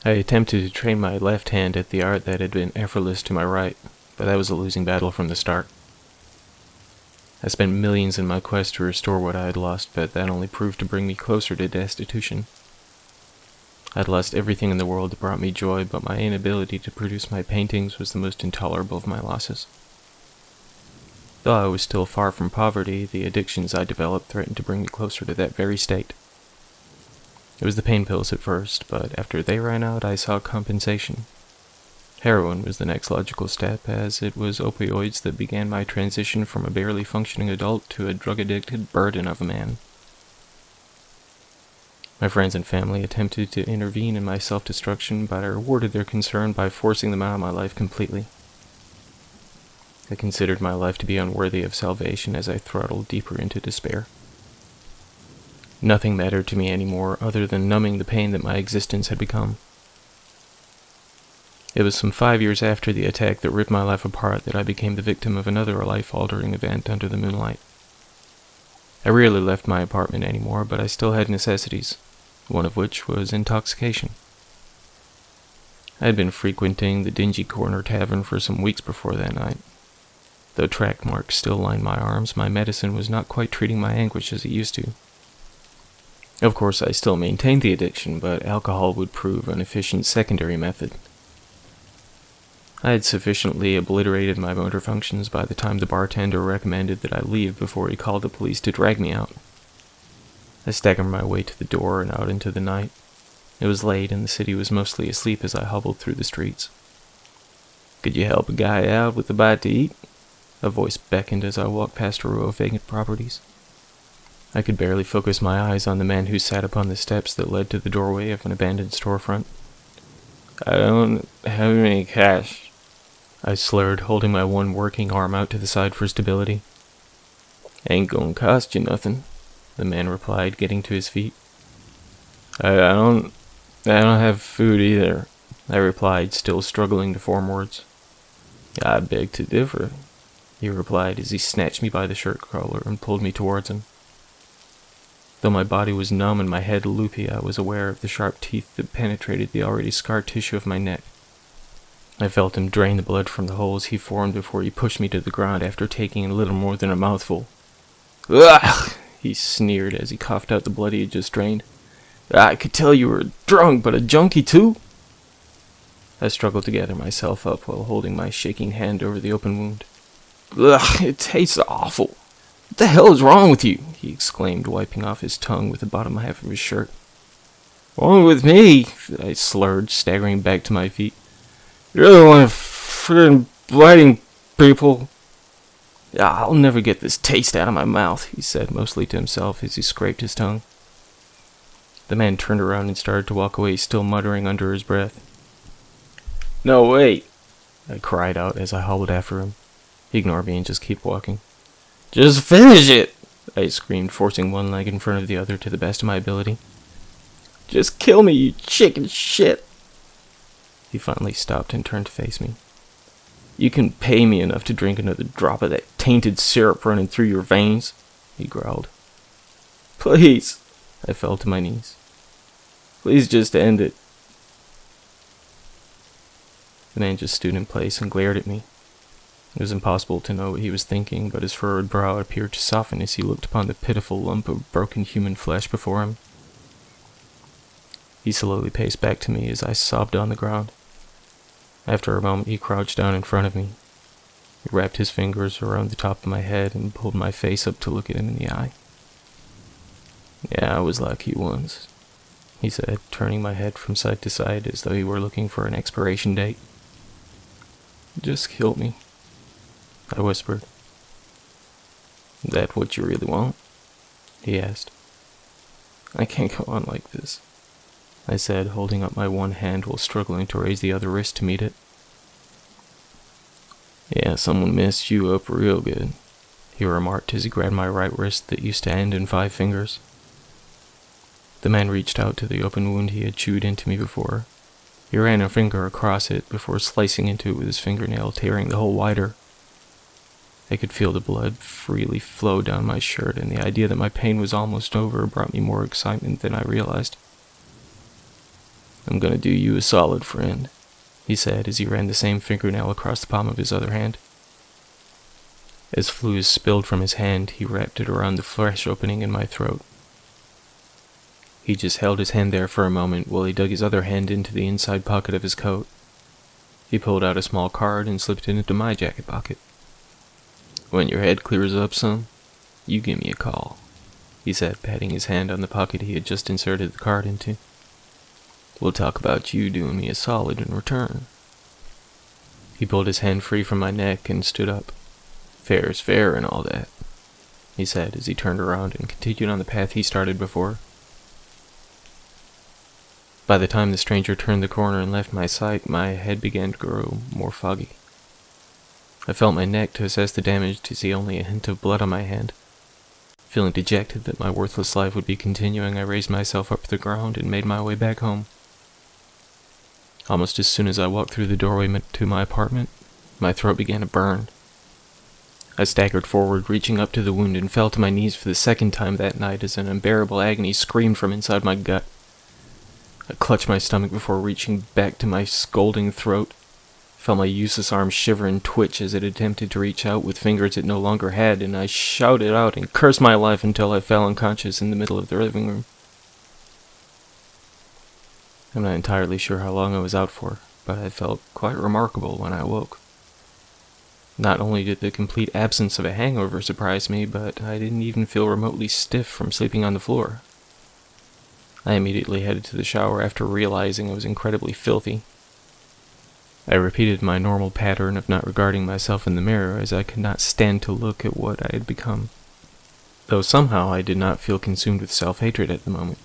I attempted to train my left hand at the art that had been effortless to my right, but that was a losing battle from the start. I spent millions in my quest to restore what I had lost, but that only proved to bring me closer to destitution. I had lost everything in the world that brought me joy, but my inability to produce my paintings was the most intolerable of my losses. Though I was still far from poverty, the addictions I developed threatened to bring me closer to that very state. It was the pain pills at first, but after they ran out, I saw compensation. Heroin was the next logical step, as it was opioids that began my transition from a barely functioning adult to a drug-addicted burden of a man. My friends and family attempted to intervene in my self-destruction, but I rewarded their concern by forcing them out of my life completely. I considered my life to be unworthy of salvation as I throttled deeper into despair. Nothing mattered to me anymore other than numbing the pain that my existence had become. It was some 5 years after the attack that ripped my life apart that I became the victim of another life-altering event under the moonlight. I rarely left my apartment anymore, but I still had necessities, one of which was intoxication. I had been frequenting the dingy corner tavern for some weeks before that night. Though track marks still lined my arms, my medicine was not quite treating my anguish as it used to. Of course, I still maintained the addiction, but alcohol would prove an efficient secondary method. I had sufficiently obliterated my motor functions by the time the bartender recommended that I leave before he called the police to drag me out. I staggered my way to the door and out into the night. It was late and the city was mostly asleep as I hobbled through the streets. "Could you help a guy out with a bite to eat?" A voice beckoned as I walked past a row of vacant properties. I could barely focus my eyes on the man who sat upon the steps that led to the doorway of an abandoned storefront. "I don't have any cash," I slurred, holding my one working arm out to the side for stability. "Ain't gonna cost you nothing," the man replied, getting to his feet. I don't have food either," I replied, still struggling to form words. "I beg to differ," he replied as he snatched me by the shirt collar and pulled me towards him. Though my body was numb and my head loopy, I was aware of the sharp teeth that penetrated the already scarred tissue of my neck. I felt him drain the blood from the holes he formed before he pushed me to the ground after taking a little more than a mouthful. "Ugh!" he sneered as he coughed out the blood he had just drained. "I could tell you were drunk, but a junkie too?" I struggled to gather myself up while holding my shaking hand over the open wound. "Ugh, it tastes awful. What the hell is wrong with you?" he exclaimed, wiping off his tongue with the bottom half of his shirt. "Wrong with me?" I slurred, staggering back to my feet. "You're the one friggin' biting people." "I'll never get this taste out of my mouth," he said, mostly to himself as he scraped his tongue. The man turned around and started to walk away, still muttering under his breath. "No, wait," I cried out as I hobbled after him. He ignored me and just kept walking. "Just finish it!" I screamed, forcing one leg in front of the other to the best of my ability. "Just kill me, you chicken shit!" He finally stopped and turned to face me. "You can pay me enough to drink another drop of that tainted syrup running through your veins," he growled. "Please," I fell to my knees. "Please just end it." The man just stood in place and glared at me. It was impossible to know what he was thinking, but his furrowed brow appeared to soften as he looked upon the pitiful lump of broken human flesh before him. He slowly paced back to me as I sobbed on the ground. After a moment, he crouched down in front of me. He wrapped his fingers around the top of my head and pulled my face up to look at him in the eye. "Yeah, I was lucky once," he said, turning my head from side to side as though he were looking for an expiration date. "Just kill me," I whispered. "Is that what you really want?" he asked. "I can't go on like this," I said, holding up my one hand while struggling to raise the other wrist to meet it. "Yeah, someone messed you up real good," he remarked as he grabbed my right wrist that used to end in 5 fingers. The man reached out to the open wound he had chewed into me before. He ran a finger across it before slicing into it with his fingernail, tearing the hole wider. I could feel the blood freely flow down my shirt, and the idea that my pain was almost over brought me more excitement than I realized. "I'm gonna do you a solid, friend," he said as he ran the same fingernail across the palm of his other hand. As fluid spilled from his hand, he wrapped it around the fresh opening in my throat. He just held his hand there for a moment while he dug his other hand into the inside pocket of his coat. He pulled out a small card and slipped it into my jacket pocket. "When your head clears up some, you give me a call," he said, patting his hand on the pocket he had just inserted the card into. "We'll talk about you doing me a solid in return." He pulled his hand free from my neck and stood up. "Fair is fair and all that," he said as he turned around and continued on the path he started before. By the time the stranger turned the corner and left my sight, my head began to grow more foggy. I felt my neck to assess the damage to see only a hint of blood on my hand. Feeling dejected that my worthless life would be continuing, I raised myself up to the ground and made my way back home. Almost as soon as I walked through the doorway to my apartment, my throat began to burn. I staggered forward, reaching up to the wound, and fell to my knees for the second time that night as an unbearable agony screamed from inside my gut. I clutched my stomach before reaching back to my scalding throat. Felt my useless arm shiver and twitch as it attempted to reach out with fingers it no longer had, and I shouted out and cursed my life until I fell unconscious in the middle of the living room. I'm not entirely sure how long I was out for, but I felt quite remarkable when I awoke. Not only did the complete absence of a hangover surprise me, but I didn't even feel remotely stiff from sleeping on the floor. I immediately headed to the shower after realizing I was incredibly filthy. I repeated my normal pattern of not regarding myself in the mirror, as I could not stand to look at what I had become, though somehow I did not feel consumed with self-hatred at the moment.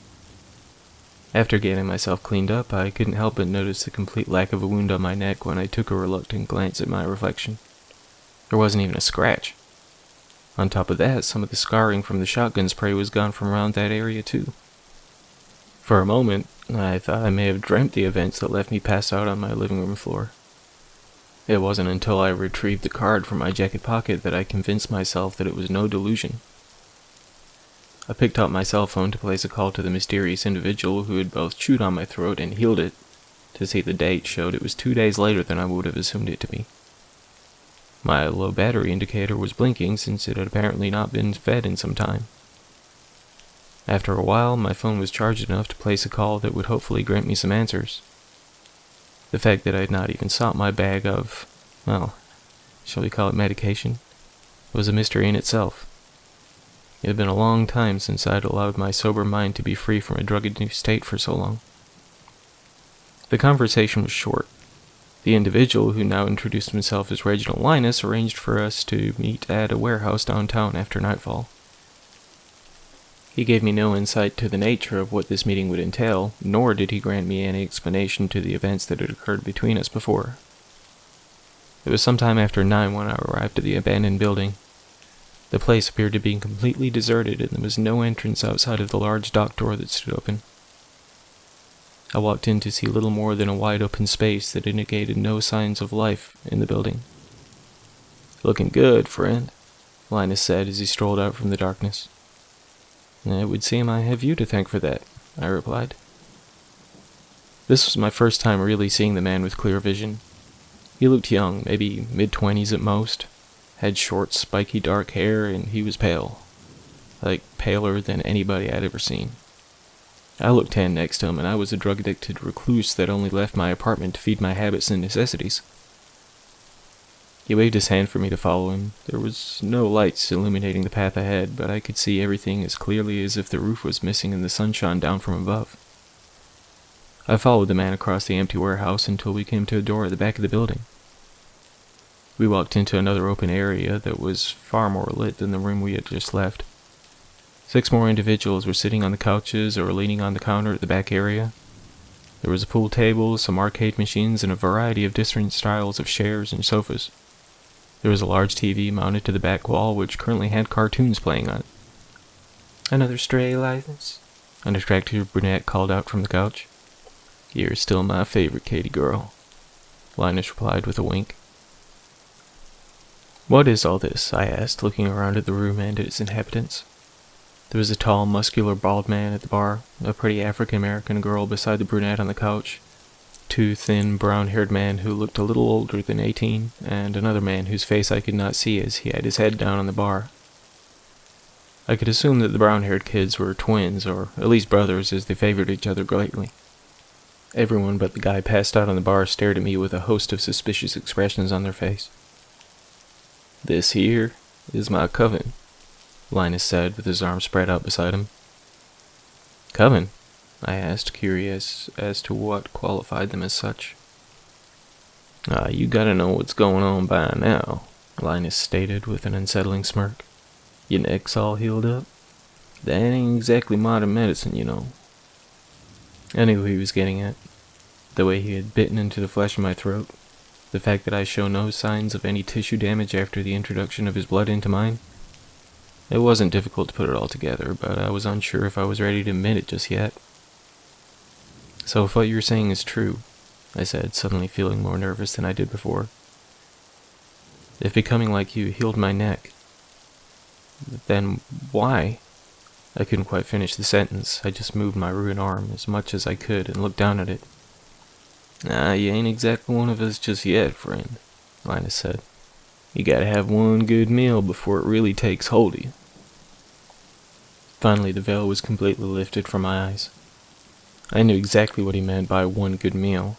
After getting myself cleaned up, I couldn't help but notice the complete lack of a wound on my neck when I took a reluctant glance at my reflection. There wasn't even a scratch. On top of that, some of the scarring from the shotgun spray was gone from around that area too. For a moment, I thought I may have dreamt the events that left me passed out on my living room floor. It wasn't until I retrieved the card from my jacket pocket that I convinced myself that it was no delusion. I picked up my cell phone to place a call to the mysterious individual who had both chewed on my throat and healed it. To see the date showed it was 2 days later than I would have assumed it to be. My low battery indicator was blinking since it had apparently not been fed in some time. After a while, my phone was charged enough to place a call that would hopefully grant me some answers. The fact that I had not even sought my bag of, well, shall we call it medication, was a mystery in itself. It had been a long time since I had allowed my sober mind to be free from a drug-induced state for so long. The conversation was short. The individual, who now introduced himself as Reginald Linus, arranged for us to meet at a warehouse downtown after nightfall. He gave me no insight to the nature of what this meeting would entail, nor did he grant me any explanation to the events that had occurred between us before. It was some time after 9 when I arrived at the abandoned building. The place appeared to be completely deserted, and there was no entrance outside of the large dock door that stood open. I walked in to see little more than a wide open space that indicated no signs of life in the building. "Looking good, friend," Linus said as he strolled out from the darkness. "It would seem I have you to thank for that," I replied. This was my first time really seeing the man with clear vision. He looked young, maybe mid-20s at most, had short, spiky dark hair, and he was pale. Like, paler than anybody I'd ever seen. I looked tan next to him, and I was a drug-addicted recluse that only left my apartment to feed my habits and necessities. He waved his hand for me to follow him. There was no lights illuminating the path ahead, but I could see everything as clearly as if the roof was missing and the sun shone down from above. I followed the man across the empty warehouse until we came to a door at the back of the building. We walked into another open area that was far more lit than the room we had just left. 6 more individuals were sitting on the couches or leaning on the counter at the back area. There was a pool table, some arcade machines, and a variety of different styles of chairs and sofas. There was a large TV mounted to the back wall, which currently had cartoons playing on it. "Another stray, Linus?" an attractive brunette called out from the couch. "You're still my favorite, Katie girl," Linus replied with a wink. "What is all this?" I asked, looking around at the room and at its inhabitants. There was a tall, muscular, bald man at the bar, a pretty African-American girl beside the brunette on the couch, 2 thin, brown-haired men who looked a little older than 18, and another man whose face I could not see as he had his head down on the bar. I could assume that the brown-haired kids were twins, or at least brothers, as they favored each other greatly. Everyone but the guy passed out on the bar stared at me with a host of suspicious expressions on their face. "This here is my coven," Linus said with his arms spread out beside him. "Coven?" I asked, curious as to what qualified them as such. You gotta know what's going on by now," Linus stated with an unsettling smirk. "Your neck's all healed up? That ain't exactly modern medicine, you know." I knew who he was getting at. The way he had bitten into the flesh of my throat. The fact that I show no signs of any tissue damage after the introduction of his blood into mine. It wasn't difficult to put it all together, but I was unsure if I was ready to admit it just yet. "So if what you're saying is true," I said, suddenly feeling more nervous than I did before. "If becoming like you healed my neck, then why?" I couldn't quite finish the sentence. I just moved my ruined arm as much as I could and looked down at it. You ain't exactly one of us just yet, friend," Linus said. "You gotta have one good meal before it really takes hold of you." Finally, the veil was completely lifted from my eyes. I knew exactly what he meant by one good meal.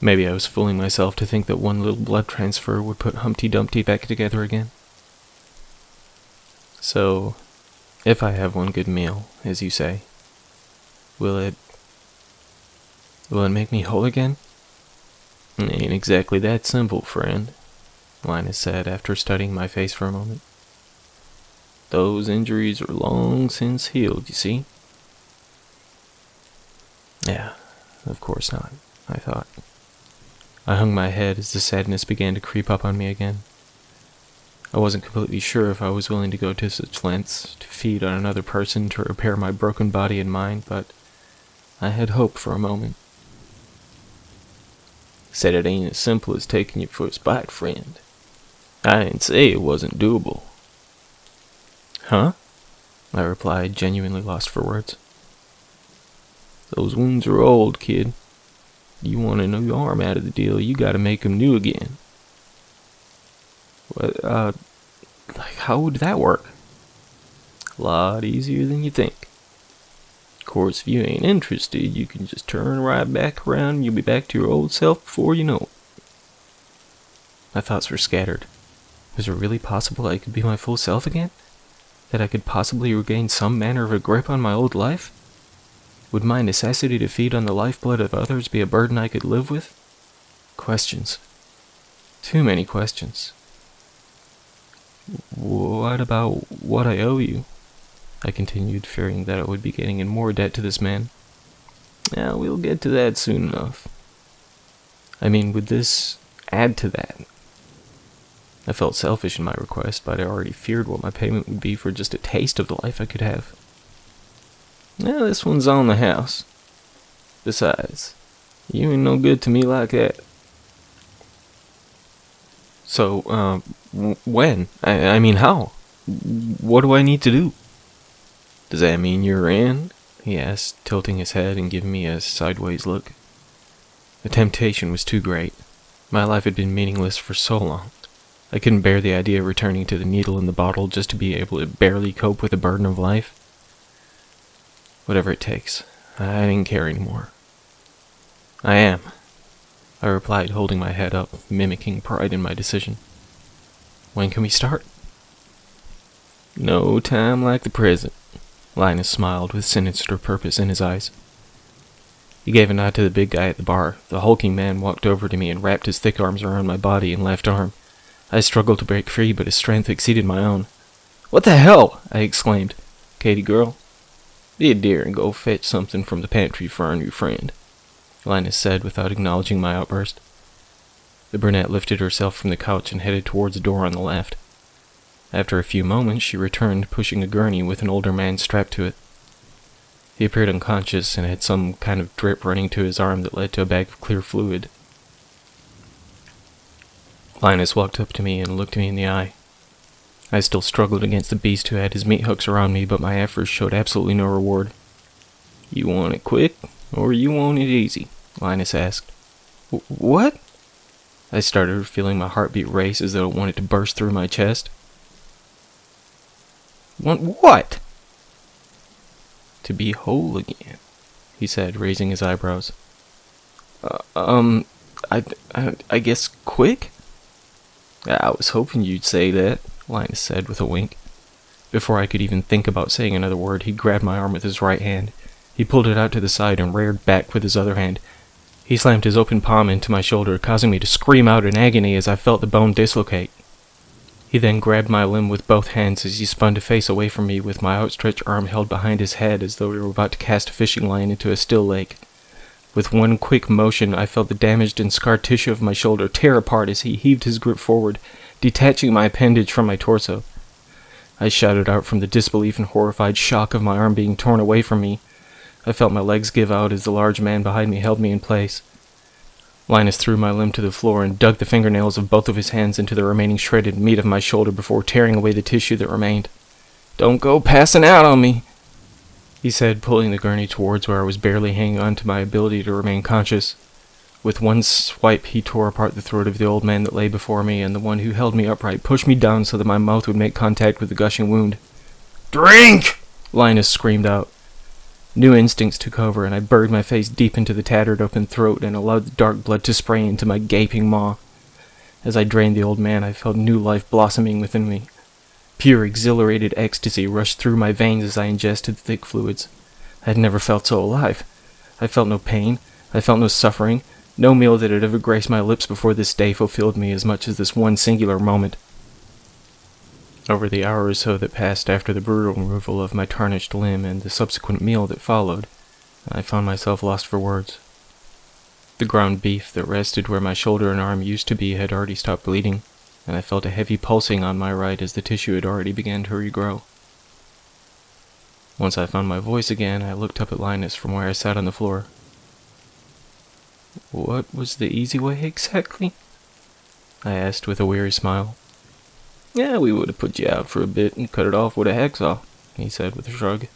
Maybe I was fooling myself to think that one little blood transfer would put Humpty Dumpty back together again. "So, if I have one good meal, as you say, will it make me whole again?" Ain't exactly that simple, friend, Linus said after studying my face for a moment. Those injuries are long since healed, you see? Yeah, of course not, I thought. I hung my head as the sadness began to creep up on me again. I wasn't completely sure if I was willing to go to such lengths to feed on another person to repair my broken body and mind, but I had hope for a moment. Said it ain't as simple as taking your first bite, friend. I didn't say it wasn't doable. Huh? I replied, genuinely lost for words. Those wounds are old, kid. You want a new arm out of the deal, you gotta make them new again. What, how would that work? A lot easier than you think. Of course, if you ain't interested, you can just turn right back around and you'll be back to your old self before you know it. My thoughts were scattered. Was it really possible I could be my full self again? That I could possibly regain some manner of a grip on my old life? Would my necessity to feed on the lifeblood of others be a burden I could live with? Questions. Too many questions. What about what I owe you? I continued, fearing that I would be getting in more debt to this man. Yeah, we'll get to that soon enough. I mean, would this add to that? I felt selfish in my request, but I already feared what my payment would be for just a taste of the life I could have. Yeah, this one's on the house. Besides, you ain't no good to me like that. So, when? I mean, how? What do I need to do? Does that mean you're in? He asked, tilting his head and giving me a sideways look. The temptation was too great. My life had been meaningless for so long. I couldn't bear the idea of returning to the needle in the bottle just to be able to barely cope with the burden of life. Whatever it takes, I didn't care anymore. I am, I replied, holding my head up, mimicking pride in my decision. When can we start? No time like the present, Linus smiled with sinister purpose in his eyes. He gave a nod to the big guy at the bar. The hulking man walked over to me and wrapped his thick arms around my body and left arm. I struggled to break free, but his strength exceeded my own. What the hell? I exclaimed. Katie girl, be a dear and go fetch something from the pantry for our new friend, Linus said without acknowledging my outburst. The brunette lifted herself from the couch and headed towards the door on the left. After a few moments, she returned, pushing a gurney with an older man strapped to it. He appeared unconscious and had some kind of drip running to his arm that led to a bag of clear fluid. Linus walked up to me and looked me in the eye. I still struggled against the beast who had his meat hooks around me, but my efforts showed absolutely no reward. You want it quick, or you want it easy? Linus asked. What? I started, feeling my heartbeat race as though it wanted to burst through my chest. Want what? To be whole again, he said, raising his eyebrows. I guess quick? I was hoping you'd say that, Linus said with a wink. Before I could even think about saying another word, he grabbed my arm with his right hand. He pulled it out to the side and reared back with his other hand. He slammed his open palm into my shoulder, causing me to scream out in agony as I felt the bone dislocate. He then grabbed my limb with both hands as he spun to face away from me with my outstretched arm held behind his head as though we were about to cast a fishing line into a still lake. With one quick motion, I felt the damaged and scarred tissue of my shoulder tear apart as he heaved his grip forward, detaching my appendage from my torso. I shouted out from the disbelief and horrified shock of my arm being torn away from me. I felt my legs give out as the large man behind me held me in place. Linus threw my limb to the floor and dug the fingernails of both of his hands into the remaining shredded meat of my shoulder before tearing away the tissue that remained. Don't go passing out on me, he said, pulling the gurney towards where I was barely hanging on to my ability to remain conscious. With one swipe, he tore apart the throat of the old man that lay before me, and the one who held me upright pushed me down so that my mouth would make contact with the gushing wound. Drink! Linus screamed out. New instincts took over, and I buried my face deep into the tattered open throat and allowed the dark blood to spray into my gaping maw. As I drained the old man, I felt new life blossoming within me. Pure, exhilarated ecstasy rushed through my veins as I ingested the thick fluids. I had never felt so alive. I felt no pain. I felt no suffering. No meal that had ever graced my lips before this day fulfilled me as much as this one singular moment. Over the hour or so that passed after the brutal removal of my tarnished limb and the subsequent meal that followed, I found myself lost for words. The ground beef that rested where my shoulder and arm used to be had already stopped bleeding, and I felt a heavy pulsing on my right as the tissue had already begun to regrow. Once I found my voice again, I looked up at Linus from where I sat on the floor. "What was the easy way exactly?" I asked with a weary smile. "Yeah, we would have put you out for a bit and cut it off with a hacksaw," he said with a shrug.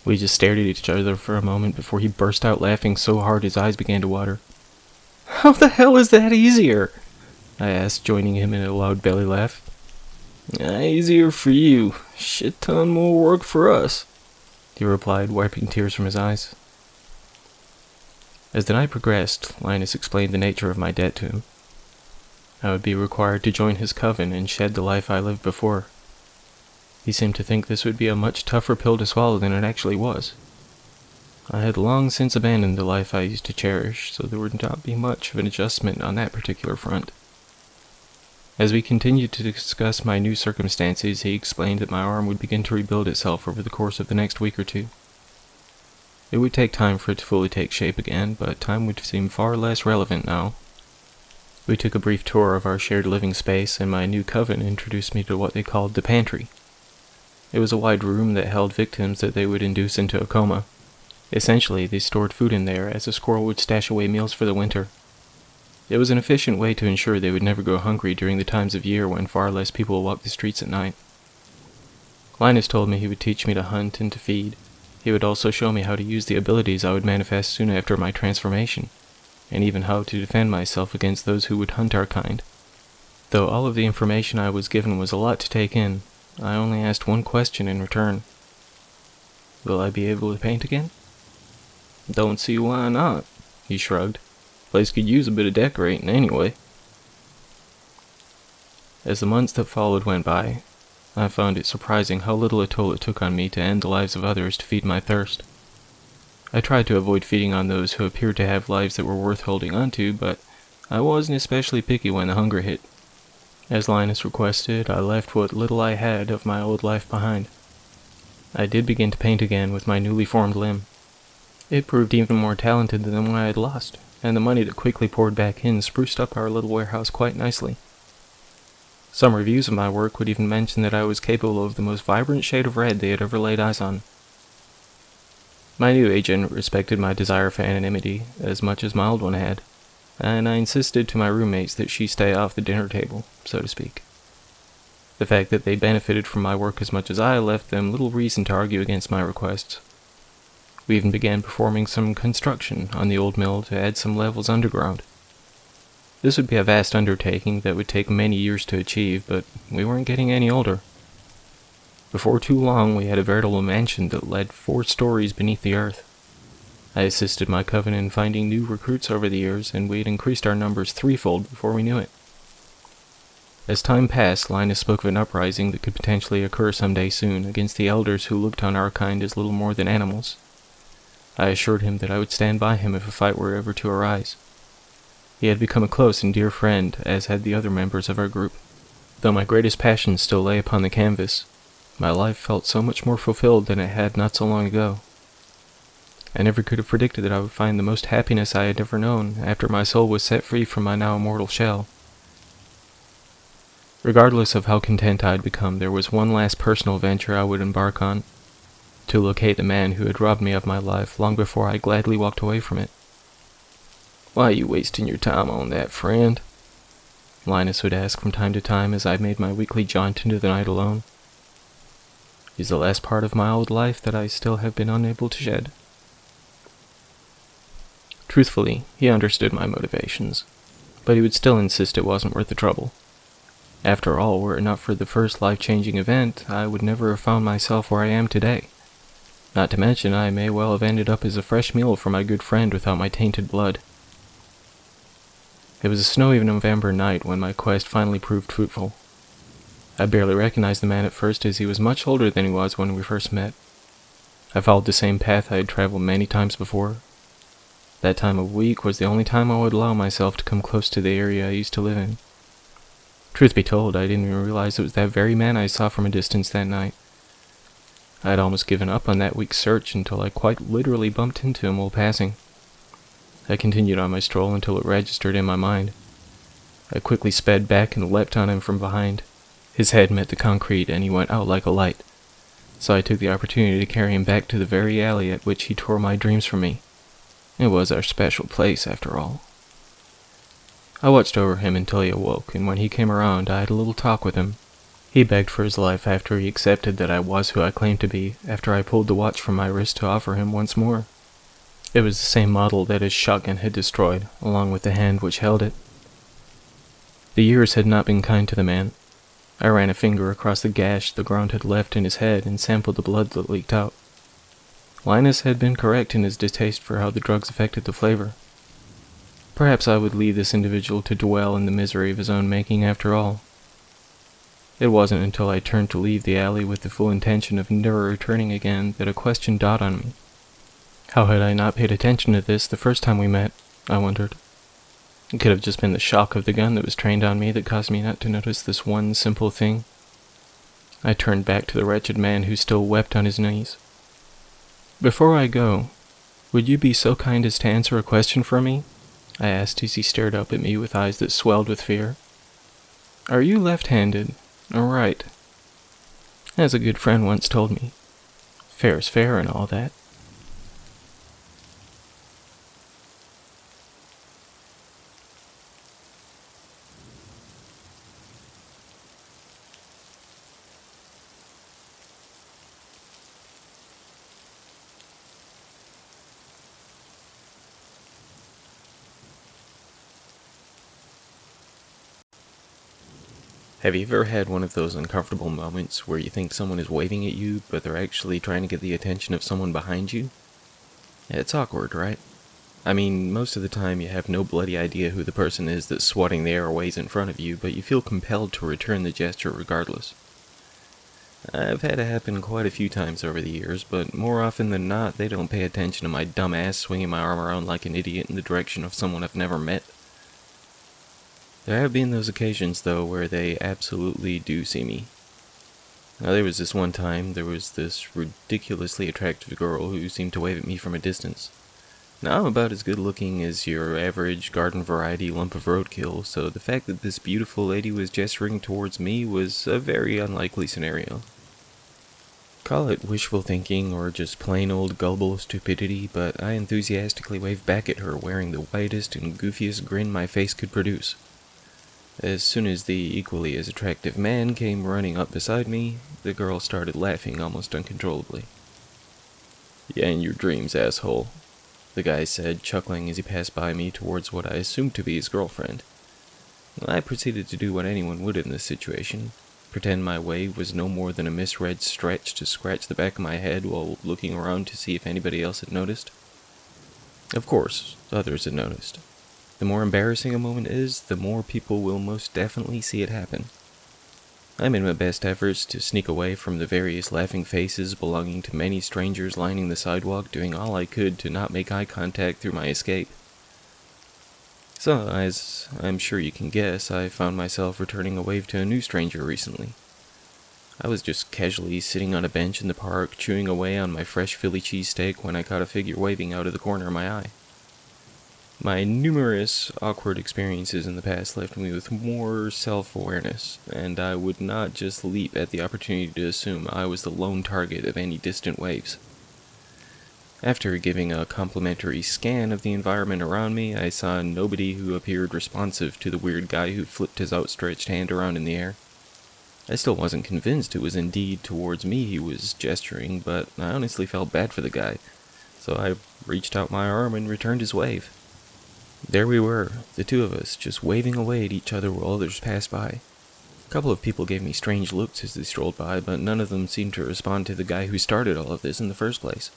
We just stared at each other for a moment before he burst out laughing so hard his eyes began to water. "How the hell is that easier?" I asked, joining him in a loud belly laugh. "Easier for you. Shit ton more work for us," he replied, wiping tears from his eyes. As the night progressed, Linus explained the nature of my debt to him. I would be required to join his coven and shed the life I lived before. He seemed to think this would be a much tougher pill to swallow than it actually was. I had long since abandoned the life I used to cherish, so there would not be much of an adjustment on that particular front. As we continued to discuss my new circumstances, he explained that my arm would begin to rebuild itself over the course of the next week or two. It would take time for it to fully take shape again, but time would seem far less relevant now. We took a brief tour of our shared living space, and my new coven introduced me to what they called the pantry. It was a wide room that held victims that they would induce into a coma. Essentially, they stored food in there as a squirrel would stash away meals for the winter. It was an efficient way to ensure they would never go hungry during the times of year when far less people walked the streets at night. Linus told me he would teach me to hunt and to feed. He would also show me how to use the abilities I would manifest soon after my transformation, and even how to defend myself against those who would hunt our kind. Though all of the information I was given was a lot to take in, I only asked one question in return. "Will I be able to paint again?" "Don't see why not," he shrugged. "Place could use a bit of decorating anyway." As the months that followed went by, I found it surprising how little a toll it took on me to end the lives of others to feed my thirst. I tried to avoid feeding on those who appeared to have lives that were worth holding onto, but I wasn't especially picky when the hunger hit. As Linus requested, I left what little I had of my old life behind. I did begin to paint again with my newly formed limb. It proved even more talented than the one I had lost, and the money that quickly poured back in spruced up our little warehouse quite nicely. Some reviews of my work would even mention that I was capable of the most vibrant shade of red they had ever laid eyes on. My new agent respected my desire for anonymity as much as my old one had, and I insisted to my roommates that she stay off the dinner table, so to speak. The fact that they benefited from my work as much as I left them little reason to argue against my requests. We even began performing some construction on the old mill to add some levels underground. This would be a vast undertaking that would take many years to achieve, but we weren't getting any older. Before too long, we had a veritable mansion that led 4 stories beneath the earth. I assisted my coven in finding new recruits over the years, and we had increased our numbers 3-fold before we knew it. As time passed, Linus spoke of an uprising that could potentially occur someday soon against the elders who looked on our kind as little more than animals. I assured him that I would stand by him if a fight were ever to arise. He had become a close and dear friend, as had the other members of our group. Though my greatest passion still lay upon the canvas, my life felt so much more fulfilled than it had not so long ago. I never could have predicted that I would find the most happiness I had ever known after my soul was set free from my now immortal shell. Regardless of how content I had become, there was one last personal venture I would embark on, to locate the man who had robbed me of my life long before I gladly walked away from it. "Why are you wasting your time on that, friend?" Linus would ask from time to time as I made my weekly jaunt into the night alone. "Is the last part of my old life that I still have been unable to shed." Truthfully, he understood my motivations, but he would still insist it wasn't worth the trouble. After all, were it not for the first life-changing event, I would never have found myself where I am today. Not to mention, I may well have ended up as a fresh meal for my good friend without my tainted blood. It was a snowy November night when my quest finally proved fruitful. I barely recognized the man at first, as he was much older than he was when we first met. I followed the same path I had traveled many times before. That time of week was the only time I would allow myself to come close to the area I used to live in. Truth be told, I didn't even realize it was that very man I saw from a distance that night. I had almost given up on that week's search until I quite literally bumped into him while passing. I continued on my stroll until it registered in my mind. I quickly sped back and leapt on him from behind. His head met the concrete and he went out like a light. So I took the opportunity to carry him back to the very alley at which he tore my dreams from me. It was our special place, after all. I watched over him until he awoke, and when he came around, I had a little talk with him. He begged for his life after he accepted that I was who I claimed to be, after I pulled the watch from my wrist to offer him once more. It was the same model that his shotgun had destroyed, along with the hand which held it. The years had not been kind to the man. I ran a finger across the gash the ground had left in his head and sampled the blood that leaked out. Linus had been correct in his distaste for how the drugs affected the flavor. Perhaps I would leave this individual to dwell in the misery of his own making after all. It wasn't until I turned to leave the alley with the full intention of never returning again that a question dawned on me. How had I not paid attention to this the first time we met, I wondered. It could have just been the shock of the gun that was trained on me that caused me not to notice this one simple thing. I turned back to the wretched man who still wept on his knees. "Before I go, would you be so kind as to answer a question for me?" I asked as he stared up at me with eyes that swelled with fear. "Are you left-handed, or right? As a good friend once told me, fair's fair and all that." Have you ever had one of those uncomfortable moments where you think someone is waving at you, but they're actually trying to get the attention of someone behind you? It's awkward, right? I mean, most of the time you have no bloody idea who the person is that's swatting the airways in front of you, but you feel compelled to return the gesture regardless. I've had it happen quite a few times over the years, but more often than not, they don't pay attention to my dumb ass swinging my arm around like an idiot in the direction of someone I've never met. There have been those occasions, though, where they absolutely do see me. Now, there was this one time, there was this ridiculously attractive girl who seemed to wave at me from a distance. Now, I'm about as good looking as your average garden variety lump of roadkill, so the fact that this beautiful lady was gesturing towards me was a very unlikely scenario. Call it wishful thinking or just plain old gullible stupidity, but I enthusiastically waved back at her wearing the widest and goofiest grin my face could produce. As soon as the equally as attractive man came running up beside me, the girl started laughing almost uncontrollably. "Yeah, in your dreams, asshole," the guy said, chuckling as he passed by me towards what I assumed to be his girlfriend. I proceeded to do what anyone would in this situation, pretend my wave was no more than a misread stretch to scratch the back of my head while looking around to see if anybody else had noticed. Of course, others had noticed. The more embarrassing a moment is, the more people will most definitely see it happen. I made my best efforts to sneak away from the various laughing faces belonging to many strangers lining the sidewalk, doing all I could to not make eye contact through my escape. So, as I'm sure you can guess, I found myself returning a wave to a new stranger recently. I was just casually sitting on a bench in the park, chewing away on my fresh Philly cheesesteak when I caught a figure waving out of the corner of my eye. My numerous awkward experiences in the past left me with more self-awareness, and I would not just leap at the opportunity to assume I was the lone target of any distant waves. After giving a complimentary scan of the environment around me, I saw nobody who appeared responsive to the weird guy who flipped his outstretched hand around in the air. I still wasn't convinced it was indeed towards me he was gesturing, but I honestly felt bad for the guy, so I reached out my arm and returned his wave. There we were, the two of us, just waving away at each other while others passed by. A couple of people gave me strange looks as they strolled by, but none of them seemed to respond to the guy who started all of this in the first place.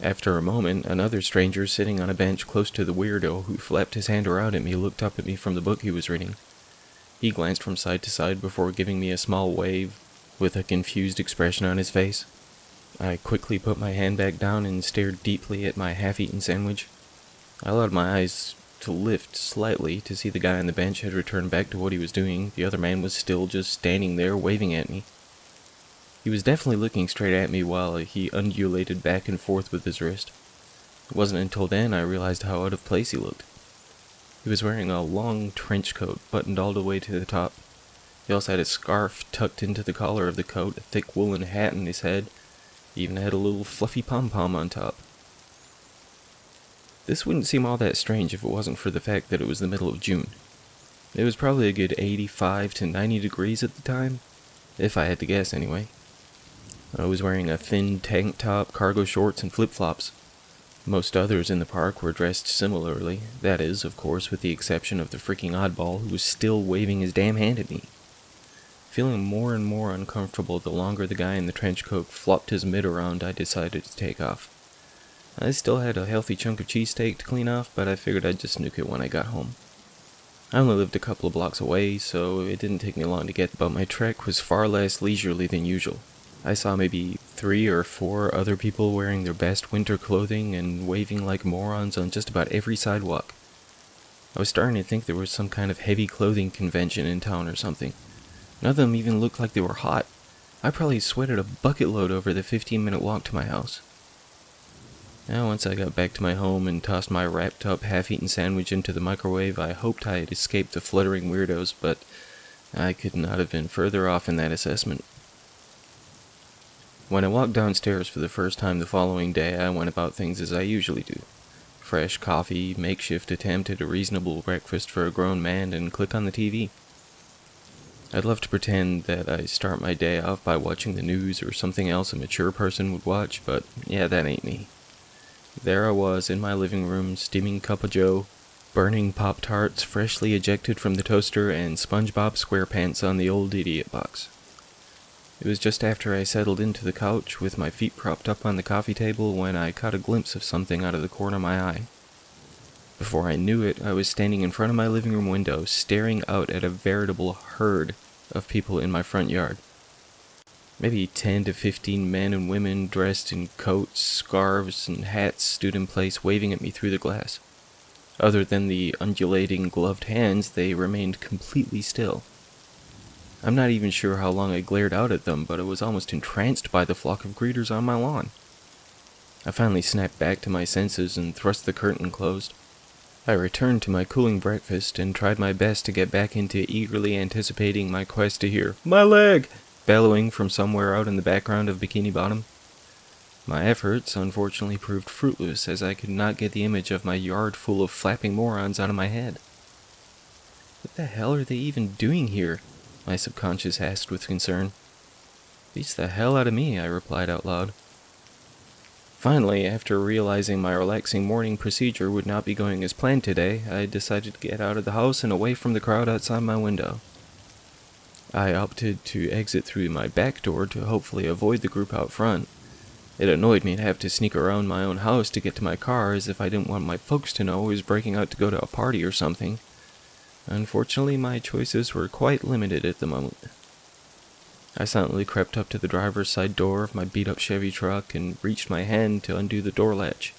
After a moment, another stranger sitting on a bench close to the weirdo who flapped his hand around at me looked up at me from the book he was reading. He glanced from side to side before giving me a small wave, with a confused expression on his face. I quickly put my hand back down and stared deeply at my half-eaten sandwich. I allowed my eyes to lift slightly to see the guy on the bench had returned back to what he was doing. The other man was still just standing there waving at me. He was definitely looking straight at me while he undulated back and forth with his wrist. It wasn't until then I realized how out of place he looked. He was wearing a long trench coat buttoned all the way to the top. He also had a scarf tucked into the collar of the coat, a thick woolen hat on his head. He even had a little fluffy pom-pom on top. This wouldn't seem all that strange if it wasn't for the fact that it was the middle of June. It was probably a good 85 to 90 degrees at the time, if I had to guess anyway. I was wearing a thin tank top, cargo shorts, and flip-flops. Most others in the park were dressed similarly, that is, of course, with the exception of the freaking oddball who was still waving his damn hand at me. Feeling more and more uncomfortable the longer the guy in the trench coat flopped his mitt around, I decided to take off. I still had a healthy chunk of cheesesteak to clean off, but I figured I'd just nuke it when I got home. I only lived a couple of blocks away, so it didn't take me long to get, but my trek was far less leisurely than usual. I saw maybe 3 or 4 other people wearing their best winter clothing and waving like morons on just about every sidewalk. I was starting to think there was some kind of heavy clothing convention in town or something. None of them even looked like they were hot. I probably sweated a bucket load over the 15-minute walk to my house. Now, once I got back to my home and tossed my wrapped-up, half-eaten sandwich into the microwave, I hoped I had escaped the fluttering weirdos, but I could not have been further off in that assessment. When I walked downstairs for the first time the following day, I went about things as I usually do. Fresh coffee, makeshift attempt at a reasonable breakfast for a grown man, and click on the TV. I'd love to pretend that I start my day off by watching the news or something else a mature person would watch, but yeah, that ain't me. There I was in my living room, steaming cup of joe, burning Pop-Tarts freshly ejected from the toaster, and SpongeBob SquarePants on the old idiot box. It was just after I settled into the couch with my feet propped up on the coffee table when I caught a glimpse of something out of the corner of my eye. Before I knew it, I was standing in front of my living room window, staring out at a veritable herd of people in my front yard. Maybe 10 to 15 men and women dressed in coats, scarves, and hats stood in place waving at me through the glass. Other than the undulating gloved hands, they remained completely still. I'm not even sure how long I glared out at them, but I was almost entranced by the flock of greeters on my lawn. I finally snapped back to my senses and thrust the curtain closed. I returned to my cooling breakfast and tried my best to get back into eagerly anticipating my quest to hear "My leg!" bellowing from somewhere out in the background of Bikini Bottom. My efforts, unfortunately, proved fruitless as I could not get the image of my yard full of flapping morons out of my head. What the hell are they even doing here? My subconscious asked with concern. Beats the hell out of me, I replied out loud. Finally, after realizing my relaxing morning procedure would not be going as planned today, I decided to get out of the house and away from the crowd outside my window. I opted to exit through my back door to hopefully avoid the group out front. It annoyed me to have to sneak around my own house to get to my car, as if I didn't want my folks to know I was breaking out to go to a party or something. Unfortunately, my choices were quite limited at the moment. I silently crept up to the driver's side door of my beat-up Chevy truck and reached my hand to undo the door latch.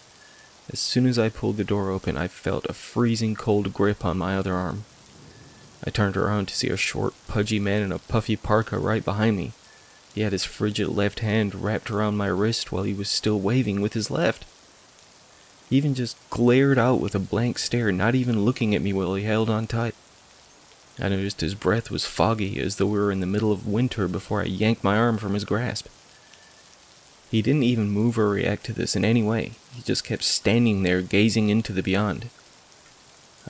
As soon as I pulled the door open, I felt a freezing cold grip on my other arm. I turned around to see a short, pudgy man in a puffy parka right behind me. He had his frigid left hand wrapped around my wrist while he was still waving with his left. He even just glared out with a blank stare, not even looking at me while he held on tight. I noticed his breath was foggy, as though we were in the middle of winter, before I yanked my arm from his grasp. He didn't even move or react to this in any way. He just kept standing there, gazing into the beyond.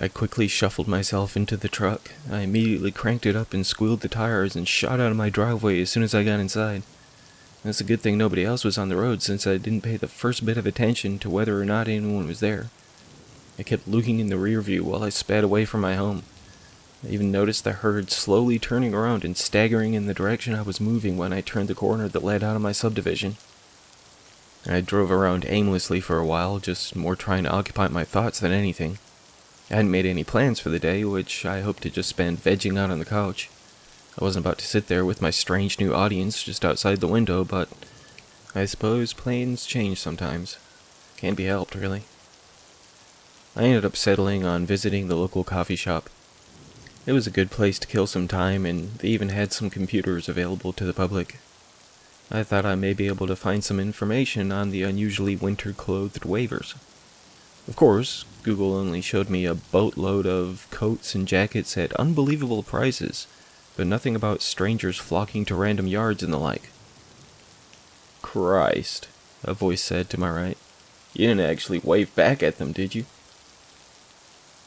I quickly shuffled myself into the truck. I immediately cranked it up and squealed the tires and shot out of my driveway as soon as I got inside. It's a good thing nobody else was on the road, since I didn't pay the first bit of attention to whether or not anyone was there. I kept looking in the rear view while I sped away from my home. I even noticed the herd slowly turning around and staggering in the direction I was moving when I turned the corner that led out of my subdivision. I drove around aimlessly for a while, just more trying to occupy my thoughts than anything. I hadn't made any plans for the day, which I hoped to just spend vegging out on the couch. I wasn't about to sit there with my strange new audience just outside the window, but I suppose plans change sometimes. Can't be helped, really. I ended up settling on visiting the local coffee shop. It was a good place to kill some time, and they even had some computers available to the public. I thought I may be able to find some information on the unusually winter-clothed waivers. Of course, Google only showed me a boatload of coats and jackets at unbelievable prices, but nothing about strangers flocking to random yards and the like. "Christ," a voice said to my right. "You didn't actually wave back at them, did you?"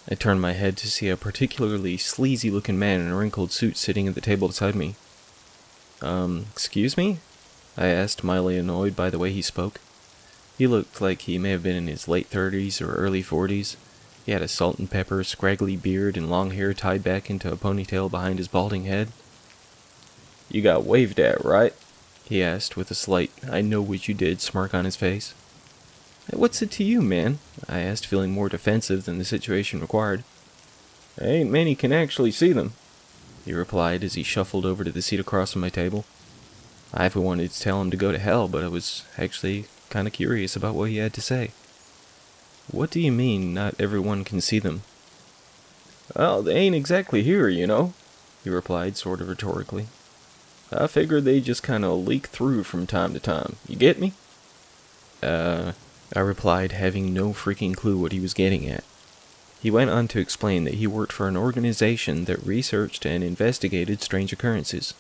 I turned my head to see a particularly sleazy-looking man in a wrinkled suit sitting at the table beside me. Excuse me?" I asked, mildly annoyed by the way he spoke. He looked like he may have been in his late 30s or early 40s. He had a salt and pepper, scraggly beard and long hair tied back into a ponytail behind his balding head. "You got waved at, right?" he asked with a slight "I know what you did" smirk on his face. "What's it to you, man?" I asked, feeling more defensive than the situation required. "Ain't many can actually see them," he replied as he shuffled over to the seat across from my table. I wanted to tell him to go to hell, but I was actually kind of curious about what he had to say. "What do you mean, not everyone can see them?" "Well, they ain't exactly here, you know," he replied, sort of rhetorically. "I figured they just kind of leak through from time to time. You get me?" I replied, having no freaking clue what he was getting at. He went on to explain that he worked for an organization that researched and investigated strange occurrences.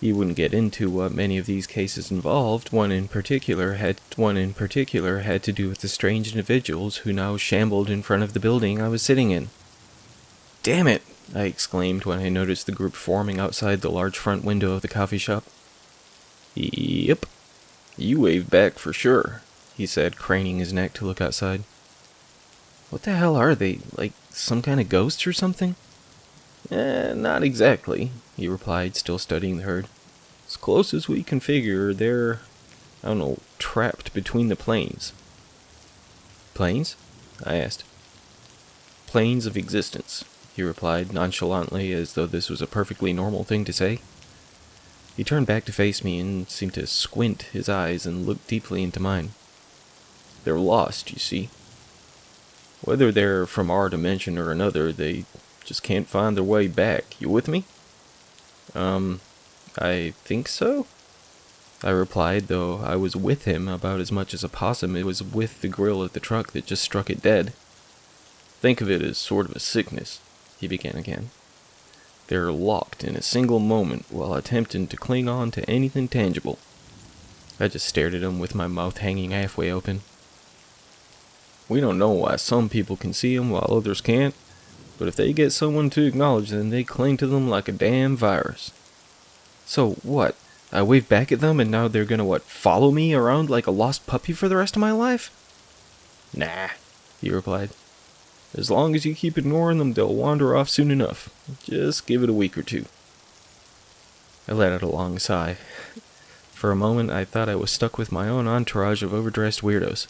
He wouldn't get into what many of these cases involved. One in particular had to do with the strange individuals who now shambled in front of the building I was sitting in. "Damn it!" I exclaimed when I noticed the group forming outside the large front window of the coffee shop. "Yep, you waved back for sure," he said, craning his neck to look outside. "What the hell are they, like some kind of ghosts or something?" Not exactly," he replied, still studying the herd. "As close as we can figure, they're, trapped between the planes." "Planes?" I asked. "Planes of existence," he replied, nonchalantly, as though this was a perfectly normal thing to say. He turned back to face me and seemed to squint his eyes and look deeply into mine. "They're lost, you see. Whether they're from our dimension or another, they just can't find their way back. You with me?" I think so," I replied, though I was with him about as much as a possum was with the grill of the truck that just struck it dead. "Think of it as sort of a sickness," he began again. "They're locked in a single moment while attempting to cling on to anything tangible." I just stared at him with my mouth hanging halfway open. "We don't know why some people can see them while others can't, but if they get someone to acknowledge them, they cling to them like a damn virus." "So what? I waved back at them and now they're gonna, follow me around like a lost puppy for the rest of my life?" "Nah," he replied. "As long as you keep ignoring them, they'll wander off soon enough. Just give it a week or two." I let out a long sigh. For a moment, I thought I was stuck with my own entourage of overdressed weirdos.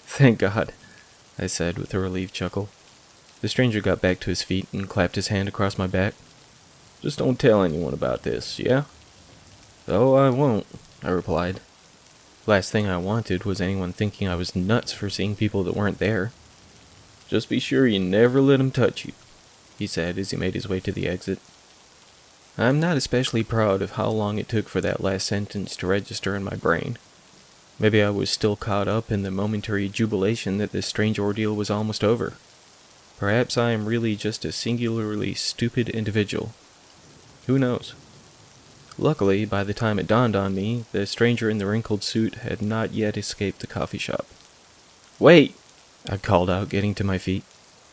"Thank God," I said with a relieved chuckle. The stranger got back to his feet and clapped his hand across my back. "Just don't tell anyone about this, yeah?" "Oh, I won't," I replied. Last thing I wanted was anyone thinking I was nuts for seeing people that weren't there. "Just be sure you never let 'em touch you," he said as he made his way to the exit. I'm not especially proud of how long it took for that last sentence to register in my brain. Maybe I was still caught up in the momentary jubilation that this strange ordeal was almost over. Perhaps I am really just a singularly stupid individual. Who knows? Luckily, by the time it dawned on me, the stranger in the wrinkled suit had not yet escaped the coffee shop. "Wait!" I called out, getting to my feet.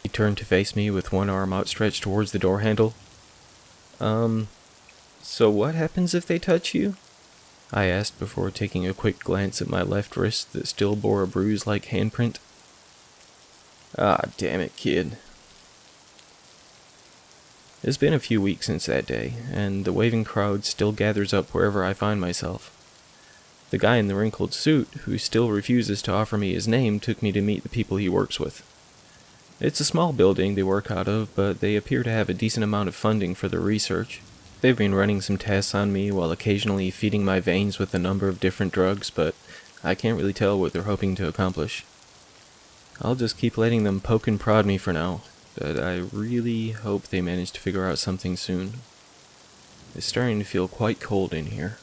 He turned to face me with one arm outstretched towards the door handle. So what happens if they touch you?" I asked before taking a quick glance at my left wrist that still bore a bruise-like handprint. "Ah, damn it, kid." It's been a few weeks since that day, and the waving crowd still gathers up wherever I find myself. The guy in the wrinkled suit, who still refuses to offer me his name, took me to meet the people he works with. It's a small building they work out of, but they appear to have a decent amount of funding for their research. They've been running some tests on me while occasionally feeding my veins with a number of different drugs, but I can't really tell what they're hoping to accomplish. I'll just keep letting them poke and prod me for now, but I really hope they manage to figure out something soon. It's starting to feel quite cold in here.